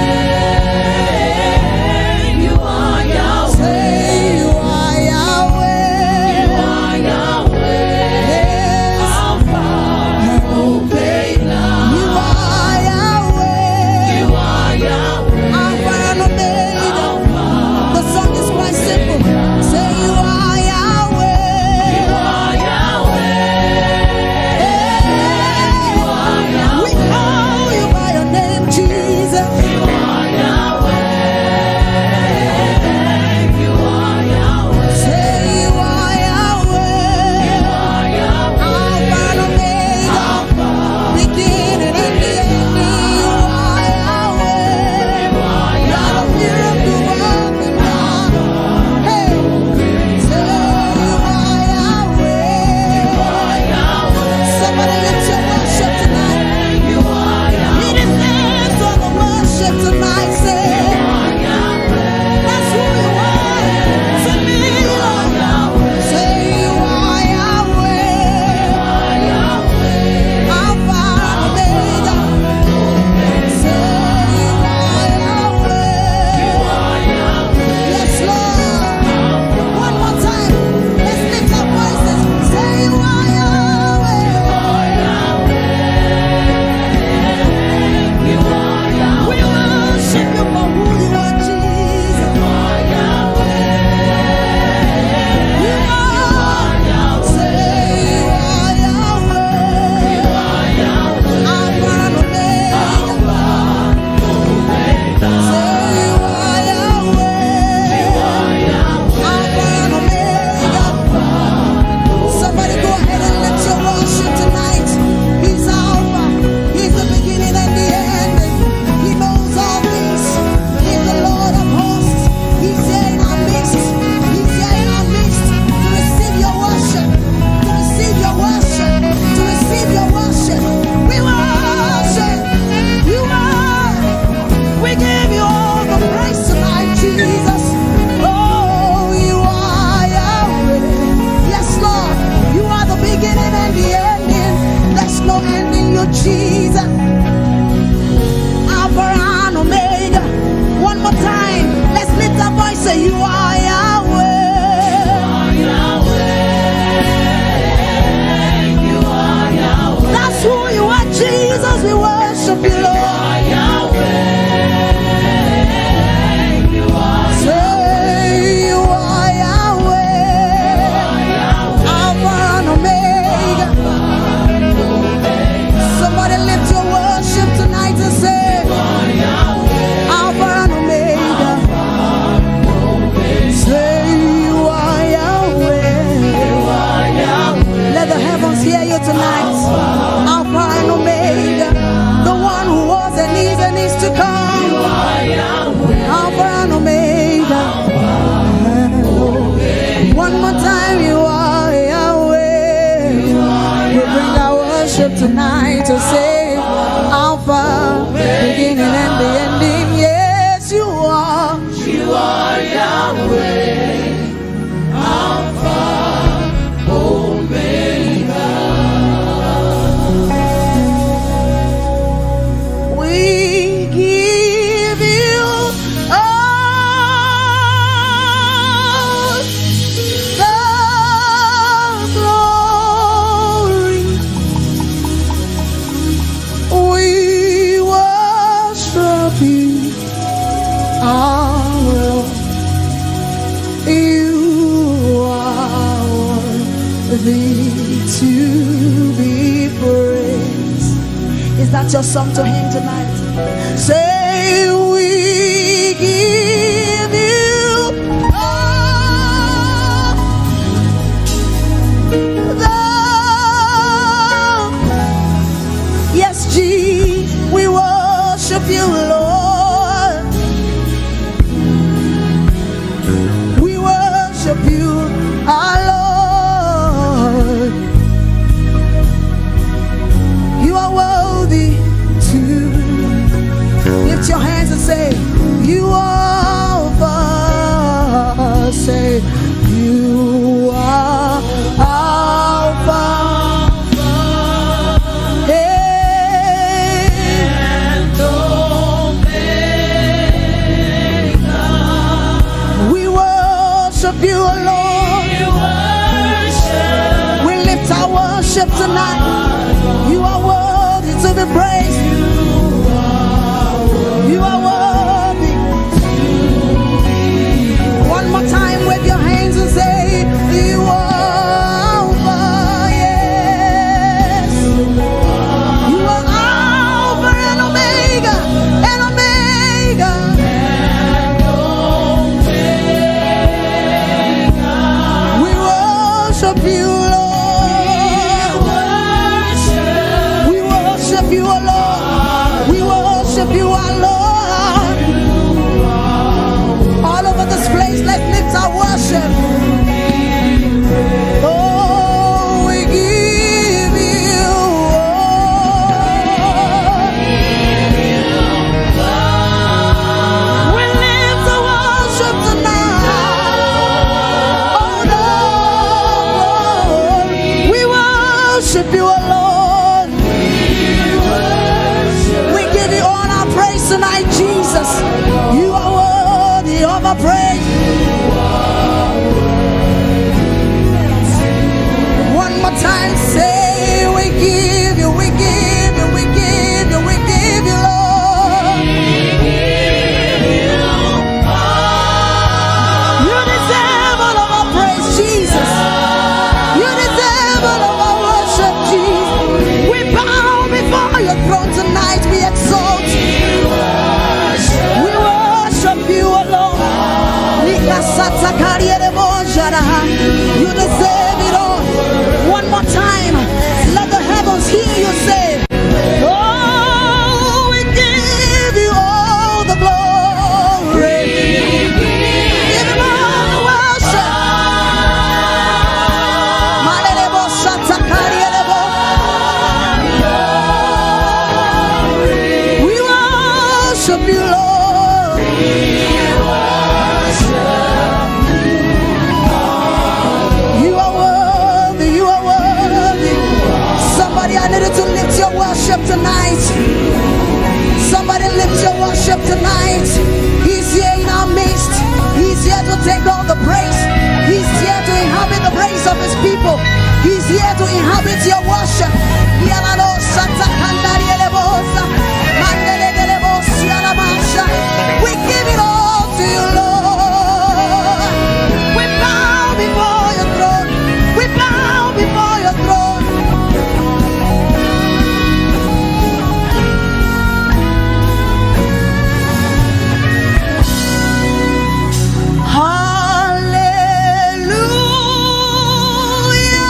You are Yahweh. Say you are Yahweh. You are Yahweh. Yes. Alpha and Omega. You are Yahweh. You are Yahweh. Alpha worship tonight to say Alpha, beginning and the ending. Yes, you are. You are Yahweh, Alpha, Omega. We give you all the glory. We worship you, our Lord. You are worthy to be praised. Is that your song to him tonight? Say, we give you all the. Yes, G, we worship you, Lord. We worship you, our Lord. You are worthy to lift your hands and say, you are Alpha. Say, you are Alpha. And Omega. We worship you, Lord. We lift our worship tonight. You are worthy to be praised. You are worthy. One more time with your hands and say, you are Alpha, yes. You are Alpha and Omega, and Omega. We worship you, Lord. We worship you, O Lord. We worship you, our Lord. All over this place, let's lift our worship. Oh, we give you all. We lift our worship tonight. Oh, Lord, we worship you, O Lord. We give you all our praise tonight, Jesus. You are worthy of our praise. One more time, say, we give you, we give you, we give you, we give you, Lord. You deserve all of our praise, Jesus. You deserve all of our worship, Jesus. We bow before your throne tonight. We exalt you. We worship you alone. You deserve it all. One more time. Let the heavens hear you say, oh, we give you all the glory. Give him all the worship. We worship you, Lord. You are worthy, you are worthy. Somebody, I needed to lift your worship tonight. Somebody lift your worship tonight. He's here in our midst. He's here to take all the praise. He's here to inhabit the praise of his people. He's here to inhabit your worship. We give it all to you, Lord. We bow before your throne. We bow before your throne. Hallelujah.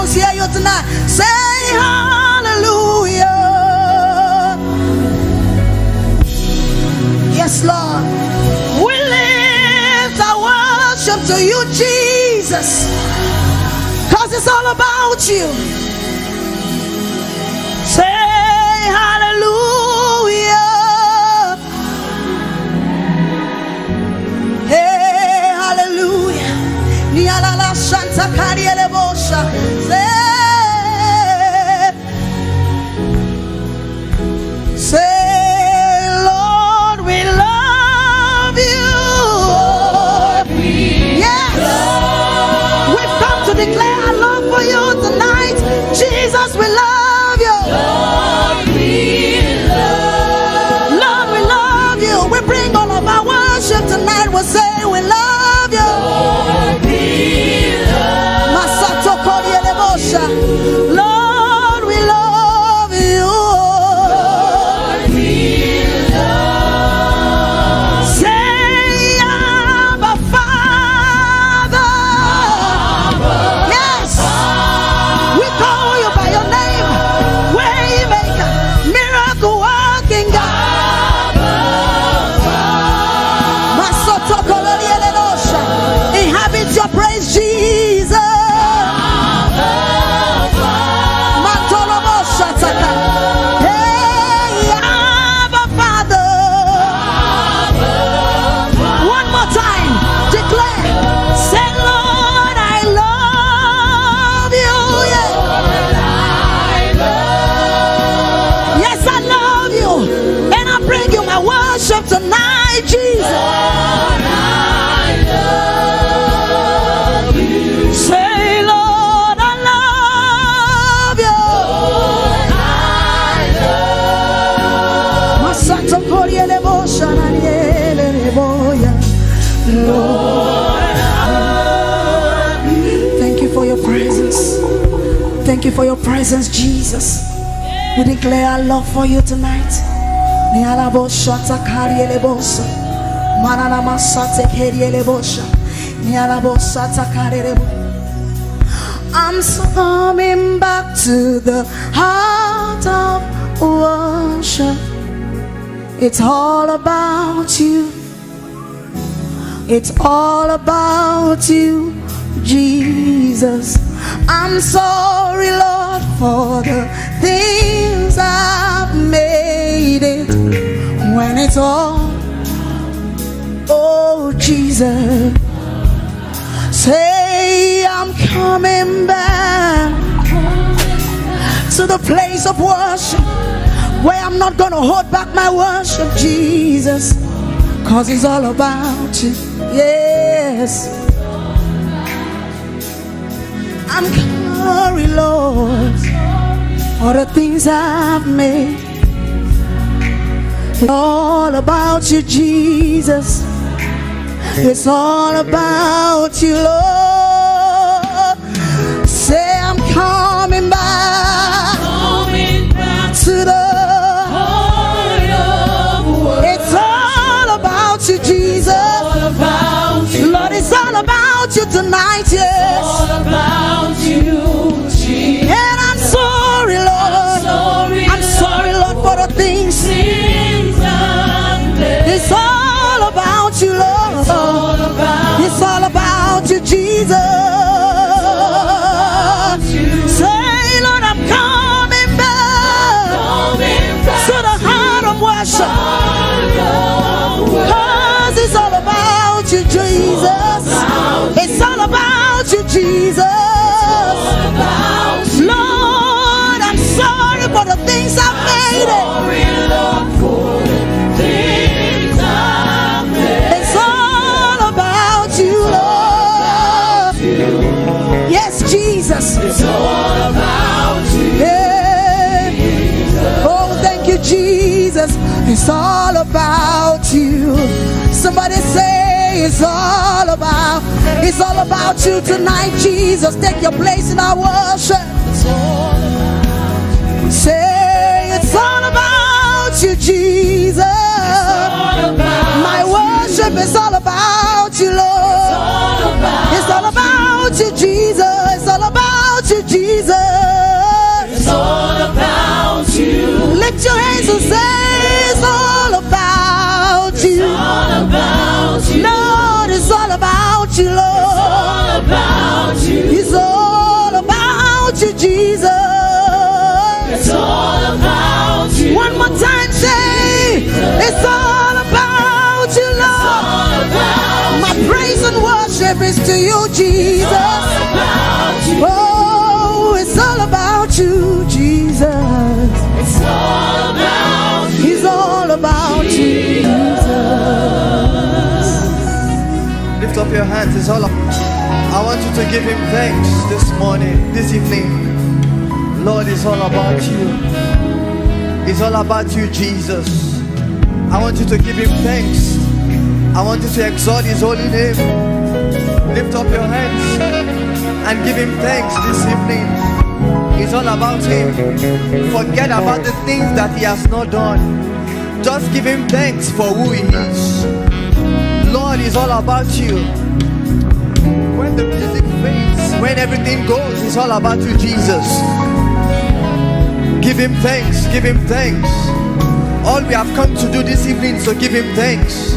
sounds hear you tonight. Say hallelujah. Yes, Lord. We lift our worship to you, Jesus, because it's all about you. Say hallelujah. Hey, hallelujah. Nialala Santa Kariele Bosha. Say, Lord, we love you. Yes. We've come to declare our love for you tonight. Jesus, we love you. Lord, we love you. We bring all of our worship tonight. We'll say we love you. Masato Koriele Bosha. Lord, we love you. Say, Abba, Father. Yes. We call you by your name. Waymaker, miracle working God. Masoto Koloriele Bosha. Inhabit your praise, Jesus. Hey, Abba, Father. One more time, declare. Say, Lord, I love you. Yes, I love you. And I bring you my worship tonight, Jesus. Say, Lord, I love you. Masato Koriele Bosha Naniele Boya. Lord, thank you for your presence. Thank you for your presence, Jesus. We declare our love for you tonight. Niala Bosha Takariele Bosha. Manana Masate Keriele Bosha. Niala Bosha Takariele Bosha. I'm coming back to the heart of worship. It's all about you. It's all about you, Jesus. I'm sorry, Lord, for the things I've made it when it's all, oh Jesus. Say, I'm coming back to the place of worship where I'm not going to hold back my worship, Jesus, because it's all about you. Yes. I'm sorry, Lord, for the things I've made. It's all about you, Jesus. It's all about you, Lord. Say, I'm coming back to the heart of worship. It's all about you, Jesus. Lord, it's all about you tonight, yes. It's all about you, Jesus. And I'm sorry, Lord. I'm sorry, Lord, for the things I've done. It's all about you, Lord. It's all about you, Jesus. Say, Lord, I'm coming back to the heart of worship, because it's all about you, Jesus. It's all about you, Jesus. Lord, I'm sorry for the things I've made it. It's all about you, Lord. Yes, Jesus. It's all about you. Yeah. Oh, thank you, Jesus. It's all about you. Somebody say, it's all about you tonight, Jesus. Take your place in our worship. Say, it's all about you, Jesus. My worship is all about you, Lord. It's all about you, Jesus. It's all about you, Jesus. to you, Jesus. Oh, it's all about you, Jesus. It's all about you. It's all about you, Jesus. Lift up your hands. It's all I want you to give him thanks this morning, this evening. Lord, it's all about you. It's all about you, Jesus. I want you to give him thanks. I want you to exalt his holy name. Lift up your hands and give him thanks this evening. It's all about him. Forget about the things that he has not done. Just give him thanks for who he is. Lord, it's all about you. When the music fades, when everything goes, it's all about you, Jesus. Give him thanks, give him thanks. All we have come to do this evening is to give him thanks.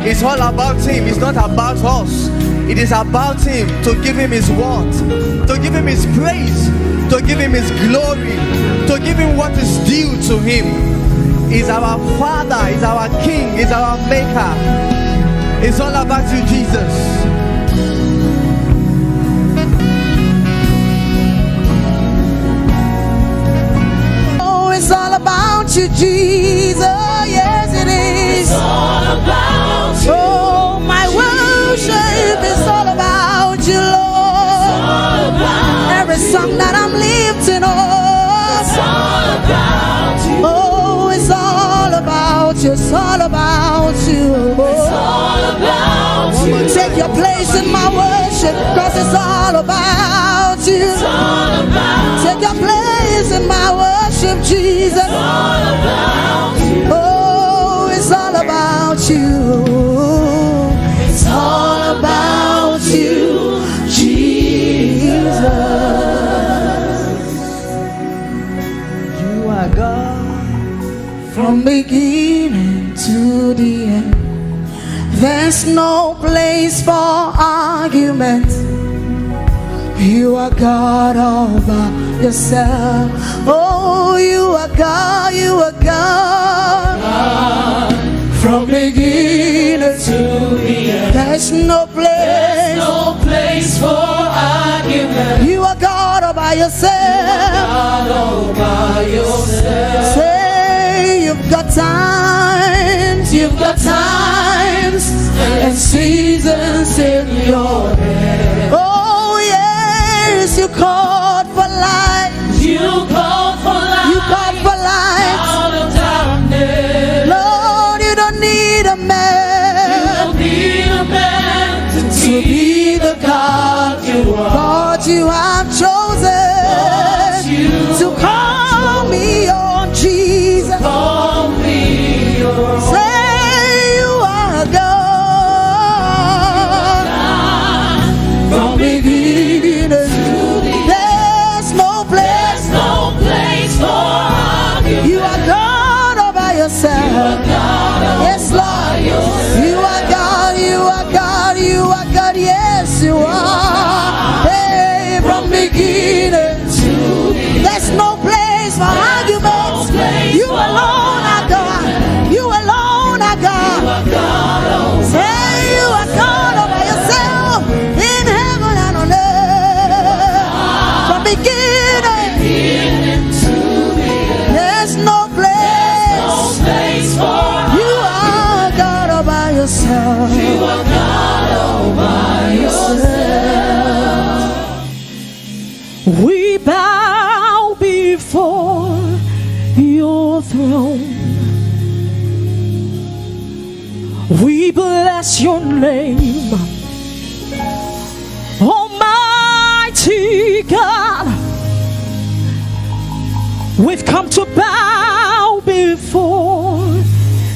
It's all about him, it's not about us. It is about him, to give him his word, to give him his praise, to give him his glory, to give him what is due to him. He's our Father, he's our King, he's our Maker. It's all about you, Jesus. It's all about you, Jesus. Yes, it is. It's all about you. Oh, my worship is all about you, Lord. It's all about every song that I'm lifting up. It's all about you. Oh, it's all about you. It's all about you. It's all about you. Take your place in my worship, cause it's all about you. It's all about Take your place in my worship, Jesus. It's all about you. Oh, it's all about you. It's all about you, Jesus. You are God from beginning to the end. There's no place for argument. You are God all by yourself. Oh, you are God, you are God. From beginning to the end. There's no place. No place for argument. You are God all by yourself. God all by yourself. Say you've got times, You've got times and seasons in your head. Oh yes, you called for light. You called for light. You called for light. Out of darkness. Lord, you don't need a You man don't need a man to be the God you are. God you have chosen to call me on Jesus. Call me your Say you are God from beginning to the end. There's no place. no place for argument. You are God all by yourself. Yes, Lord. You are God, you are God, you are God. Yes, you are. Hey, from beginning to there's no place for arguments. You alone are God. You alone are God. Say you are God all by yourself in heaven and on earth. From beginning, there's no place. Place for You are God all by yourself. you are God all by yourself. We bow before your throne. We bless your name, Almighty God. We've come to bow before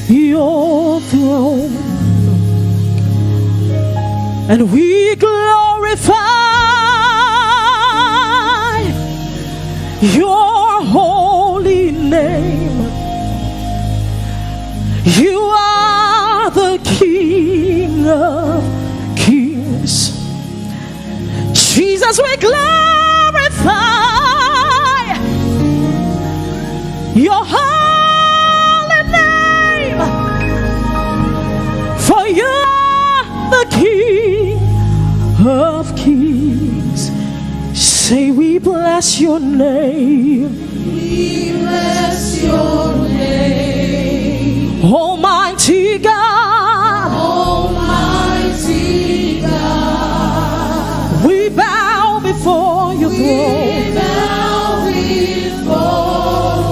your throne, and we glorify your holy name. You are the King of Kings. Jesus, we glorify your holy name, for you're the King of kings. Say we bless your name. We bless your name. Almighty God. Almighty God. We bow before your throne. We bow before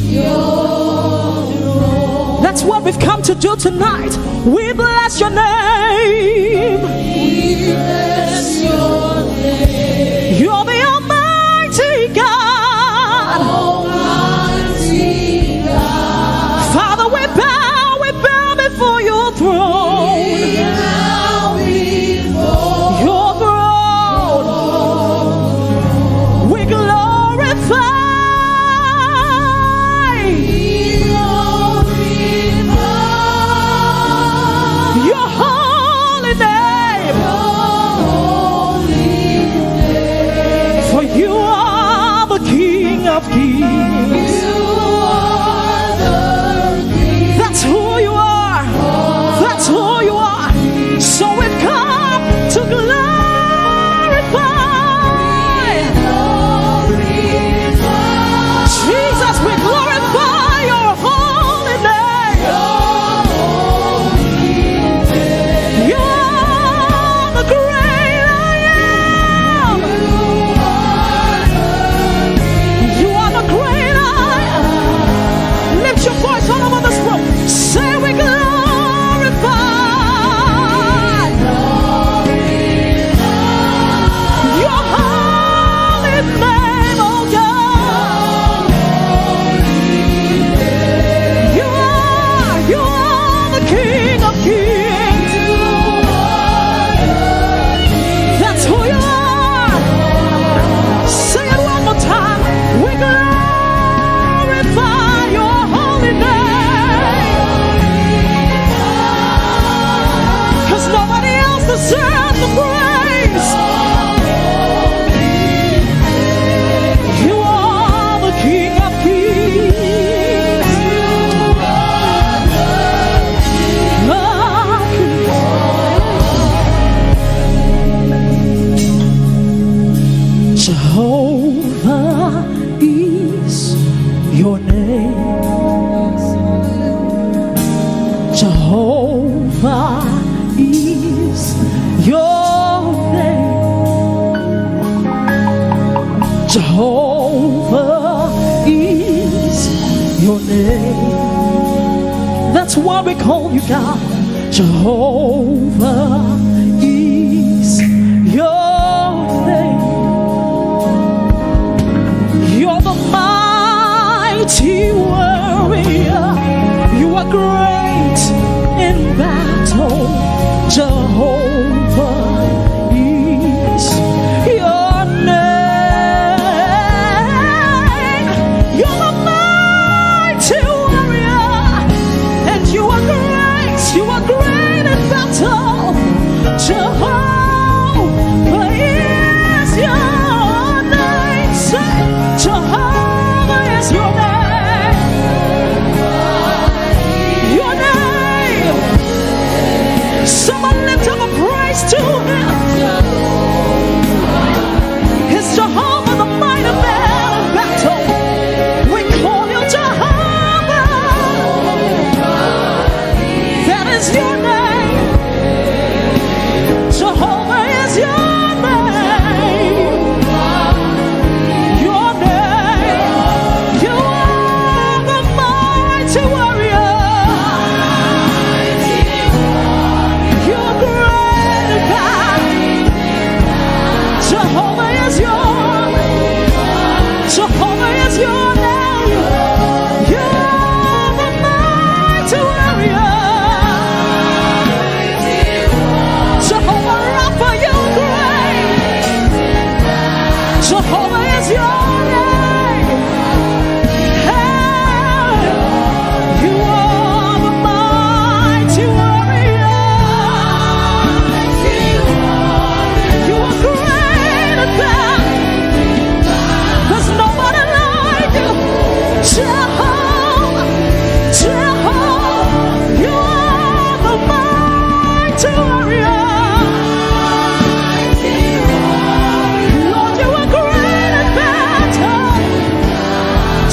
your throne. That's what we've come to do tonight. We bless your name. We bless your name. You're the Almighty God. Almighty God. Father, we bow before your throne. We bow before Your throne. We glorify your holy name. For you are the King of Kings. That's who you are. That's who you are. So we've come to glorify. Jesus, we glorify your holy name. You are the great I am. You are the great I am. Lift your voice all over this room. Say we glorify your holy name, oh God. You are the King of Kings. That's who you are. Say it one more time. We glorify your holy name. 'Cause nobody else deserves the praise. You are the King of Kings. Jehovah is your name. Jehovah is your name. Jehovah is your name. That's why we call you God. Jehovah is your name. You're the mighty warrior. You are great in battle. Jehovah is your name. You're the mighty warrior, and you are great. You are great in battle. Jehovah is your name. Say, Jehovah is your name. You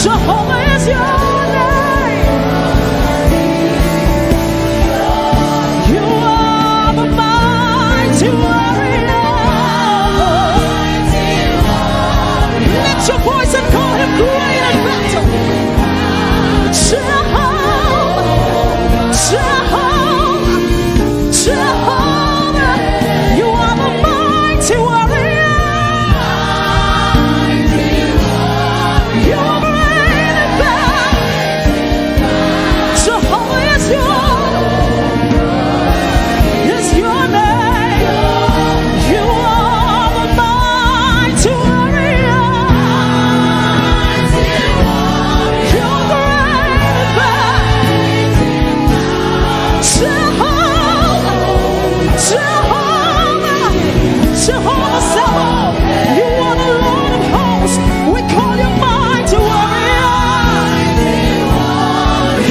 Jehovah is your name. You are the mighty warrior. Lift your voice and call him great in battle. Jehovah, Jehovah, Jehovah. You are the mighty warrior. You are great in battle. Jehovah is your name. You are the mighty warrior. You're great in battle. Jehovah, Jehovah, Jehovah Sabaoth. You are the Lord of hosts. We call you mighty warrior.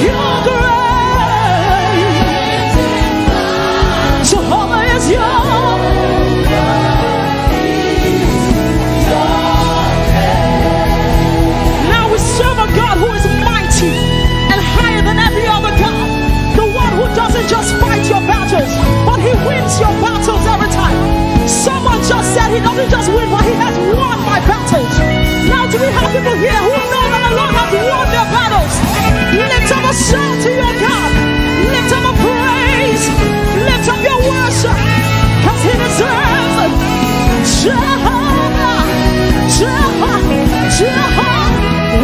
You're great. Jehovah is your. Now we serve a God who is mighty and higher than every other God. The one who doesn't just fight your battles, but he wins your battles every time. Someone just said he doesn't just win, but he has won my battles. Now do we have people here who know that the Lord has won their battles? Lift up a shout to your God. Lift up a praise. Lift up your worship, because he deserves it. Jehovah, Jehovah, Jehovah,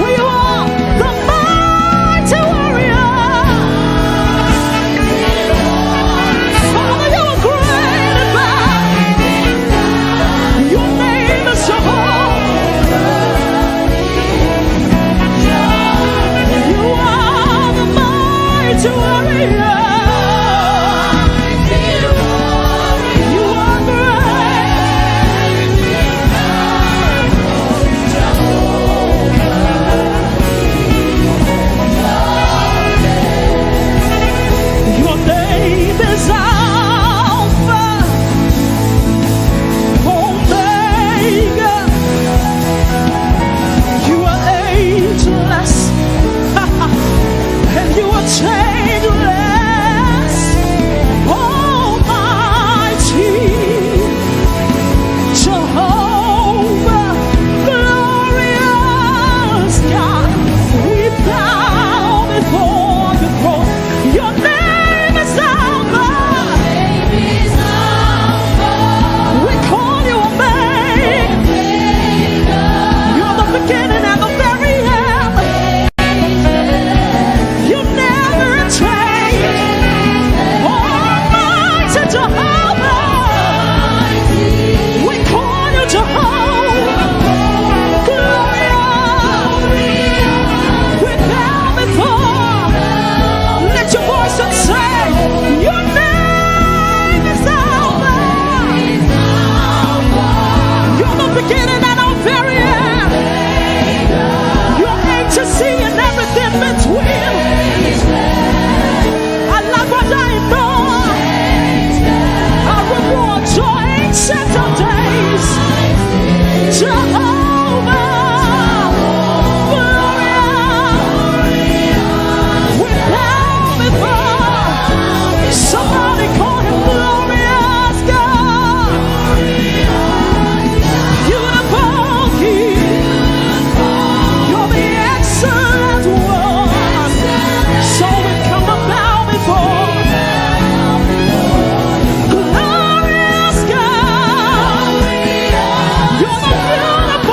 we are the mighty warrior. Father, you are great and mighty. Your name is Jehovah. You are the mighty warrior. You are great. Your name is Alpha, Omega. You are ageless, and you are changeless. Almighty Jehovah, glorious God, we bow before your throne. Your name is Alpha. We call you Omega. You're the beginning and the very end. You never change. Almighty Jehovah. We call you Jehovah. Glorious. We bow before. Lift your voice and say, your name is Alpha. You're the beginning and the very end. You're A to Z and everything between. I love what I know. I reward your ancient of days. Jehovah, glorious. We bow before. Somebody call him glorious God. Beautiful King. You're the excellent one. So we come and bow before. Glorious God. You're the beautiful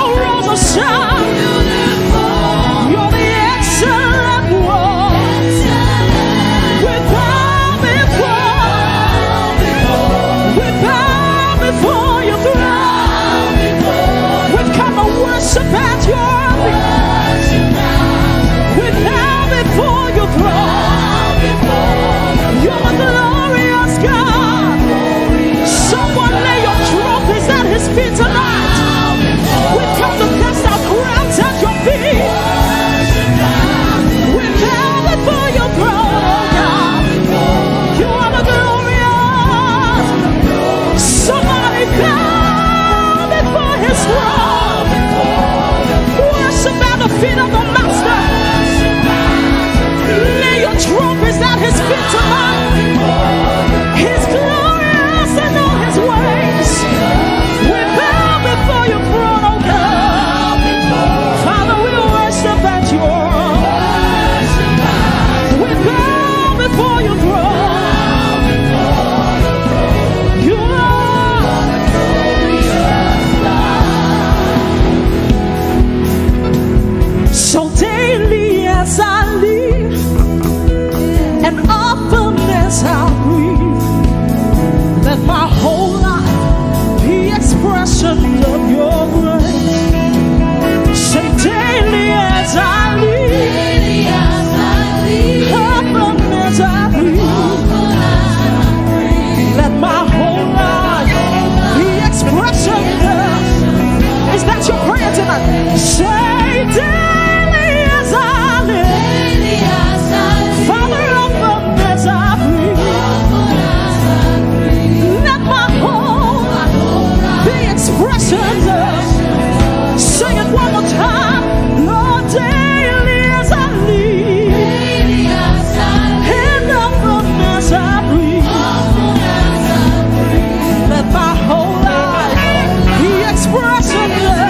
tonight. Say daily as I live, Father, open as I breathe. Let my whole be expressions of. Sing it one more time. Lord, daily as I live, and open as I breathe. Let my whole life be expressions of.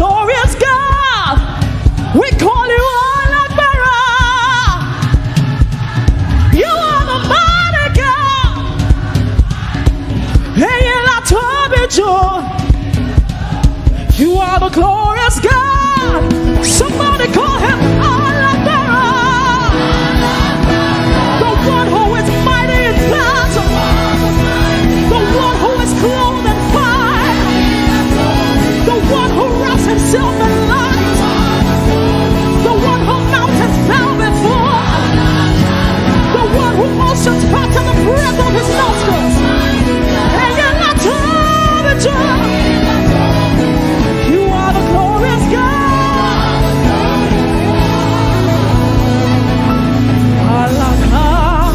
glorious God. We call you Al-Akbar. You are the mighty God. Hey, you are the glorious God. Somebody call him Al-Akbar. The one who is mighty in battle. The one who is clothed in fire. The one who wraps himself in light. The one who mountains bow before. The one who oceans back to the breath of his nostrils. And you're not you are the glorious God. Al-Akbar.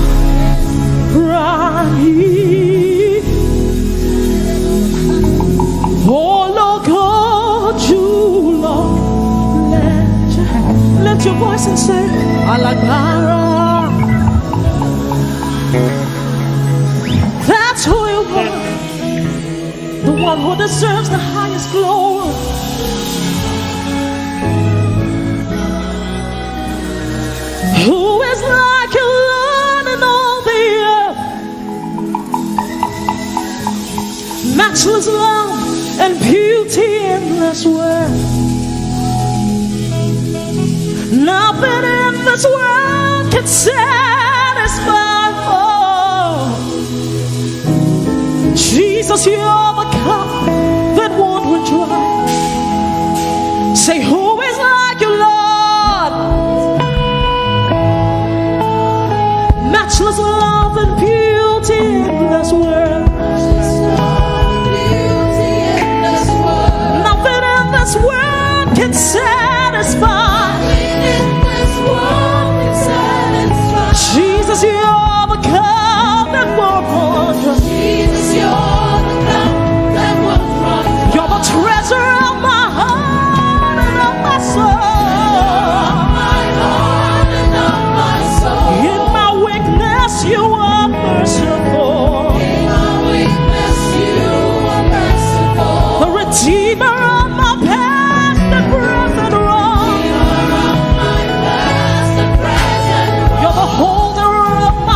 Oh Lord God, you Lord, lift your voice and say Al-Akbar. That's who you are. The one who deserves the highest glory. Who is like you, Lord, in all the earth? Matchless love and beauty in this world. Nothing in this world can satisfy. Jesus, you're the cup that won't run dry. Say, who is like you, Lord? Matchless love and beauty in this world. Nothing in this world can satisfy. Jesus, you're the cup that won't run dry. You're the treasure of my heart and of my soul. In my weakness, you are merciful. The redeemer of my past and present wrong. You're the holder of my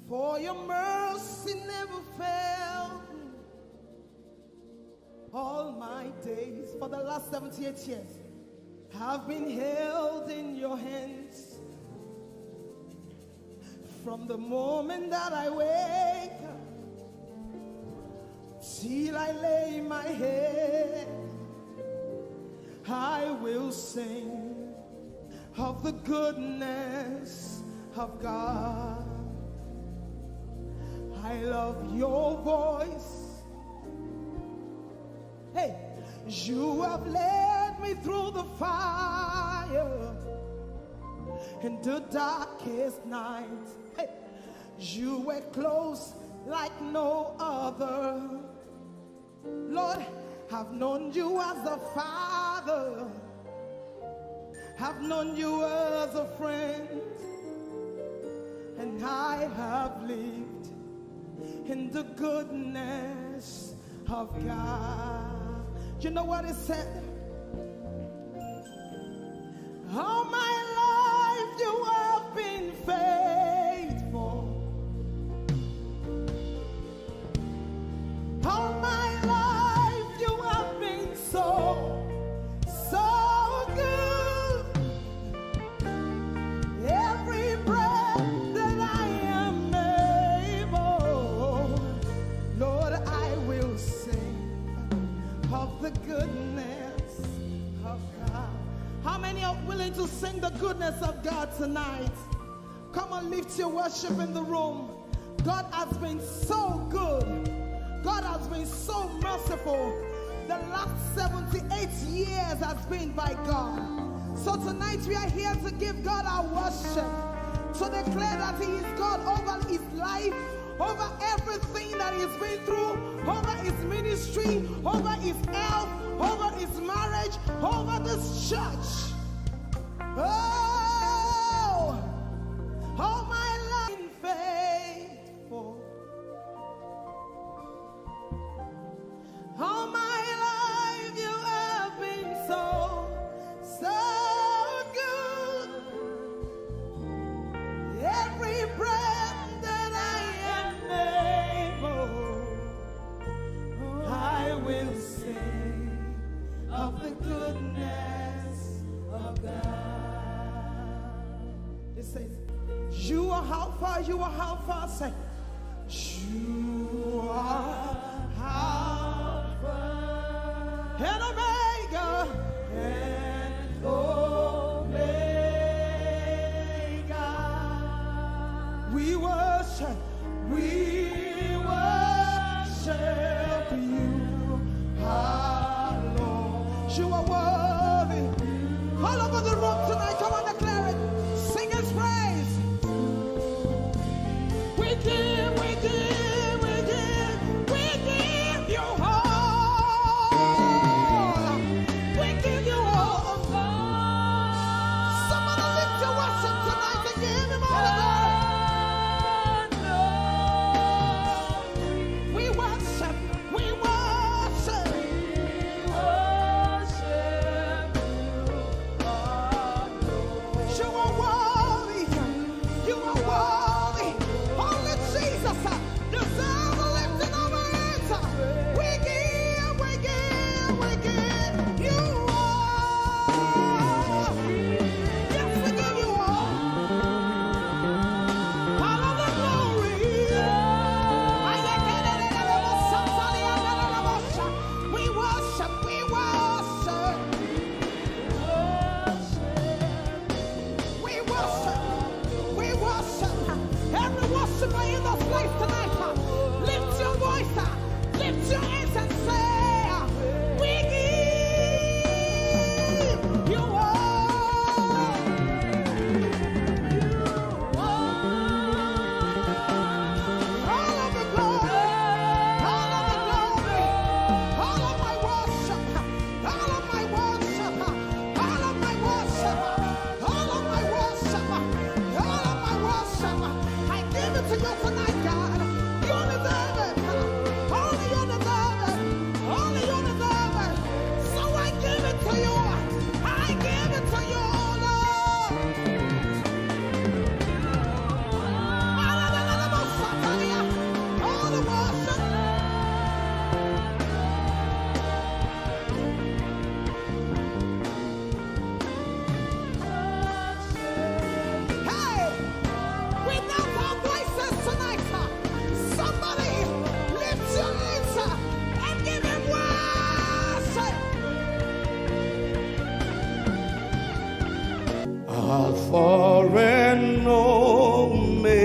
For your mercy never failed me all my days. For the last 78 years, I've been held in your hands. From the moment that I wake up till I lay my head, I will sing of the goodness of God. I love your voice. Hey, you have led me through the fire in the darkest night. Hey, you were close like no other. Lord, I've known you as a father. I've known you as a friend. And I have lived in the goodness of God. You know what it said? All my life you have been faithful. All my life you have been so good. Every breath that I am able, Lord, I will sing of the goodness of God. How many are willing to sing the goodness of God tonight? Come on, lift your worship in the room. God has been so good. God has been so merciful. The last 78 years has been by God. So tonight we are here to give God our worship, to declare that He is God over his life, over everything that he's been through, over his ministry, over his health, over his marriage, over this church. Oh, all my life faithful. All my life you have been so good. Every breath that I am able, I will sing of the goodness of God. It says, you are Alpha, you are Alpha. Say, you are Alpha and Omega, and Omega. We worship you, our Lord. You are worthy. All over the room tonight, come on, declare it. Sing His praise. We give you all. We give you all. Somebody lift your worship tonight and give Him all the glory. We worship you, our Lord. You are worthy. You are worthy. Only Jesus and Omega,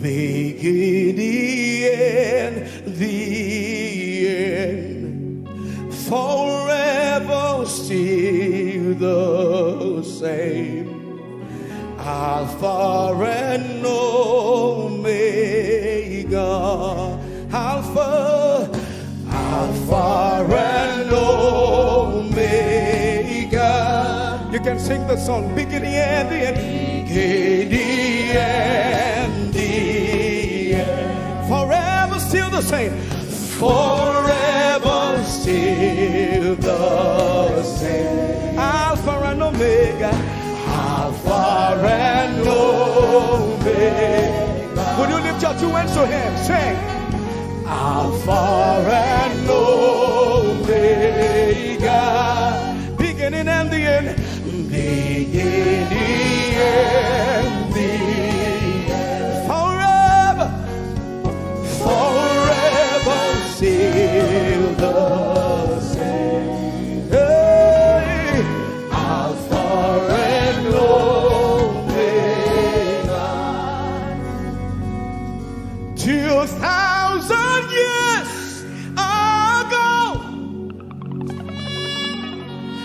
beginning and the end, forever still the same. Alpha and Omega, Alpha and Omega. You can sing the song, beginning and the end, beginning and the end, forever still the same, forever still the same. Alpha and Omega, Alpha and Omega. Would you lift your two hands to him? Sing. Alpha and Omega, beginning and the end, beginning and the end, forever, forever still the same. Hey, Alpha and Omega. 2,000 years ago,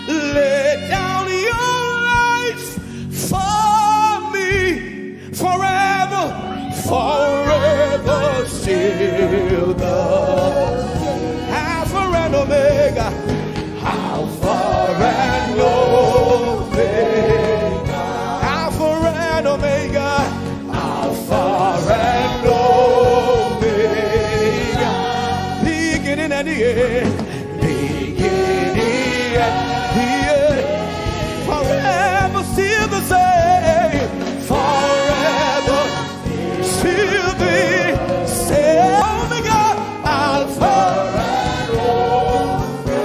lay down your life for me, forever, forever still the Alpha and Omega, Alpha and Omega, Alpha and Omega, Alpha and Omega, beginning and the end, beginning and the end, forever still the same, forever still the same. Omega, Alpha and Omega,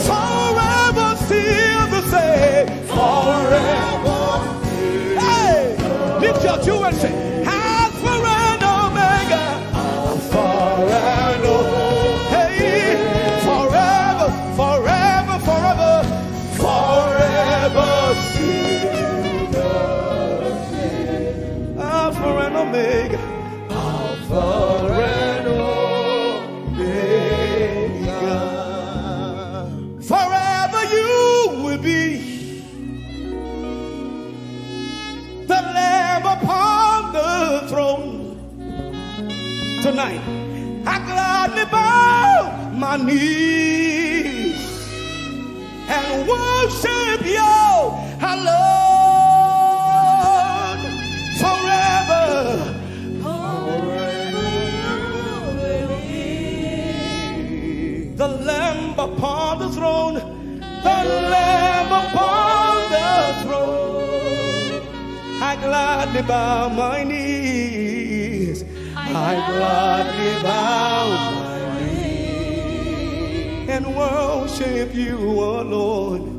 forever still the same, forever. Hey, lift your two and say, Alpha and Omega, Alpha and Omega. Hey, forever, forever, forever, forever still the same. Alpha and Omega, Alpha and Omega. Forever you will be the Lamb upon the throne. Tonight, I gladly bow my knees and worship you alone. Forever, the Lamb upon the throne, the Lamb upon the throne. I gladly bow my knees, I gladly bow my knees and worship you alone.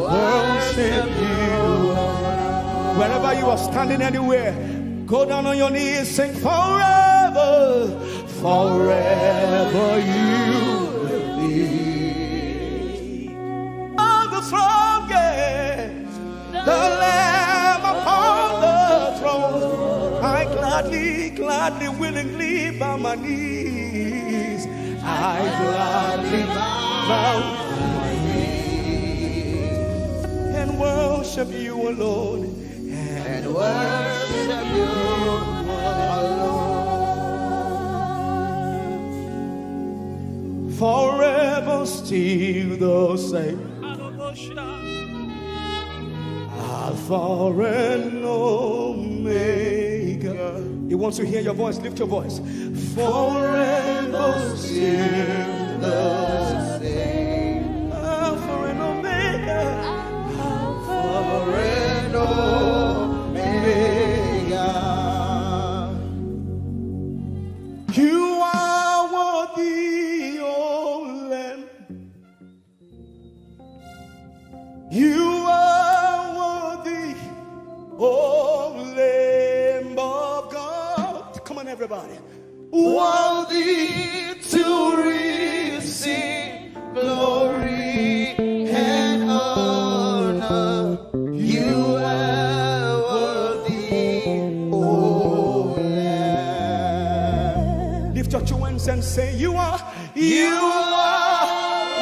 Worship you alone. Wherever you are standing, anywhere, go down on your knees, sing forever, forever you will be on the throne, yeah, the Lamb upon the throne. I gladly, willingly bow my knees. I gladly bow my knees and worship you alone. And worship you alone. Forever still the same. Alpha and Omega. He wants to hear your voice. Lift your voice. Forever still the same. Alpha and Omega. Alpha and Omega. You are worthy, O Lamb. You are worthy, O Lamb of God. Come on, everybody. Worthy to receive glory and voice and say, you are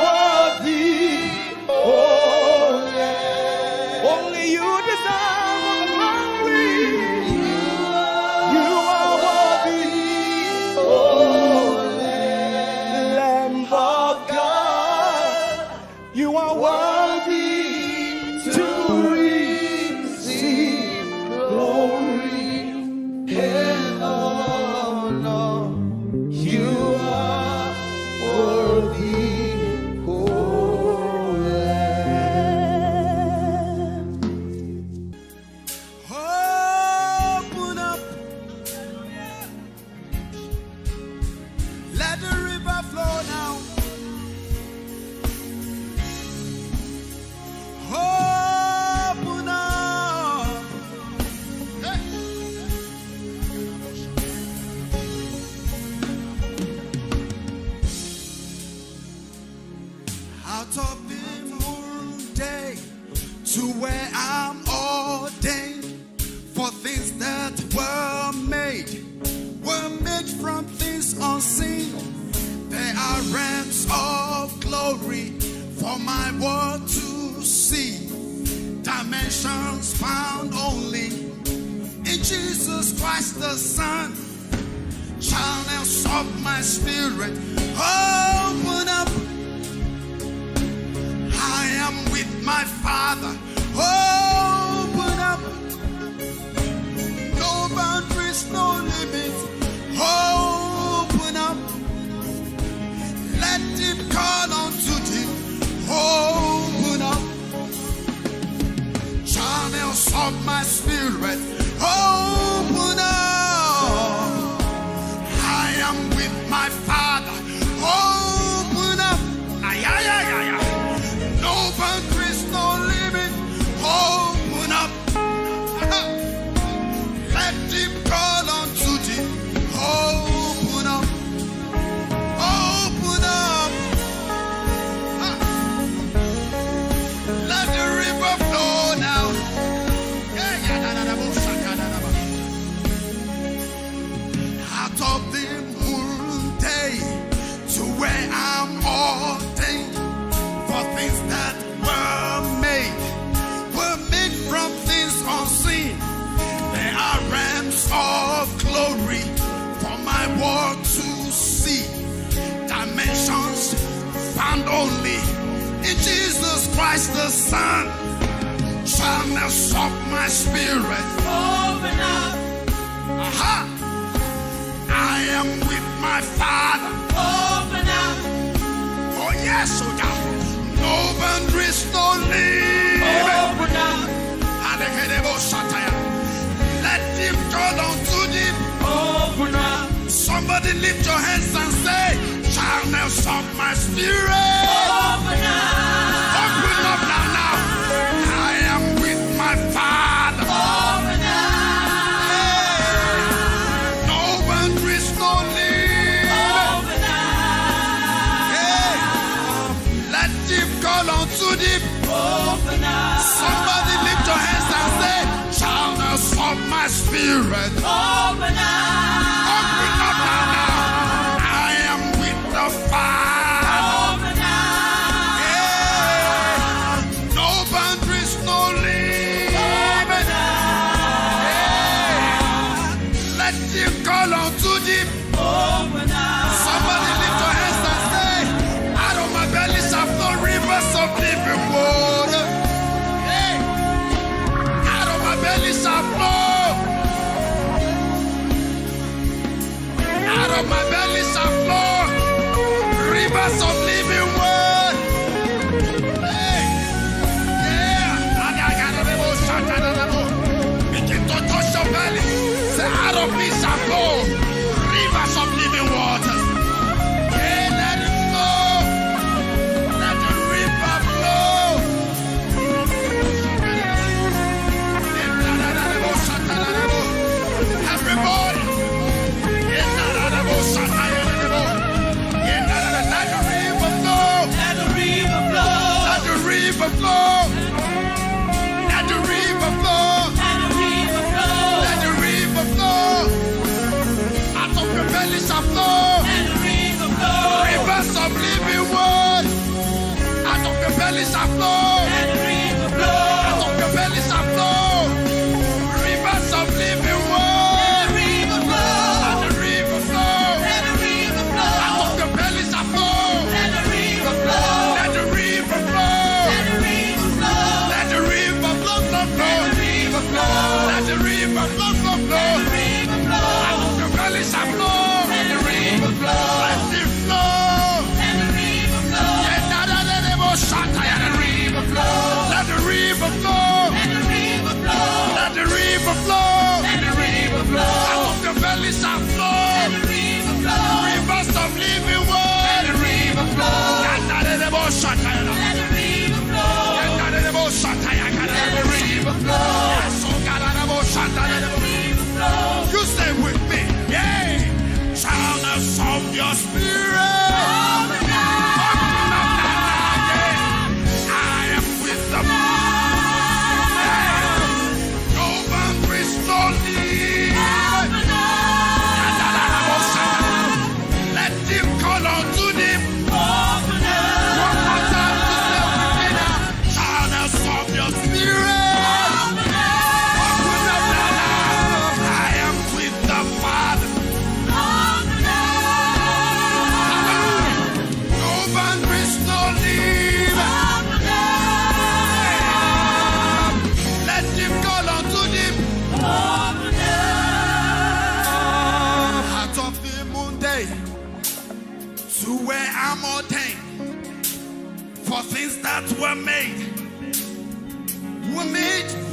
worthy, oh Lamb. Only you deserve the glory. You are worthy, oh Lamb of God. You are worthy to receive glory and honor. You are worthy, oh Lamb. Open up. Let the river flow now. Open up. Hey. Out of the moon day to where I'm ordained for things that were made from things unseen. There are realms of glory for my world to see, dimensions found only in Jesus Christ the Son. Channels of my spirit open up. I am with my Father. Open up. No boundaries, no limits. Open up. Let him call unto thee. Open up. Channels of my spirit. Open up. I am with my Father. Open up. Ay, ay, ay, ay, ay. No boundaries, no limit. Open up. Let him call unto thee. Open up. Open up. Let the river flow now. Out of the moon day to where I'm ordained for things that were made from things unseen. There are realms of glory for my world to see, dimensions found only in Jesus Christ the Son. Channels of my spirit open up. Aha! I am with my Father. Open up. Oh yes, oh God. No boundaries, no limit. Open up. Let him call unto thee. Open up. Somebody lift your hands and say, channels of my spirit. Open up. Open up now, now. I am with my Father. Open up. Hey. No boundaries, no limit. Open up. Hey. Let him call unto thee. Open up. Somebody lift your hands and say, channels of my spirit. Open up. Open up now, now. I am with the Father. Open up. Yeah. No boundaries, no limit. Open up. Yeah. Let him call unto thee. Open up. Somebody lift your hands and say, out of my belly shall flow rivers of living water. Hey. Out of my belly shall flow. Out of my belly shall flow rivers of living water. Hey. Yeah. Begin to touch your belly. Say, out of me shall flow rivers of living water. Yeah, let it flow. Let the river flow. Everybody. Let the river flow. Let the river flow. Let the river flow. Let the river flow. Let the river flow. Out of your belly shall flow. Let the river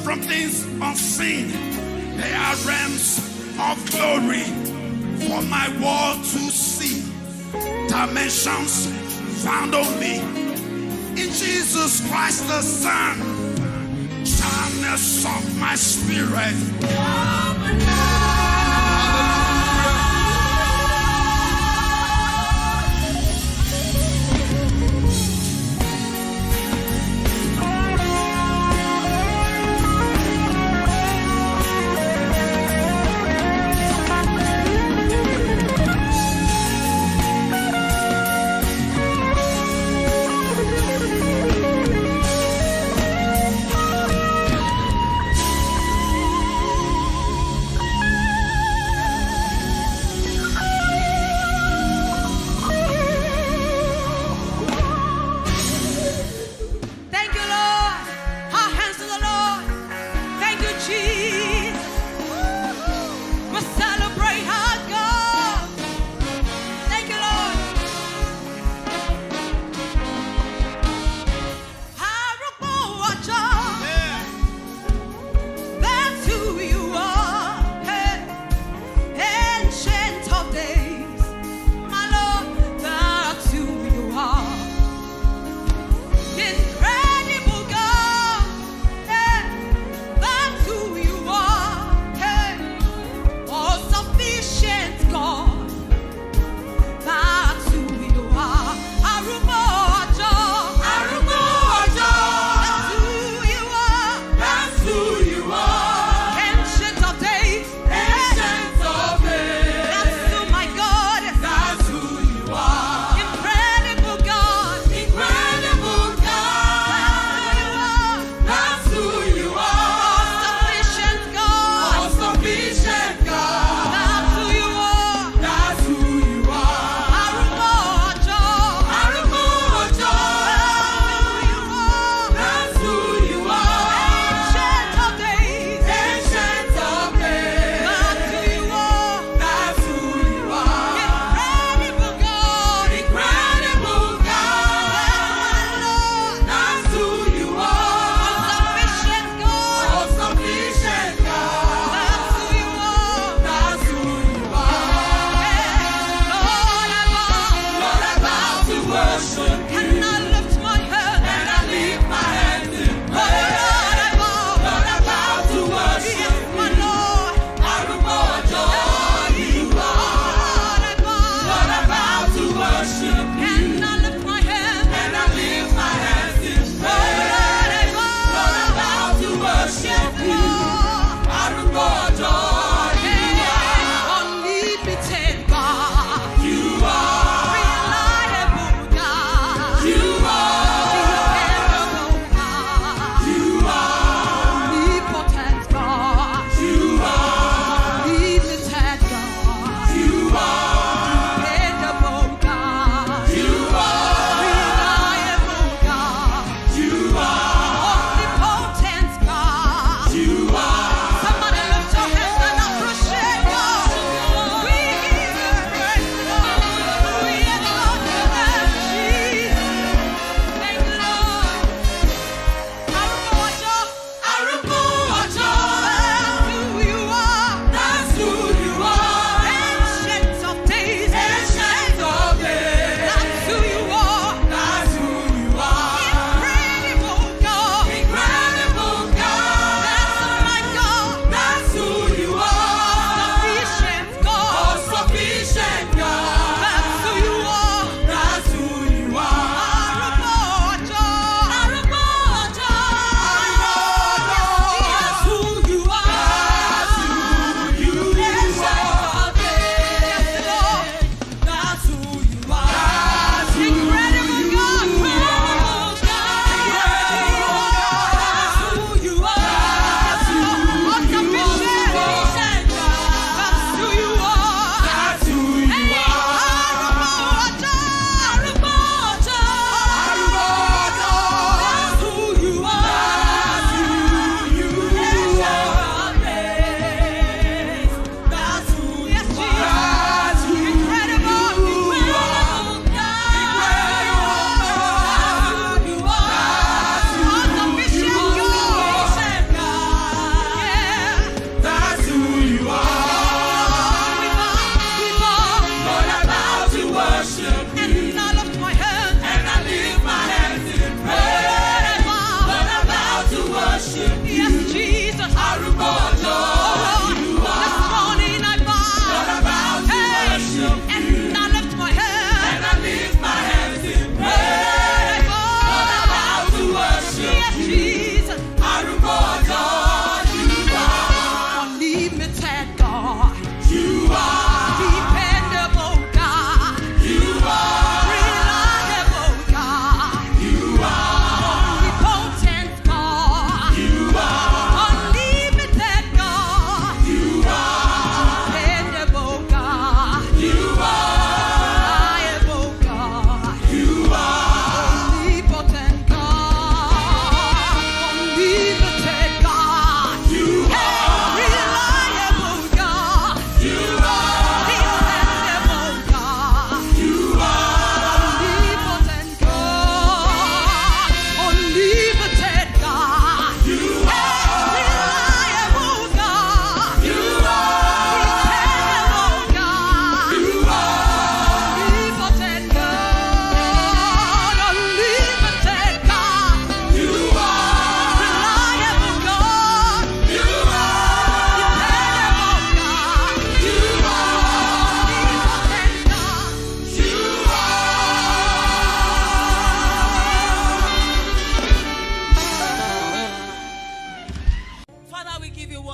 from things unseen. They are realms of glory for my world to see. Dimensions found only in Jesus Christ the Son. Channels of my spirit.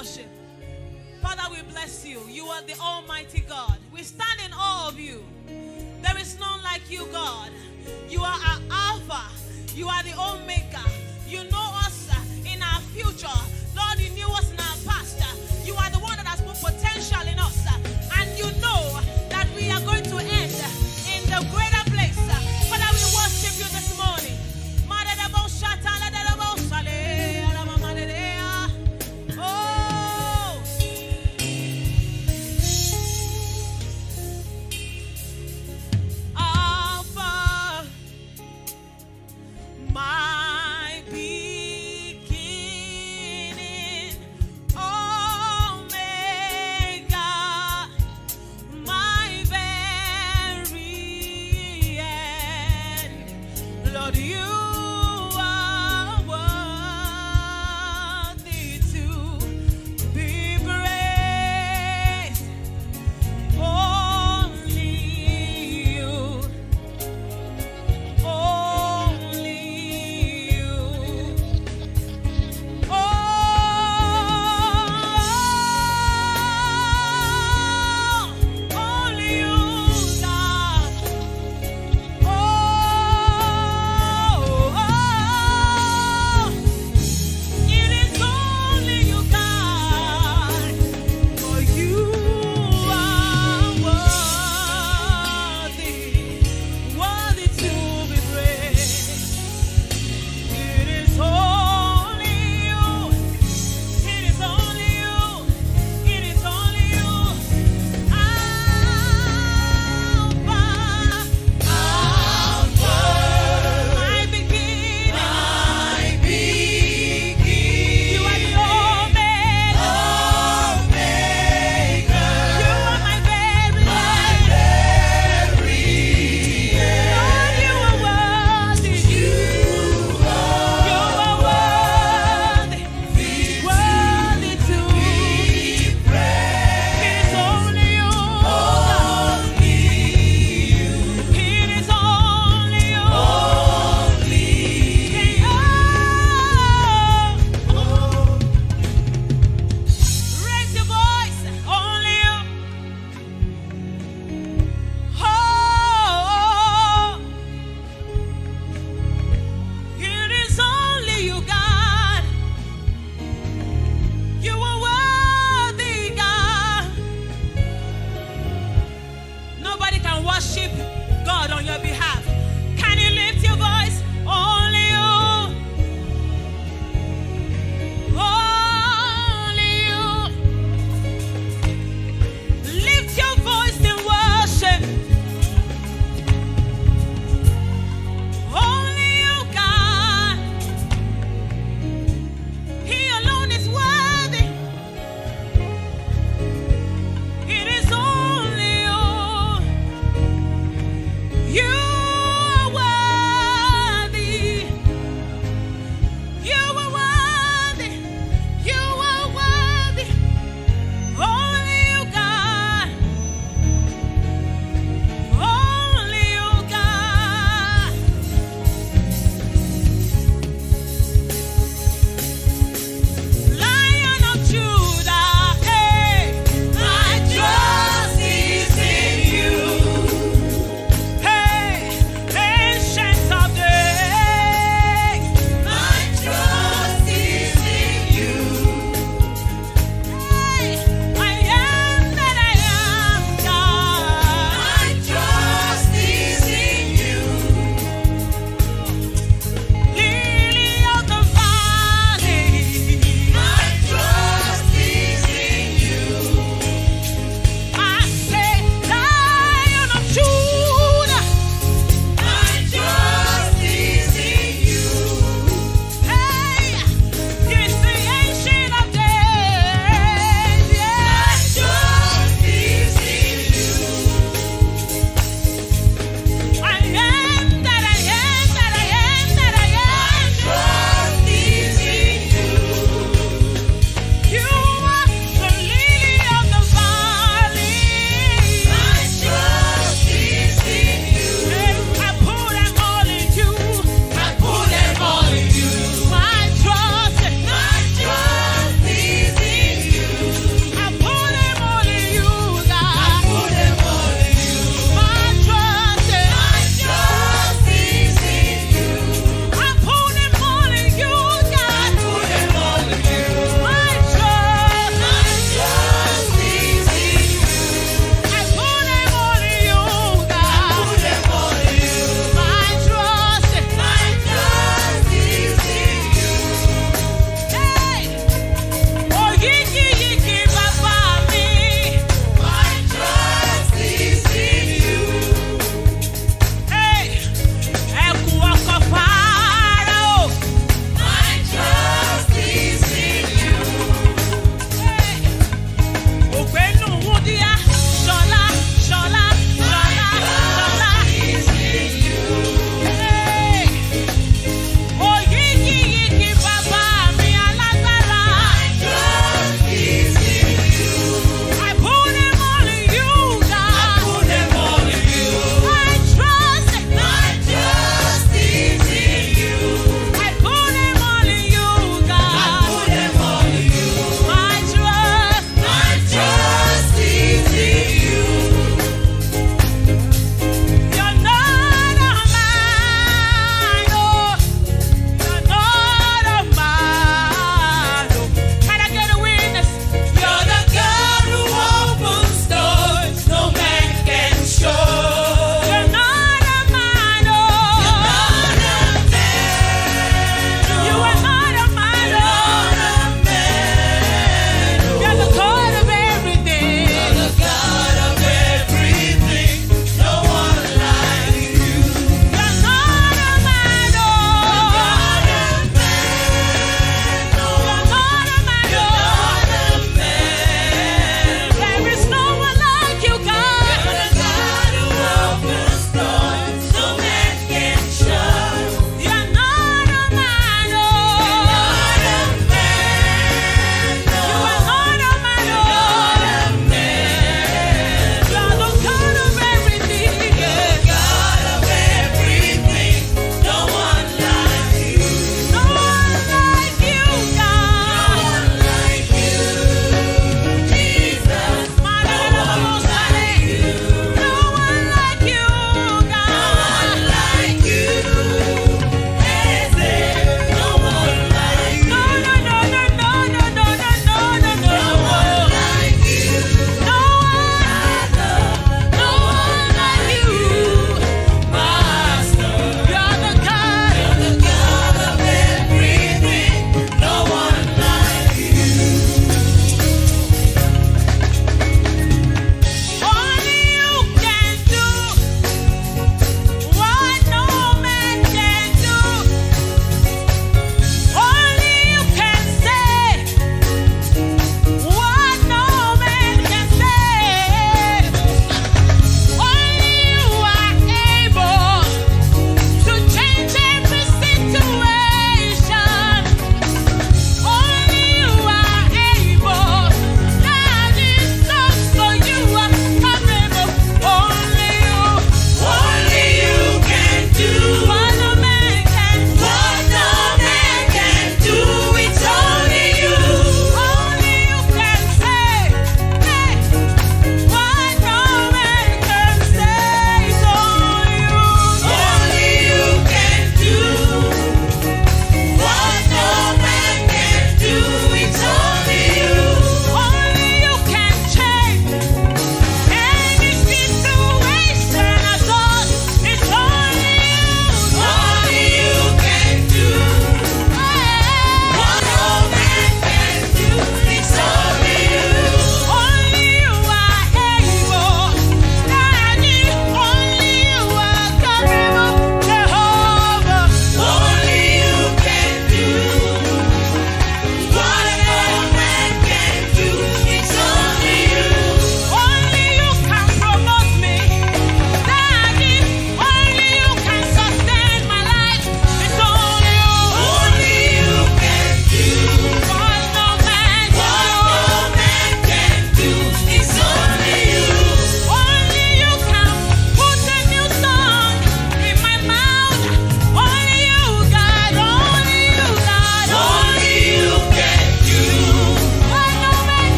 worship. Father, we bless you. You are the Almighty God. We stand in awe of you. There is none like you, God. You are our Alpha. You are the Omega. You know us in our future. Lord, you knew us in our past. You are the one that has put potential in us. And you know that we are going to end in the greater place. Father, we worship you this morning. Alpha, my peace.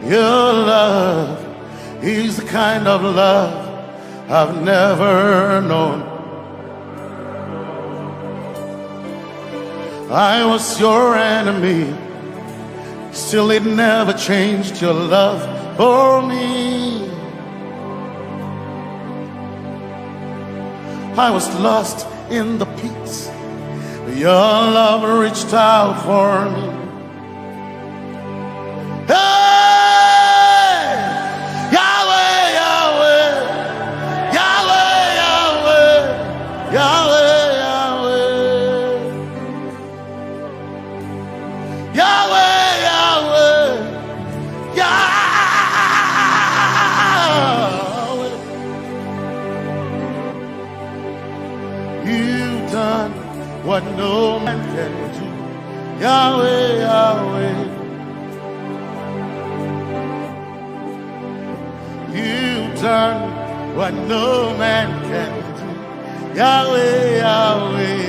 Your love is the kind of love I've never known. I was your enemy, still it never changed your love for me. I was lost in the pits, but your love reached out for me. Hey, Yahweh, Yahweh, Yahweh, Yahweh, Yahweh, Yahweh, Yahweh, Yahweh, Yahweh. You've done what no man can do. Yahweh, Yahweh. You've done what no man can do. Yahweh, Yahweh.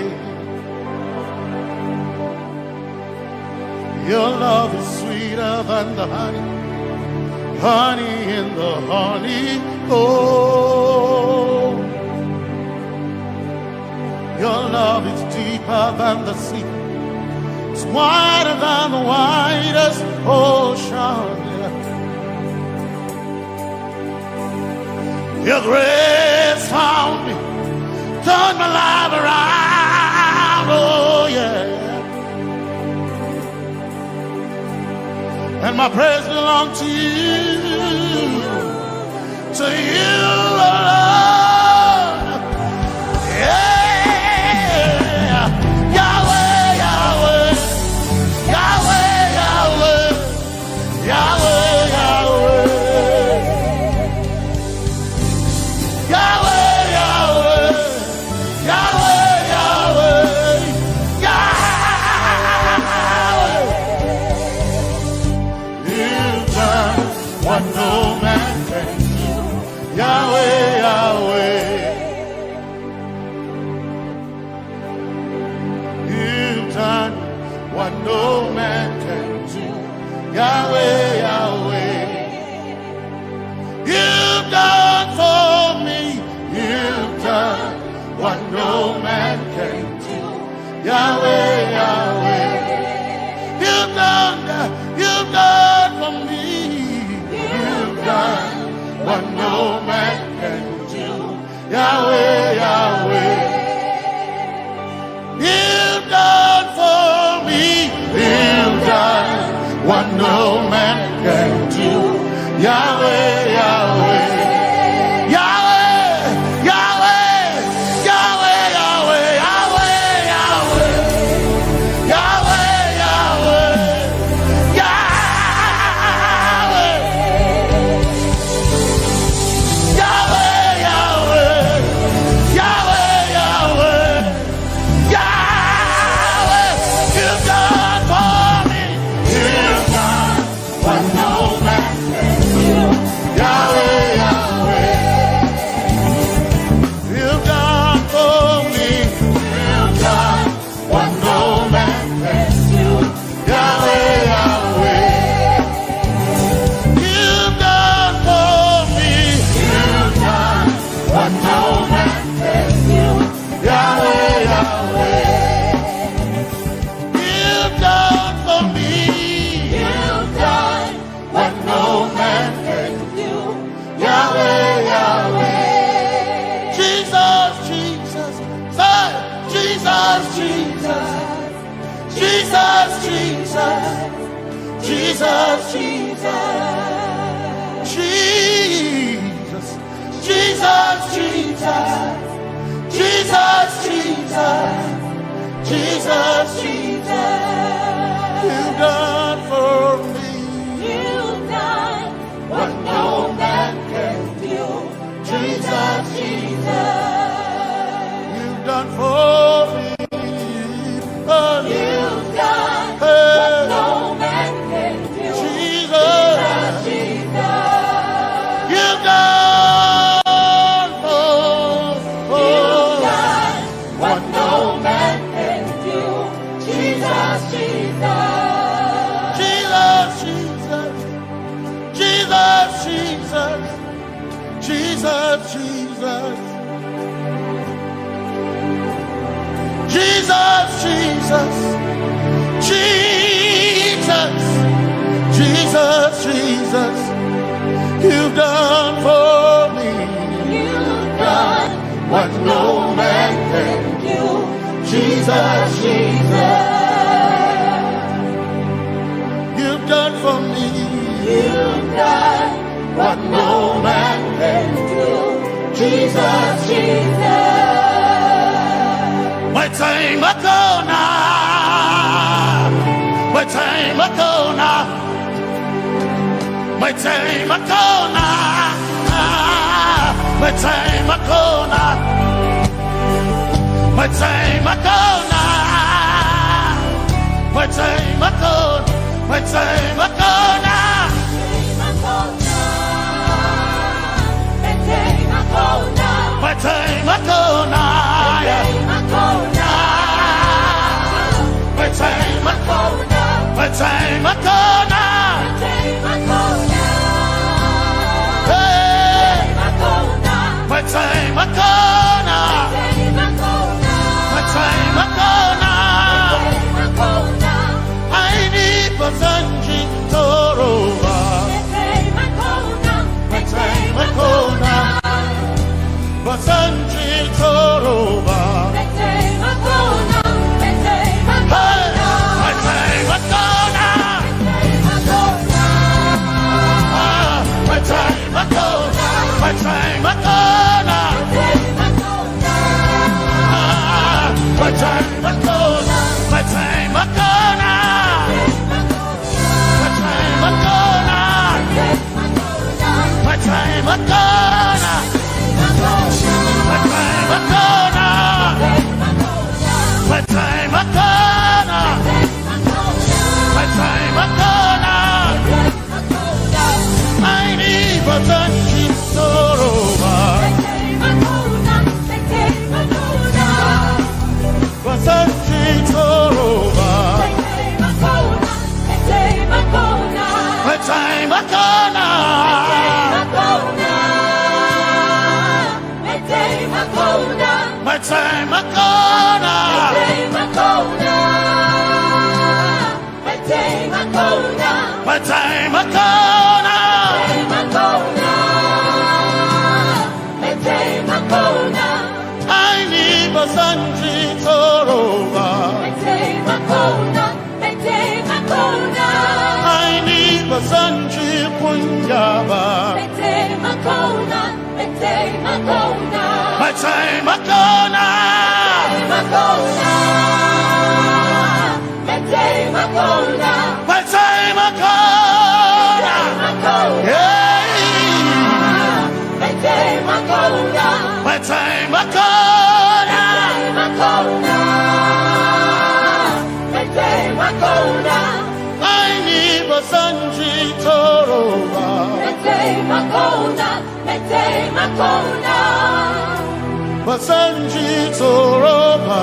Your love is sweeter than the honey, honey in the honey. Oh, your love is deeper than the sea. It's wider than the widest ocean. Your grace found me, turned my life around, oh yeah. And my praise belongs to you, Lord. Yeah. Yahweh, Yahweh, Yahweh, Yahweh, Yahweh, Yahweh. Yahweh, Yahweh, Yahweh, Yahweh, Yahweh. You've done what no man can do. Yahweh, Yahweh. You've done what no man can do. Yahweh, Yahweh. You've done for me. You've done what no man can do. Yahweh, Yahweh. You've done for me. You've done what no man can do. Yahweh, Yahweh. You've done for me. You've done what no man can do. Yahweh, Yahweh. Jesus, Jesus, Jesus, Jesus, Jesus, Jesus, Jesus, Jesus. You've done for me. You've done what no man can do. Jesus, Jesus. You've done for me. Oh, you've done what no man can do. Jesus, Jesus. Jesus, Jesus. Jesus. Jesus, Jesus. You've done for me. You've done what no man can do. Jesus, Jesus. You've done for me. You've done what no man can do. Jesus, Jesus. My time ago now. My time ago now. My time ago now. My time ago now. My time ago now. My time ago. My time ago now. My time ago now. My time ago. My time ago now. Hey. My time ago now. My time ago now. I need Basanji Toroba. My time ago now. Basanji Toroba. My time ago now. My time ago now. My time ago now. My time ago now. My time ago now. My time ago now. My time ago now. My time ago now. My time ago now. My time ago now. I need Basanji Toroba. Basanji Toroba. My time ago now. My time ago now. My time ago now. I need Basanji Toroba. I need Basanji Punjaba. My time ago now. My time ago now. Yeah. My time ago now. My time ago now. I need Basanji Toroba. Basanji Toroba.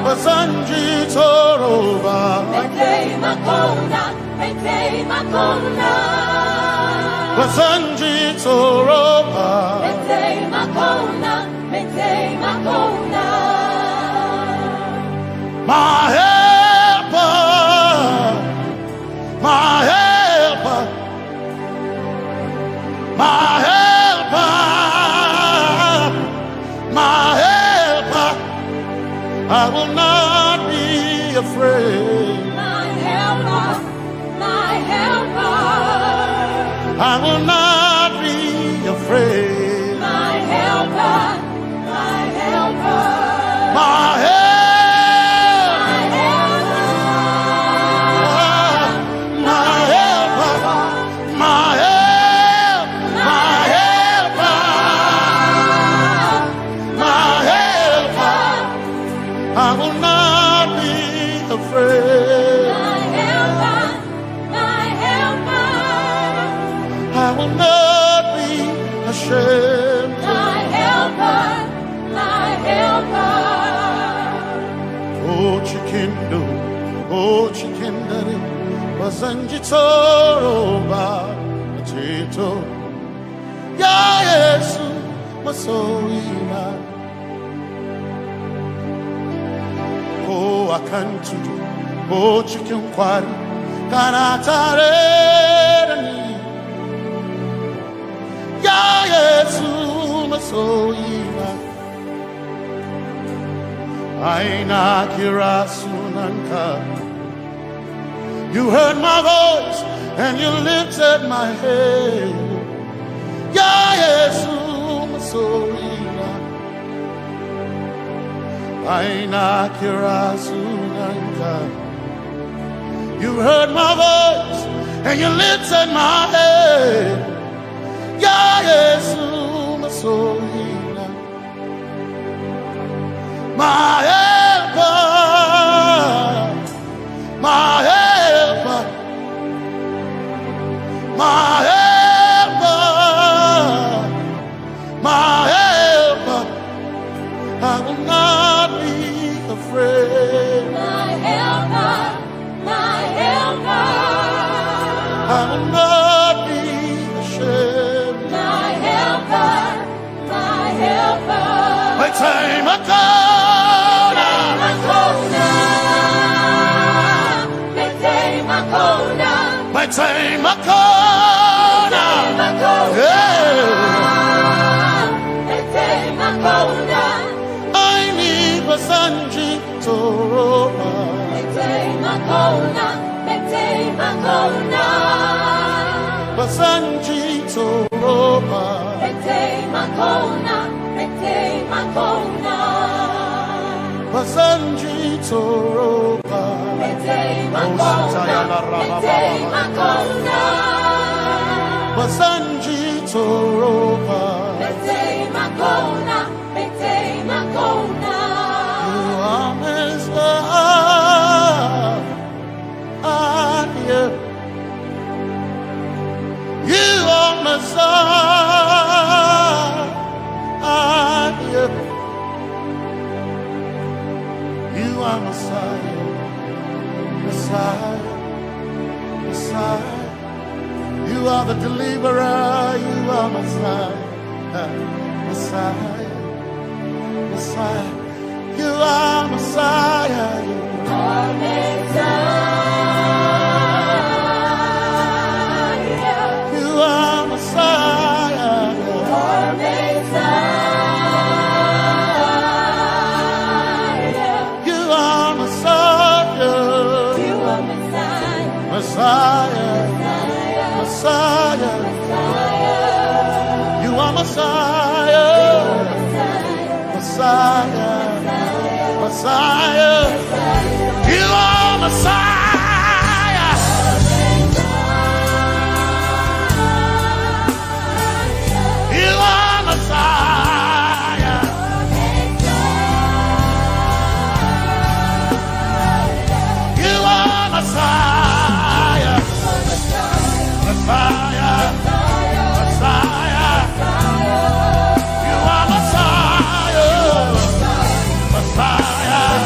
Basanji Toroba. Basanji Toroba. My helper, my helper, my helper, my helper. I will not be afraid. My helper, my helper. I will not be afraid. My helper, my helper. My helper. I will not be afraid. My helper, my helper. I will not be ashamed. My helper, my helper. Oh, Chikindo, oh, Chikindari, Wasanjitoroba Chito Ya Yesu Masoima O Akantu O Chicken Quarry Kanatareni Ya Yesu Masoima Aina Kirasunanka. You heard my voice and you lifted my head. Ya Yesu Masoina Aina Kirasunanka. You heard my voice and you lifted my head. Ya Yesu Masoina my helper, my helper, my helper, my helper. I will not be afraid. My helper, my helper. I will not be ashamed. My helper, my helper. My time I come. My time I come. I need Basanji Toroba. Basanji Toroba. Basanji Toroba. Basanji Toroba. You are Messiah. You are Messiah. You are Messiah. Messiah. Messiah. You are the deliverer. You are Messiah. Messiah. Messiah. You are Messiah. You are Messiah. You are Messiah. You are Messiah. You are Messiah. You are Messiah. Messiah. You are Messiah. Messiah. Messiah. You are Messiah. You are Messiah. You are Messiah. Messiah. Messiah. You are Messiah. Messiah.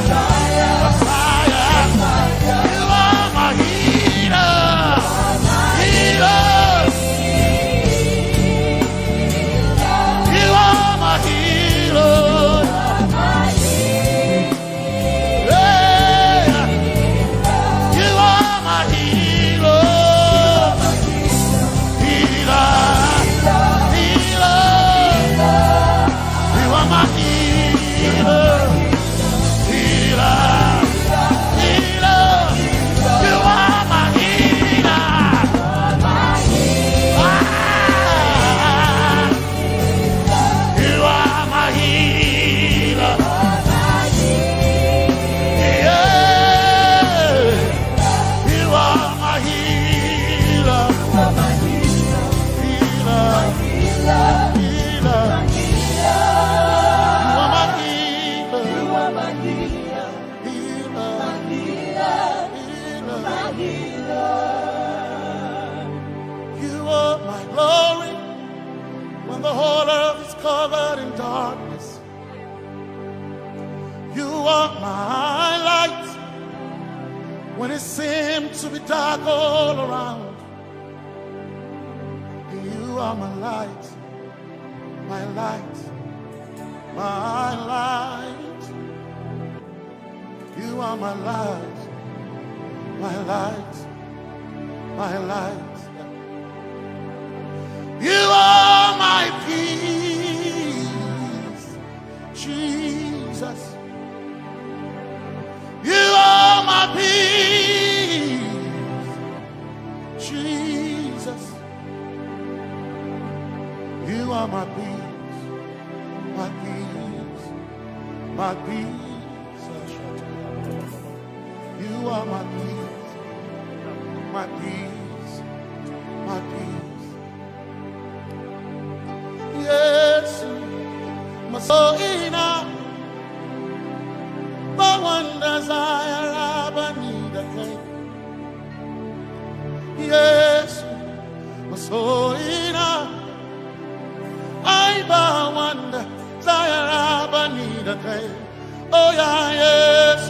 Messiah. You are my healer. Healer. You are my healer. Yeah. You are my healer. Healer. Healer. You are my healer. Healer. Healer. You are my healer. You are my healer. Yeah. You are my healer. Healer. Healer. You are my healer. You are my glory when the whole earth is covered in darkness. You are my light when it seemed to be dark all around. You are my light, my light, my light. You are my light, my light, my light. You are my peace, Jesus. You are my peace, Jesus. You are my peace, my peace, my peace. You are my peace, my peace, my peace. Yes, my soul enough. But one desire I need a day. Yes, my soul enough. I but one desire I need a day. Oh yeah, yes.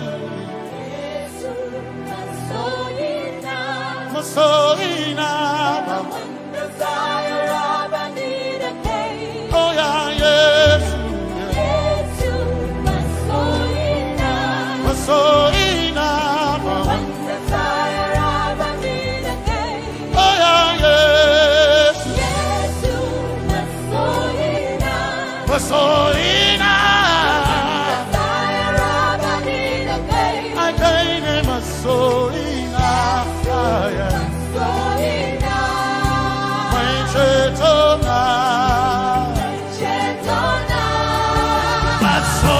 My soul enough. One desire I need a day. Oh yeah, yes. So enough. One desire I need a day. Oh yeah, yes. Yes, So enough. desire I need a day. I can't name a so enough. Yeah. So enough. My chetona. But so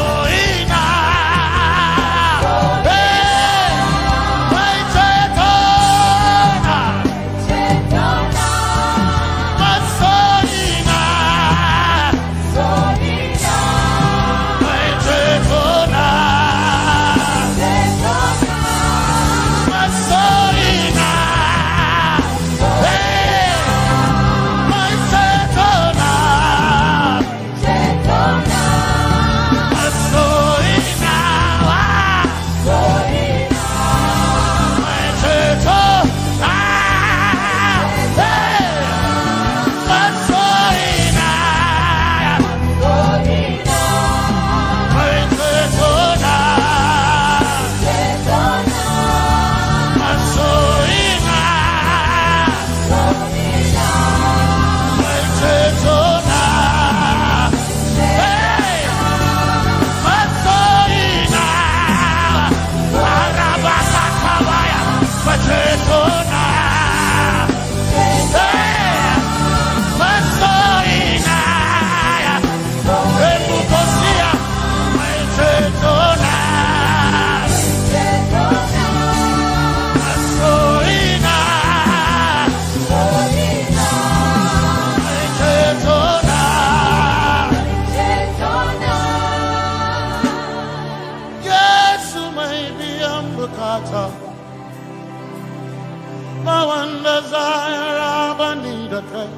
my one desire I need a day.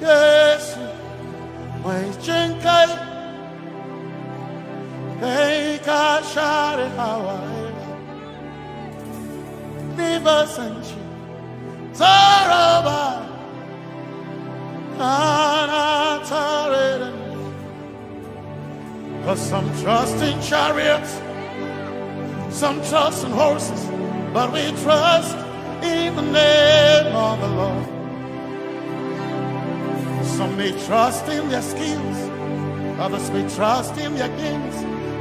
Yes, my chenkai, hey, kashare Hawaii, never sent you, Taraba, Anatare. Cause some trust in chariots, some trust in horses, but we trust in the name of the Lord. Some may trust in their skills, others may trust in their kings,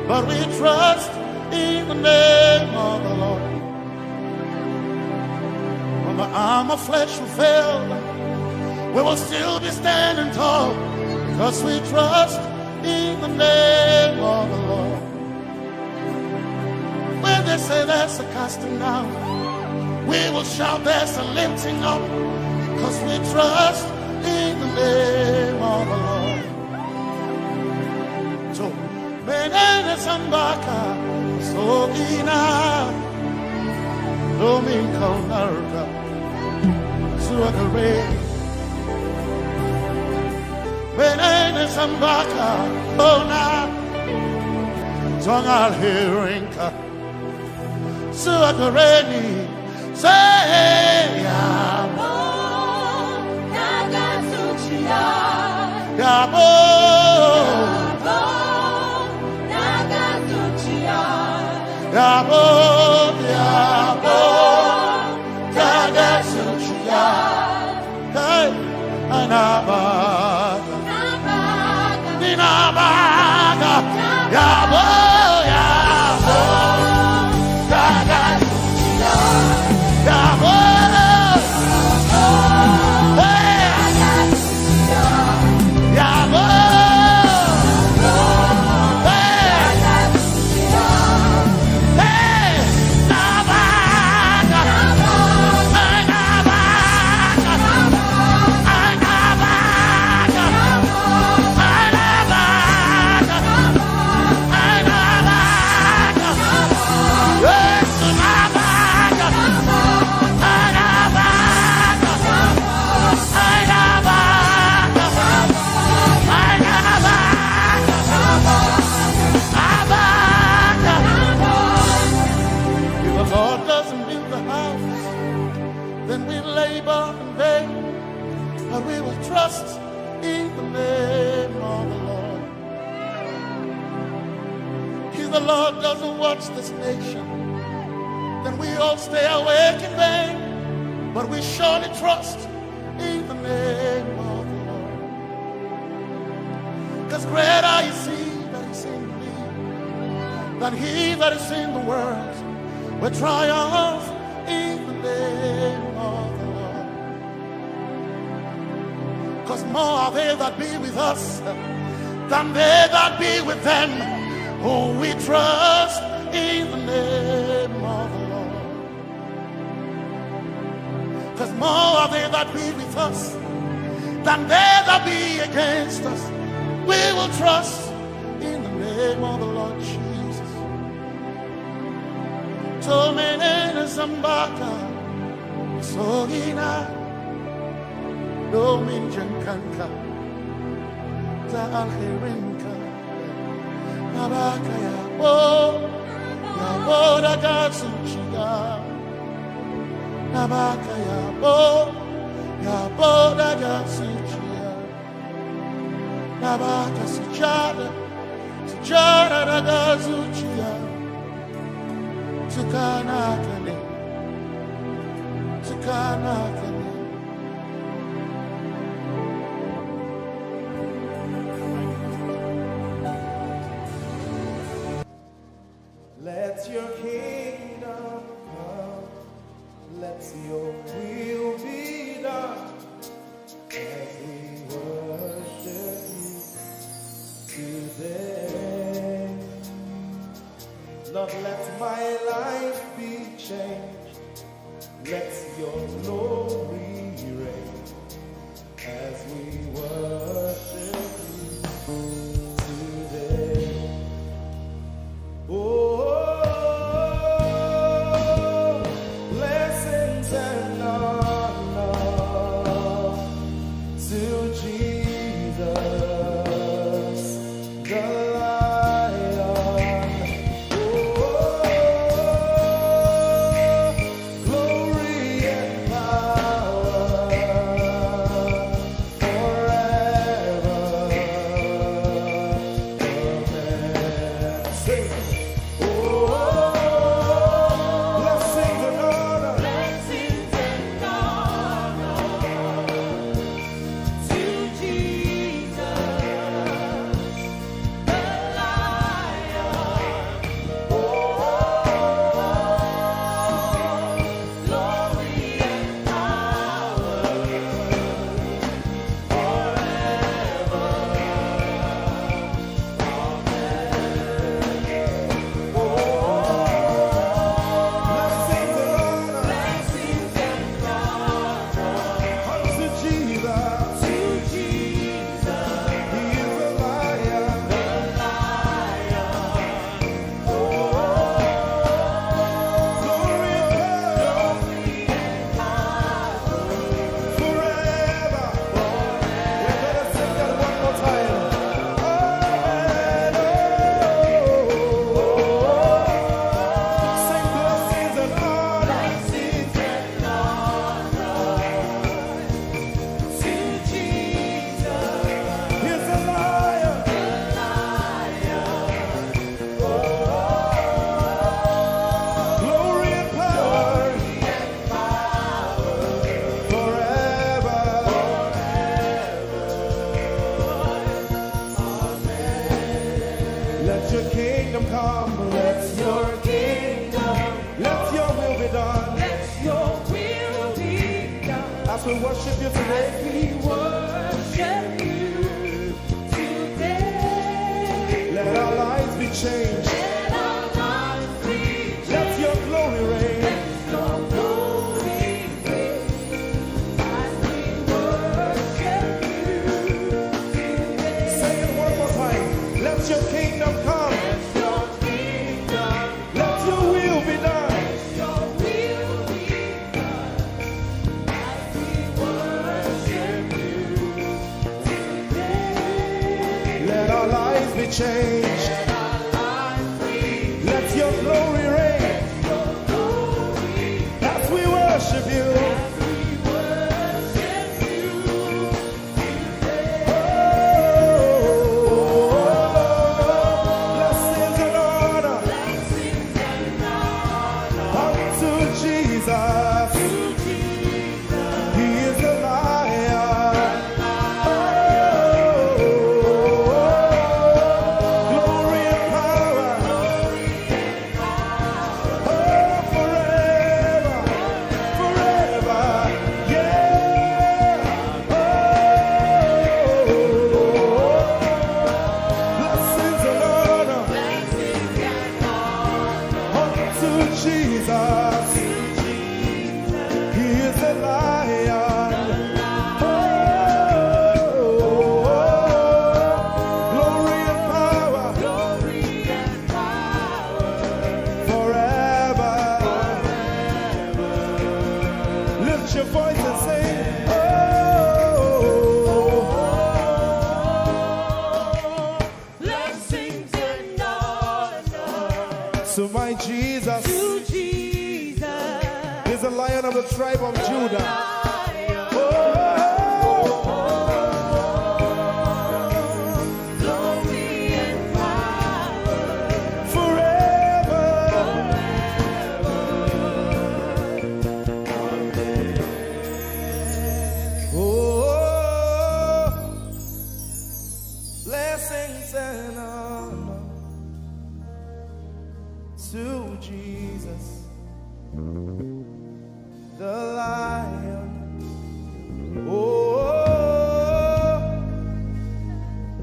but we trust in the name of the Lord. When the arm of flesh will fail, we will still be standing tall, because we trust in the name of the Lord. When they say there's a casting down, we will shout there's a lifting up, because we trust in the name of the Lord. So, Benene Sambaka, so ina, Domingo Narga, Suagare, Benene Sambaka, Ona, Tongal Hirinka, Suakareni, say Yabo, Yabo, Yabo, Yabo, Tagasuchia, Hey, Anabaga, Ninabaga, Yabo, Yabo, Tagasuchia, Yabo, Hey, Yabo, trust in the name of the Lord. If the Lord doesn't watch this nation, then we all stay awake in vain. But we surely trust in the name of the Lord. Because greater is He that is in me than he that is in the world. We triumph in the name of the Lord. Because more are they that be with us than they that be with them. Oh, we trust in the name of the Lord. Because more are they that be with us than they that be against us. We will trust in the name of the Lord Jesus. Tomenene Zambaka, Sogina. Domin jankanka ta alkhairinka nabaka yabo yabo daga zuciya nabaka yabo yabo daga zuciya nabaka sujada daga zuciya tukana kane Let your kingdom come, let your will be done, as we worship you today. Lord, let my life be changed, let your glory reign, as we worship you today. Oh, glory and power. worship you today. We worship you today. Let our lives be changed. Let our lives be changed. Let your glory reign. Let your glory reign. As we worship you today. Say it one more time. Let your kingdom come. Let your kingdom Let your will be done. your will be done. As we worship you today. Let our lives be changed. Let our lives be Let your glory reign. your glory. As we worship you. Blessings and honor unto Jesus. He is a lion. Glory and power. Forever, forever. Yeah. Blessings and honor unto Jesus. He is a lion. Glory and power. Forever. Lift your voice and sing. Blessings and honor To my Jesus to Jesus. is the Lion of the tribe of Judah. Glory and power Forever. Oh, blessings and honor to Jesus, the Lion. Oh,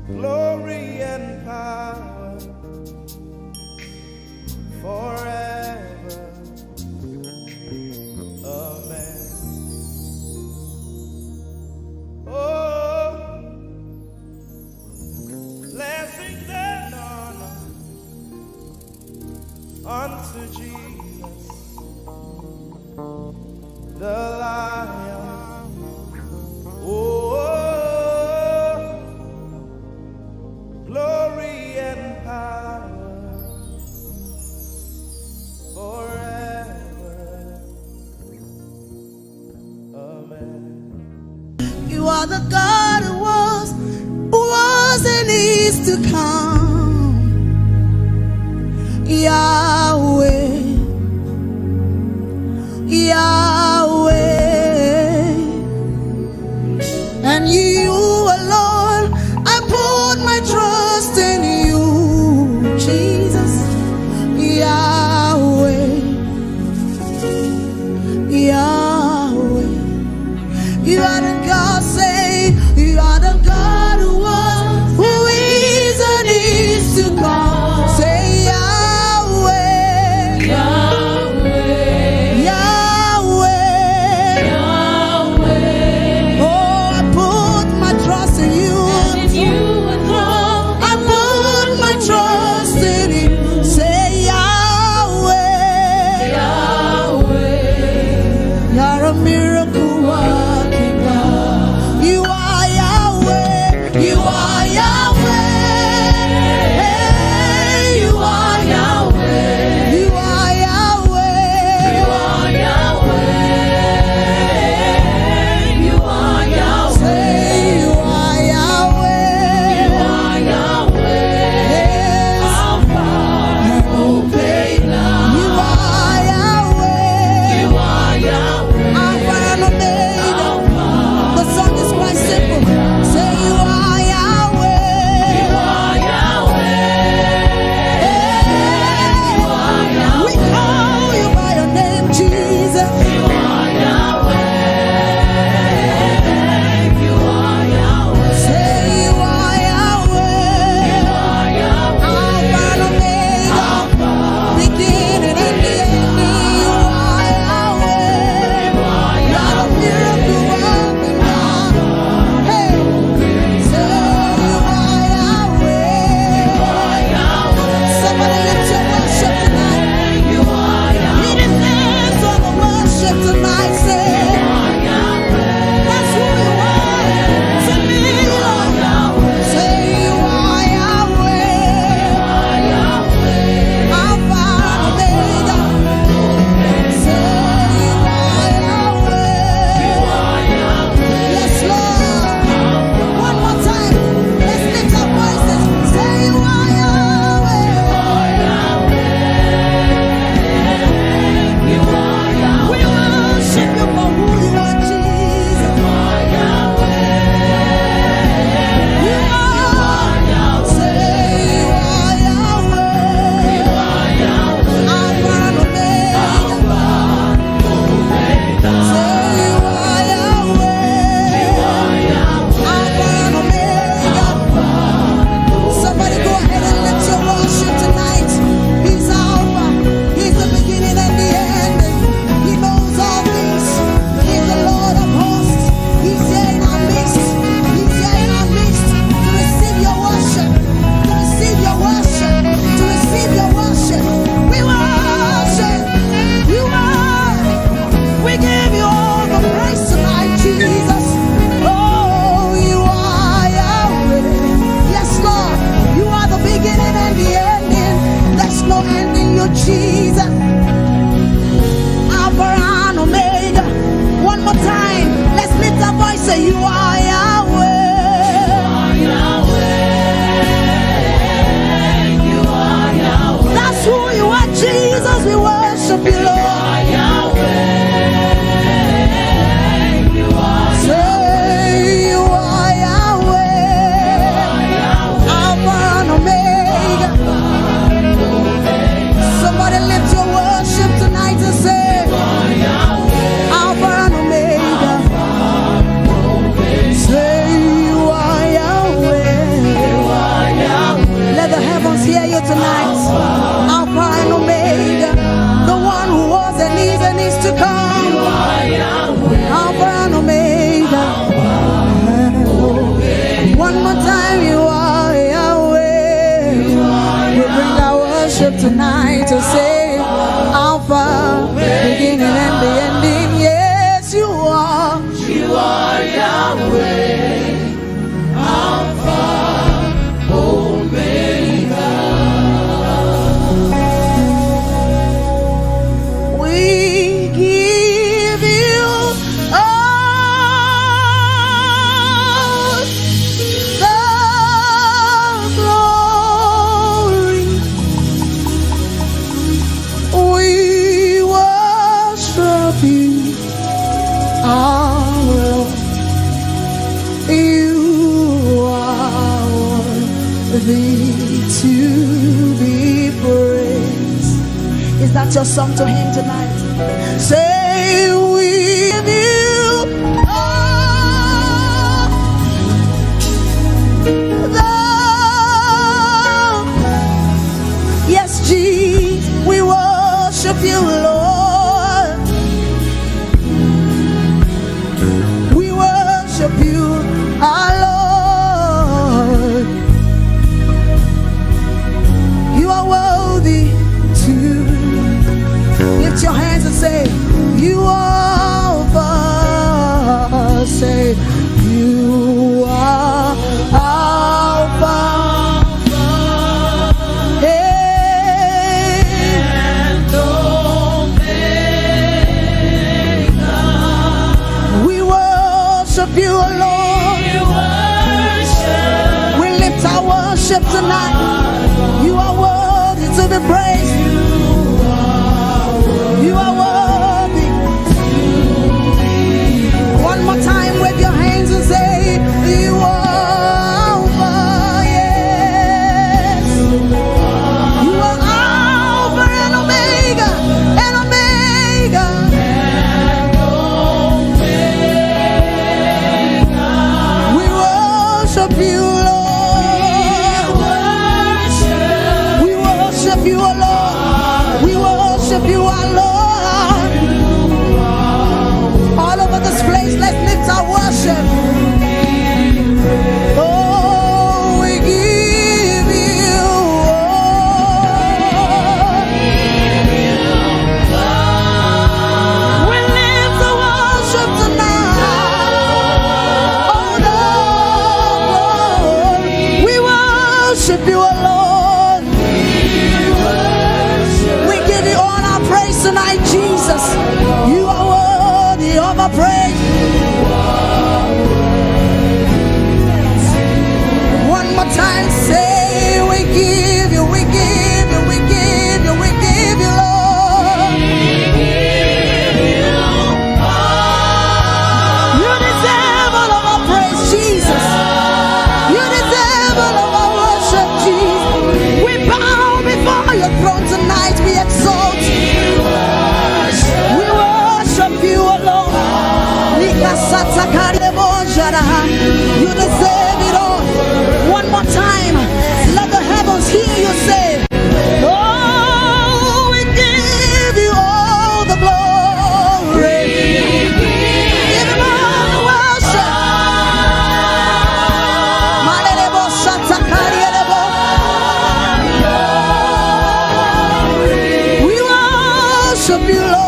glory and power forever. Amen. Oh, blessings and honor unto Jesus, the Lion. Oh, glory and power forever. Amen. You are the God who was and is to come. Yahweh, Yahweh, and you alone, I put my trust in you, Jesus. Yahweh, Yahweh, you are the God, say, you are the God who was, who is and is to come. Say Yahweh, worship tonight. Say, that's who you are to me, Lord. Say you are Yahweh, Alpha and Omega. Say you are Yahweh. Yes, Lord. One more time. Let's lift our voices. Say you are Yahweh. We worship you for who you are, Jesus. You are. Say you are Yahweh. Alpha and Omega. Say you are Yahweh. Alpha and Omega. Somebody go ahead and lift your worship tonight. He's Alpha. He's the beginning and the end. He knows all things. He's the Lord of hosts. He's here in our midst. He's here in our midst to receive your worship. To receive your worship. To receive your worship. We worship. You are. We give you all the praise tonight, Jesus. Oh, you are Yahweh. Yes, Lord. You are the beginning and the ending. There's no end in you, Jesus. Alpha and Omega. One more time. Let's lift our voice. Say you are Yahweh. That's who you are, Jesus. We worship you, Lord. Say you are Yahweh. Alpha and Omega. Somebody lift your worship tonight and say Alpha and Omega. Say you are Yahweh. Let the heavens hear you tonight. Alpha and Omega. The one who was and is to come. Alpha and Omega. One more time, you are Yahweh. We bring our worship tonight to say Alpha, beginning and the ending. Yes, you are. You are Yahweh. Alpha, Omega. We give you all the glory. We worship you, our Lord. You are worthy to be praised. Is that your song to him tonight? Say we give you all the. Yes, Jesus, we worship you, Lord. We worship you, our Lord. You are worthy to lift your hands and say, you are Alpha. Say, you are Alpha. And Omega. We worship you, Lord. We lift our worship tonight. You are worthy to be praised. You are worthy. One more time, wave your hands and say, you are Alpha, yes. You are Alpha and Omega, and Omega. We worship you, Lord. We worship you, Lord. We worship you, our Lord. All over this place, let's lift our worship. Oh, we give you all. We lift Jesus. You are worthy of our praise. One more time, say, we give you, we give you, we give you, we give you, Lord. You deserve all of our praise, Jesus. You deserve all of our worship, Jesus. We bow before your throne tonight, we exalt you. We worship you alone. You deserve it all. One more time, let the heavens hear you say, oh, we give you all the glory. Give him all the worship. We worship you, Lord.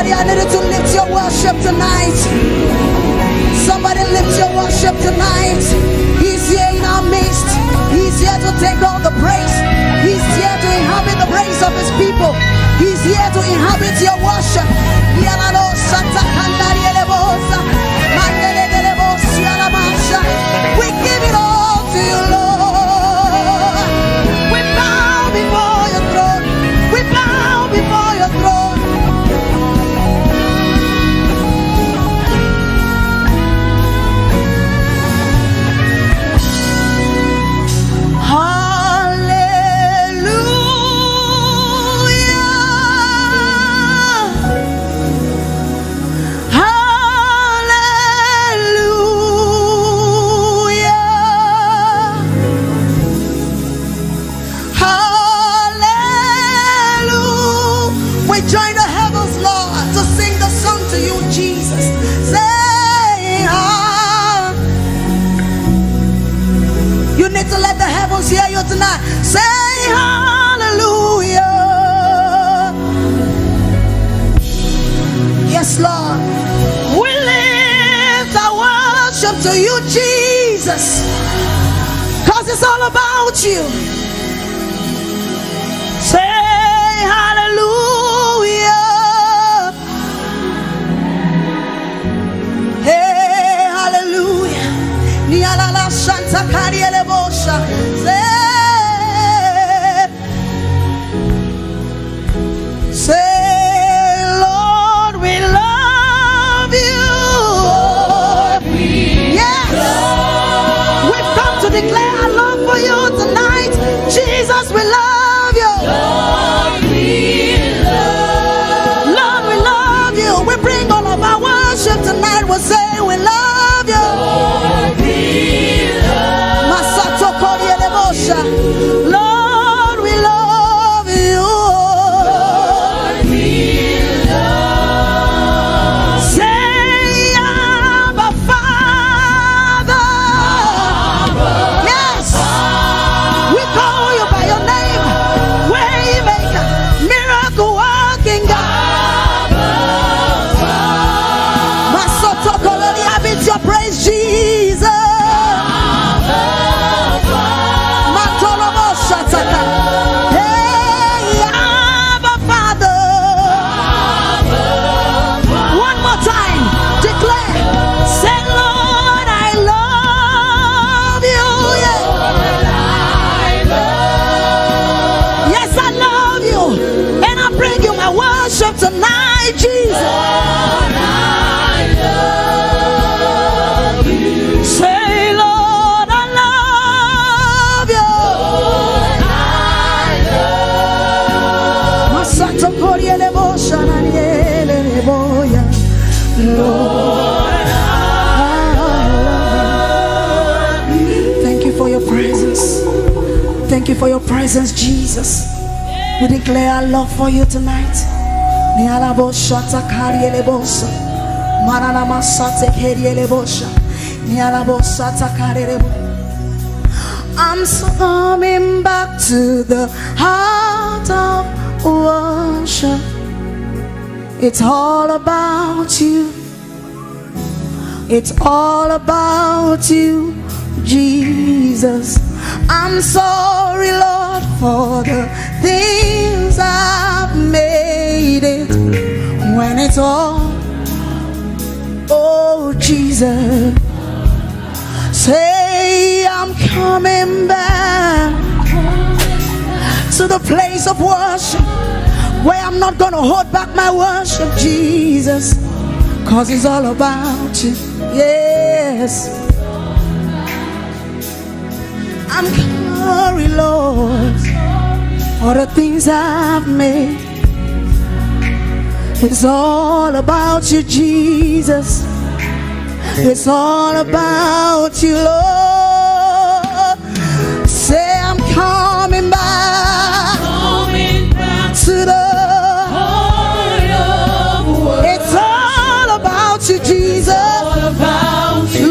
I needed to lift your worship tonight. Somebody lift your worship tonight. He's here in our midst. He's here to take all the praise. He's here to inhabit the praise of his people. He's here to inhabit your worship. We give it all to you, Lord. We bow before your throne. We bow before your throne. To let the heavens hear you tonight. Say hallelujah. Yes, Lord. We lift our worship to you, Jesus, because it's all about you. Say hallelujah. Hey, hallelujah. Santa Cariele Bosha. Say, Lord, we love you. Yes. We've come to declare our love for you tonight. Jesus, we love you. Lord, we love you. We bring all of our worship tonight. We'll say we love you. Lord, we love you. Say, Abba, Father. Yes, we call you by your name. Waymaker, miracle working God. It's your praise, Jesus. Tonight, Jesus, Lord, I love you. Say, Lord, I love you. Lord, I love you. Thank you for your presence. Thank you for your presence, Jesus. We declare our love for you tonight. I'm coming back to the heart of worship. It's all about you. It's all about you, Jesus. I'm sorry, Lord, for the things I've made it. When it's all, oh Jesus, say I'm coming back to the place of worship where I'm not gonna hold back my worship, Jesus, 'cause it's all about you. Yes, I'm sorry, Lord, for the things I've made. It's all about you, Jesus. It's all about you, Lord. Say I'm coming back, to the heart of work. It's all about you, Jesus.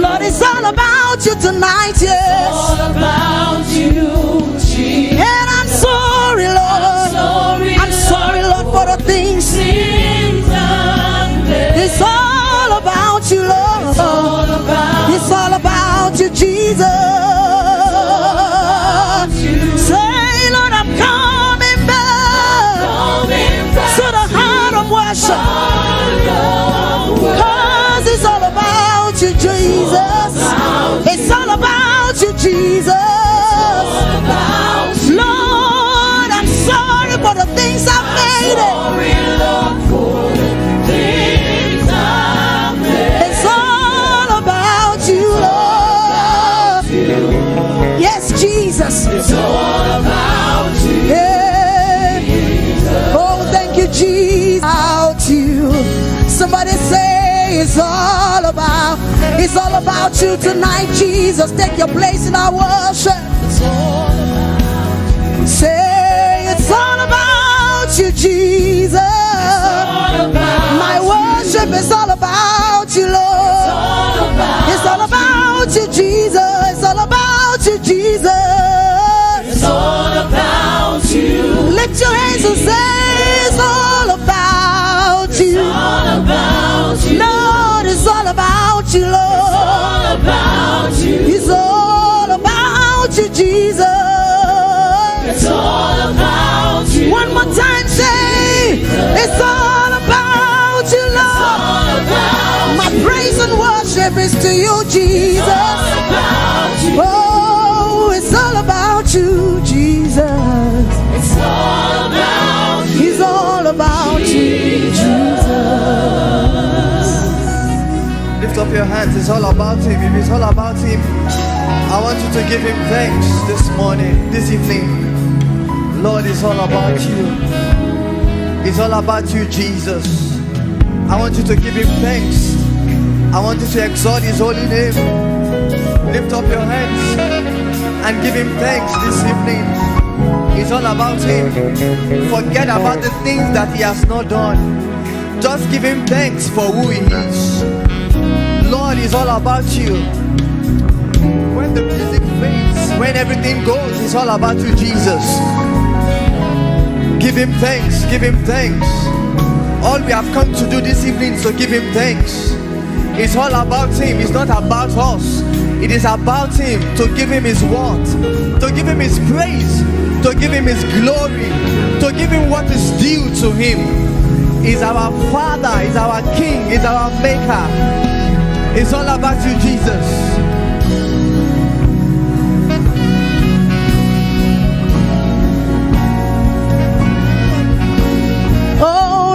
Lord, it's all about you tonight, yes. It's all about you, Jesus. And I'm sorry, Lord. I'm sorry, Lord, for the things. It's all about you, Lord. It's all about you, Jesus. Say, Lord, I'm coming back to the heart of worship, 'cause it's all about you, Jesus. It's all about you, Jesus. Lord, I'm sorry for the things I've made it. It's all about you, Lord. Yes, Jesus. It's all about you. Yeah. Oh, thank you, Jesus. About you. Somebody say it's all about you tonight, Jesus. Take your place in our worship. Say it's all about you, Jesus. My worship is all about you, Lord. It's all about you, Jesus. It's all about you, Jesus. It's all about you. Lift your hands and say it's all about you. It's all about you. Lord, it's all about you, Lord. It's all about you. It's all about you, Jesus. It's all about you. One more time, say it's all about you, Lord. My praise and worship is to you, Jesus. Oh, it's all about you, Jesus. It's all about you. It's all about you, Jesus. Lift up your hands. It's all about him. If it's all about him, I want you to give him thanks this morning, this evening. Lord, it's all about you. It's all about you, Jesus. I want you to give him thanks. I want you to exalt his holy name. Lift up your hands and give him thanks this evening. It's all about him. Forget about the things that he has not done. Just give him thanks for who he is. Lord, it's all about you. When the music fades, when everything goes, it's all about you, Jesus. Give him thanks, give him thanks. All we have come to do this evening is to give him thanks. It's all about him, it's not about us. It is about him, to give him his word, to give him his praise, to give him his glory, to give him what is due to him. He's our Father, he's our King, he's our Maker. It's all about you, Jesus.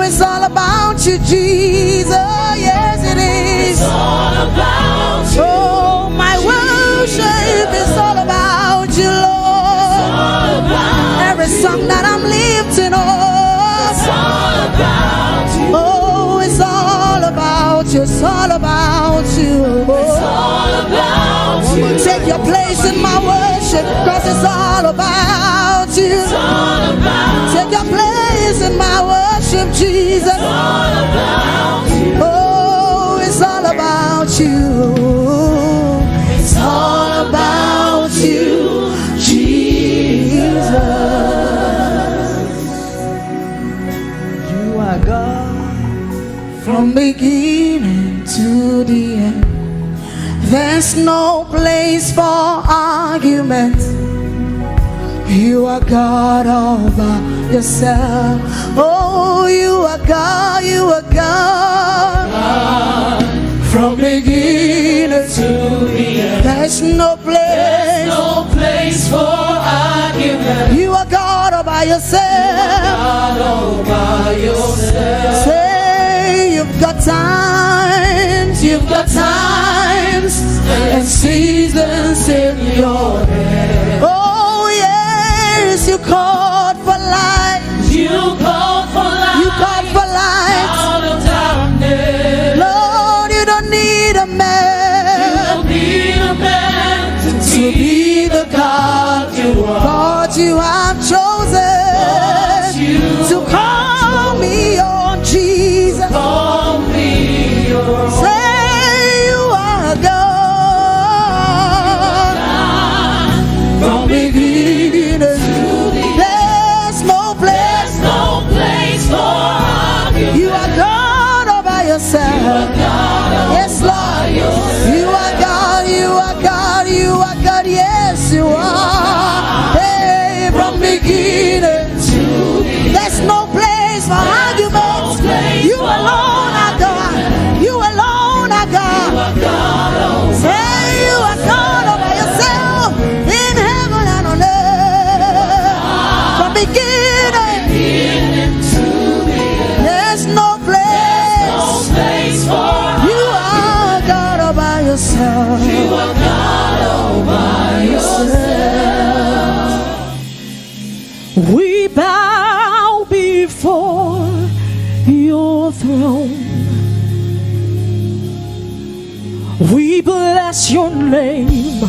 It's all about you, Jesus. Yes, it is. It's all about you. Oh, my worship is all about you, Lord. It's all about every song that I'm lifting up. It's all about you. Oh, it's all about you. It's all about you. It's all about you. Take your place in my worship, 'cause it's all about you. It's all about you. Take your place in my worship, Jesus. It's all about you. Oh, it's all about you. It's all about you, Jesus. You are God from beginning to the end. place for argument. You are God all by yourself. Oh, you are God, you are God. From beginning to the end. There's no place for argument. You are God all by yourself. God all by yourself. Say you've got times and seasons in your head. Oh yes, you called for light. You called for light. Out of darkness. Lord, you don't need a man. To be the God you are. God, you have chosen to call me your Jesus. Call me your. Say you are God. From beginning to the end. There's no place for argument. You are God all by yourself. Yes, Lord. You are God, you are God, you are God, yes, you are. Hey, from beginning to the end. There's no place for arguments. You alone are God. You alone are God. Say you are God all by yourself in heaven and on earth. From beginning to the end. There's no place for. You are God all by yourself. You are God all by yourself. We bow before your throne. We bless your name,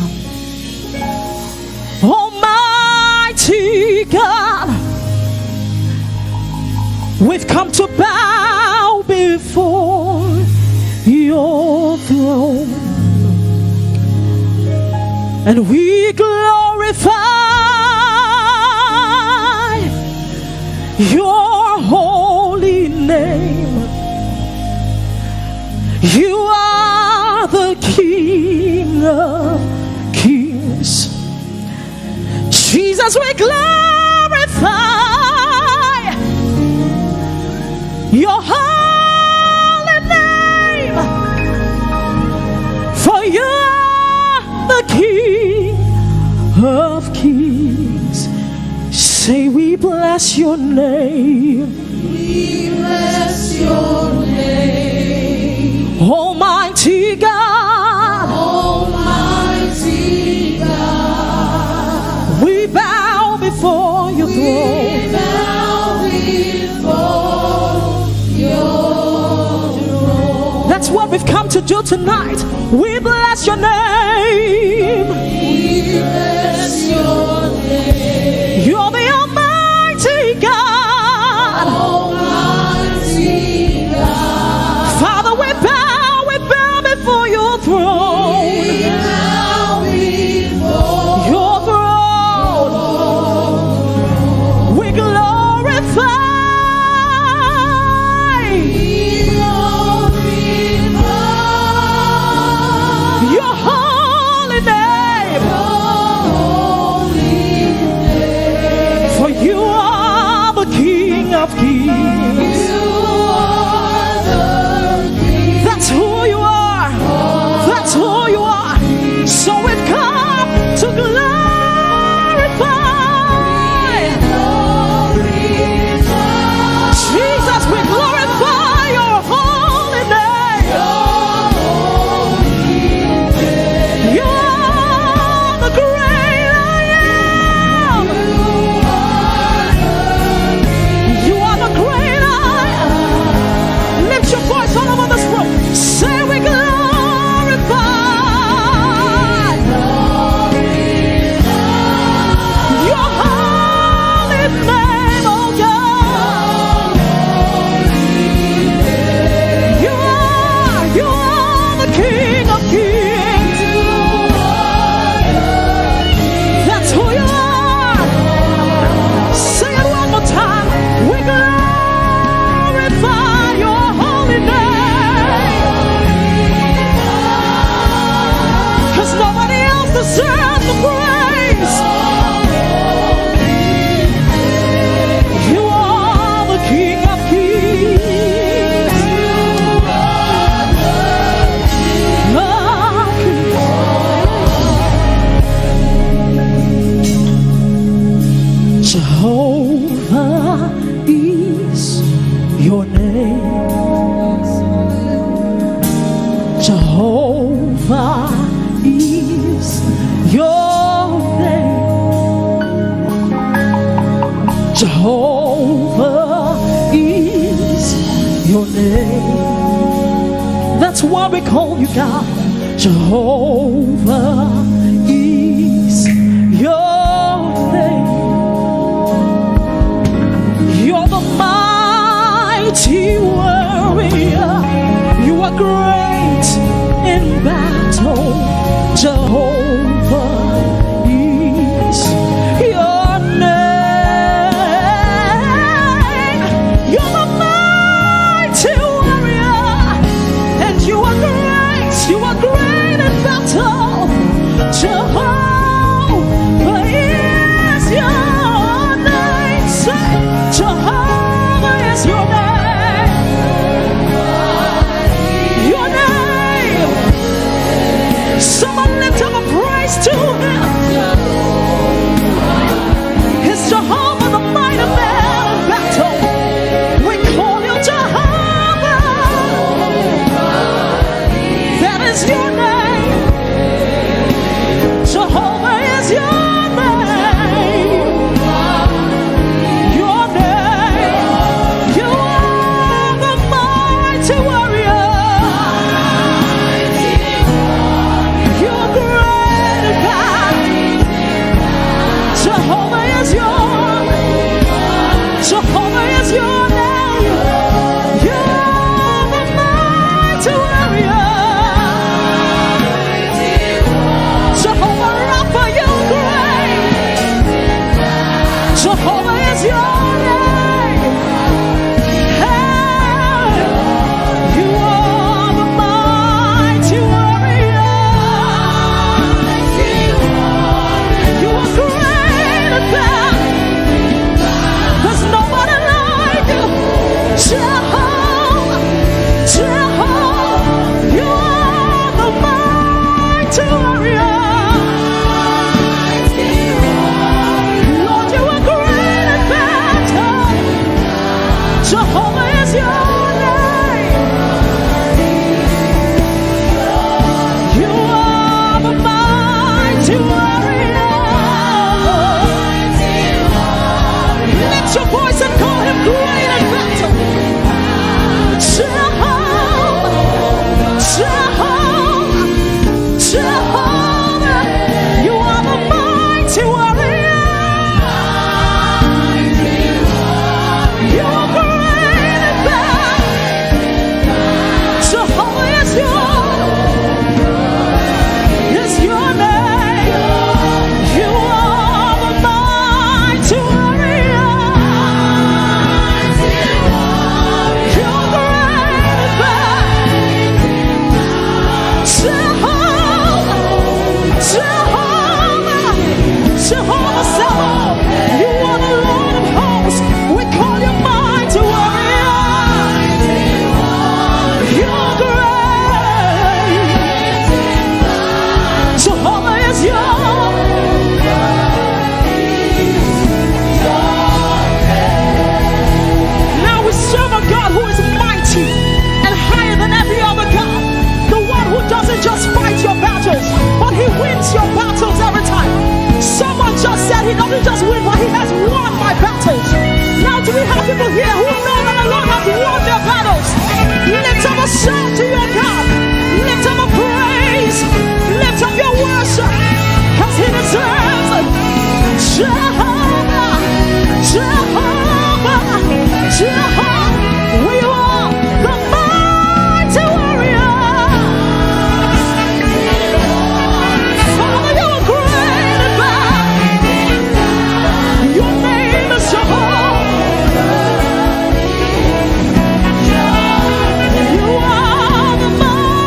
Almighty God. We've come to bow before your throne, and we glorify your holy name. You are the King of Kings. Jesus, we glorify your holy name, for you are the King of Kings. Say we bless your name. We bless your name. Almighty God. Almighty God. We bow before your throne. We bow before your throne. That's what we've come to do tonight. We bless your name. We bless your name. You're the Almighty God. Almighty God. Father, we bow before your throne. We bow before your throne. We glorify. We glorify your heart. your name. That's why we call you God. Jehovah is your name. You're the mighty warrior. You are great in battle. Jehovah is your name. You're the mighty warrior, and you are great. You are great in battle. Jehovah is your name. Say, Jehovah is your name. Your name. Someone lift up a praise to him. It's Jehovah, the mighty man in battle. We call you Jehovah. That is your name. Jehovah is your name. Your name. You are the mighty warrior. You're great in battle. Jehovah is your name. Jehovah is your name. You are the mighty warrior. Jehovah Rapha, you're great. Jehovah is your name. Hey, you are the mighty warrior. You are great at that. There's nobody like you. Jehovah, Jehovah, you are the mighty warrior. Lord, you are great at battle. Jehovah is your name. You are the mighty warrior. Lift your voice and call him great at battle. Jehovah, Jehovah, Jehovah, you are the mighty warrior. You are great at battle. Jehovah is your name. You are the mighty warrior. You're great at battle. Jehovah, Jehovah, Jehovah Sabaoth, you are the Lord of hosts. We call you mighty warrior. You're great. Jehovah is your Now we serve a God who is mighty and higher than every other God. The one who doesn't just fight your battles, but he wins your battles every time. Someone just said he doesn't just win, but he has won my battles. Now do we have people here who know that the Lord has won their battles? Lift up a shout to your God. Lift up a praise. Lift up your worship, as he deserves it. Jehovah, Jehovah, Jehovah, we are the mighty warrior. Father, you are great at battle. Your name is Jehovah. You are the mighty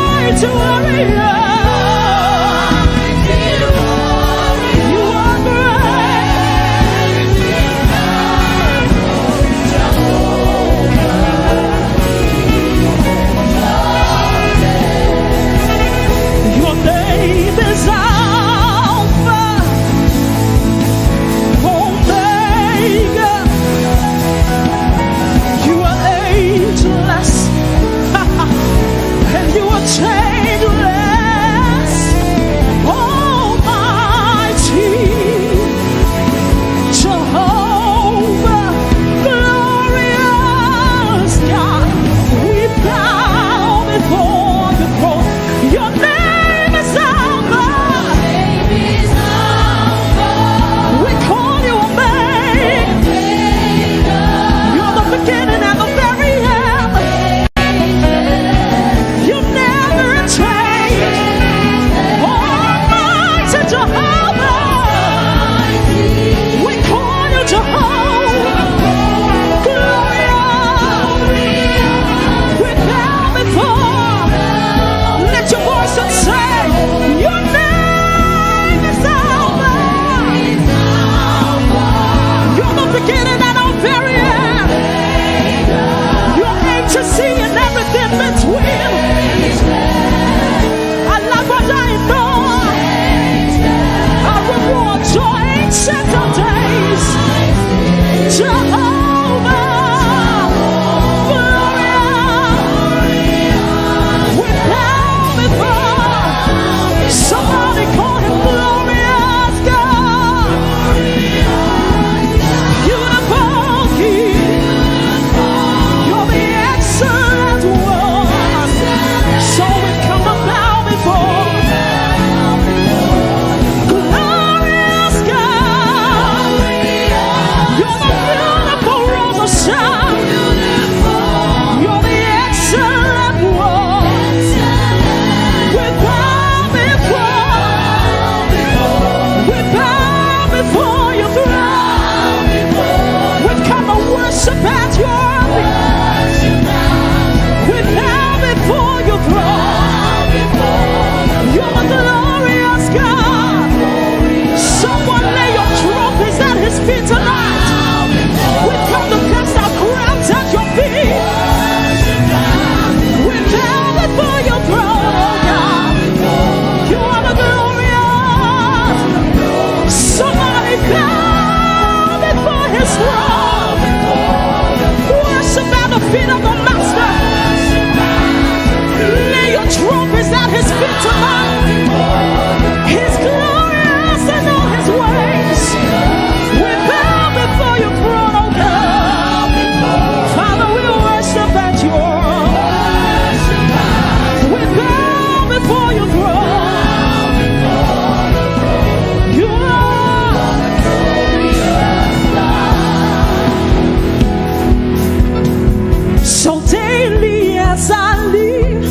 as I live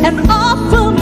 and often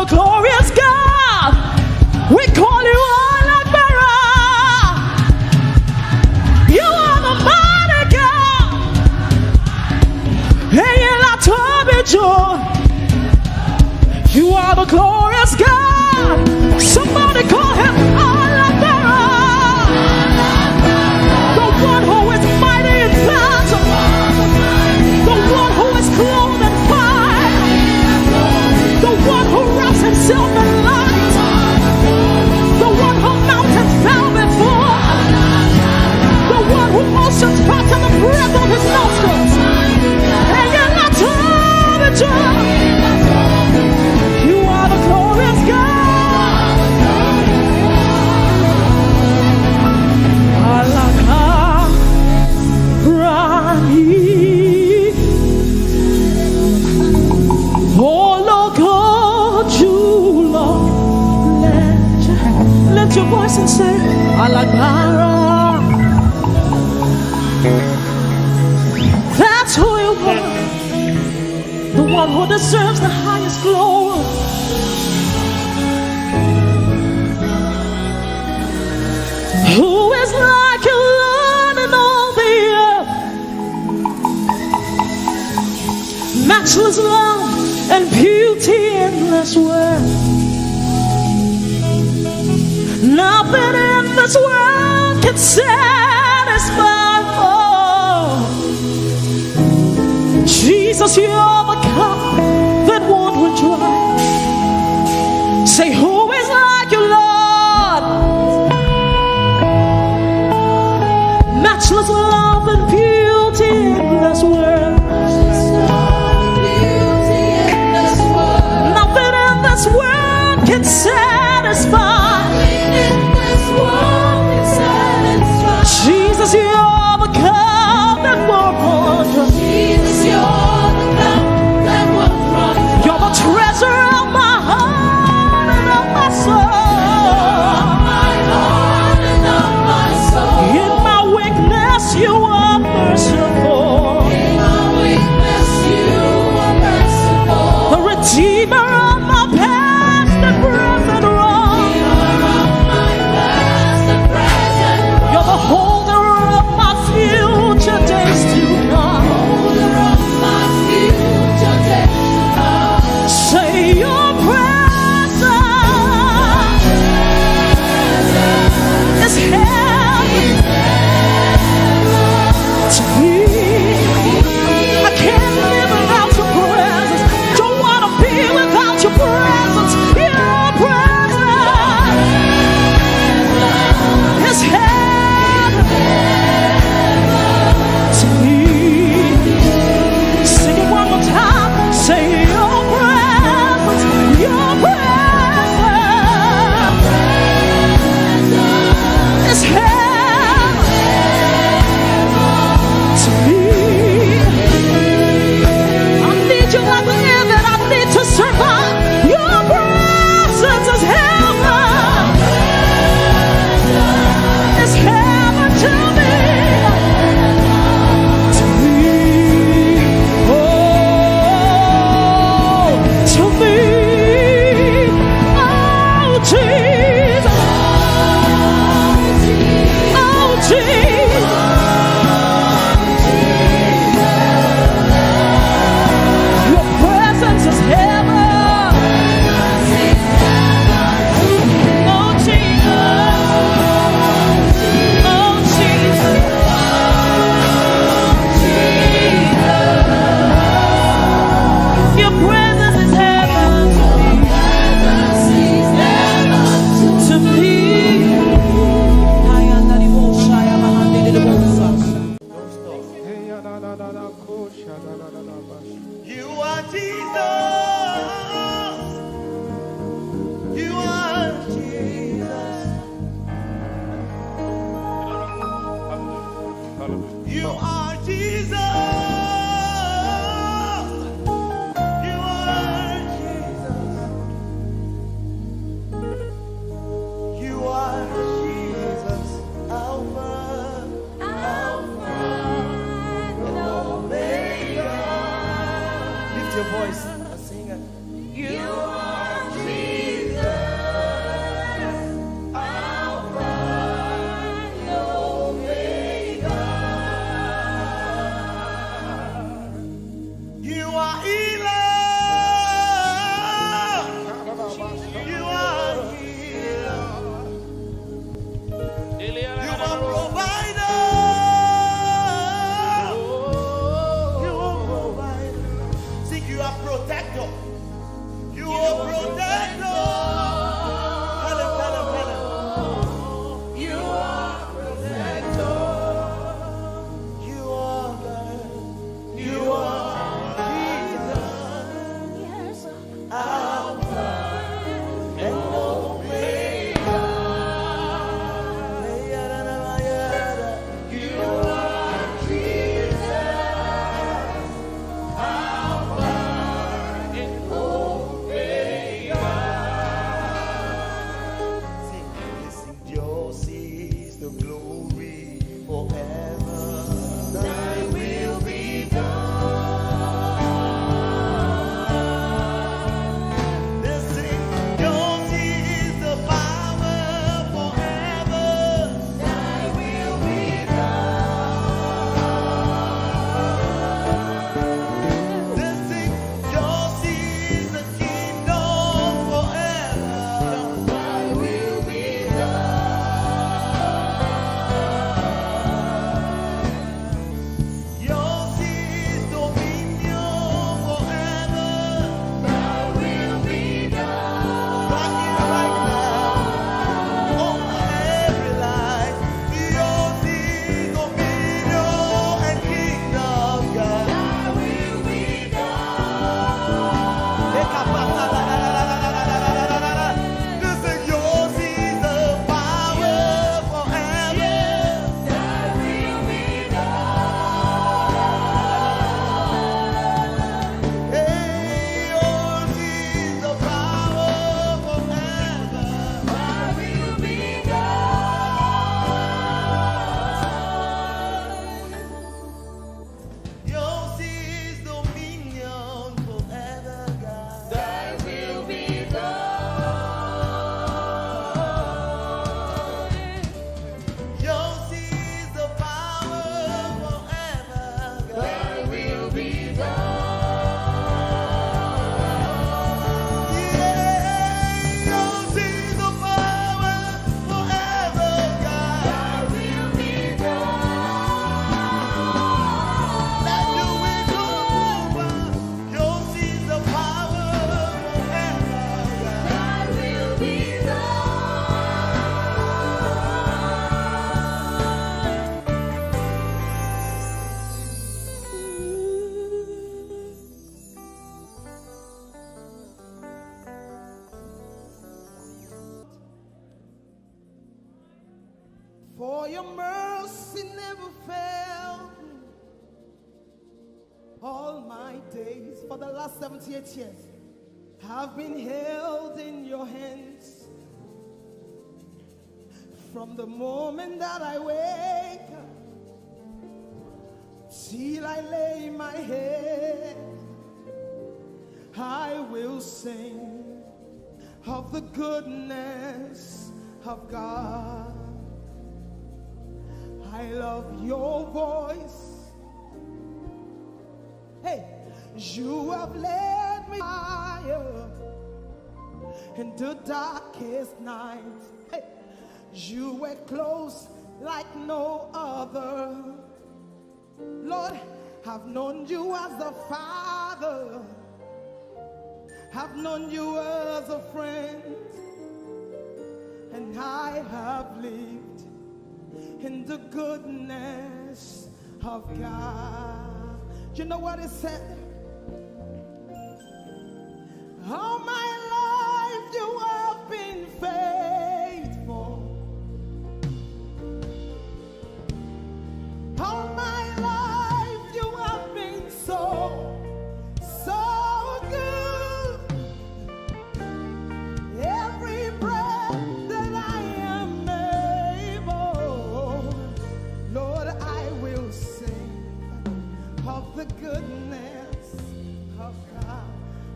glorious God. We call you Alabara. You are the mighty God. Hey, you are the glorious God. Somebody call him Alabara. The one who is mighty in battle. The one who is clothed in fire. The one who wraps himself in light. The one who mountains fell before. The one who oceans back in the breath of his nostrils. And you're not you are the glorious God. Alakarani. Oh Lord God, you Lord, lift your voice and say Alakara. That's who you are. The one who deserves the highest glory. Who is like you, Lord, in all the earth? Matchless love and beauty, endless worth. Nothing in this world can satisfy. Jesus, you're the cup that won't run dry. Say, who is like you, Lord? Matchless love and beauty in this world. Nothing in this world can satisfy. Jesus, you're the cup that won't run dry. You're the treasure of my heart and of my soul. In my weakness, you are merciful. The redeemer of my past and present wrong. You're the holder of my your voice and sing it. You are Jesus, Alpha and Omega. You are healer. You are healer. You are provider. You are provider. Sing, you are protector. You are protector. Tell him, tell him, tell him. You are protector. You are God. You are Jesus. Alpha and Omega. You are Jesus, Alpha and Omega. Sing, listen, yours is the glory forever. Thy will be done. Listen, yours is the power forever. Thy will be done. Listen, yours is the kingdom forever. Thy will be done. Yours is dominion forever. Thy will be done. Right here, right now, over every life. Yours is dominion and kingdom, God. Thy will be Listen, yours is the power forever. Thy will be done. Hey, yours is the power forever. Thy will be done. Yours is dominion forever, God. Thy will be done. Yours is the power forever, God. Thy will be done. Yeah, yours is the power forever, God. Thy will be done. Let your will come over. Yours is the power forever, God. Thy will be done. For your mercy never failed me all my days. For the last 78 years, have been held in your hands. From the moment that I wake up till I lay my head, I will sing of the goodness of God. I love your voice. Hey, you have led me higher in the darkest night. Hey, you were close like no other. Lord, I've known you as a father. I've known you as a friend. And I have lived in the goodness of God. You know what it said? All my life you have been faithful. All my life you have been so good. Every breath that I am able, Lord, I will sing of the goodness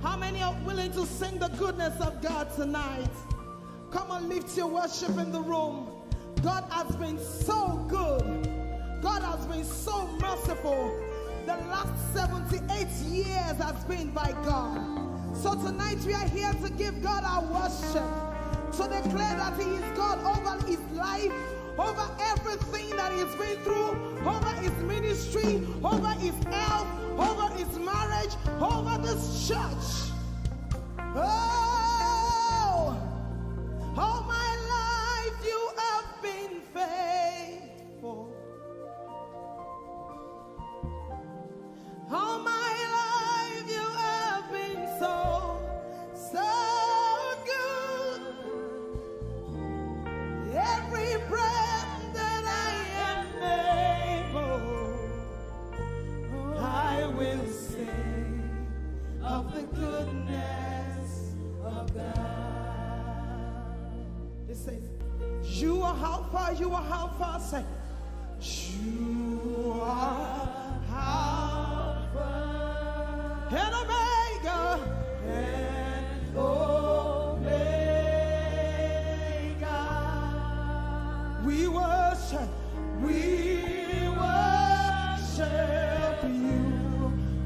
How many are willing to sing the goodness of God tonight? Come on, lift your worship in the room. God has been so good. God has been so merciful. The last 78 years has been by God. So tonight we are here to give God our worship, to declare that He is God over his life, over everything that he's been through, over his ministry, over his health, over his marriage, over this church. Oh, all my life you have been faithful. All my life you have been so good. Every breath that I am able, I will sing of the goodness of God. It says, you are Alpha, you are Alpha. Say, you are Alpha and Omega, and Omega. We worship you,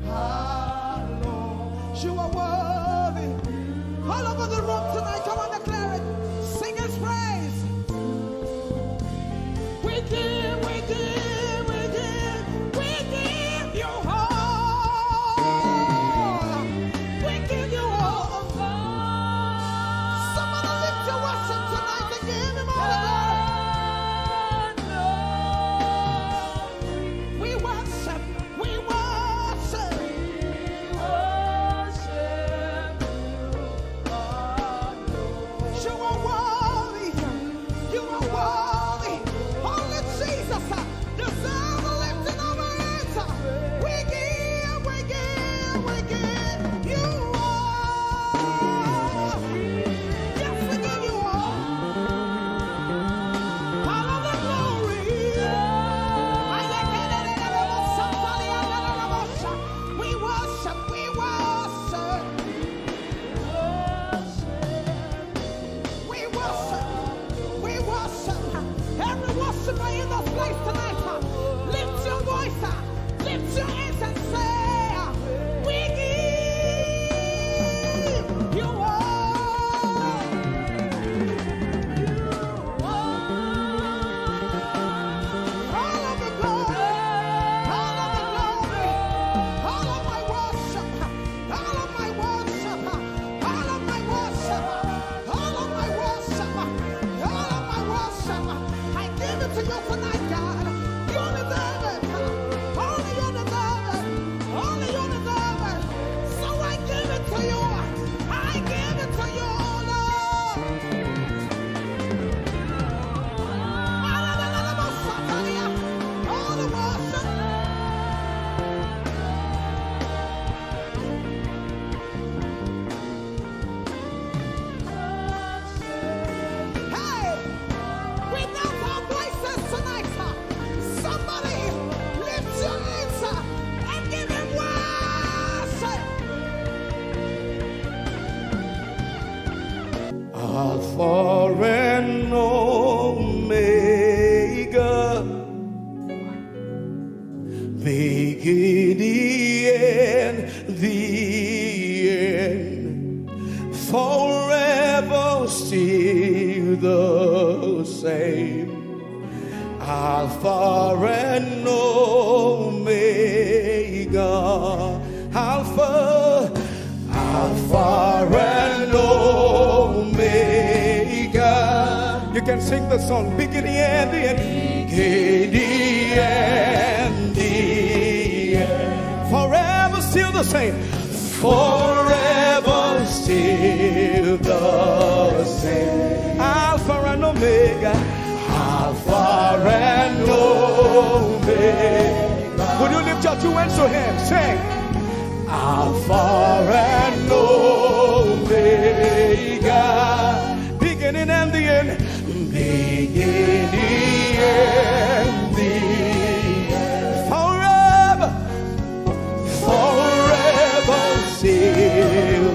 our Lord. You are worthy. All over the room tonight, come on, declare it. Sing His praise. We give you all. We give you all. Somebody lift your worship tonight and give Him all the glory. We worship you, our Lord. You are worthy. You are worthy. Only Jesus deserves the lifting of our hands. We give you all. Yes, we give you all. All of the glory. We worship. Every worshiper in this place tonight, lift your voice, lift your hands and say, we give you all. All of the glory, all of the glory, all of my worship, all of my worship, all of my worship, all of my worship, all of my worship. I give it to you tonight, God. You deserve it. Only you deserve it. Only you deserve it. So I give it to you. I give it to you, Lord. All the worship. Hey, without our voices tonight, somebody lift your hands and give Him worship. Alpha and Omega, beginning and the end, forever still the same. Alpha and Omega, Alpha and Omega. You can sing the song, beginning and the end. Beginning and the end. Forever still the same. Forever still the same. Alpha and Omega. Alpha and Omega. Would you lift your two hands to Him? Sing. Alpha and Omega, beginning and the end, beginning and the end, forever still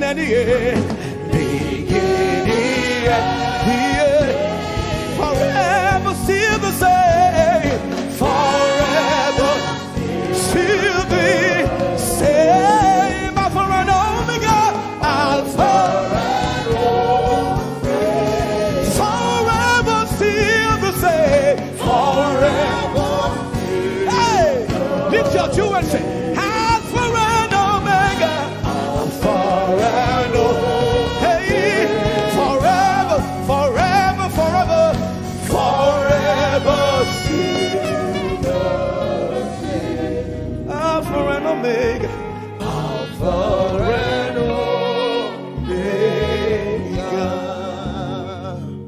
and the end, beginning and the end. Forever still the same, forever still the same. Alpha and Omega, Alpha and Omega. Forever still the same, forever. Hey, lift your two and say, Alpha and Omega, Alpha and Omega. Hey, forever, forever, forever, forever still the same. Alpha and Omega, Alpha and Omega.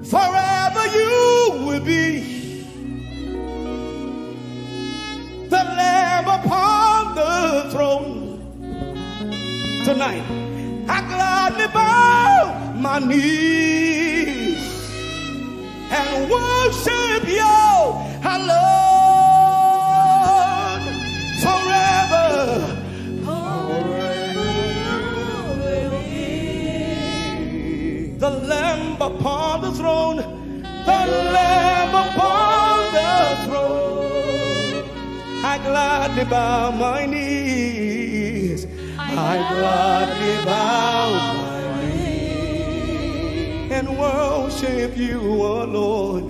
Forever you will be the Lamb upon the throne. Tonight, I gladly bow my knees and worship you alone. Forever, the Lamb upon the throne, the Lamb upon the throne. I gladly bow my knees, I gladly bow my knees and worship you alone.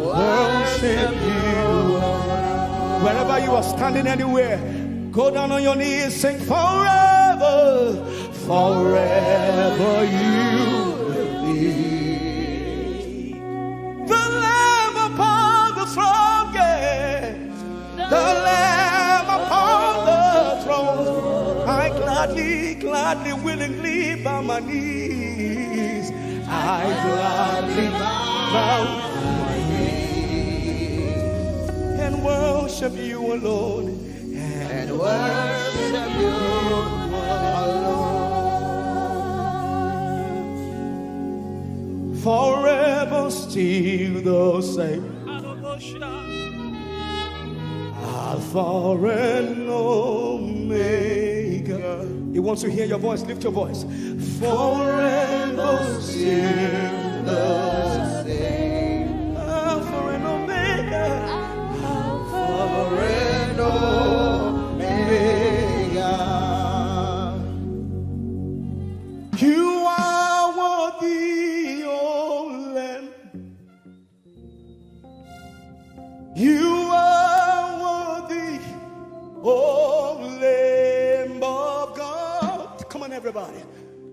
Worship you alone. Wherever you are standing, anywhere, go down on your knees, sing forever, forever you will be the Lamb upon the throne, yeah, the Lamb upon the throne. I gladly, gladly, willingly bow my knees. I gladly bow my knees and worship you alone. And worship you alone. Forever still the same. Alpha and Omega. He wants to hear your voice. Lift your voice. Forever still the same. Alpha and Omega. Alpha and Omega. You are worthy, oh Lamb. You are worthy, oh Lamb of God. Come on, everybody.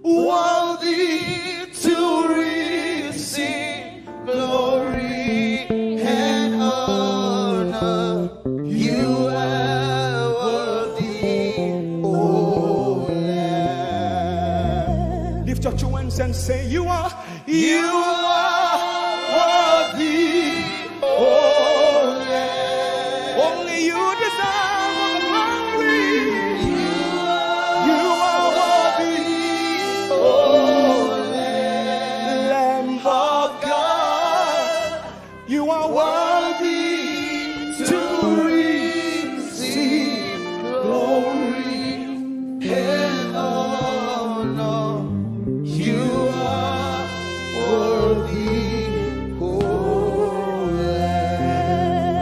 Worthy to receive glory and honor. You are worthy, oh Lamb. Lift your two hands and say, you are worthy, oh Lamb. Only you deserve all the glory. You are worthy, oh Lamb of God. You are worthy to receive glory and honor. You are worthy, oh Lamb.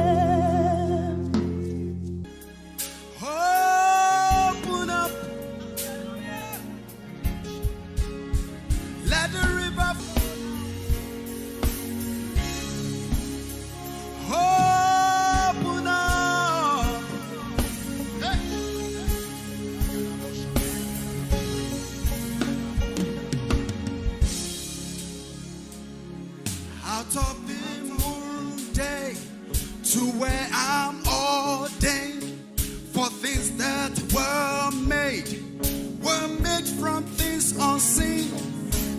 Open up, let the river open up. Hey. Out of the moon day to where I'm ordained for things that were made from things unseen.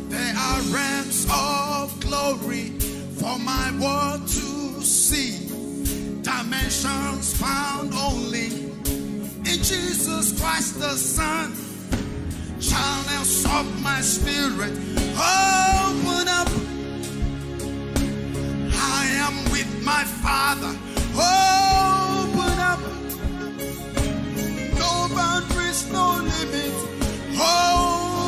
There are realms of glory for my world to see, dimensions found only in Jesus Christ the Son. Channels of my spirit open up. I am with my Father. Open up. No boundaries, no limits. Open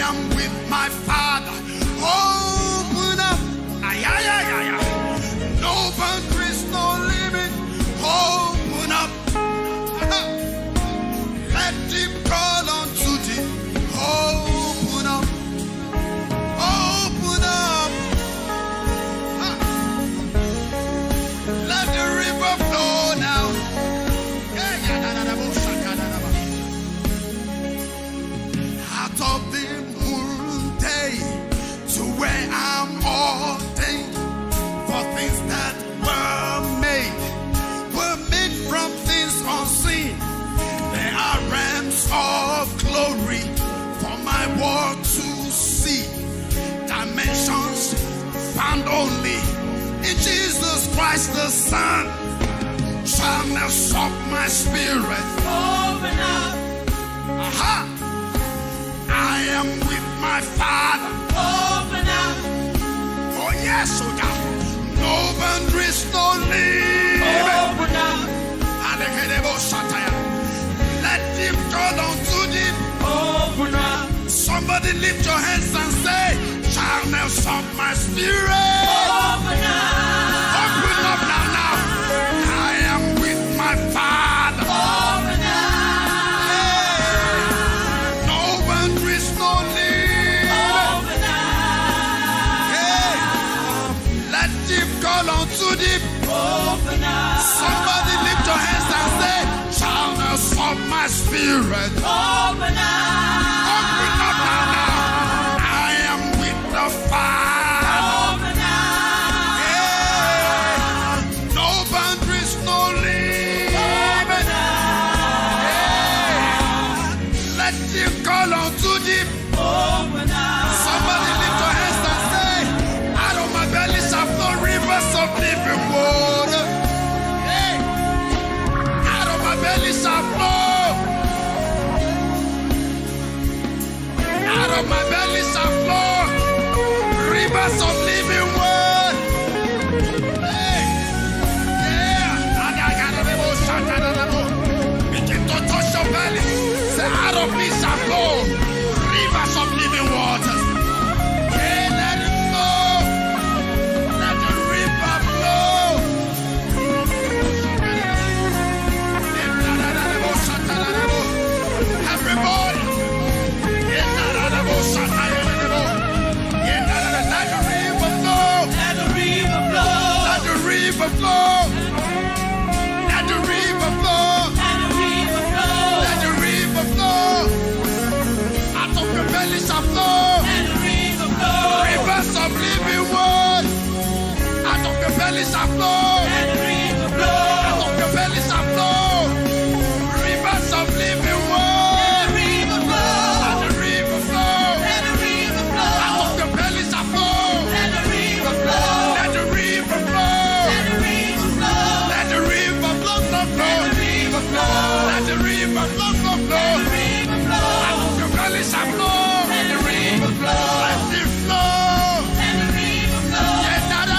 am with my Father. Open up. Ay, ay, ay, ay, ay. No boundaries, no limit. Open up. Let deep call unto deep. Open up. Open up. Let the river flow now. Out of the day to where I'm ordained for things that were made from things unseen. There are realms of glory for my world to see. Dimensions found only in Jesus Christ the Son. Sharpness of my spirit. Open up. Aha. I am with my Father. Open up. Oh yes, oh God. No boundaries, no limit. Open up. Let deep call unto deep. Open up. Somebody lift your hands and say, sharpness of my spirit. Open up. Open up now, now. I am with my Father. Open up. Hey. No boundaries, no limit. Open up. Hey. Let deep call unto deep. Open up. Somebody lift your hands and say, sharpness of my spirit. Open up. Open up now, now. I am with the Father. Open up. Yeah. No boundaries, no limit. Open up. Yeah. Let deep call unto deep. Open up. Somebody lift your hands and say, out of my belly shall flow rivers of living water. Hey. Out of my belly shall flow. Out of my belly shall flow rivers of living water. Hey. Yeah. Begin to touch your belly. Say, out of me shall flow rivers of living waters. Yeah, let it flow. Let the river flow. Everybody. Let the river flow. Let the river flow. Let the river flow. Let the river flow. Let the river flow. Out of your belly shall flow. Let the river flow. Rivers of living water. Out of your belly shall flow. Let the river flow. Out of your belly shall flow. Rivers of living water. Let the river flow. Let the river flow. Out of your belly shall flow. Let the river flow. Let the river flow. Let the river flow. Let the river flow, flow, flow. Let the river flow, flow, flow. Out of your belly shall flow. Let the river flow. Let it flow. Let the river flow.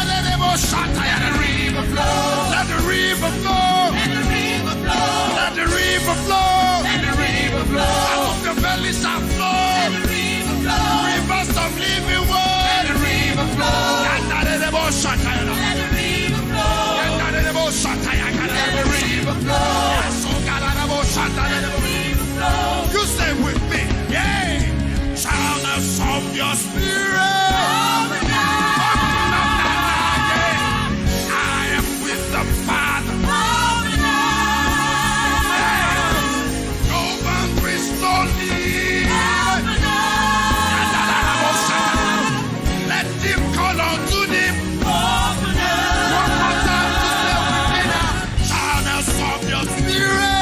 Let the river flow. Let the river flow. Let the river flow. Let the river flow. Let the river flow. Out of your belly shall flow. Let the river flow. Rivers of living water. Let the river flow. Let the river flow. Let the river flow. Let the river flow. You say with me, yeah. Childless of your spirit. Open up now, yeah. I am with the Father. Open up. No boundaries, no limit. Let him call unto him. One more time to say with me now. Childless of your spirit.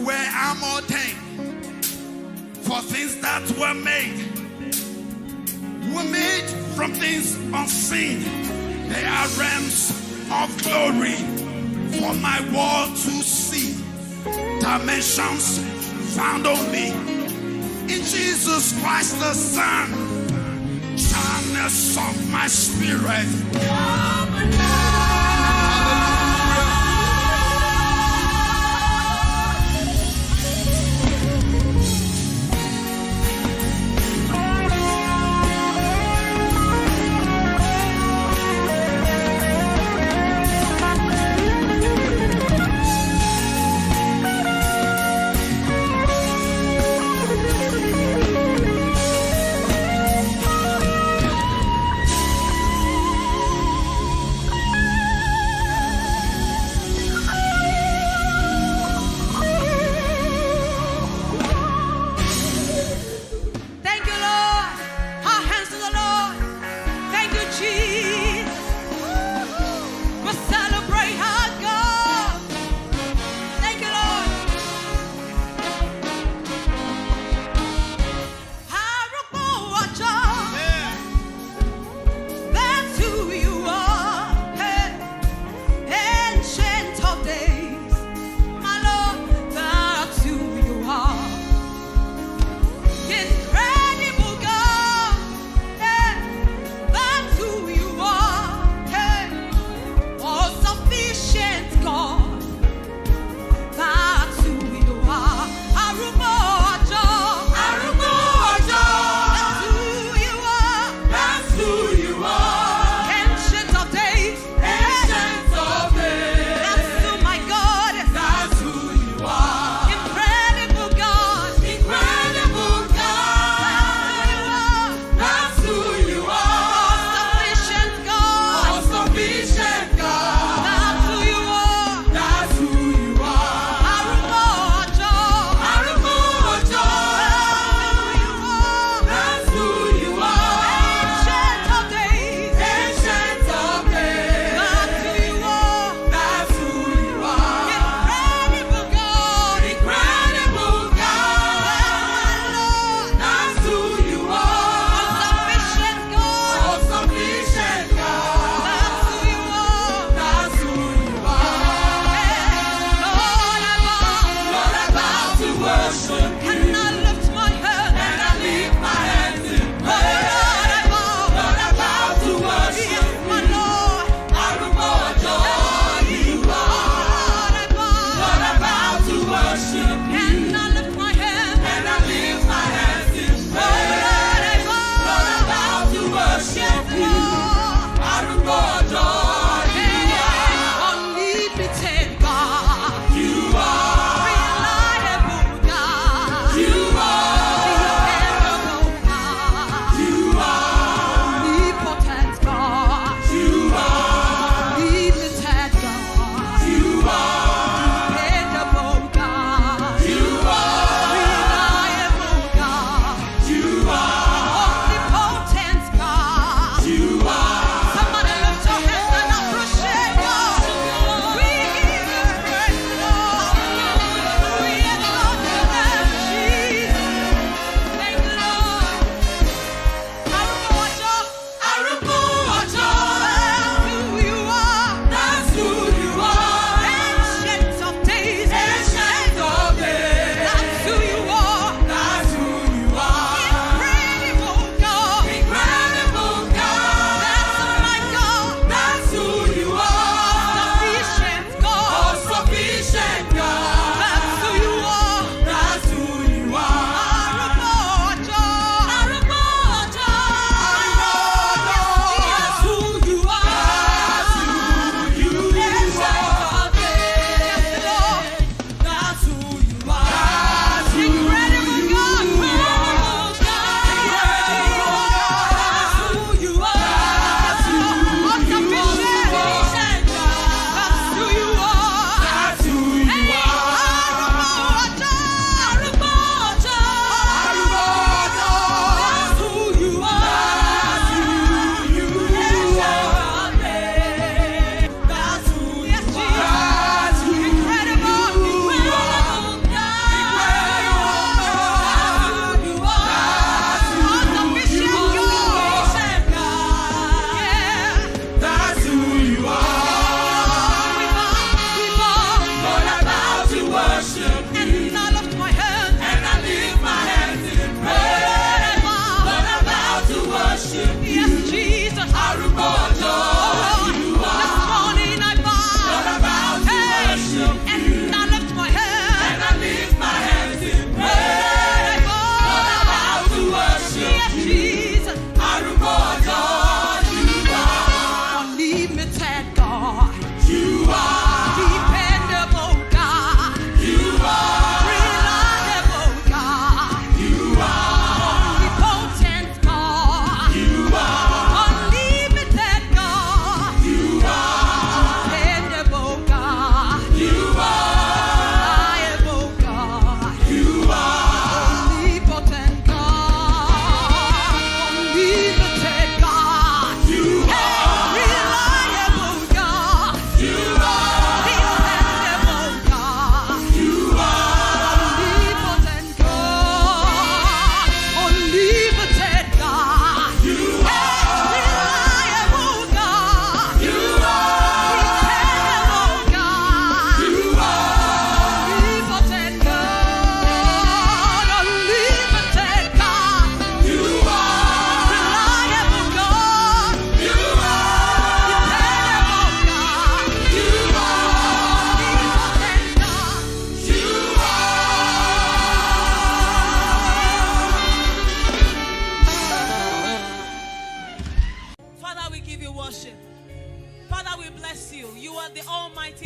Where I'm ordained for things that were made from things unseen. They are realms of glory my world to see dimensions found only in Jesus Christ the Son, channels of my spirit.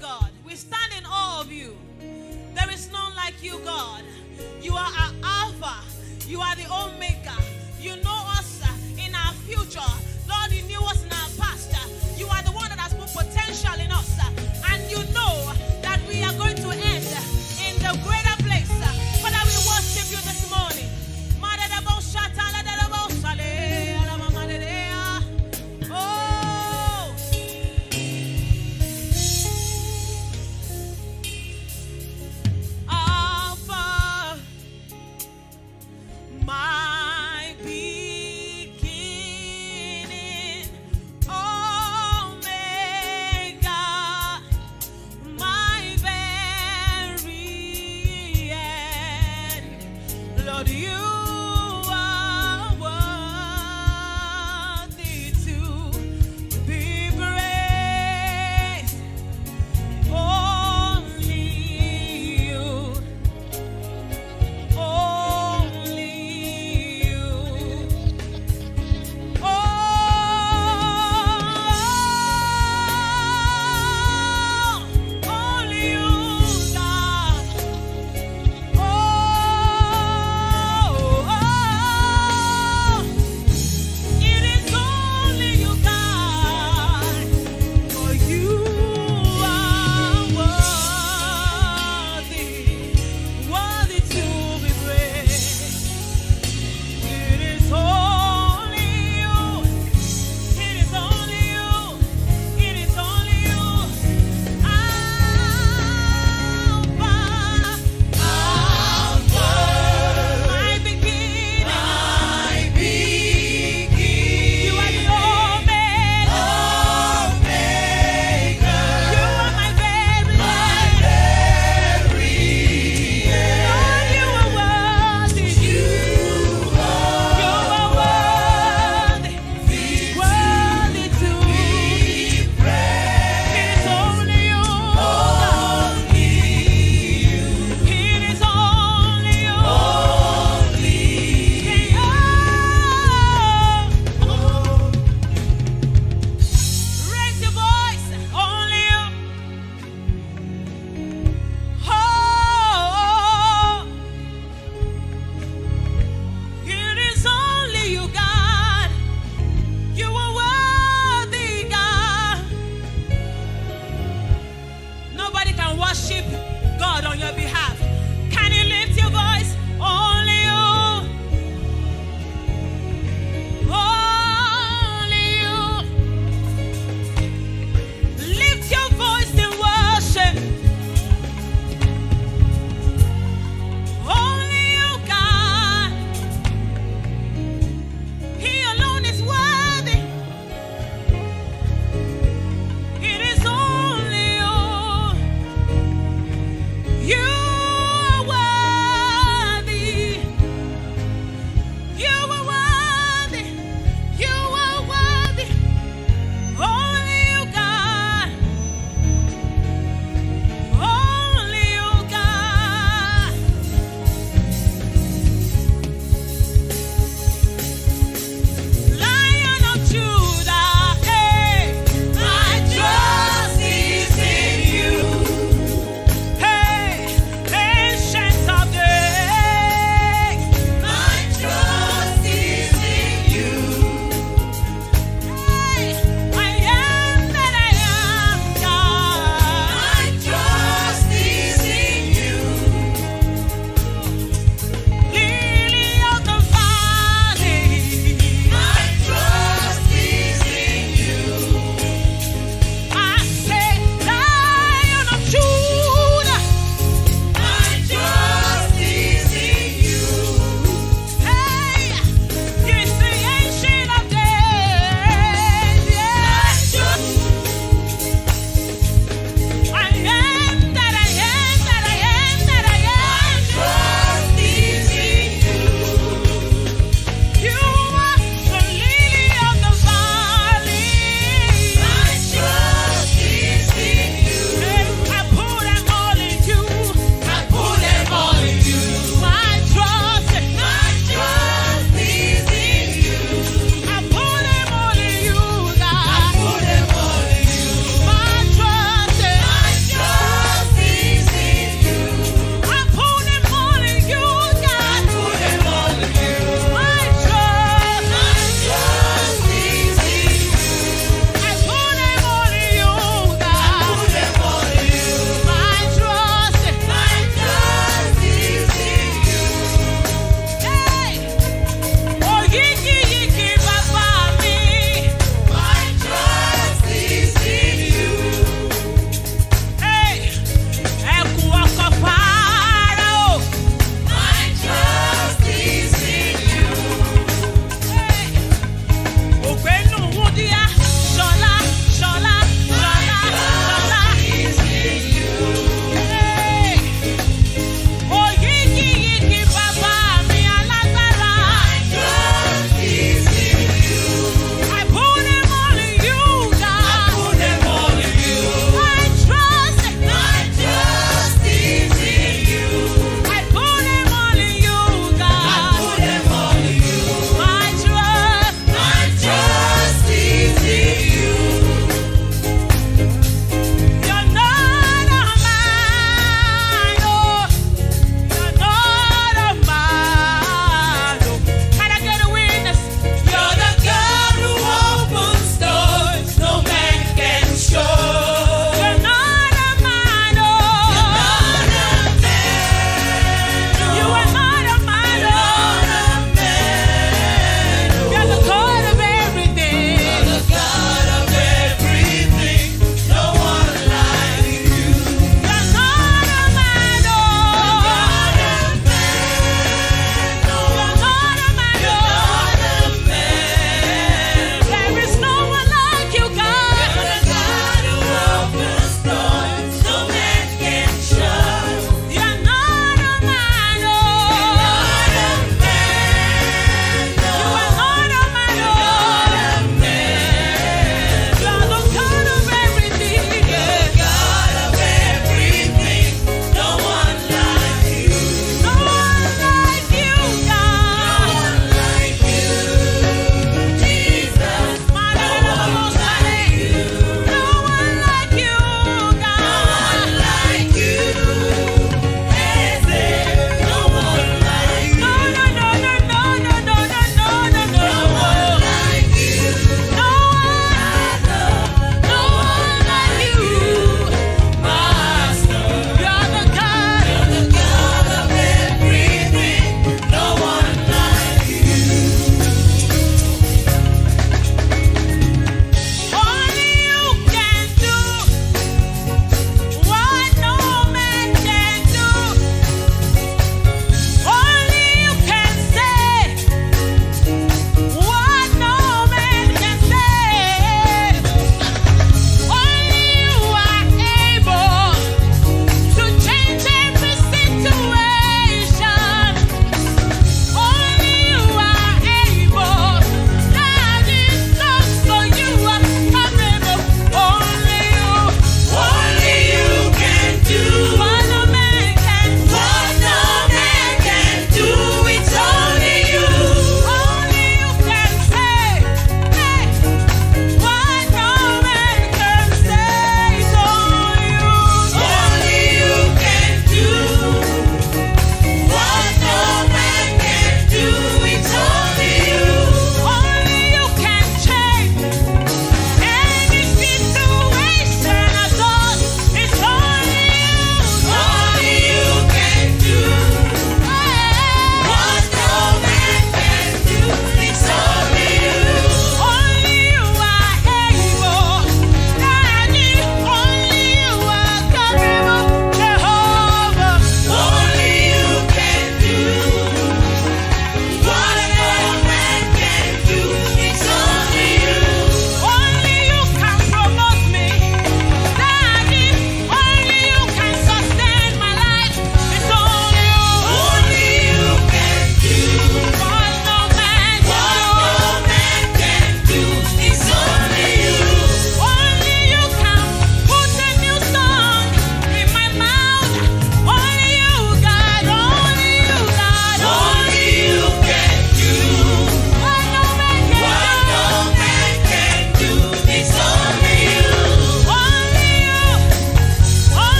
God. We stand in awe of you. There is none like you, God. You are our Alpha. You are the Omega. You know us in our future. Lord, you knew us in our past. You are the one that has put potential in us. And you know that we are going to end in the greater place. Father, we worship you this morning. Alpha, my beginning, Omega, my very end. Lord, you are worthy to be praised. Only you, only you. Oh, only you, God. Oh, it is only you, God. For you are worthy to be praised. It is only you. It is only you. It is only you. Alpha, my beginning. You are the Omega. You are my very end. Lord, you are worthy. You are worthy to be praised. It is only you. It is only you. Raise your voice. Only you. Oh, it is only you, God. You are worthy, God. Nobody can worship God on your behalf. Can you lift your voice? Only you. Only you. Lift your voice in worship. Only you, God. He alone is worthy. It is only you. You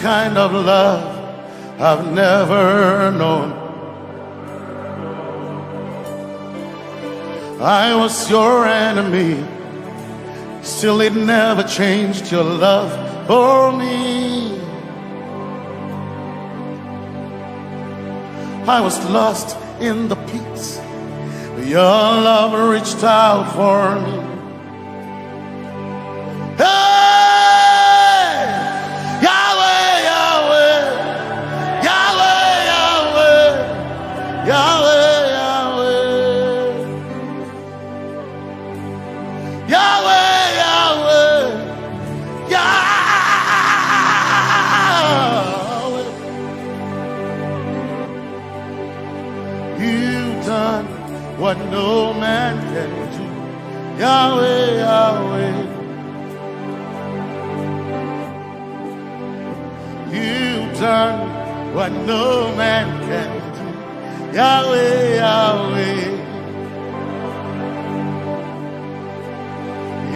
kind of love I've never known. I was your enemy, still it never changed your love for me. I was lost in the pits, but your love reached out for me. Hey! Yahweh, Yahweh, Yahweh, Yahweh, Yahweh. What no man can do, Yahweh, Yahweh. You've done what no man can do, Yahweh, Yahweh.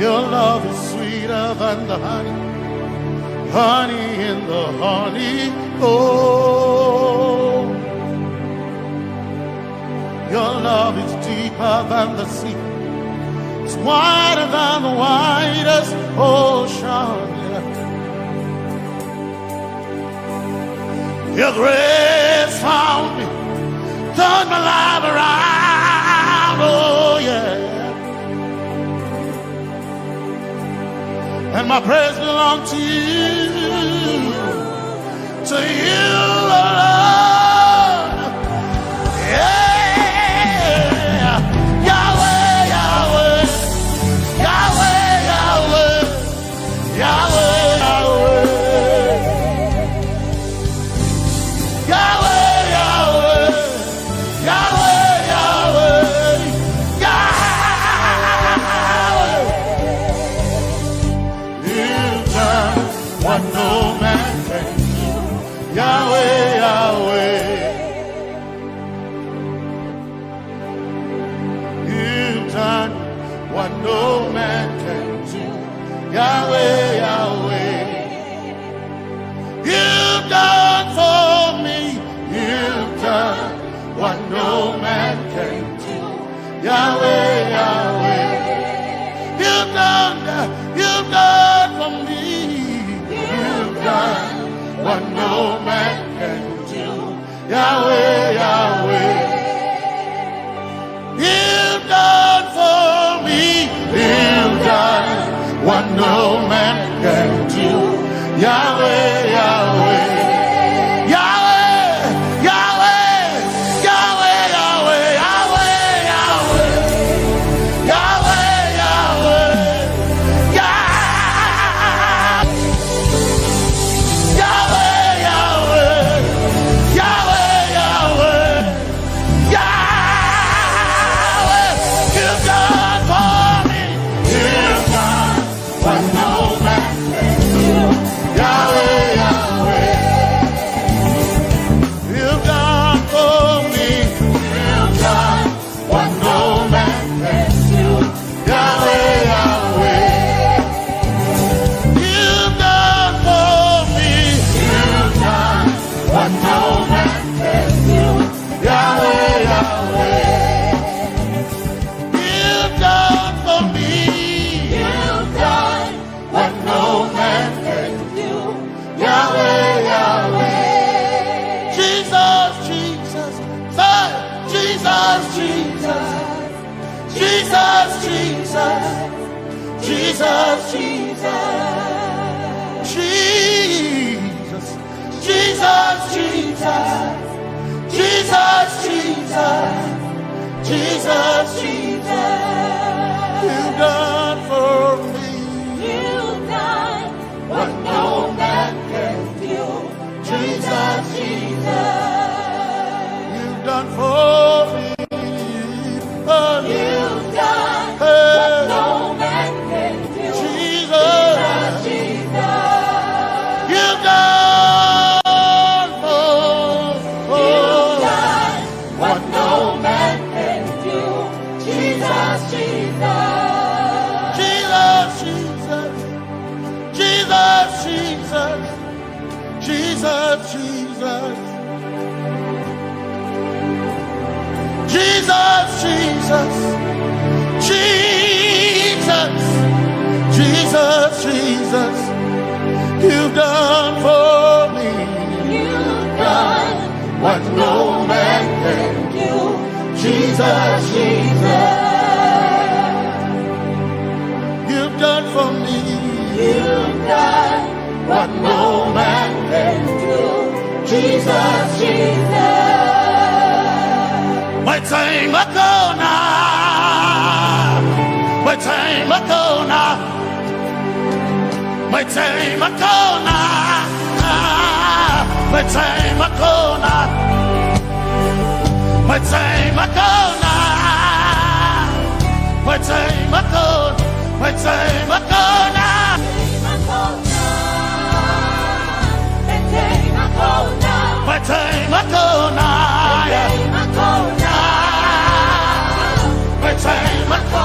Your love is sweeter than the honey, honey in the honey. Oh, your love is deeper than the sea. It's wider than the widest ocean. Your grace found me, turned my life around. Oh yeah. And my praise belongs to you, Lord. Yeah. Yahweh, Yahweh, you've done for me, you've done what no man can do. Yahweh, Yahweh, you've done for me, you've done what no man can do. Yahweh, Yahweh, you've done for me, you've done what no man can do. Yahweh, Yahweh, Yahweh, Yahweh, Yahweh, Yahweh, Yahweh, Yahweh, Yahweh, Yahweh, Yahweh, Yahweh, Yahweh, Yahweh, you've done for me, you've done what no man can do. Yahweh, Yahweh, you've done for me, you've done what no man can do. Yahweh, Yahweh, you've done for me, you've done what no man can do. Yahweh, Yahweh, you've done for me, you've done what no man can do. Yahweh, Yahweh, Jesus, Jesus, say, Jesus, Jesus, Jesus, Jesus, Jesus, Jesus, Jesus, Jesus, Jesus, Jesus, Jesus, Jesus, you've done for me, you've done what no man can do. Jesus, Jesus, you've done for me. Oh, you've done what no man can do. Jesus, Jesus, you've done you've done what no man can do. Jesus, Jesus, Jesus, Jesus, Jesus, Jesus, Jesus. Jesus, Jesus. Jesus, Jesus. Jesus. Jesus, Jesus. You've done for me. You've done what no man can do. Jesus, Jesus. You've done for me. You've done what no man can do. Jesus, Jesus. My time Makona. My time Makona. My time Makona. My time Makona. My time Makona. My time Makona. My time Makona. My time Makona. My time Makona.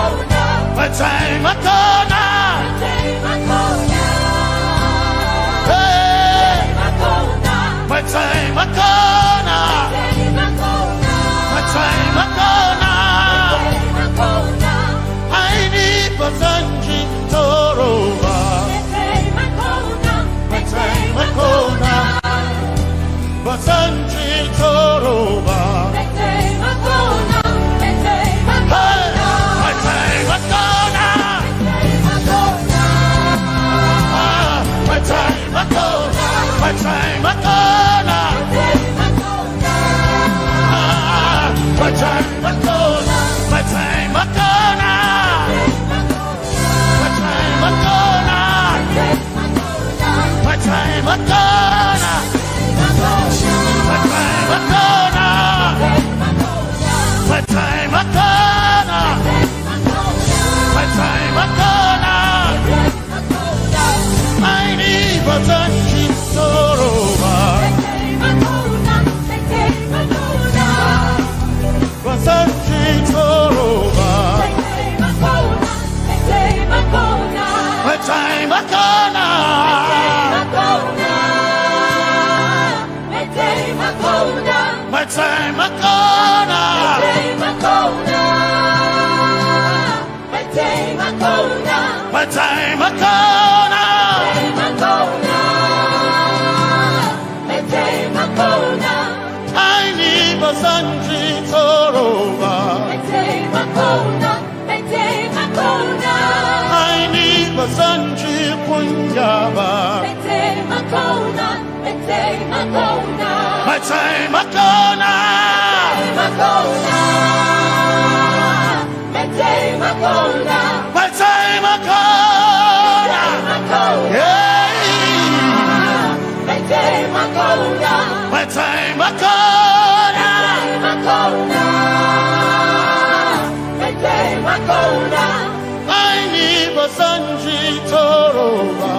My time Makona. My time Makona. My time Makona. I need Basanji Toroba. My time Makona. Basanji Toroba. My time Makona. My time Makona. My time Makona. My time Makona. My time Makona. My time Makona. My time Makona. My time Makona. My time Makona. My time Makona. My time Makona. I need Basanji Toroba. Basanji Toroba. My time Makona. My time Makona. My time Makona. I need Basanji Toroba. I need Basanji Punjaba. My time Makona. My time Makona. Yeah. My time Makona. I need Basanji Toroba.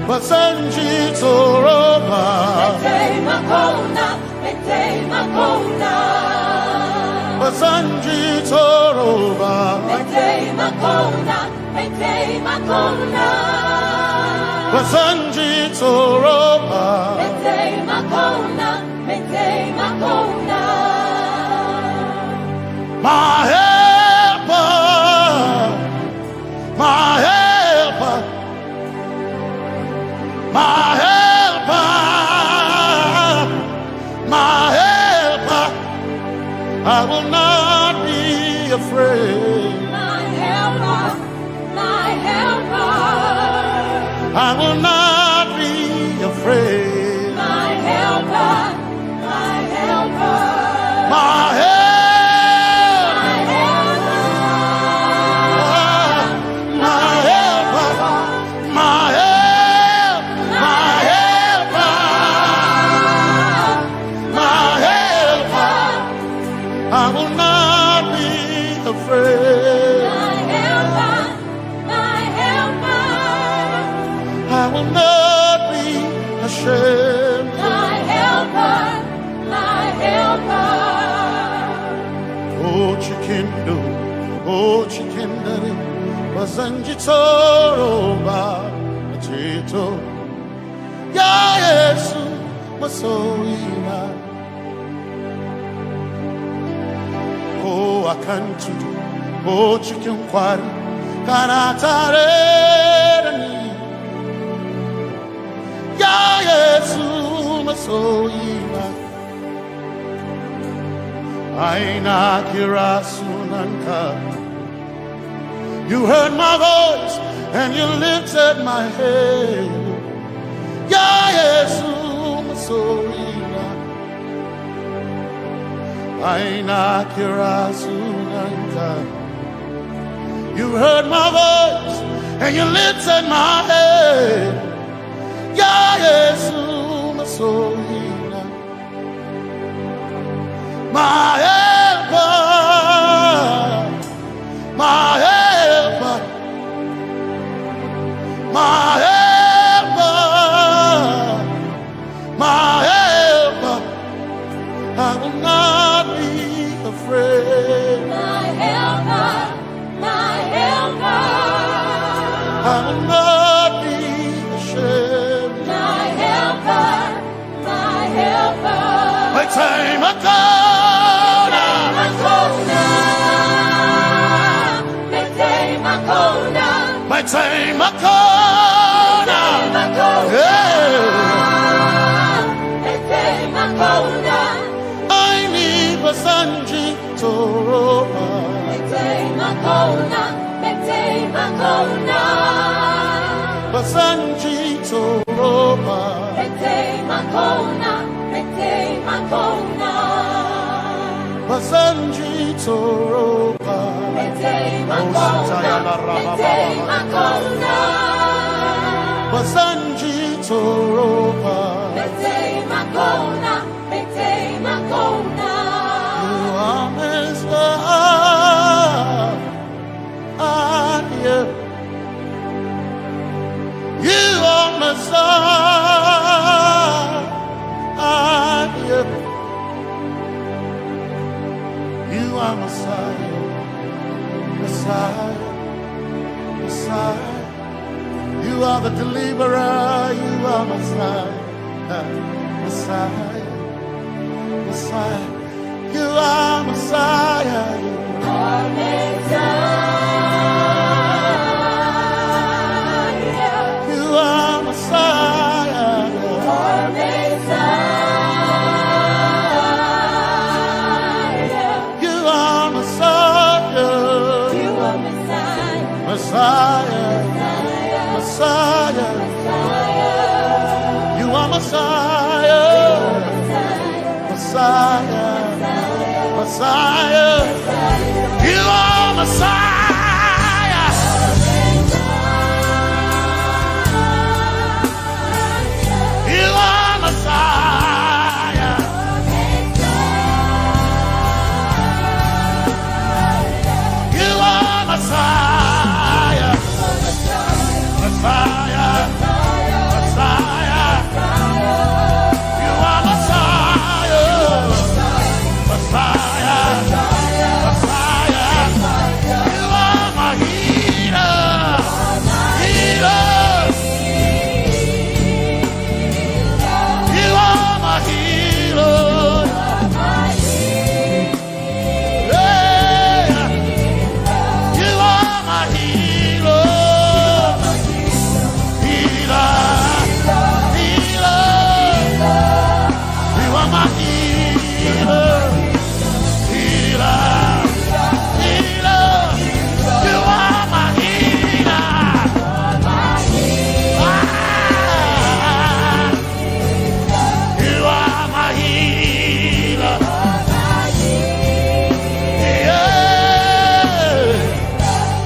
Basanji Toroba. Basanji Toroba. Basanji Toroba. My helper, my helper, my helper, my helper. I will not be afraid. My helper, my helper. I will not be afraid. My helper, my helper. My helper. I will not be afraid. My helper, my helper. I will not be ashamed. My helper, my helper. Oh, chicken do, oh, chicken daddy, Wasanjitoroba Chito Ya Yesu Masoima Oh akantu Oh chicken kwari Kanatareni Ya Yesu Masoima Aina Kirasunanka You heard my voice and you lifted my head. Ya Yesu Masoina Aina Kirasunanka You heard my voice and you lifted my head. Ya Yesu Masoina My helper My helper My helper My helper I will not be afraid My helper I will not be ashamed My helper My time I My time I I need Basanji Toroba Basanji Toroba Basanji Toroba Basanji Toroba You are Messiah You are Messiah You are Messiah Messiah Messiah You are the deliverer You are Messiah Messiah Messiah You are Messiah You are Messiah You are Messiah You are Messiah Messiah Messiah You are Messiah Messiah Messiah You are Messiah You are Messiah You are Messiah Messiah Messiah You are Messiah Messiah Messiah You are my healer Healer You are my healer Yeah You are my healer Healer Healer You are my healer Healer Healer You are my healer You are my healer Yeah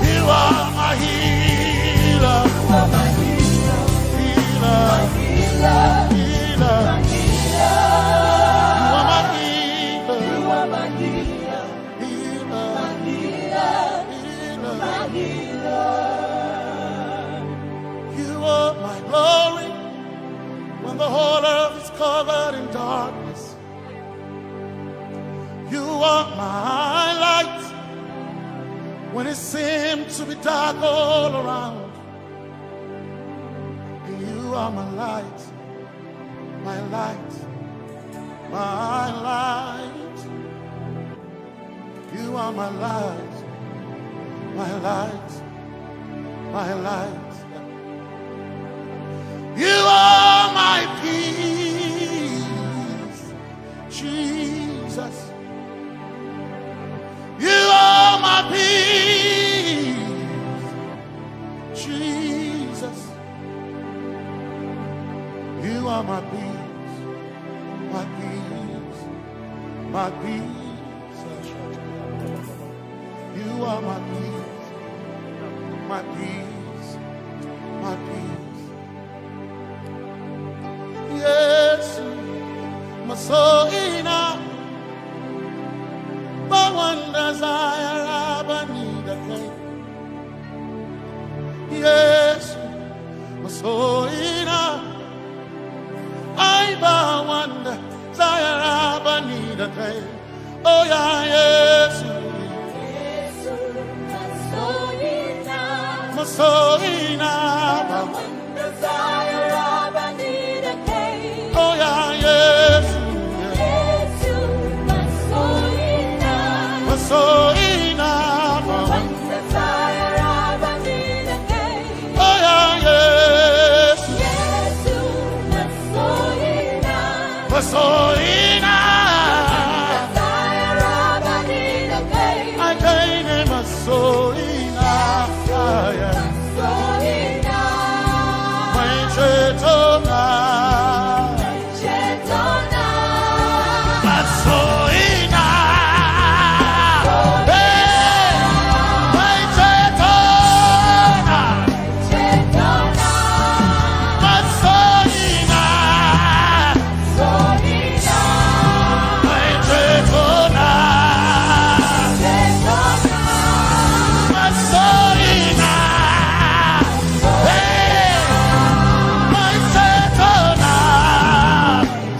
You are my healer Healer Healer You are my healer You are my glory when the whole earth is covered in darkness. You are my light when it seemed to be dark all around. You are my light, my light, my light. You are my light, my light, my light. You are my peace, Jesus. You are my peace, Jesus. You are my peace, my peace, my peace. You are my peace, my peace, my peace. Yes, my soul enough. But one desire I need a thing. Yes, my soul enough. I but one desire I need a thing. Oh yeah, yes, my soul enough. One desire I need a thing. Oh yeah, yes, so enough. One desire I need a thing. Oh yeah, yes. Yes, So enough. desire I need a thing. I can't name a so enough. Yeah. So enough. My chetona. Chetona. But so enough. Hey, my chetona. Chetona. But so enough. So enough. My chetona. Chetona. But so enough. Hey, my chetona.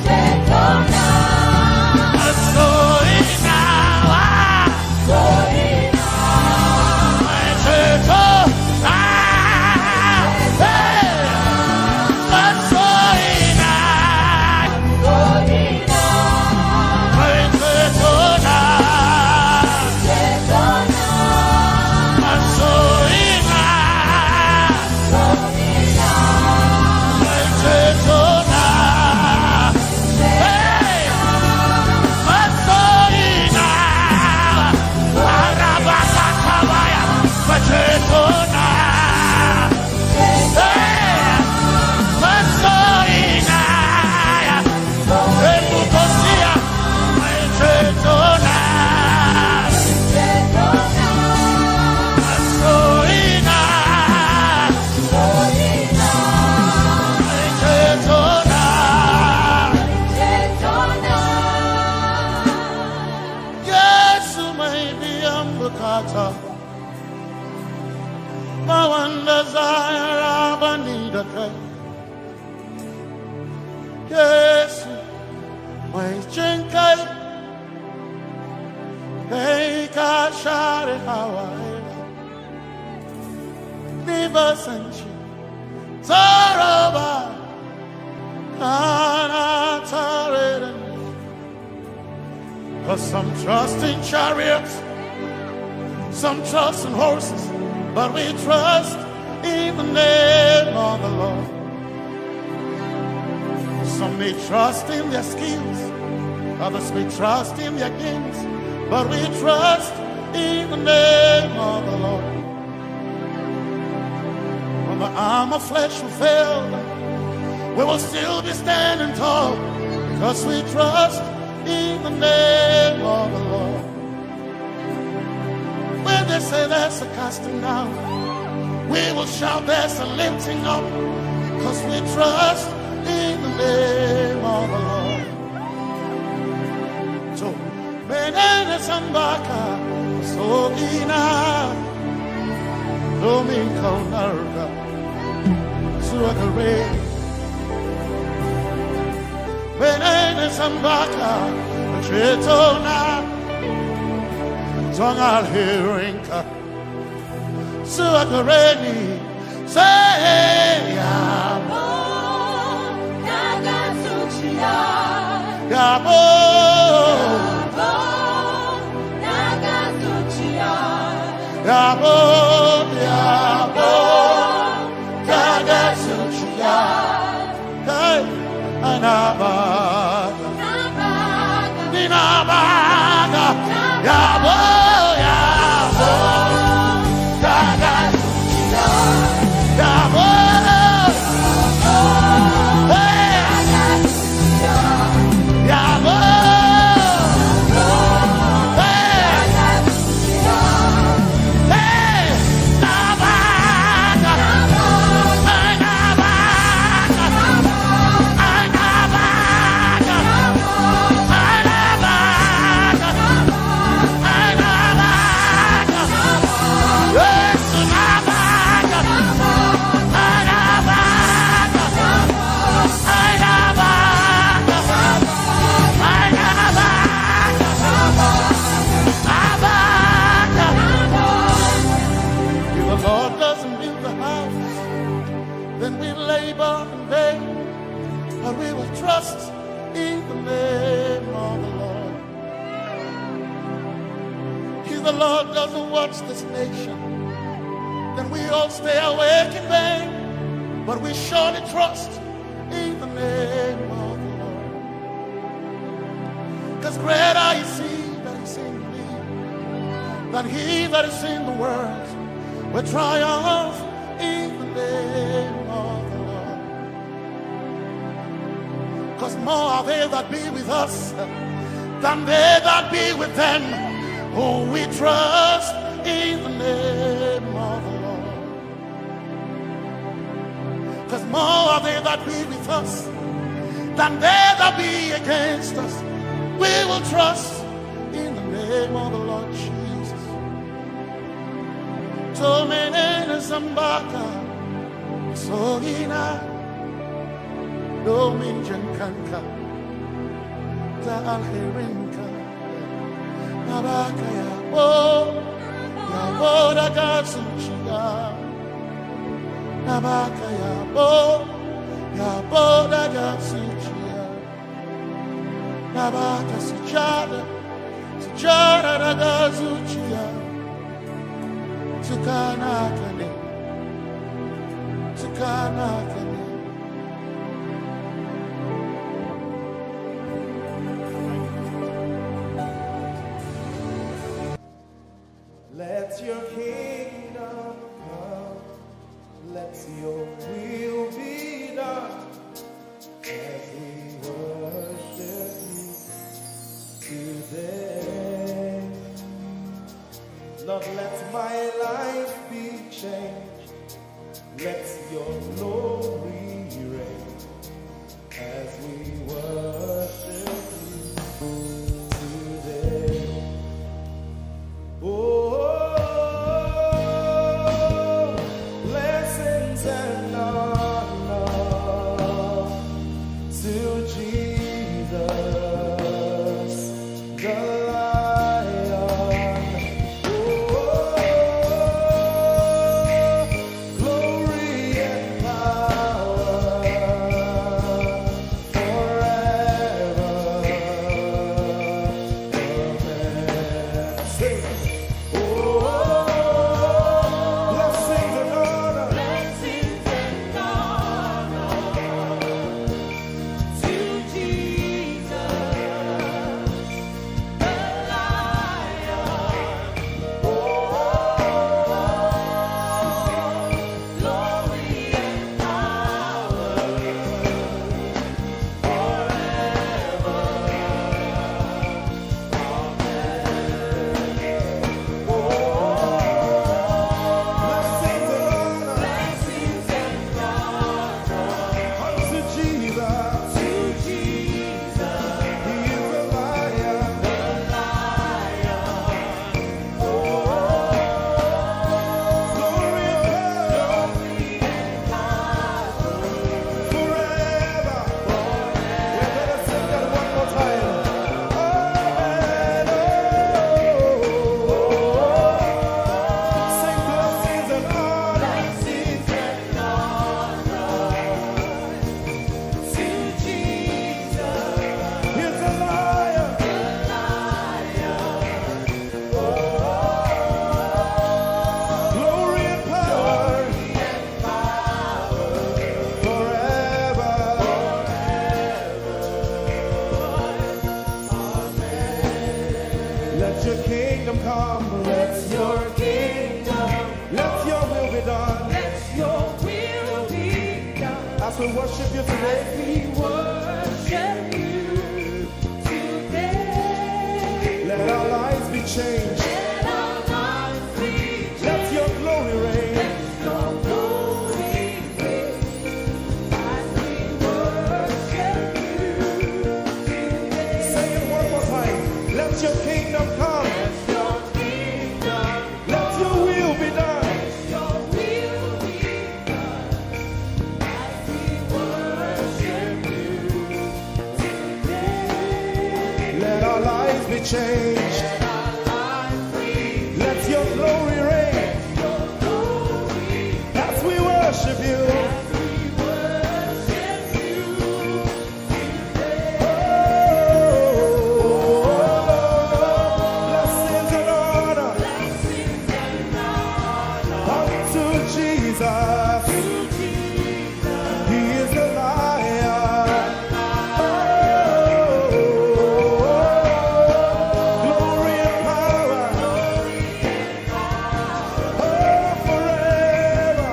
Chetona. But so enough. So enough. My chetona. Hey, but so enough. So enough. My chetona. Chetona. But so enough. So enough. My chetona. Hey, but so enough. Arabakakabaya. My chetona. Hey, but so enough. Ebukosia. My chetona. Chetona. But so enough. So enough. My chetona. Chetona. Yesu maybe ambukata. Mawanda zayara banida kai. Yesu may chenkai. Keika share Hawaii. Niva sanchi. Zaraba. Kana tarere. 'Cause some trust in chariots, some trust in horses, but we trust in the name of the Lord. Some may trust in their skills, others may trust in their gains, but we trust in the name of the Lord. When the arm of flesh will fail, we will still be standing tall, because we trust in the name of the Lord. When they say there's a casting down, we will shout there's a lifting up, because we trust in the name of the Lord. So, Benene Sambaka, Sogina, Domingo Narga, Suakare, Benene Sambaka, Chetona, Tongal Hirinka, suakareni say Yabo, Nagasuchia. Yabo Yabo Yabo Nagasuchia Hey Anabaga Ninabaga Yabo Yabo Nagasuchia Yabo trust in the name of the Lord. If the Lord doesn't watch this nation, then we all stay awake in vain. But we surely trust in the name of the Lord. Because greater is He that is in me than he that is in the world. We triumph in the name of the Lord. Because more are they that be with us than they that be with them. Oh, we trust in the name of the Lord. Because more are they that be with us than they that be against us. We will trust in the name of the Lord Jesus. Tomenene Zambaka Sohina Dominjan Kanka Ta Alherinka Nabaka Yabo Yabo Dagatsuchiya Nabaka Yabo Yabo Dagatsuchiya Nabaka Sujada Sujada Dagatsuchiya Tukanakane Tukanakane. Let your kingdom come, let your will be done, as we worship you today. Lord, let my life be changed, let your glory reign, as we worship you today. Oh, blessings and honor to Jesus, the Lion. Oh, glory and power forever. Amen. Sing. The Let your kingdom come. Let your kingdom. Let your will be done. Let your will be done. As we worship you today. We worship you today. Let our lives be changed. Let our lives be changed. Let your glory reign. Let your glory reign. As we worship you today. Say it one more time. Let your kingdom come. Let your kingdom. Let your will be done. Let your will be done. As we worship you today. Let our lives be changed. Let our lives be Let your glory reign. your glory. As we worship you. Blessings and honor unto Jesus. He is the lion. Glory and power. Forever,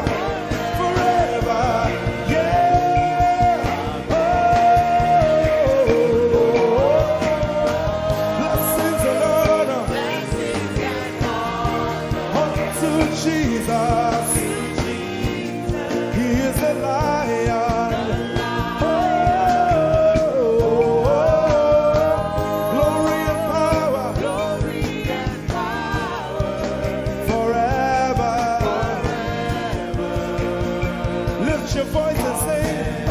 forever. Yeah. Blessings and honor unto Jesus. He is the lion. Glory and power. Forever. Lift your voice and sing.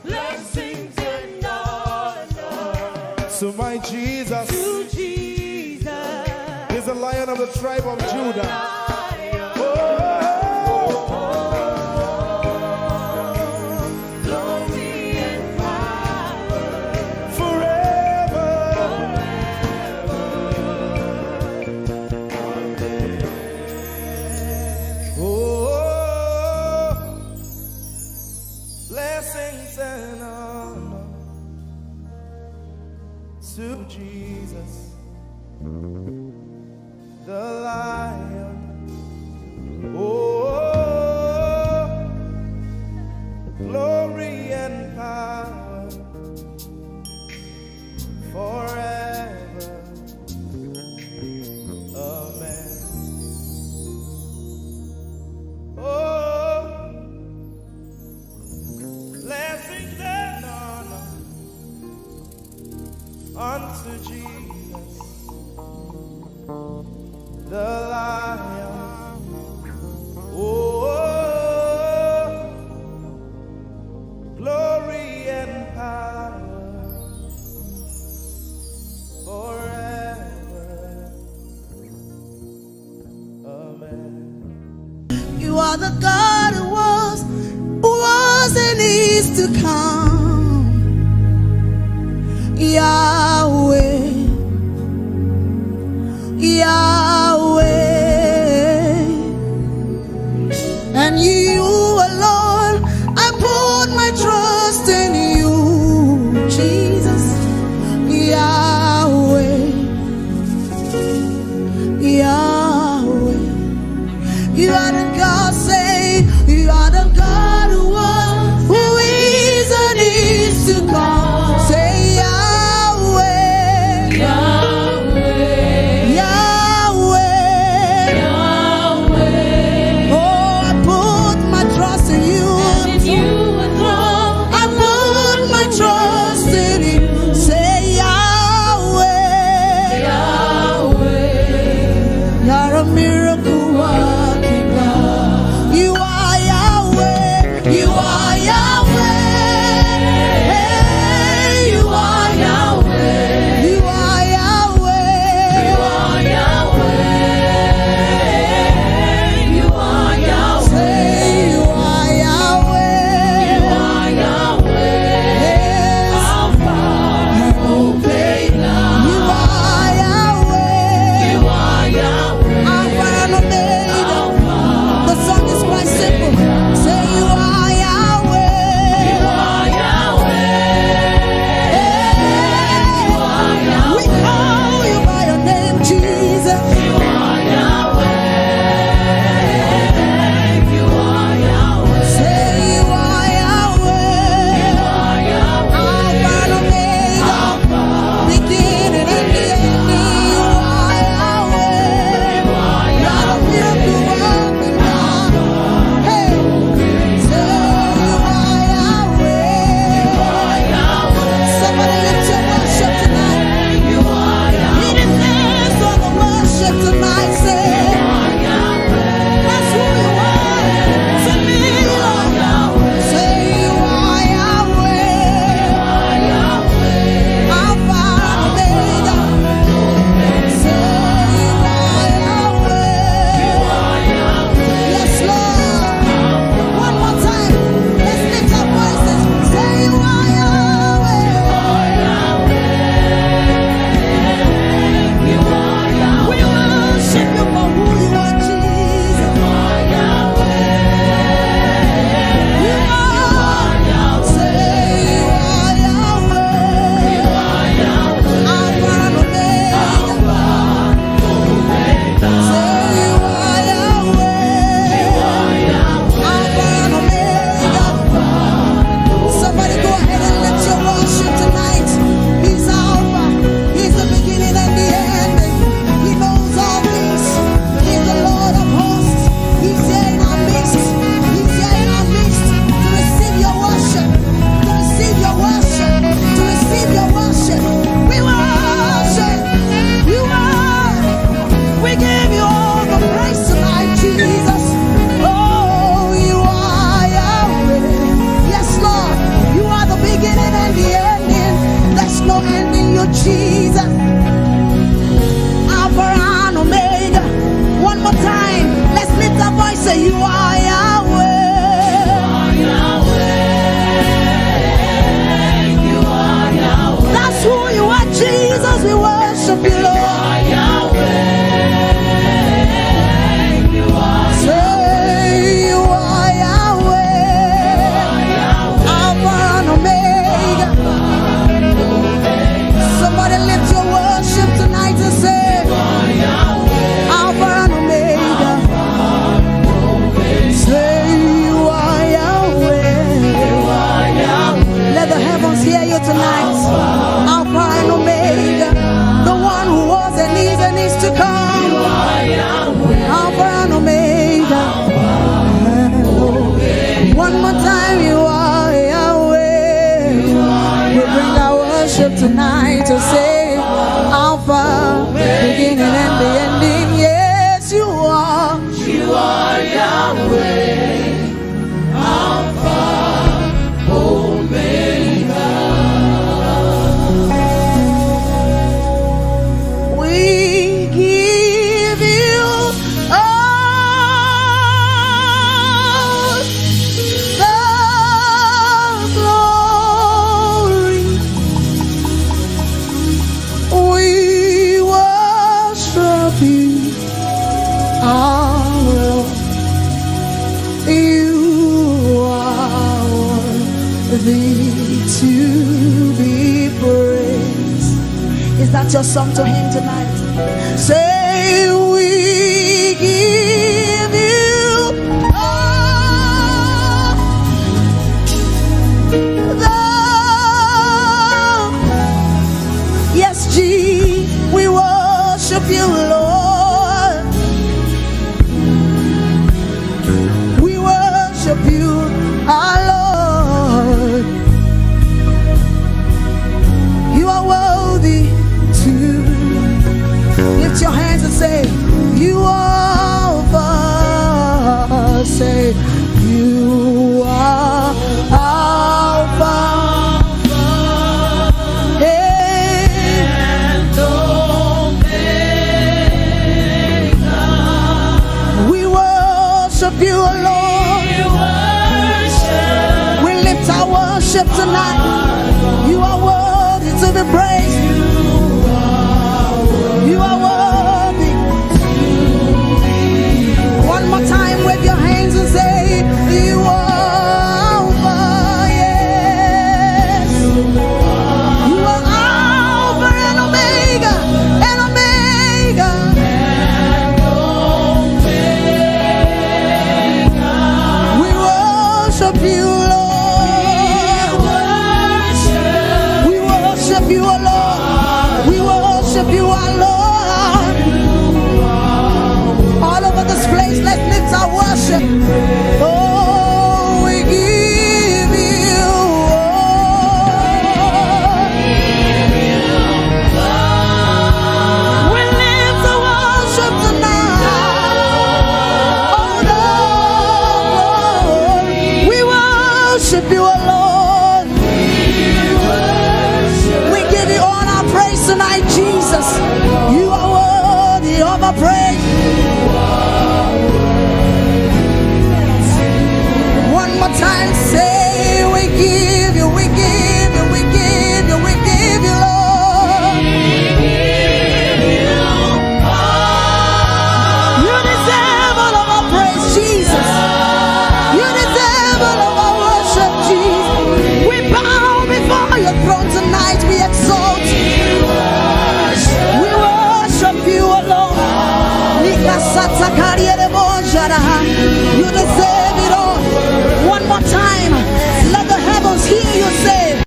Blessings and honor To my Jesus to Jesus. is the Lion of the tribe of Judah. Glory and power. Forever. Oh, blessings and honor to Jesus, the Lion. Oh, glory and power forever. Amen. Oh, blessings and honor unto Jesus, the Lion. Oh, glory and power forever. Amen. You are the God who was and is to come. Yahweh, Yahweh. And you alone, I put my trust in you, Jesus. Yahweh, Yahweh. You are the God, say, you are the God who was, who is and is to come. Say Yahweh, Yahweh, Yahweh. worship tonight to say Alpha, beginning and the ending. Yes, you are. You are Yahweh, Alpha, Omega. We give you all the glory. We worship you, our Lord. You are worthy to be praised. Is that your song to him tonight? Say, we give you all the, yes, G, we worship you, Lord. We worship you, our Lord. You are worthy to lift your hands and say, you are Alpha. Say, you are Alpha and Omega. We worship you, Lord. We lift our worship tonight. You are worthy to be praised. You are worthy. One more time, wave your hands and say, you are Alpha, yes. You are Alpha and Omega, and Omega. We worship you, Lord. We worship you, O Lord. We worship you, our Lord. All over this place, let's lift our worship. Oh, we give you all. We lift our worship tonight. Oh, Lord, we worship you, O Lord. We give you all our praise tonight, Jesus. You are worthy of our praise. One more time, say, we give you, we give you, we give you, we give you, Lord. You deserve all of our praise, Jesus. You deserve all of our worship, Jesus. We bow before your throne tonight. We exalt you. We worship you alone. You deserve it all. One more time, let the heavens hear you say,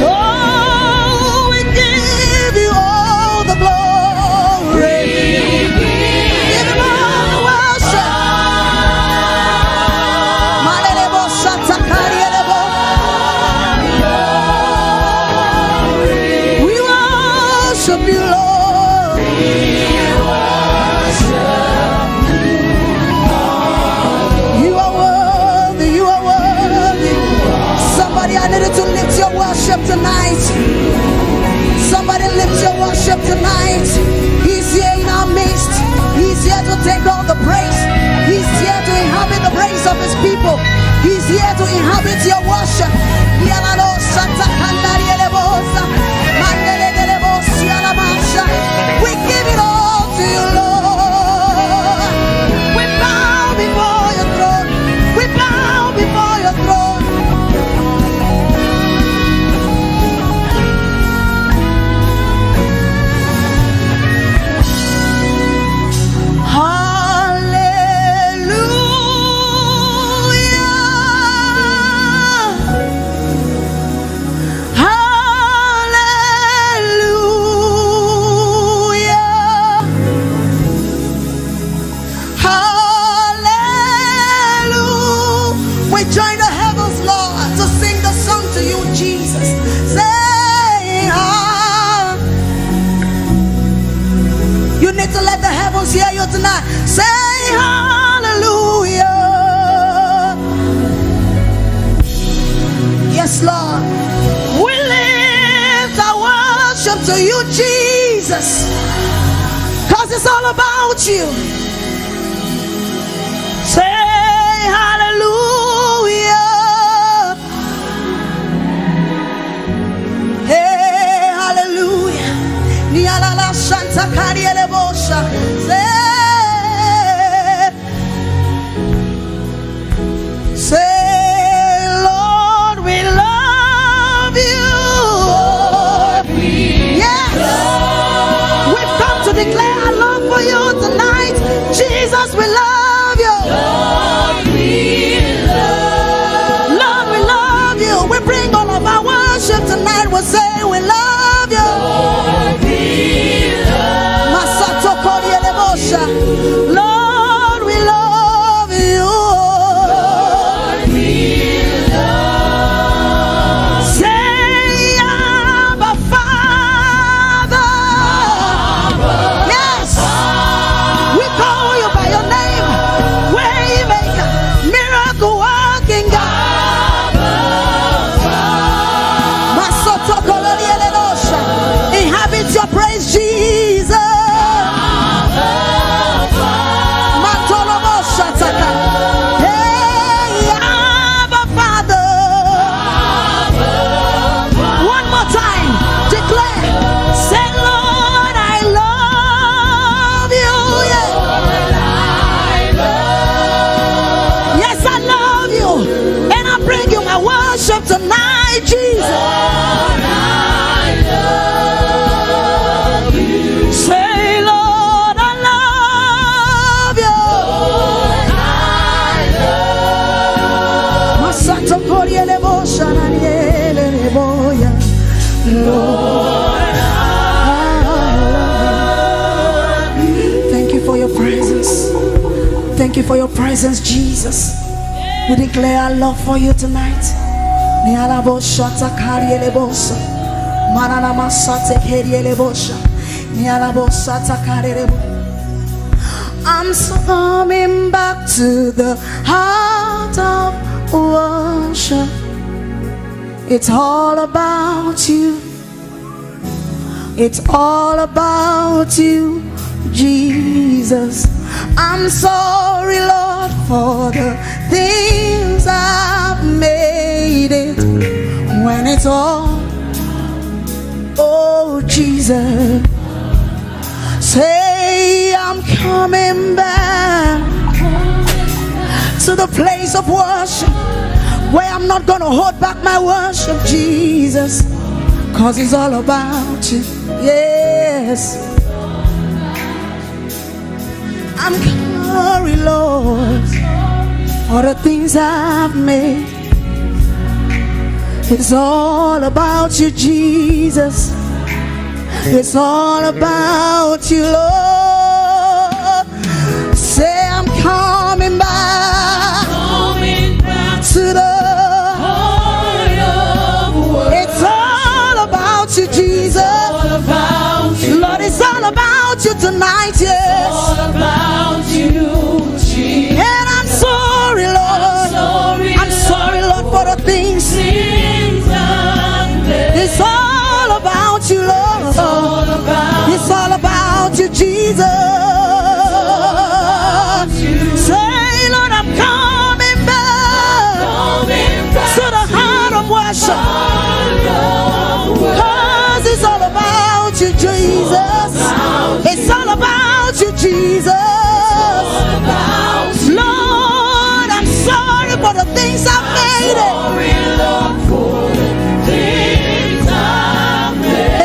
oh, we give you all the glory. Give him all the worship. We worship you, Lord. You are worthy, you are worthy. Somebody, I needed to lift your worship tonight. Somebody lift your worship tonight. He's here in our midst. He's here to take all the praise. He's here to inhabit the praise of his people. He's here to inhabit your worship. We give it all to you, Lord. We bow before your throne. We bow before your throne. Join the heavens, Lord, to sing the song to you, Jesus. Say, you tonight. Say hallelujah. Yes, Lord. We lift our worship to you, Jesus, because it's all about you. Say hallelujah. Hey, hallelujah. Nialala Santa Kariele Bosha. Say, Lord, we love you. Yes. We've come to declare our love for you tonight. Jesus, we love you. Lord, we love you. We bring all of our worship tonight. We'll say we love you. Masato Koriele Bosha. Lord, we love you. Say, Abba Father. Yes. We call you by your name. Waymaker, miracle working God. Masoto Koriele Bosha. Inhabit your praise, Jesus. Hey, Abba Father. One more time. Declare. Say, Lord, I love you. Yes, I love you. And I bring you my worship tonight, Jesus. Say, Lord, I love you. Masato Koriele Bosha Naniele Boya. Lord, I love you. Thank you for your presence. Thank you for your presence, Jesus. We declare our love for you tonight. Niala Bosha Takariele Bosha. Manana Masate Keriele Bosha. I'm coming back to the heart of worship. It's all about you. It's all about you, Jesus. I'm sorry, Lord, for the things I've made it when it's all, oh Jesus. Say, I'm coming back to the place of worship where I'm not gonna hold back my worship, Jesus, cause it's all about you. Yes, I'm sorry, Lord, for the things I've made. It's all about you, Jesus. It's all about you, Lord. Say, I'm coming back, to the heart of worship. It's all about you, Jesus. Lord, it's all about you tonight, yes. It's all about you, Jesus. And I'm sorry, Lord. I'm sorry, Lord, for the things. It's all about you, Lord. It's all about you, Jesus. Say, Lord, I'm coming back to the heart of worship. Cause it's all about you, Jesus. It's all about you, Jesus. Lord, I'm sorry for the things I've made it.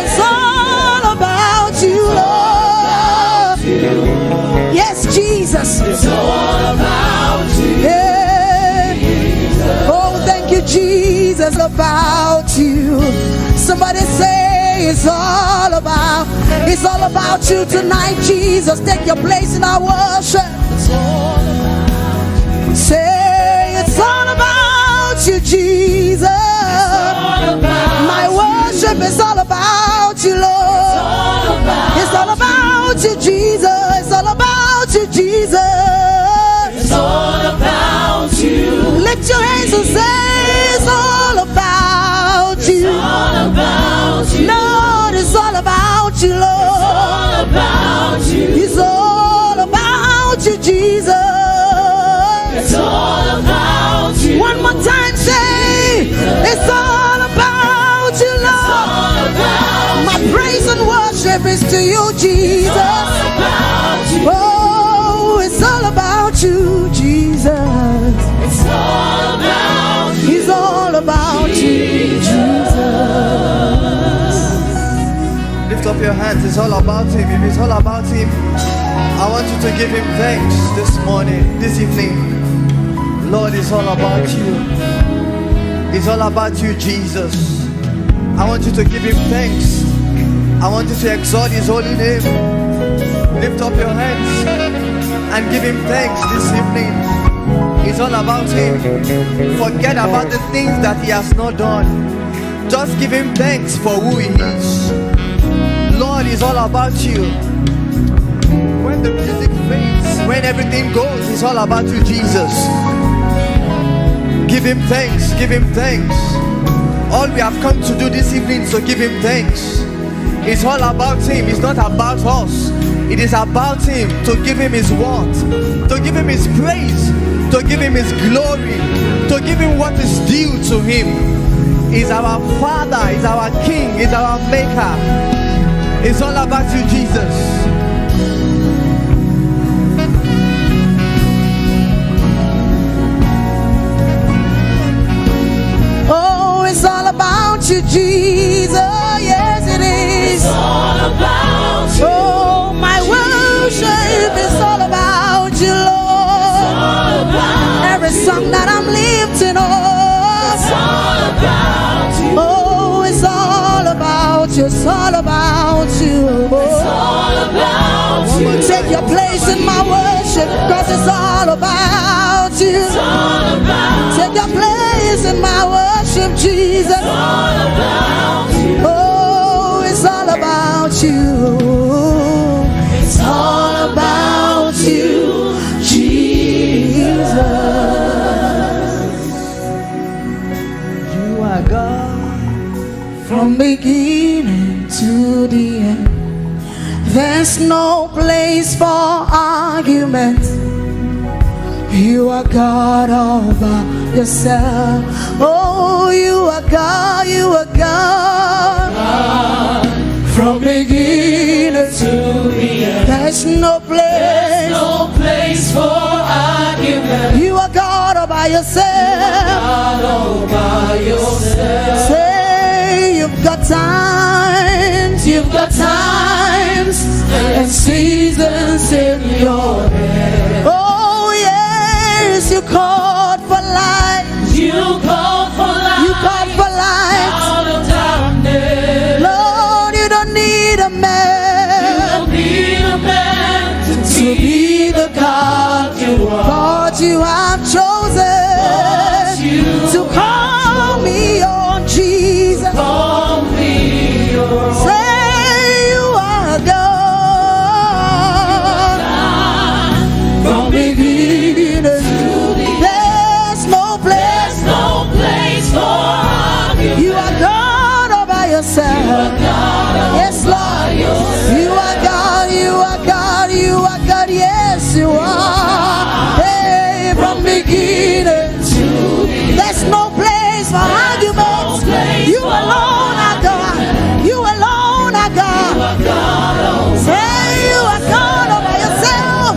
It's all about you, Lord. Yes, Jesus. It's all about you. Yeah. Oh, thank you, Jesus. About you. Somebody say it's all about you tonight, Jesus. Take your place in our worship. Say it's all about you, Jesus. My worship is all about you, Lord. It's all about you, Jesus. It's all about you, worship is to you, Jesus. Oh, it's all about you, Jesus. It's all about you. It's all about you, Jesus. Lift up your hands. It's all about Him. If it's all about Him, I want you to give Him thanks this morning, this evening. Lord, it's all about you. It's all about you, Jesus. I want you to give Him thanks. I want you to exalt His holy name. Lift up your hands and give Him thanks this evening. It's all about Him. Forget about the things that He has not done. Just give Him thanks for who He is. Lord, it's all about you. When the music fades, when everything goes, it's all about you, Jesus. Give Him thanks, give Him thanks. All we have come to do this evening is to give Him thanks. It's all about Him, it's not about us. It is about Him, to give Him His word, to give Him His praise, to give Him His glory, to give Him what is due to Him. He's our Father, He's our King, He's our Maker. It's all about you, Jesus. It's all about you, Jesus. Yes, it is. It's all about you. Oh, my worship is all about you, Lord. It's all about every song that I'm lifting up. It's all about you. Oh, it's all about you. It's all about you. It's all about you. Take your place in my worship, cause it's all about you. It's all about Take your place in my worship, Jesus. It's all about you. Oh, it's all about you. It's all about you, Jesus. You are God from beginning to the end. There's no place for argument. You are God all by yourself. Oh, you are God, you are God. From beginning to the end. There's no place. No place for argument. You are God all by yourself. God all by yourself. Say you've got times, you've got times and seasons in your head. Oh yes, you called for light. You called for light. You called for light out of darkness. Lord, you don't need a man. You don't need a man to be the God you are. Lord, you have chosen to call me on Jesus. Call me your Say you are God from beginning to the end. There's no place. no place for argument. You are God all by yourself. Yes, Lord. You are God, you are God, you are God. Yes, you are. Hey, from beginning to there's no place for arguments. You alone are God. You alone are God. Say you are God all by yourself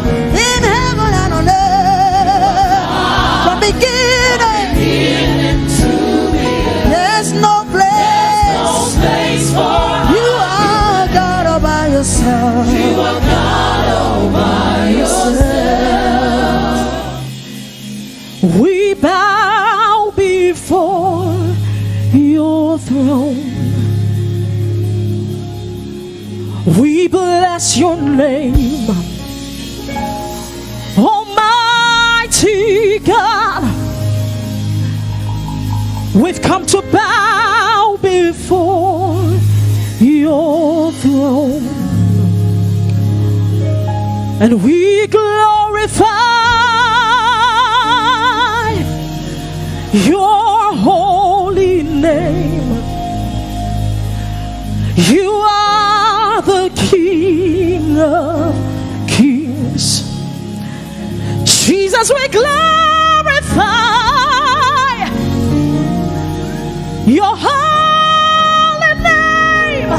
in heaven and on earth. From beginning to the end. there's no place. No place for You are God all by yourself. you are God all by yourself. We bow before your throne. We bless your name, Almighty God. We've come to bow before your throne, and we glorify your holy name. You are the King of Kings. Jesus, we glorify your holy name.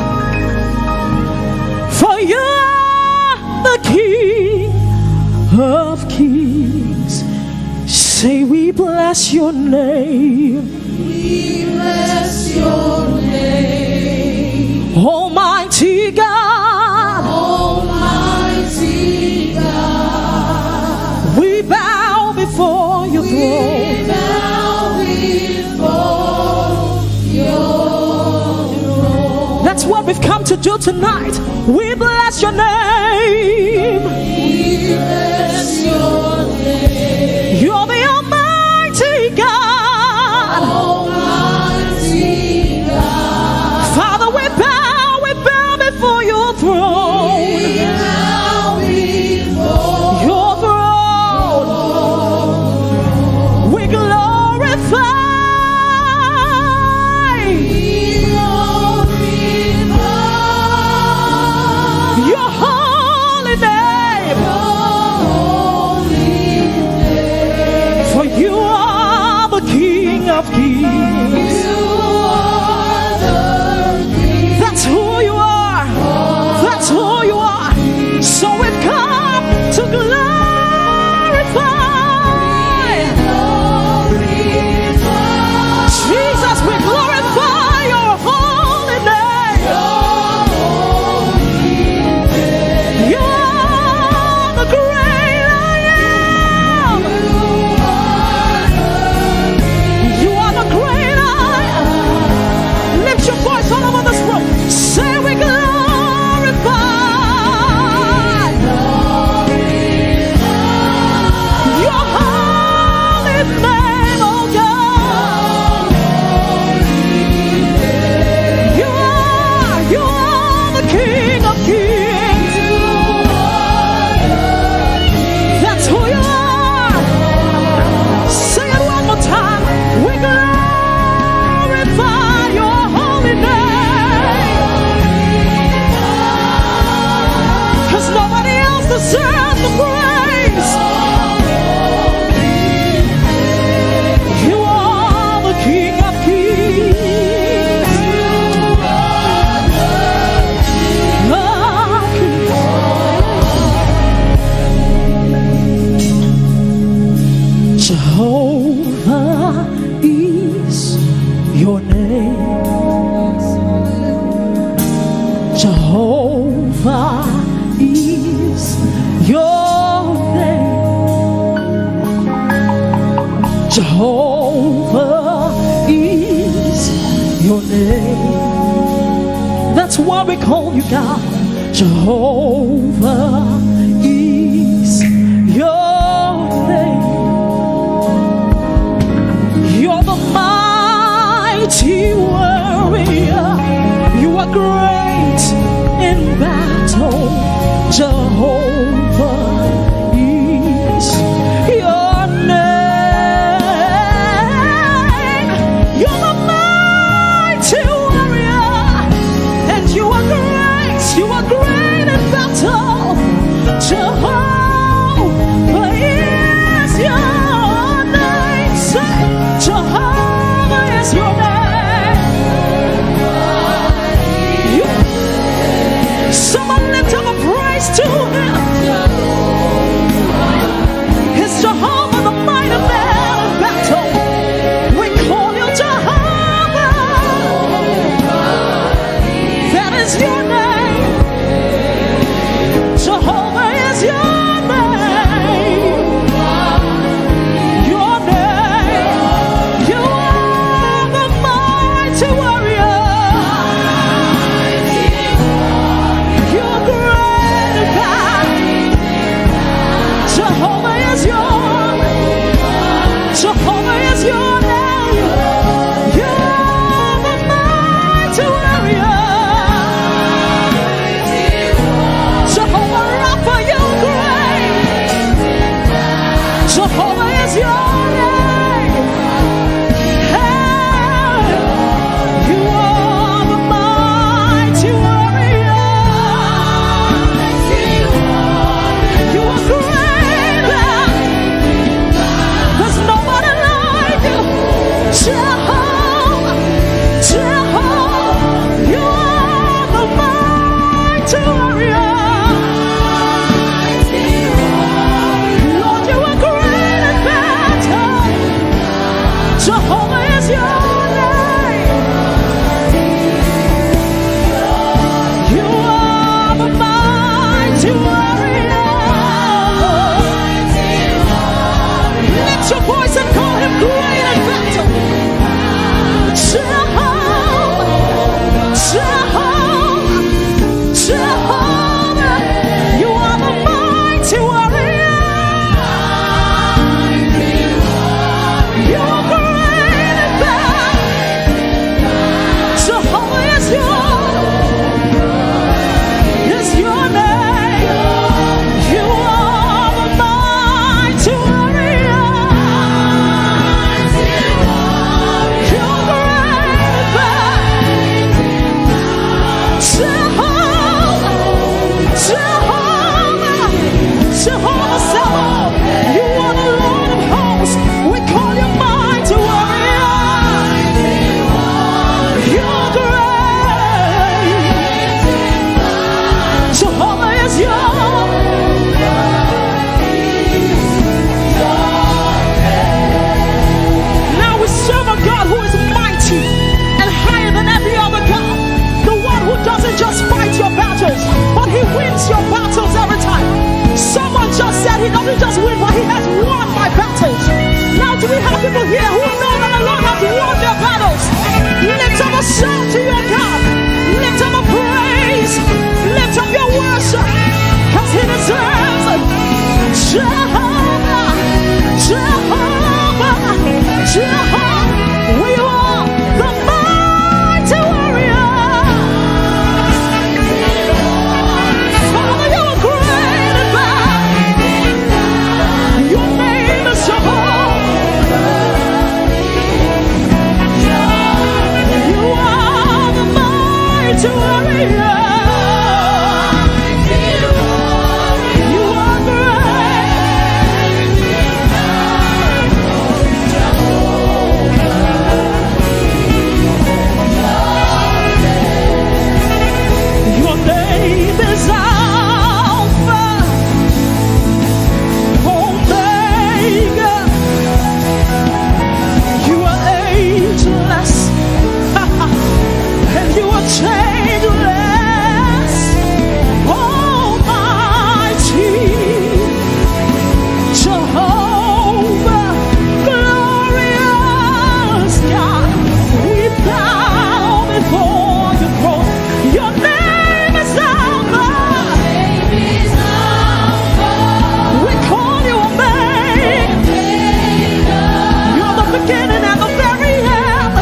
bless your name. We bless your name. Almighty God, Almighty God. we bow before your throne. We bow before your throne. That's what we've come to do tonight. We bless your name. We bless your name. You're the Almighty God. Almighty God. Father, we bow before your throne. We bow before Your throne. We glorify your holy name. For you are the King of Kings. That's who you are. That's who you are. So we've come to glorify. Jesus, we glorify your holy name. You are the great I am. You are the great I am. Lift your voice all over this room. Say we glorify your holy name, oh God. You are the King of Kings. That's who you are. Sing it one more time. We glorify your holy name. 'Cause nobody else deserves the praise. You are the King of Kings. Jehovah is your name. Jehovah is your name. Jehovah is your name. That's why we call you God. Jehovah is your name. You're the mighty warrior. You are great in battle. Jehovah is your name. You're the mighty warrior, and you are great. You are great in battle. Jehovah is your name. Say, Jehovah is your name. Someone lift up a praise to him. Do we have people here who know that the Lord has won their battles? Lift up a shout to your God. Lift up a praise. Lift up your worship. Because He deserves it. Jehovah, Jehovah, Jehovah. We are the mighty warrior. Father, you are great and bad. Your name is Jehovah. You are the mighty warrior. You are great. Your name is Alpha, Omega. You are ageless, and you are changeless. Almighty Jehovah, glorious God, we bow before your throne. Your name is Alpha. We call you Omega. You're the beginning and the very end.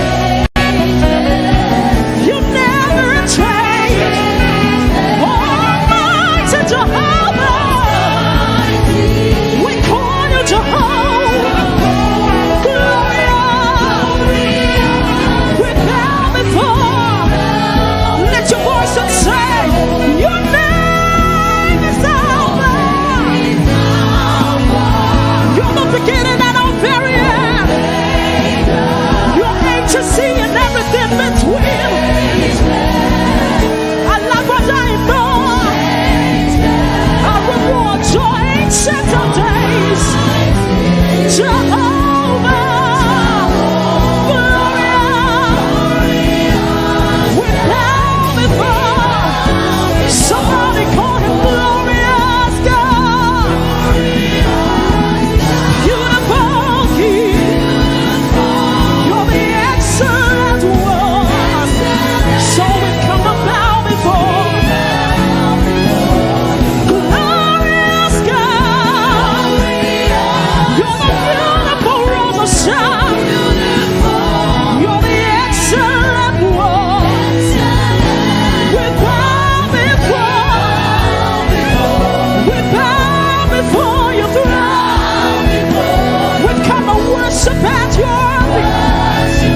You never change. Almighty Jehovah. We call you Jehovah. Glorious. We bow before. Let your voice and say, your name is Alpha. You're the beginning and the very end. You're agency and everything between. I love what I know. I reward your ancient of days. Jehovah, glorious. We bow before. Somebody call him glorious God. Beautiful King. You're the excellent one. So we come and bow before. Glorious God. You're the beautiful Rose of Sharon. You're the excellent one. We bow before your throne. We've come to worship at your feet.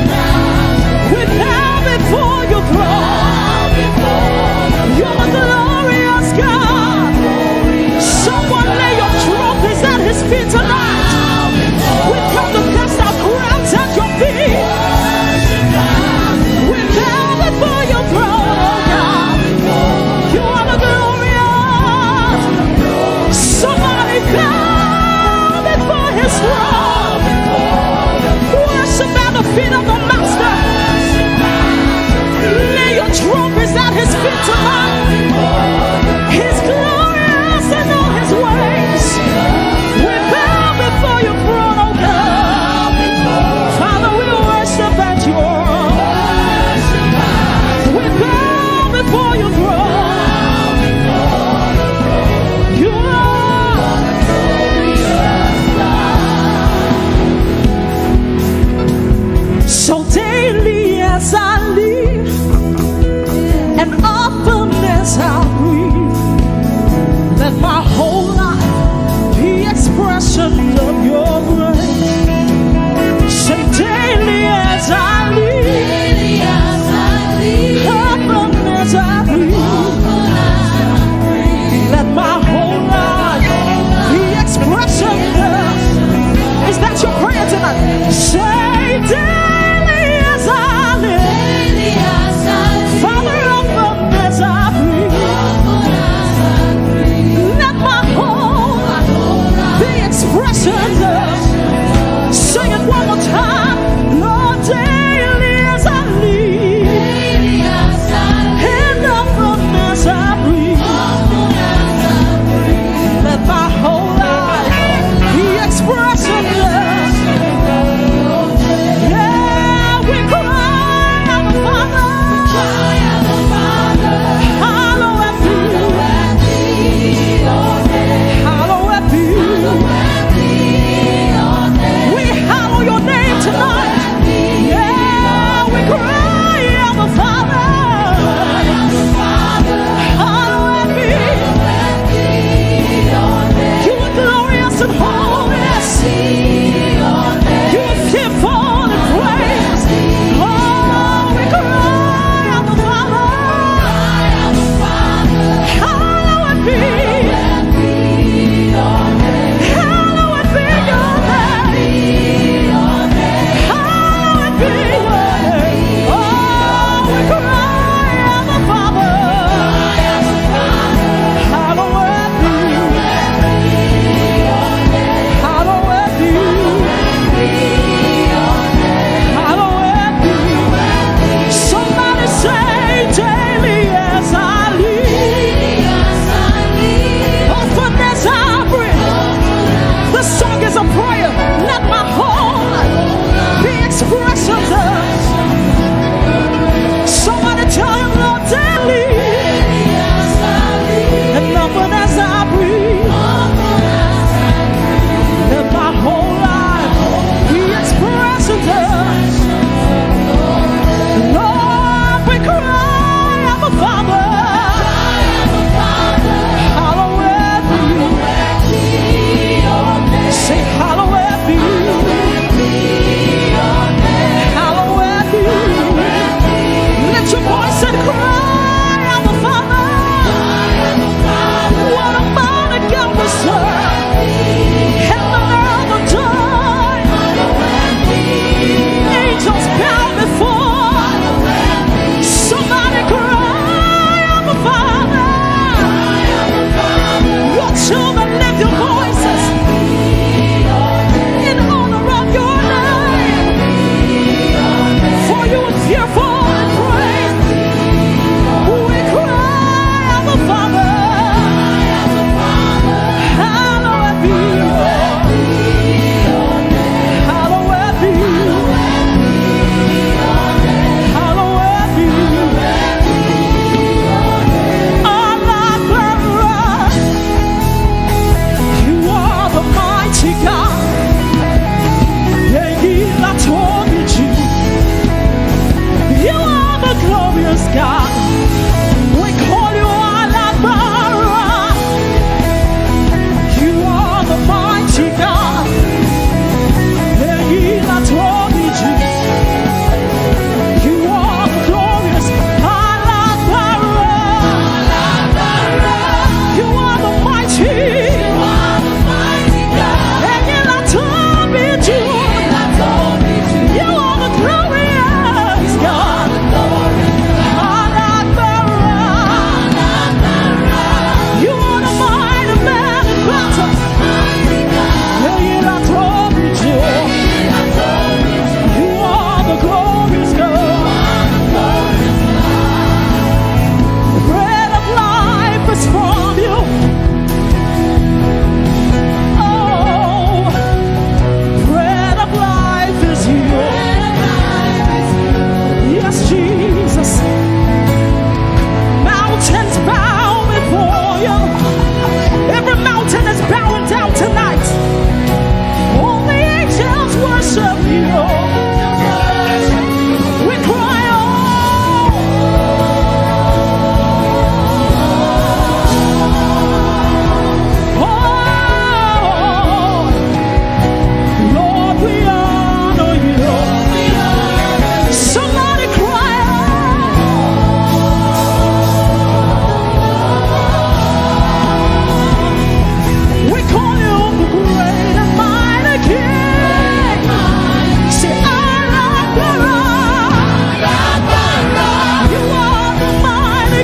We bow before your throne. You're the glorious God. Someone lay your trophies at his feet tonight. We come to cast our crowns at your feet. We bow before your throne, oh God. You are the glorious. Somebody bow before his throne. Worship at the feet of the Master. Lay your trophies at his feet tonight. He's glorious in all his ways. We bow before your throne, oh God. Father, we worship at your throne. We bow before your throne. You are so daily as I live, and often as I breathe, let my whole life be expression of your grace. Say daily as I live, often as I breathe, let my whole life be expression of. Is that your prayer tonight? Say daily as I live, Father, often as I breathe, let my whole life be expression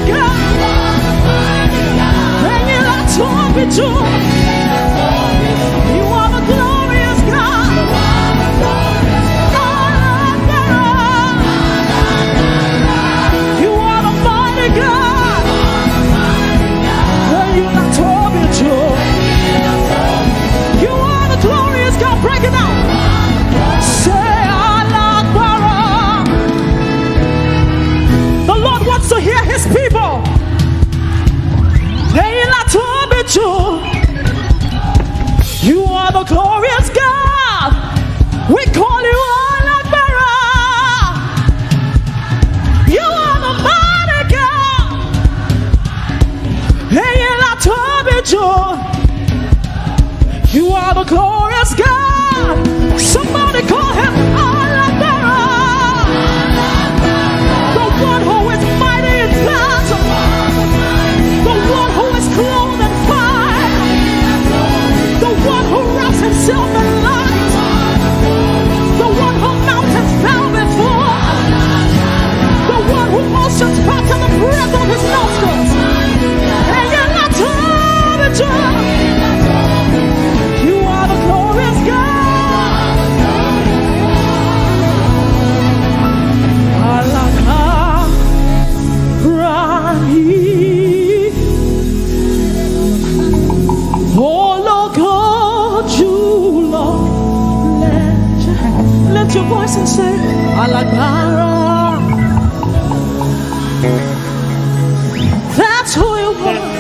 God. And you like to be true. You are the glorious God. You are the mighty God. And you like to be true. You are the glorious God. Break it down. Say Allah Akbar. The Lord wants to hear his people. They like to be true. You are the glorious God. We call you Allah Akbar. You are the mighty God. They like to be true. You are the glorious God. Somebody call him Allah Akbar. The one who is mighty in battle. The one who is clothed in fire. The one who wraps himself in light. The one who mountains bow before. The one who oceans back in the breath of his nostrils. And you're not torn. You are the glorious God. Lift your voice and say, Alakara. That's who you are.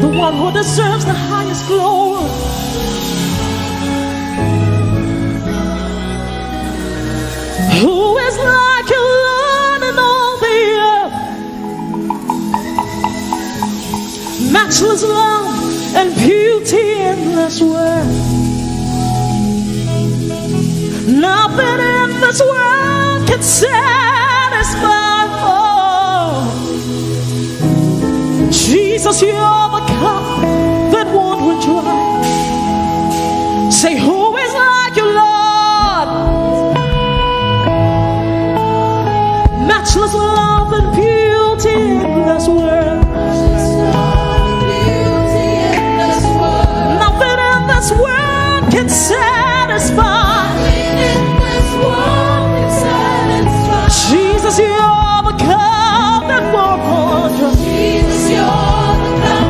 The one who deserves the highest glory. Who is like you, Lord, in all the earth? Matchless love and beauty in this world. Nothing in this world can satisfy. Oh, Jesus, you're the cup that won't run dry. Say, who is like you, Lord? Matchless love and beauty in this world. Nothing in this world can satisfy. Jesus, you're the cup that won't run dry. Jesus, you're the cup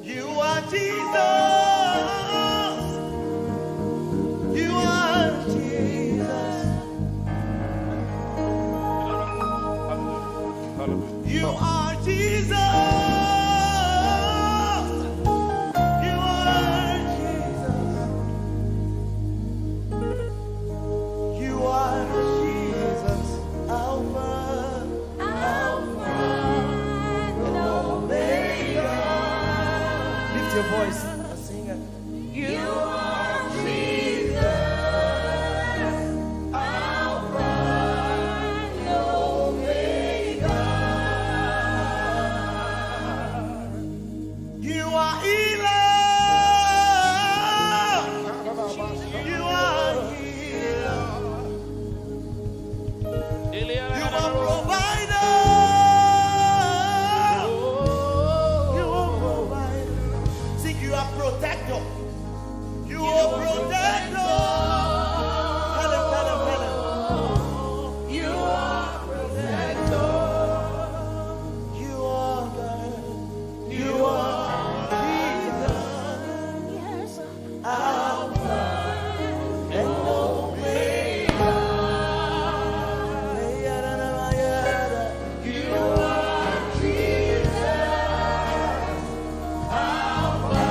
You are Jesus. You are Jesus. You are Jesus. You are Jesus. You are Jesus. Alpha. Lift your voice and sing it. You are Jesus, Alpha and Omega. You are healer. You are healer. You are provider. Protector. You are protector. Tell him. You are protector. You are God. You are Jesus. Alpha and Omega. You are Jesus. Alpha.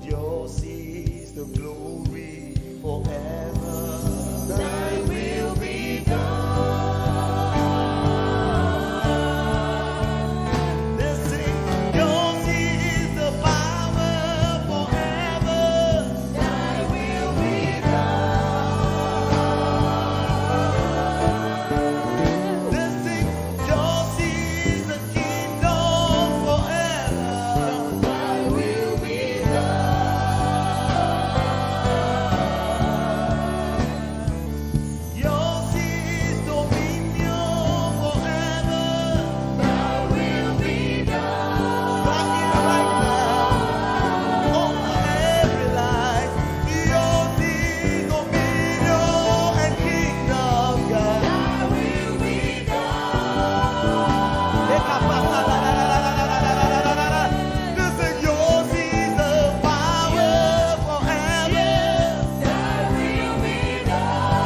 Yours is the glory forever. Thy will be done. Let's sing. Yours is the power forever. Thy will be done. Let's sing. Yours is the kingdom forever. Thy will be done. Yours is dominion forever. Thy will be done. Right here, right now, over every life. Yours is dominion and kingdom, God. Thy will be done. Listen, yours is the power forever. Thy will be done.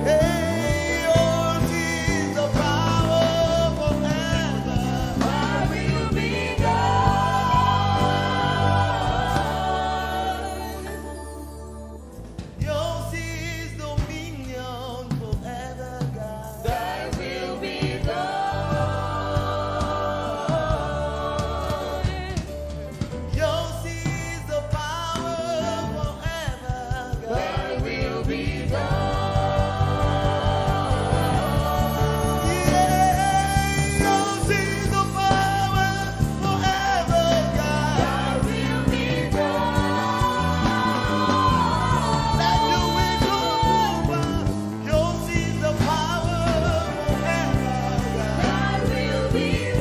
Hey, yours is the power forever. Thy will be done. Yours is dominion forever, God. Thy will be done. Yours is the power forever, God. Thy will be done. Yeah, yours is the power forever, God. Thy will be done. Let your will go over. Yours is the power forever, God. Thy will be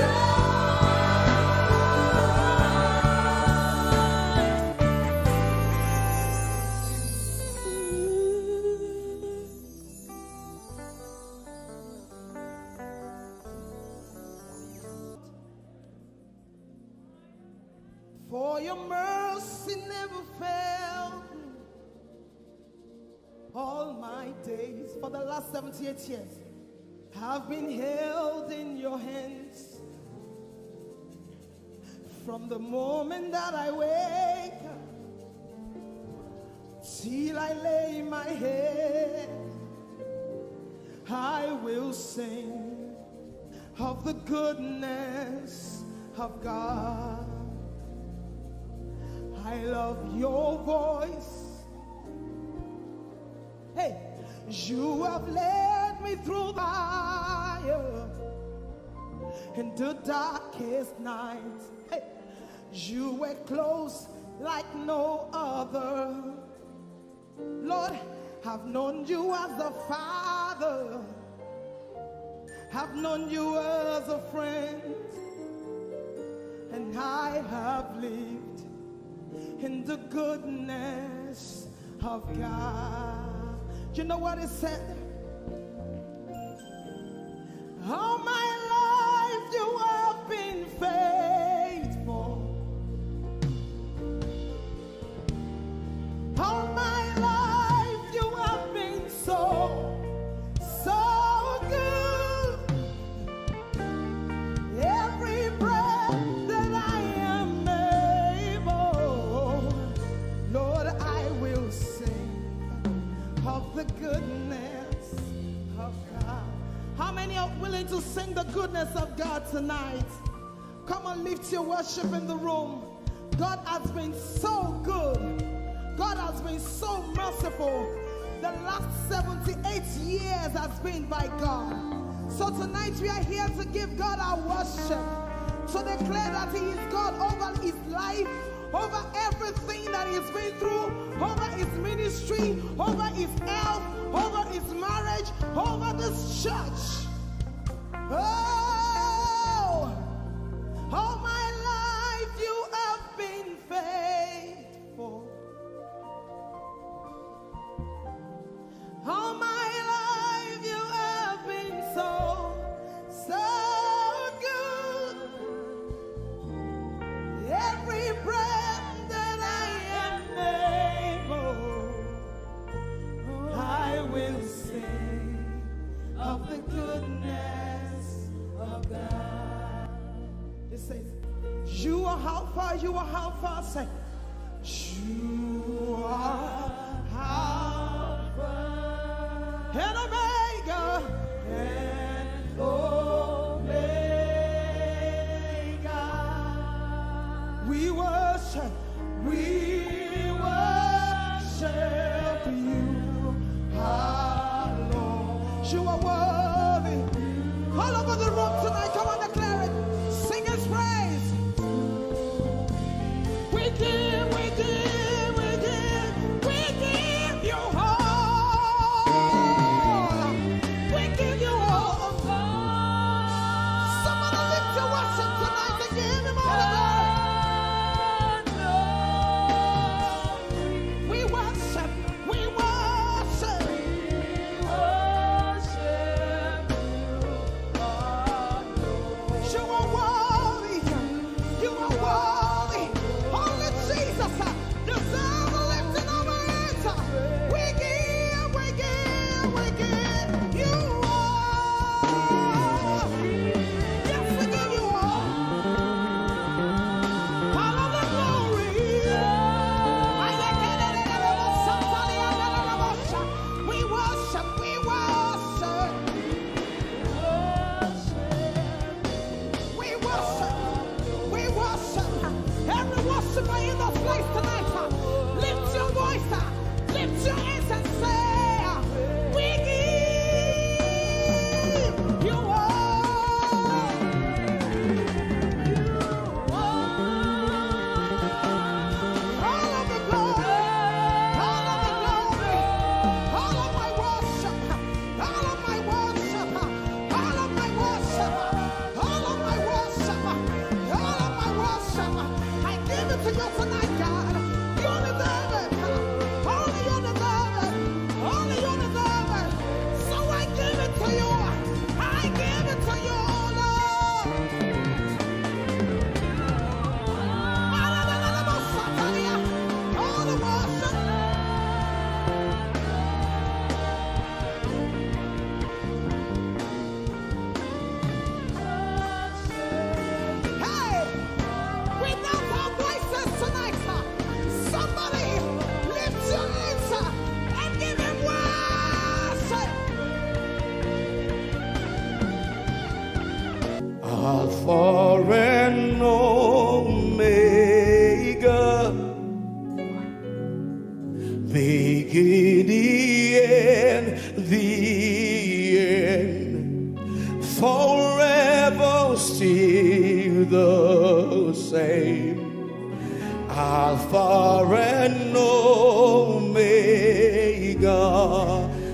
For your mercy never failed me all my days. For the last 78 years, I've been held in your hands. From the moment that I wake up till I lay my head, I will sing of the goodness of God. I love your voice. Hey, you have led me through the fire in the darkest night. Hey, you were close like no other. Lord, I've known you as a father. I've known you as a friend. And I have lived in the goodness of God. You know what it said? All my life you have been faithful. All my life you have been so good. Every breath that I am able, Lord, I will sing of the goodness of God. How many are willing to sing the goodness of God tonight? Come on, lift your worship in the room. God has been so good. God has been so merciful. The last 78 years has been by God. So tonight we are here to give God our worship, to declare that He is God over his life, over everything that he's been through, over his ministry, over his health, over his marriage, over this church. Oh, all my life you have been faithful. All my life you have been so good. Every breath that I am able, I will sing of the goodness of God. It says, you are Alpha, you are Alpha. Say, you are Alpha and Omega, and Omega. We worship you, our Lord. You are worthy. All over the room tonight, come on, declare it. Sing His praise. We give you all. We give you all. Somebody lift your worship tonight and give Him all of it. We worship you. You are worthy. You are worthy. Only Jesus deserves the lifting of our hands. We give you all. Yes, we give you all. All of the glory. We worship. Every worshiper in this place tonight, lift your voice, lift your hands and say, we give you all. All of the glory, all of the glory, all of my worship, all of my worship, all of my worship, all of my worship, all of my worship. I give it to you tonight, God. You deserve it. Only you deserve it. Only you deserve it. So I give it to you. I give it to you, Lord. All the worship. Hey, without our voices tonight, somebody lift your hands and give Him worship. Alpha and Omega, beginning and the end, forever still the same. Alpha and Omega,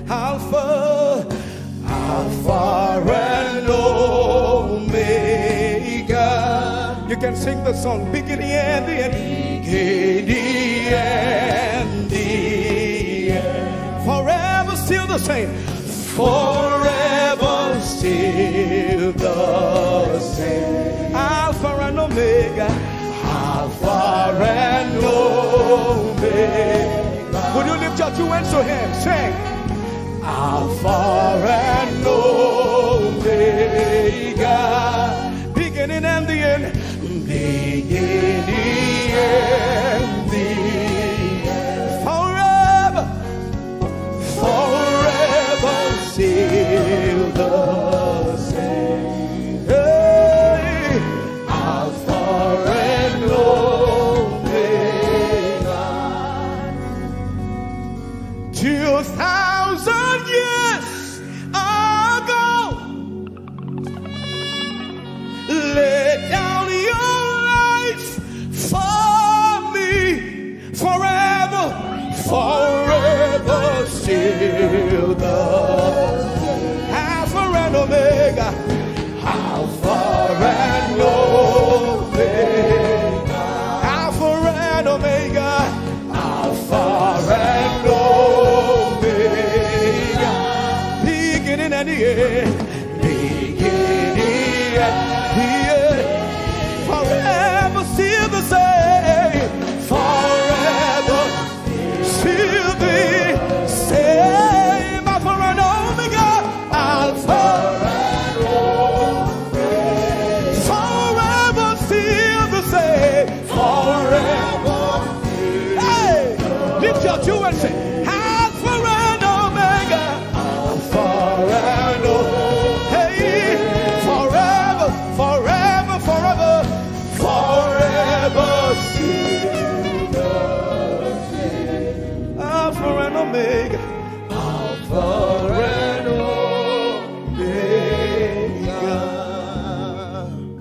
Alpha and Omega. You can sing the song, beginning and the end. Beginning and the the same. Forever still the same. Alpha and Omega. Alpha and Omega. Would you lift your two hands to him? Sing. Alpha and Omega. Beginning and the end. Beginning and the end. Forever. Forever still the same. Hey, Alpha and Omega. 2,000 years ago, lay down your life for me. Forever, forever still the Alpha and Omega. Alpha and Omega. Alpha and Omega. Alpha and Omega. Beginning and the end. Beginning and the end. Forever still the same. Forever still the same. Alpha and Omega. Alpha and Omega. Forever still the same. Forever. Hey, lift your two and say, Alpha and Omega. Alpha and Omega. Hey, forever, forever, forever, forever still the same. Alpha and Omega. Alpha and Omega.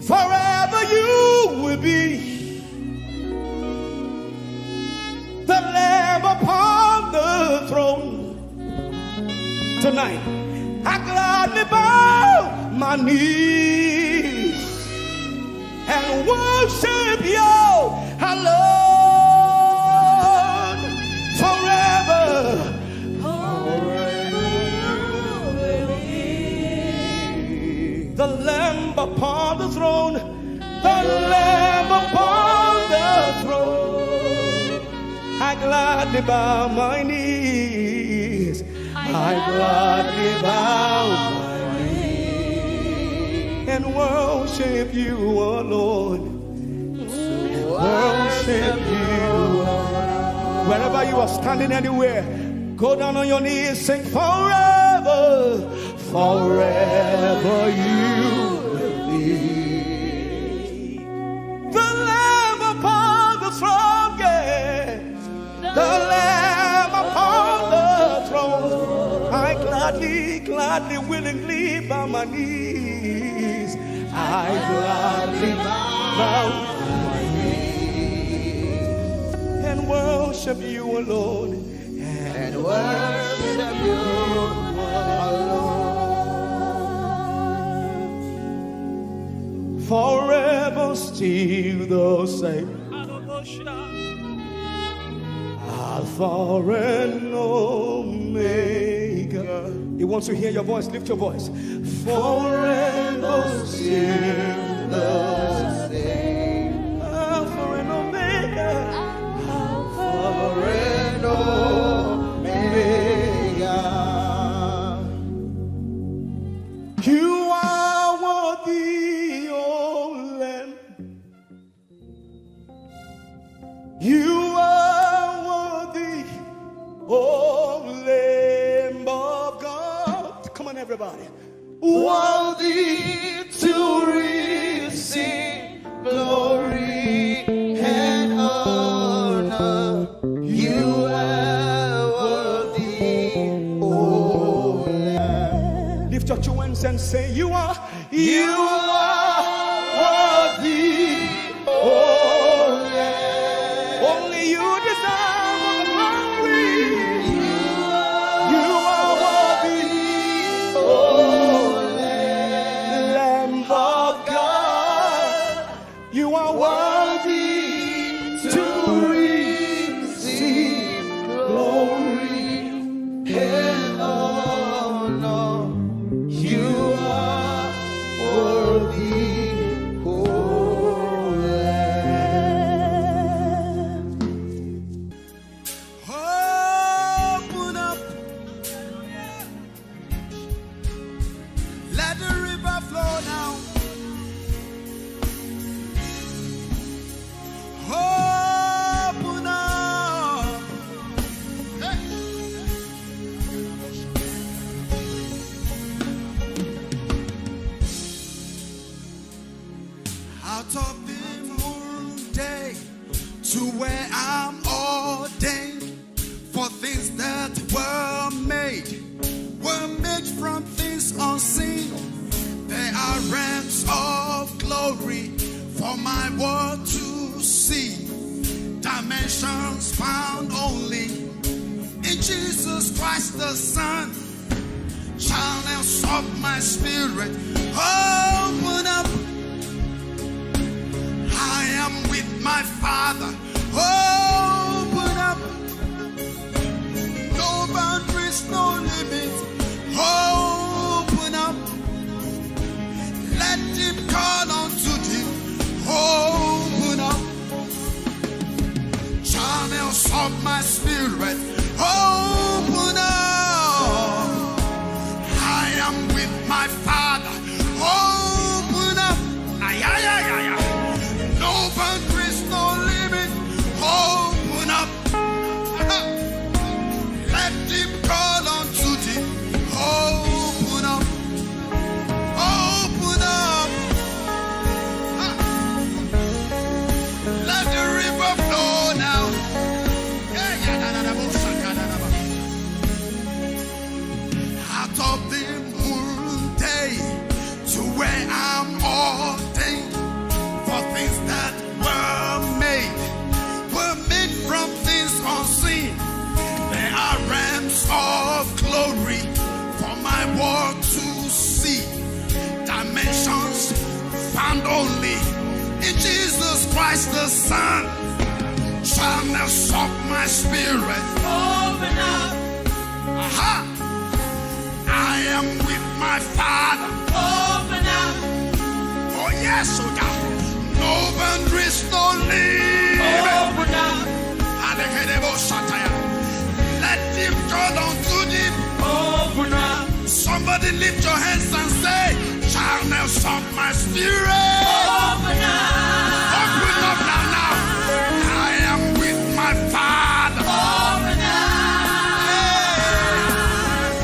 Forever you will be the Lamb upon the throne. Tonight, I gladly bow my knees and worship you alone. Forever, the Lamb upon the throne, the Lamb upon the throne. I gladly bow my knees. I gladly bow my knees and worship you alone. Worship you alone. Wherever you are standing, anywhere, go down on your knees, sing forever, forever you will be the Lamb upon the throne, yes, the Lamb upon the throne. I gladly, gladly, willingly bow my knees. I gladly bow my knees and worship you alone. And worship you alone. Forever still the same. Alpha and Omega. He wants to hear your voice. Lift your voice. Forever still the same. Alpha and Omega. Alpha and Omega. You are worthy, O Lamb. You are worthy, O Lamb of God. Come on, everybody. Worthy to receive glory and honor. You are worthy, O Lamb. Lift your two hands and say, you are worthy, O Lamb. Only you deserve the glory. You are worthy, O Lamb of God. You are worthy to receive glory and honor. are realms of glory for my world to see. Dimensions found only in Jesus Christ the Son. Channels of my spirit open up. I am with my Father. Open up. No boundaries, no limits. Open up. Let him call unto thee. Open up. Channels of my spirit open up. I am with my Father. Open up. Ay, ay, ay, ay, ay. No boundaries, no limit. Open up. Let him call unto thee. Open up. Open up. Let the river flow now. Out of the moon day to where I'm ordained for things that were made from things unseen. There are realms of glory for my world to see. Dimensions found only in Jesus Christ the Son. Channels of my spirit open up. Aha! I am with my Father. Open up. Oh yes, oh God. No boundaries, no limit. Open up. Let him call unto thee. Open up. Somebody lift your hands and say, channels of my spirit. Open up. Open up now, now. I am with my Father. Open up. Hey.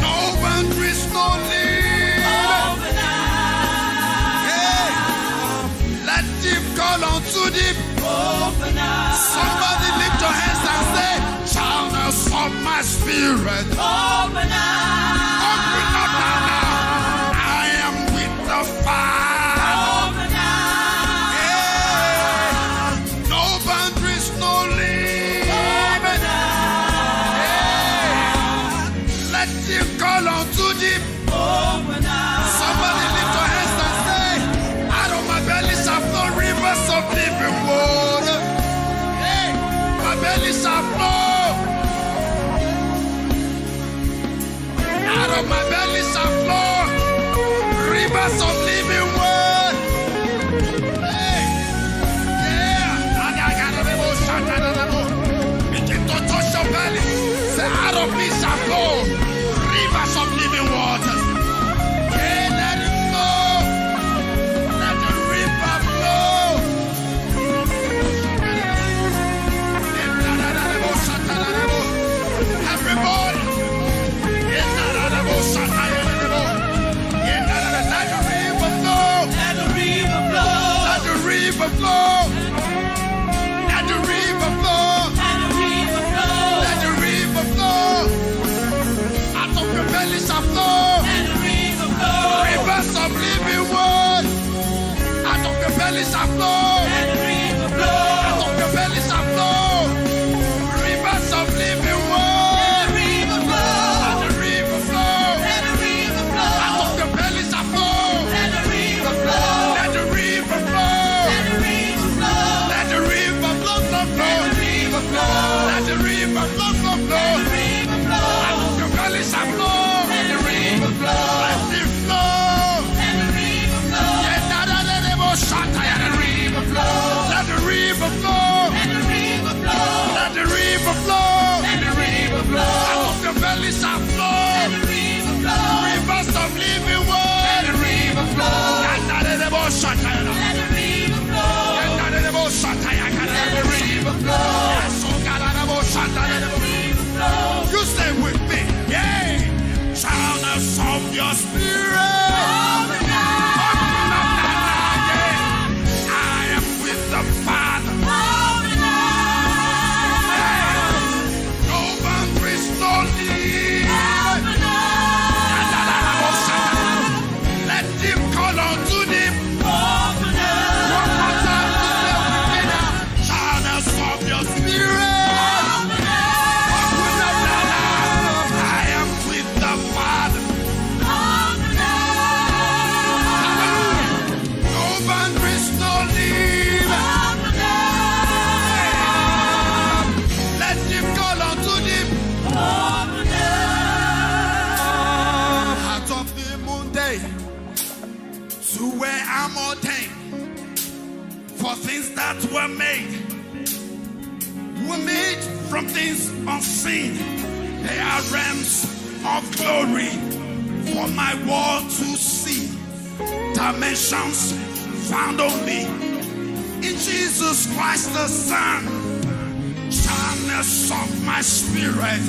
No boundaries, no limit. Open up. Hey. Let him call unto thee. Open up. Somebody lift your hands and say, channels of my spirit. Open up. Open up now, now. I am with the Father. Open up. Yeah. No boundaries, no limit. Open up. Yeah. Let him call unto thee. Open up. Somebody lift your hands and say, out of my belly shall flow rivers of living water. Hey, my belly shall flow. Out of my belly shall flow rivers of living water. Hey, yeah. Begin to touch your belly. Say, out of me shall flow rivers of living waters. Yeah, let it flow. Let the river flow. Everybody. Let the river flow. Let the river flow. Let the river flow. Out of your belly shall flow. Let the river flow. Rivers of living water. Out of your belly shall flow. Let the river flow. Out of your belly shall flow. Rivers of living water. Let the river flow. Let the river flow. Let the river flow. Out of your belly shall flow. Let the river flow. Let the river flow. Let the river flow, flow, flow. Let the river flow. Let the river flow, flow, flow. Let the river flow. Out of your belly shall flow. Let the river flow. Let it flow. Let the river flow. Let the river flow. Let the river flow. Let the river flow. Let the river flow. Let the river flow. Out of your belly shall flow. Let the river flow. Rivers of living water. Let the river flow. Let the river flow. Let the river flow. Let the river flow. You stay with me, yeah. Channels of your spirit. Open up now, yeah. I am with the Father. Open up. No boundaries, no limit. Let him call unto where I'm ordained for things that were made from things unseen. They are realms of glory for my world to see. Dimensions found only in Jesus Christ the Son. Channels of my spirit.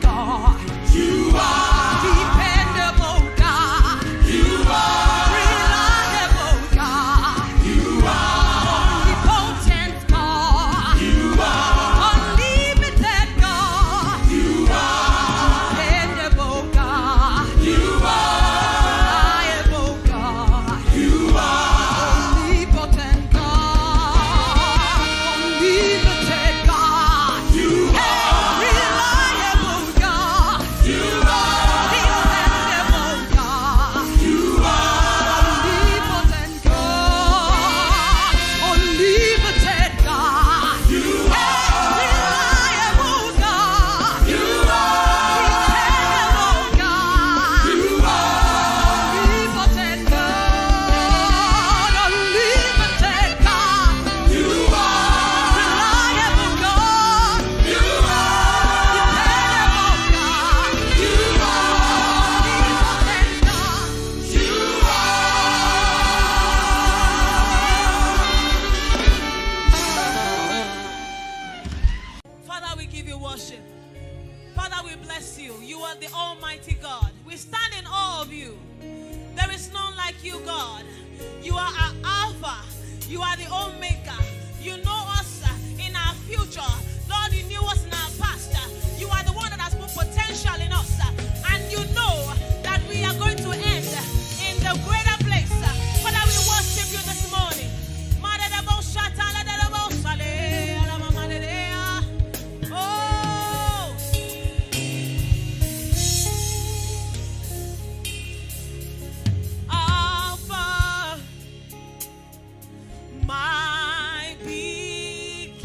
God. You are dependable God. You are reliable God. You are omnipotent God. You are unlimited God. You are dependable God. You are reliable God. You are omnipotent God. Omnipotent God. You are reliable God. You are dependable God. You are omnipotent God. Omnipotent God. You are reliable God. You are dependable God. You are omnipotent God. Unlimited God. You are reliable God. You are dependable God. You Father, we give you worship. Father, we bless you. You are the Almighty God. We stand in awe of you. There is none like you, God. You are our Alpha. You are the Omega. You know us in our future. Lord, you knew us in our past. You are the one that has put potential in us. And you know that we are going to end in the greater place. Father, we worship you this morning. Oh, Alpha, my beginning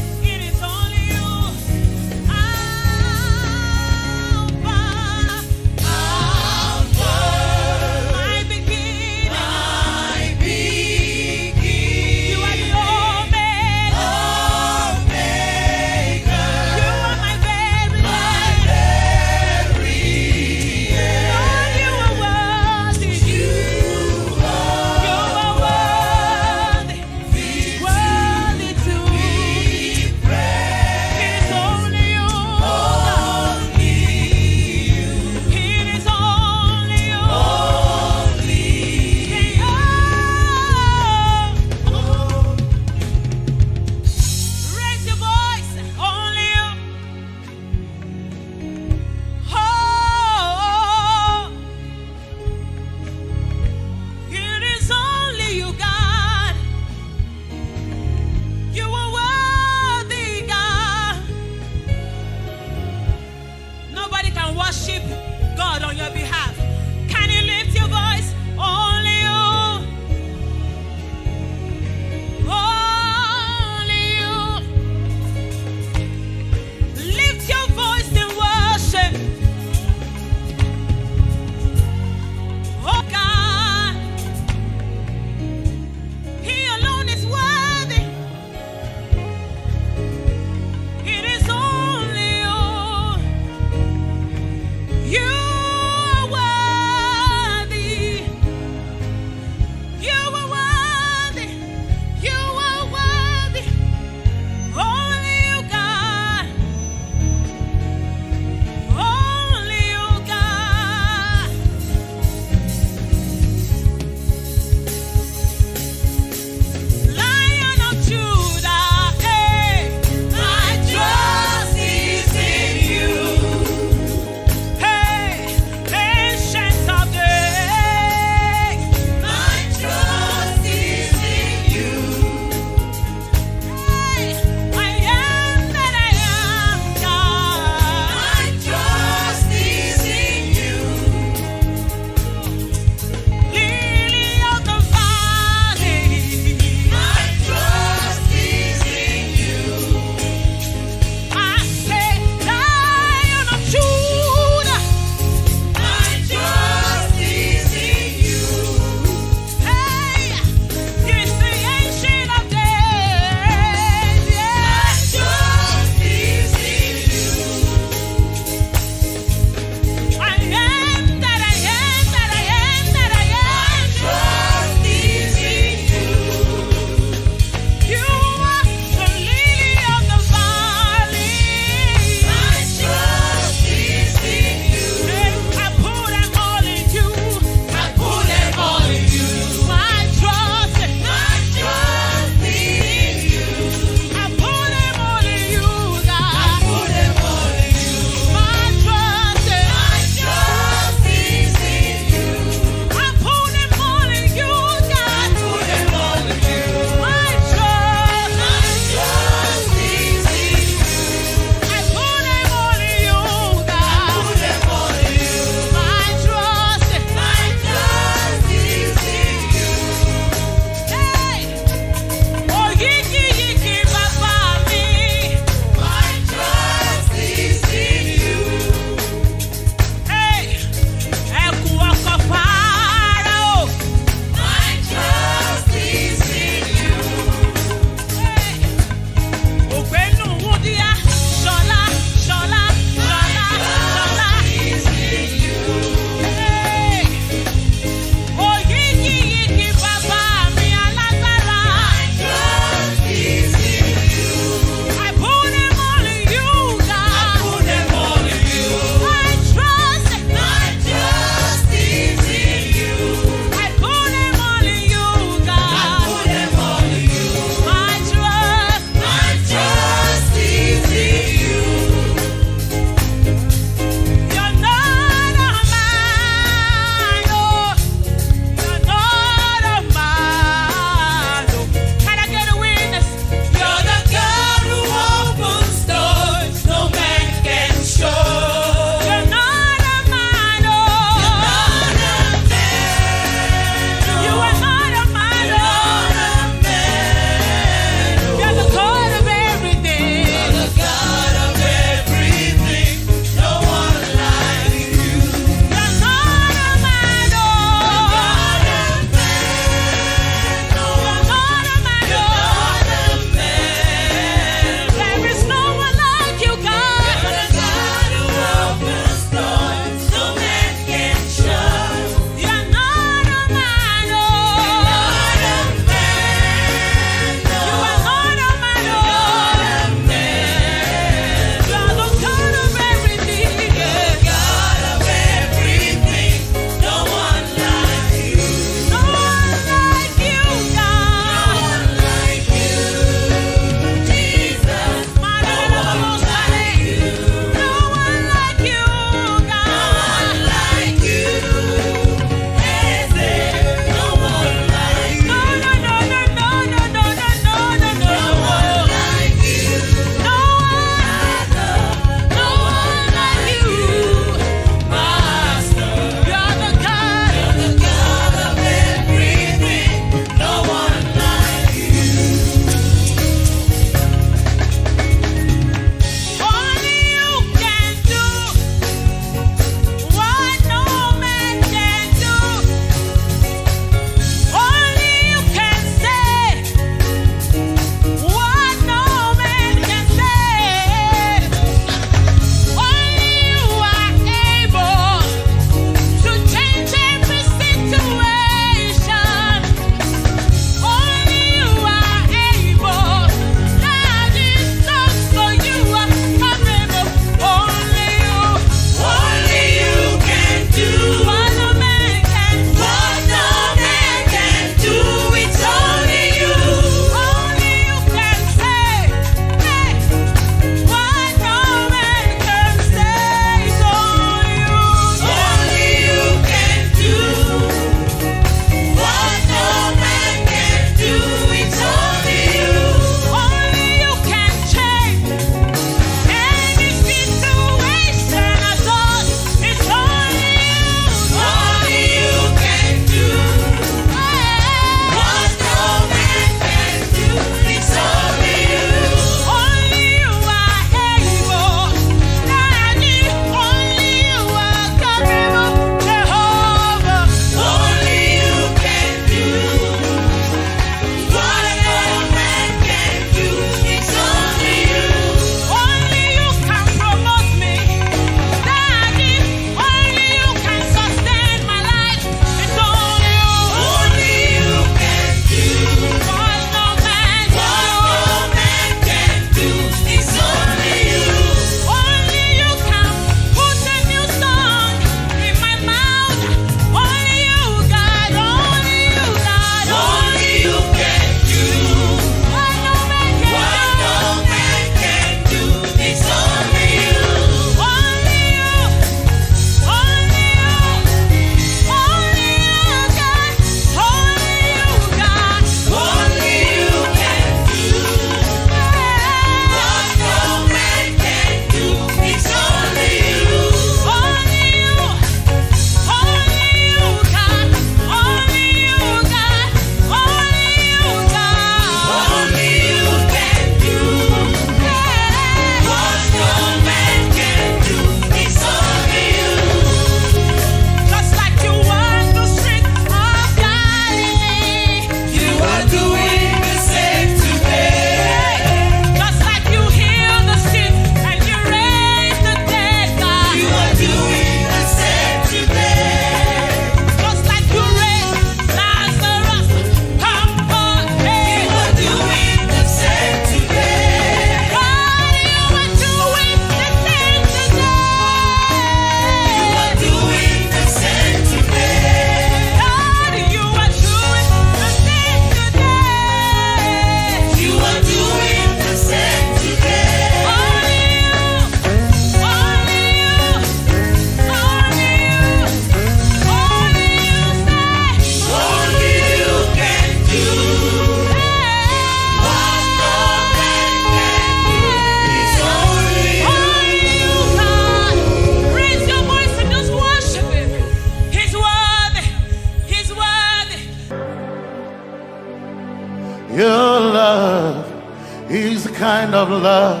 kind of love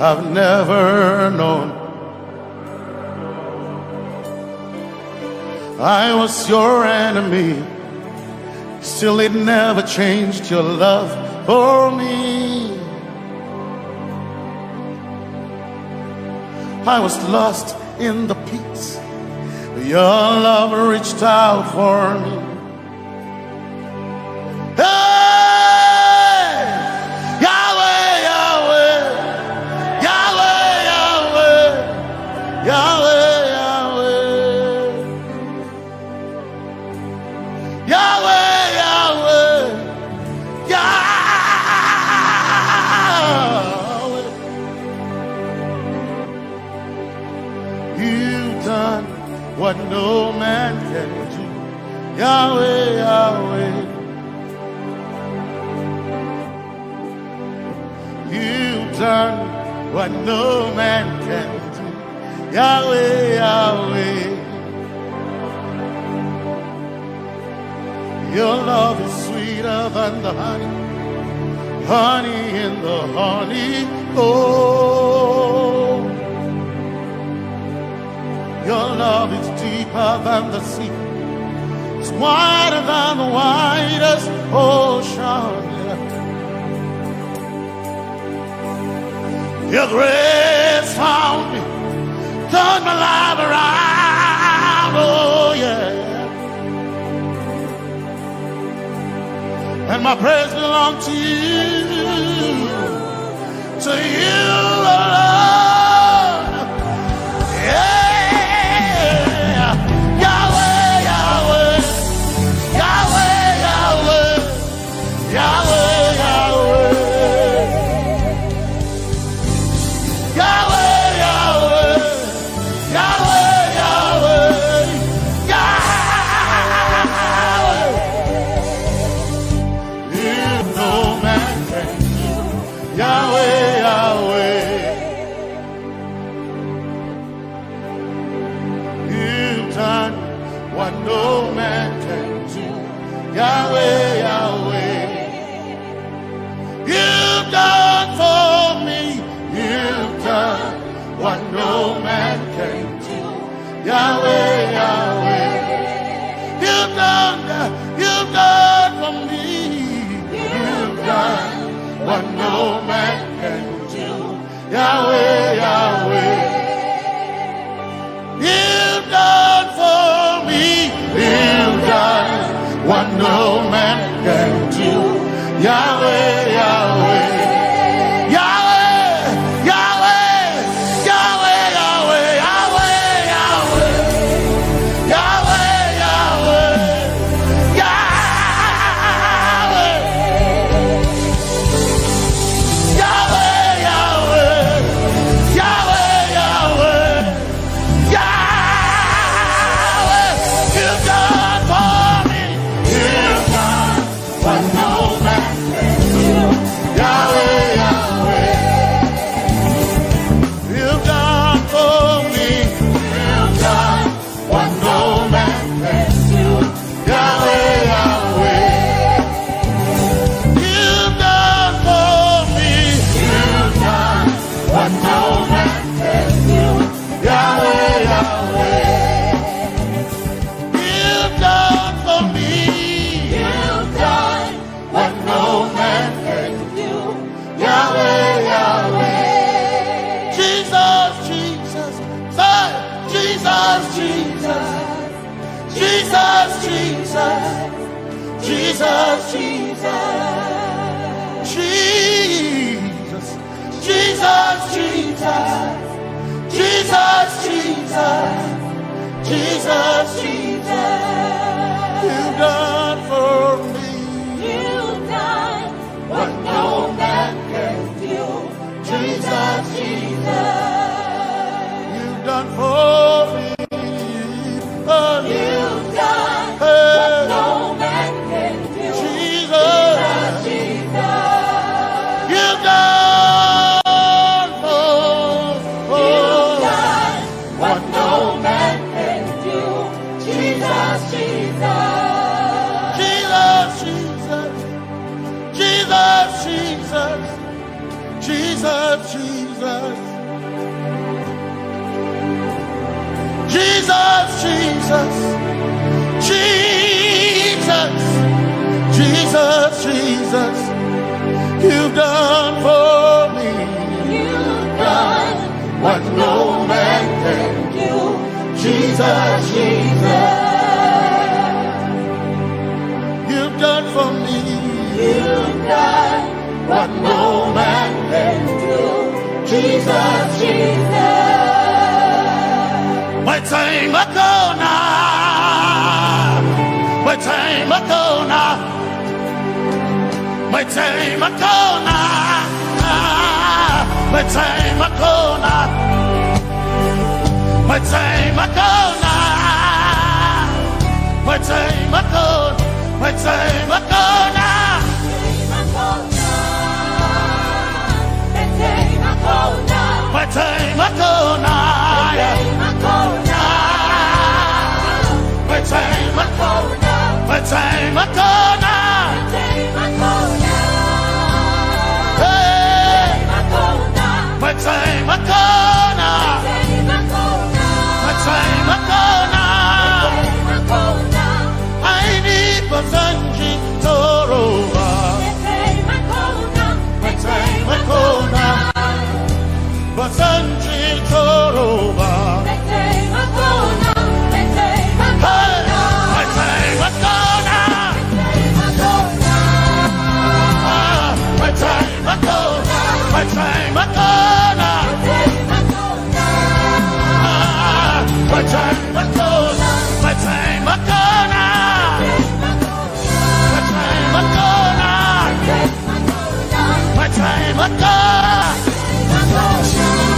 I've never known. I was your enemy, still it never changed your love for me. I was lost in the pits, but your love reached out for me. Hey! Yahweh, Yahweh, Yahweh, Yahweh, Yahweh. Yahweh, Yahweh, Yahweh. You've done what no man can do. Yahweh, Yahweh. You've done what no man can do. Yahweh, Yahweh. Your love is sweeter than the honey, honey in the honey. Oh, your love is deeper than the sea. It's wider than the widest ocean. Your grace found me, turned my life around. Oh yeah. And my praise belongs to you, alone. Yeah. Yahweh, Yahweh, Yahweh, Yahweh, Yahweh, Yahweh, Yahweh, Yahweh, Yahweh, Yahweh, Yahweh, Yahweh. You've done what no man can do. Yahweh, Yahweh. You've done for me. You've done what no man can do. Yahweh, Yahweh. You've done for me. You've done what no man can do. Yahweh, Yahweh. You've done for me. You've done what no man can do. Yahweh, Yahweh. Yahweh, Yahweh, Yahweh, Yahweh, Yahweh, Yahweh, Yahweh, Yahweh, Yahweh. Jesus, Jesus, Jesus, Jesus, Jesus, Jesus, Jesus, Jesus, Jesus, Jesus, Jesus. You've done for me. You've done what no man can do. Jesus, Jesus. You've done for me. Oh, you've done what no man can do. Jesus, Jesus. You've done you've done what no man can do. Jesus, Jesus. Jesus, Jesus. Jesus, Jesus. Jesus, Jesus, Jesus, Jesus, you've done for me. You've done what no man can do. Jesus, Jesus. You've done for me. You've done what no man can do. Jesus, Jesus. My time ago now. My time ago now. My time ago now. My time ago now. My time ago now. My time ago. My time ago now. My time ago now. My time ago. My time ago now. Hey. My time ago now. My time ago now. I need Basanji Toroba. My time ago now. Basanji Toroba. My time ago now. My time ago now. My time ago now. My time ago now. My time ago now. My time ago now. My time ago.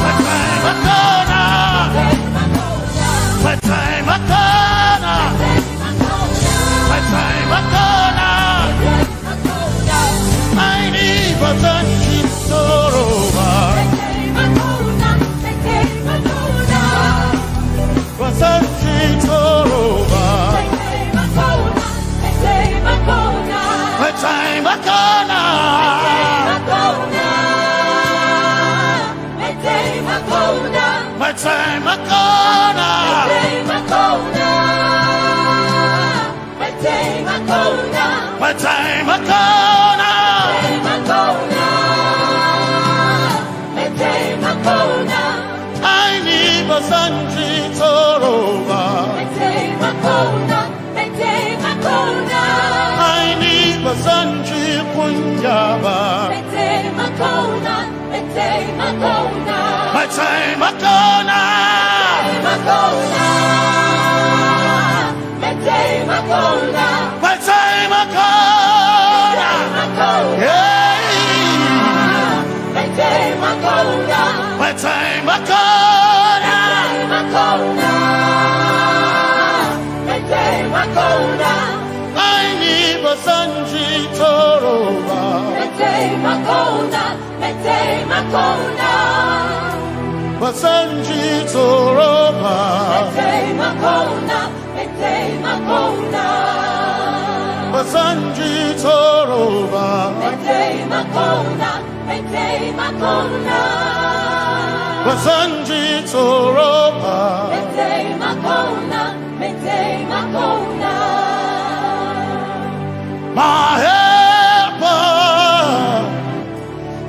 My time ago now. My time ago now. My time ago now. I need Basanji Toroba. Basanji Toroba. My time ago now. My time ago now. My time ago now. I need Basanji Toroba. I need Basanji Punjaba. My time ago now. My time ago now. Yeah. My time ago now. My time ago now. I need Basanji Toroba. Basanji Toroba. Basanji Toroba. Basanji Toroba. My helper,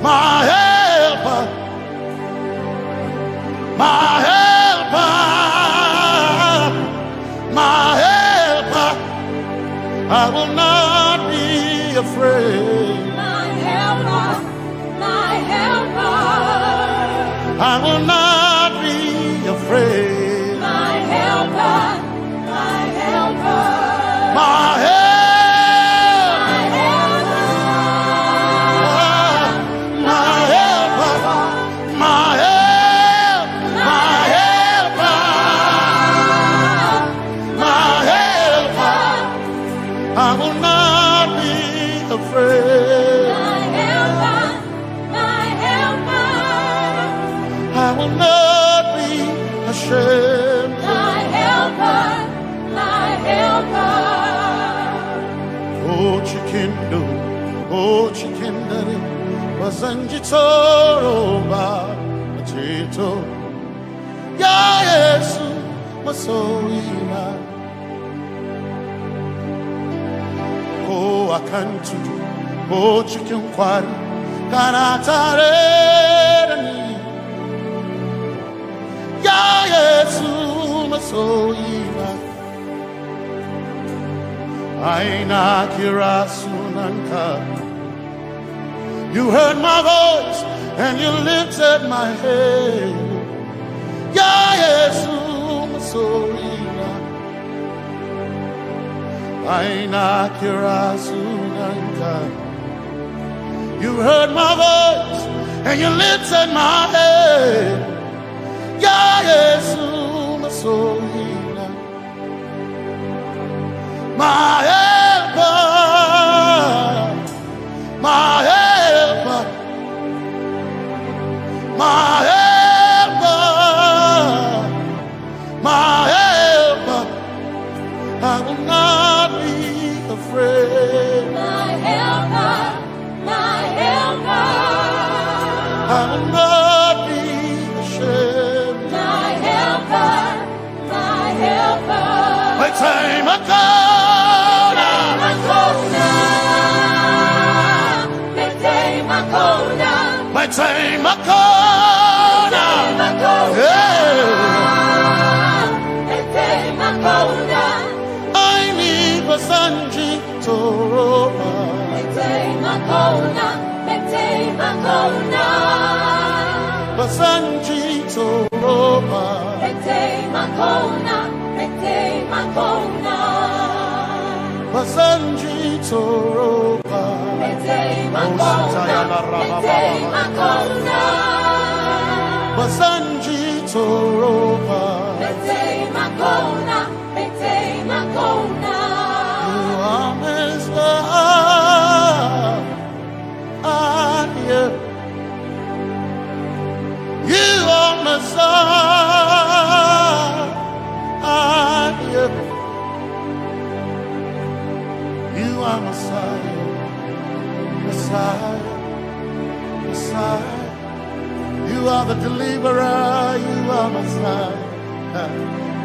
my helper, my helper, my helper. I will not be afraid. My helper, my helper. I will not be afraid. My helper, my helper. My helper. I will not be afraid. My helper, my helper. I will not be ashamed. My helper, my helper. Oh, Chikindo, oh, Chikindari, Basanji Toroba, Chito, Ya Yesu, masoina. Oh, akantu, oh, chicken kwari, kanatareni. Ya Yesu masoina. Aina kirasunanka. You heard my voice and you lifted my head. Ya Yesu masoina. Aina kirasunanka. You heard my voice and you lifted my head. Ya Yesu masoina. My helper, my helper, my helper, my helper. I will not be afraid. My helper, my helper. I will not be ashamed. My helper, my helper. My time I come. My time I come. I need Basanji Toroba. Basanji Toroba. Basanji Toroba. Basanji Toroba. You are Messiah. You are Messiah. You are Messiah. Messiah, Messiah, you are the deliverer, you are Messiah,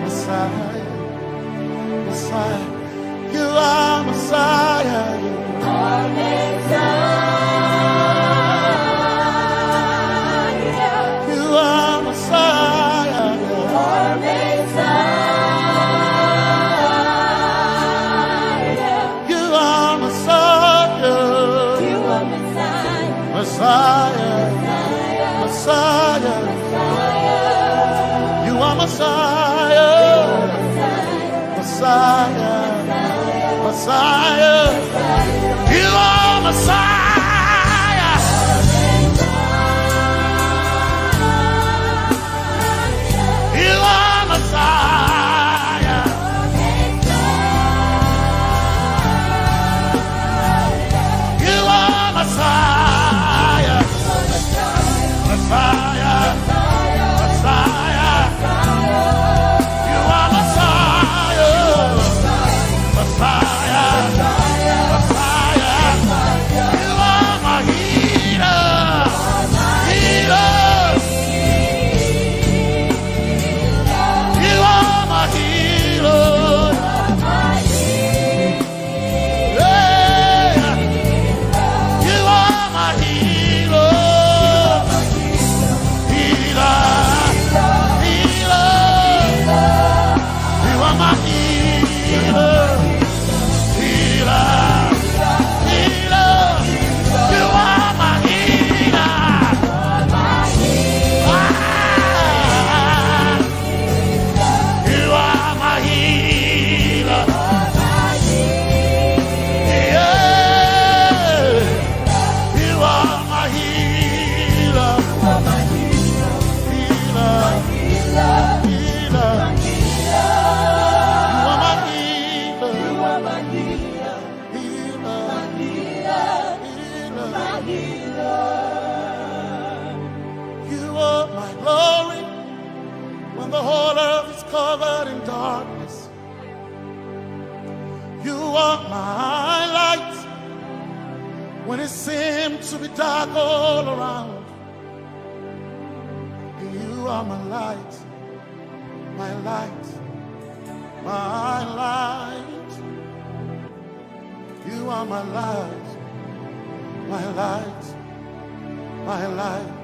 Messiah, Messiah, you are Messiah, you are Messiah, you are Messiah, you are Messiah, you are Messiah. Messiah, Messiah, you are Messiah, Messiah, Messiah, you are Messiah, you are Messiah, you are Messiah. Messiah, Messiah, you are Messiah, Messiah, Messiah, you are my healer, healer, you are my healer, yeah, you are my healer. The whole earth is covered in darkness. You are my light when it seemed to be dark all around. You are my light, my light. my light. You are my light, my light, my light.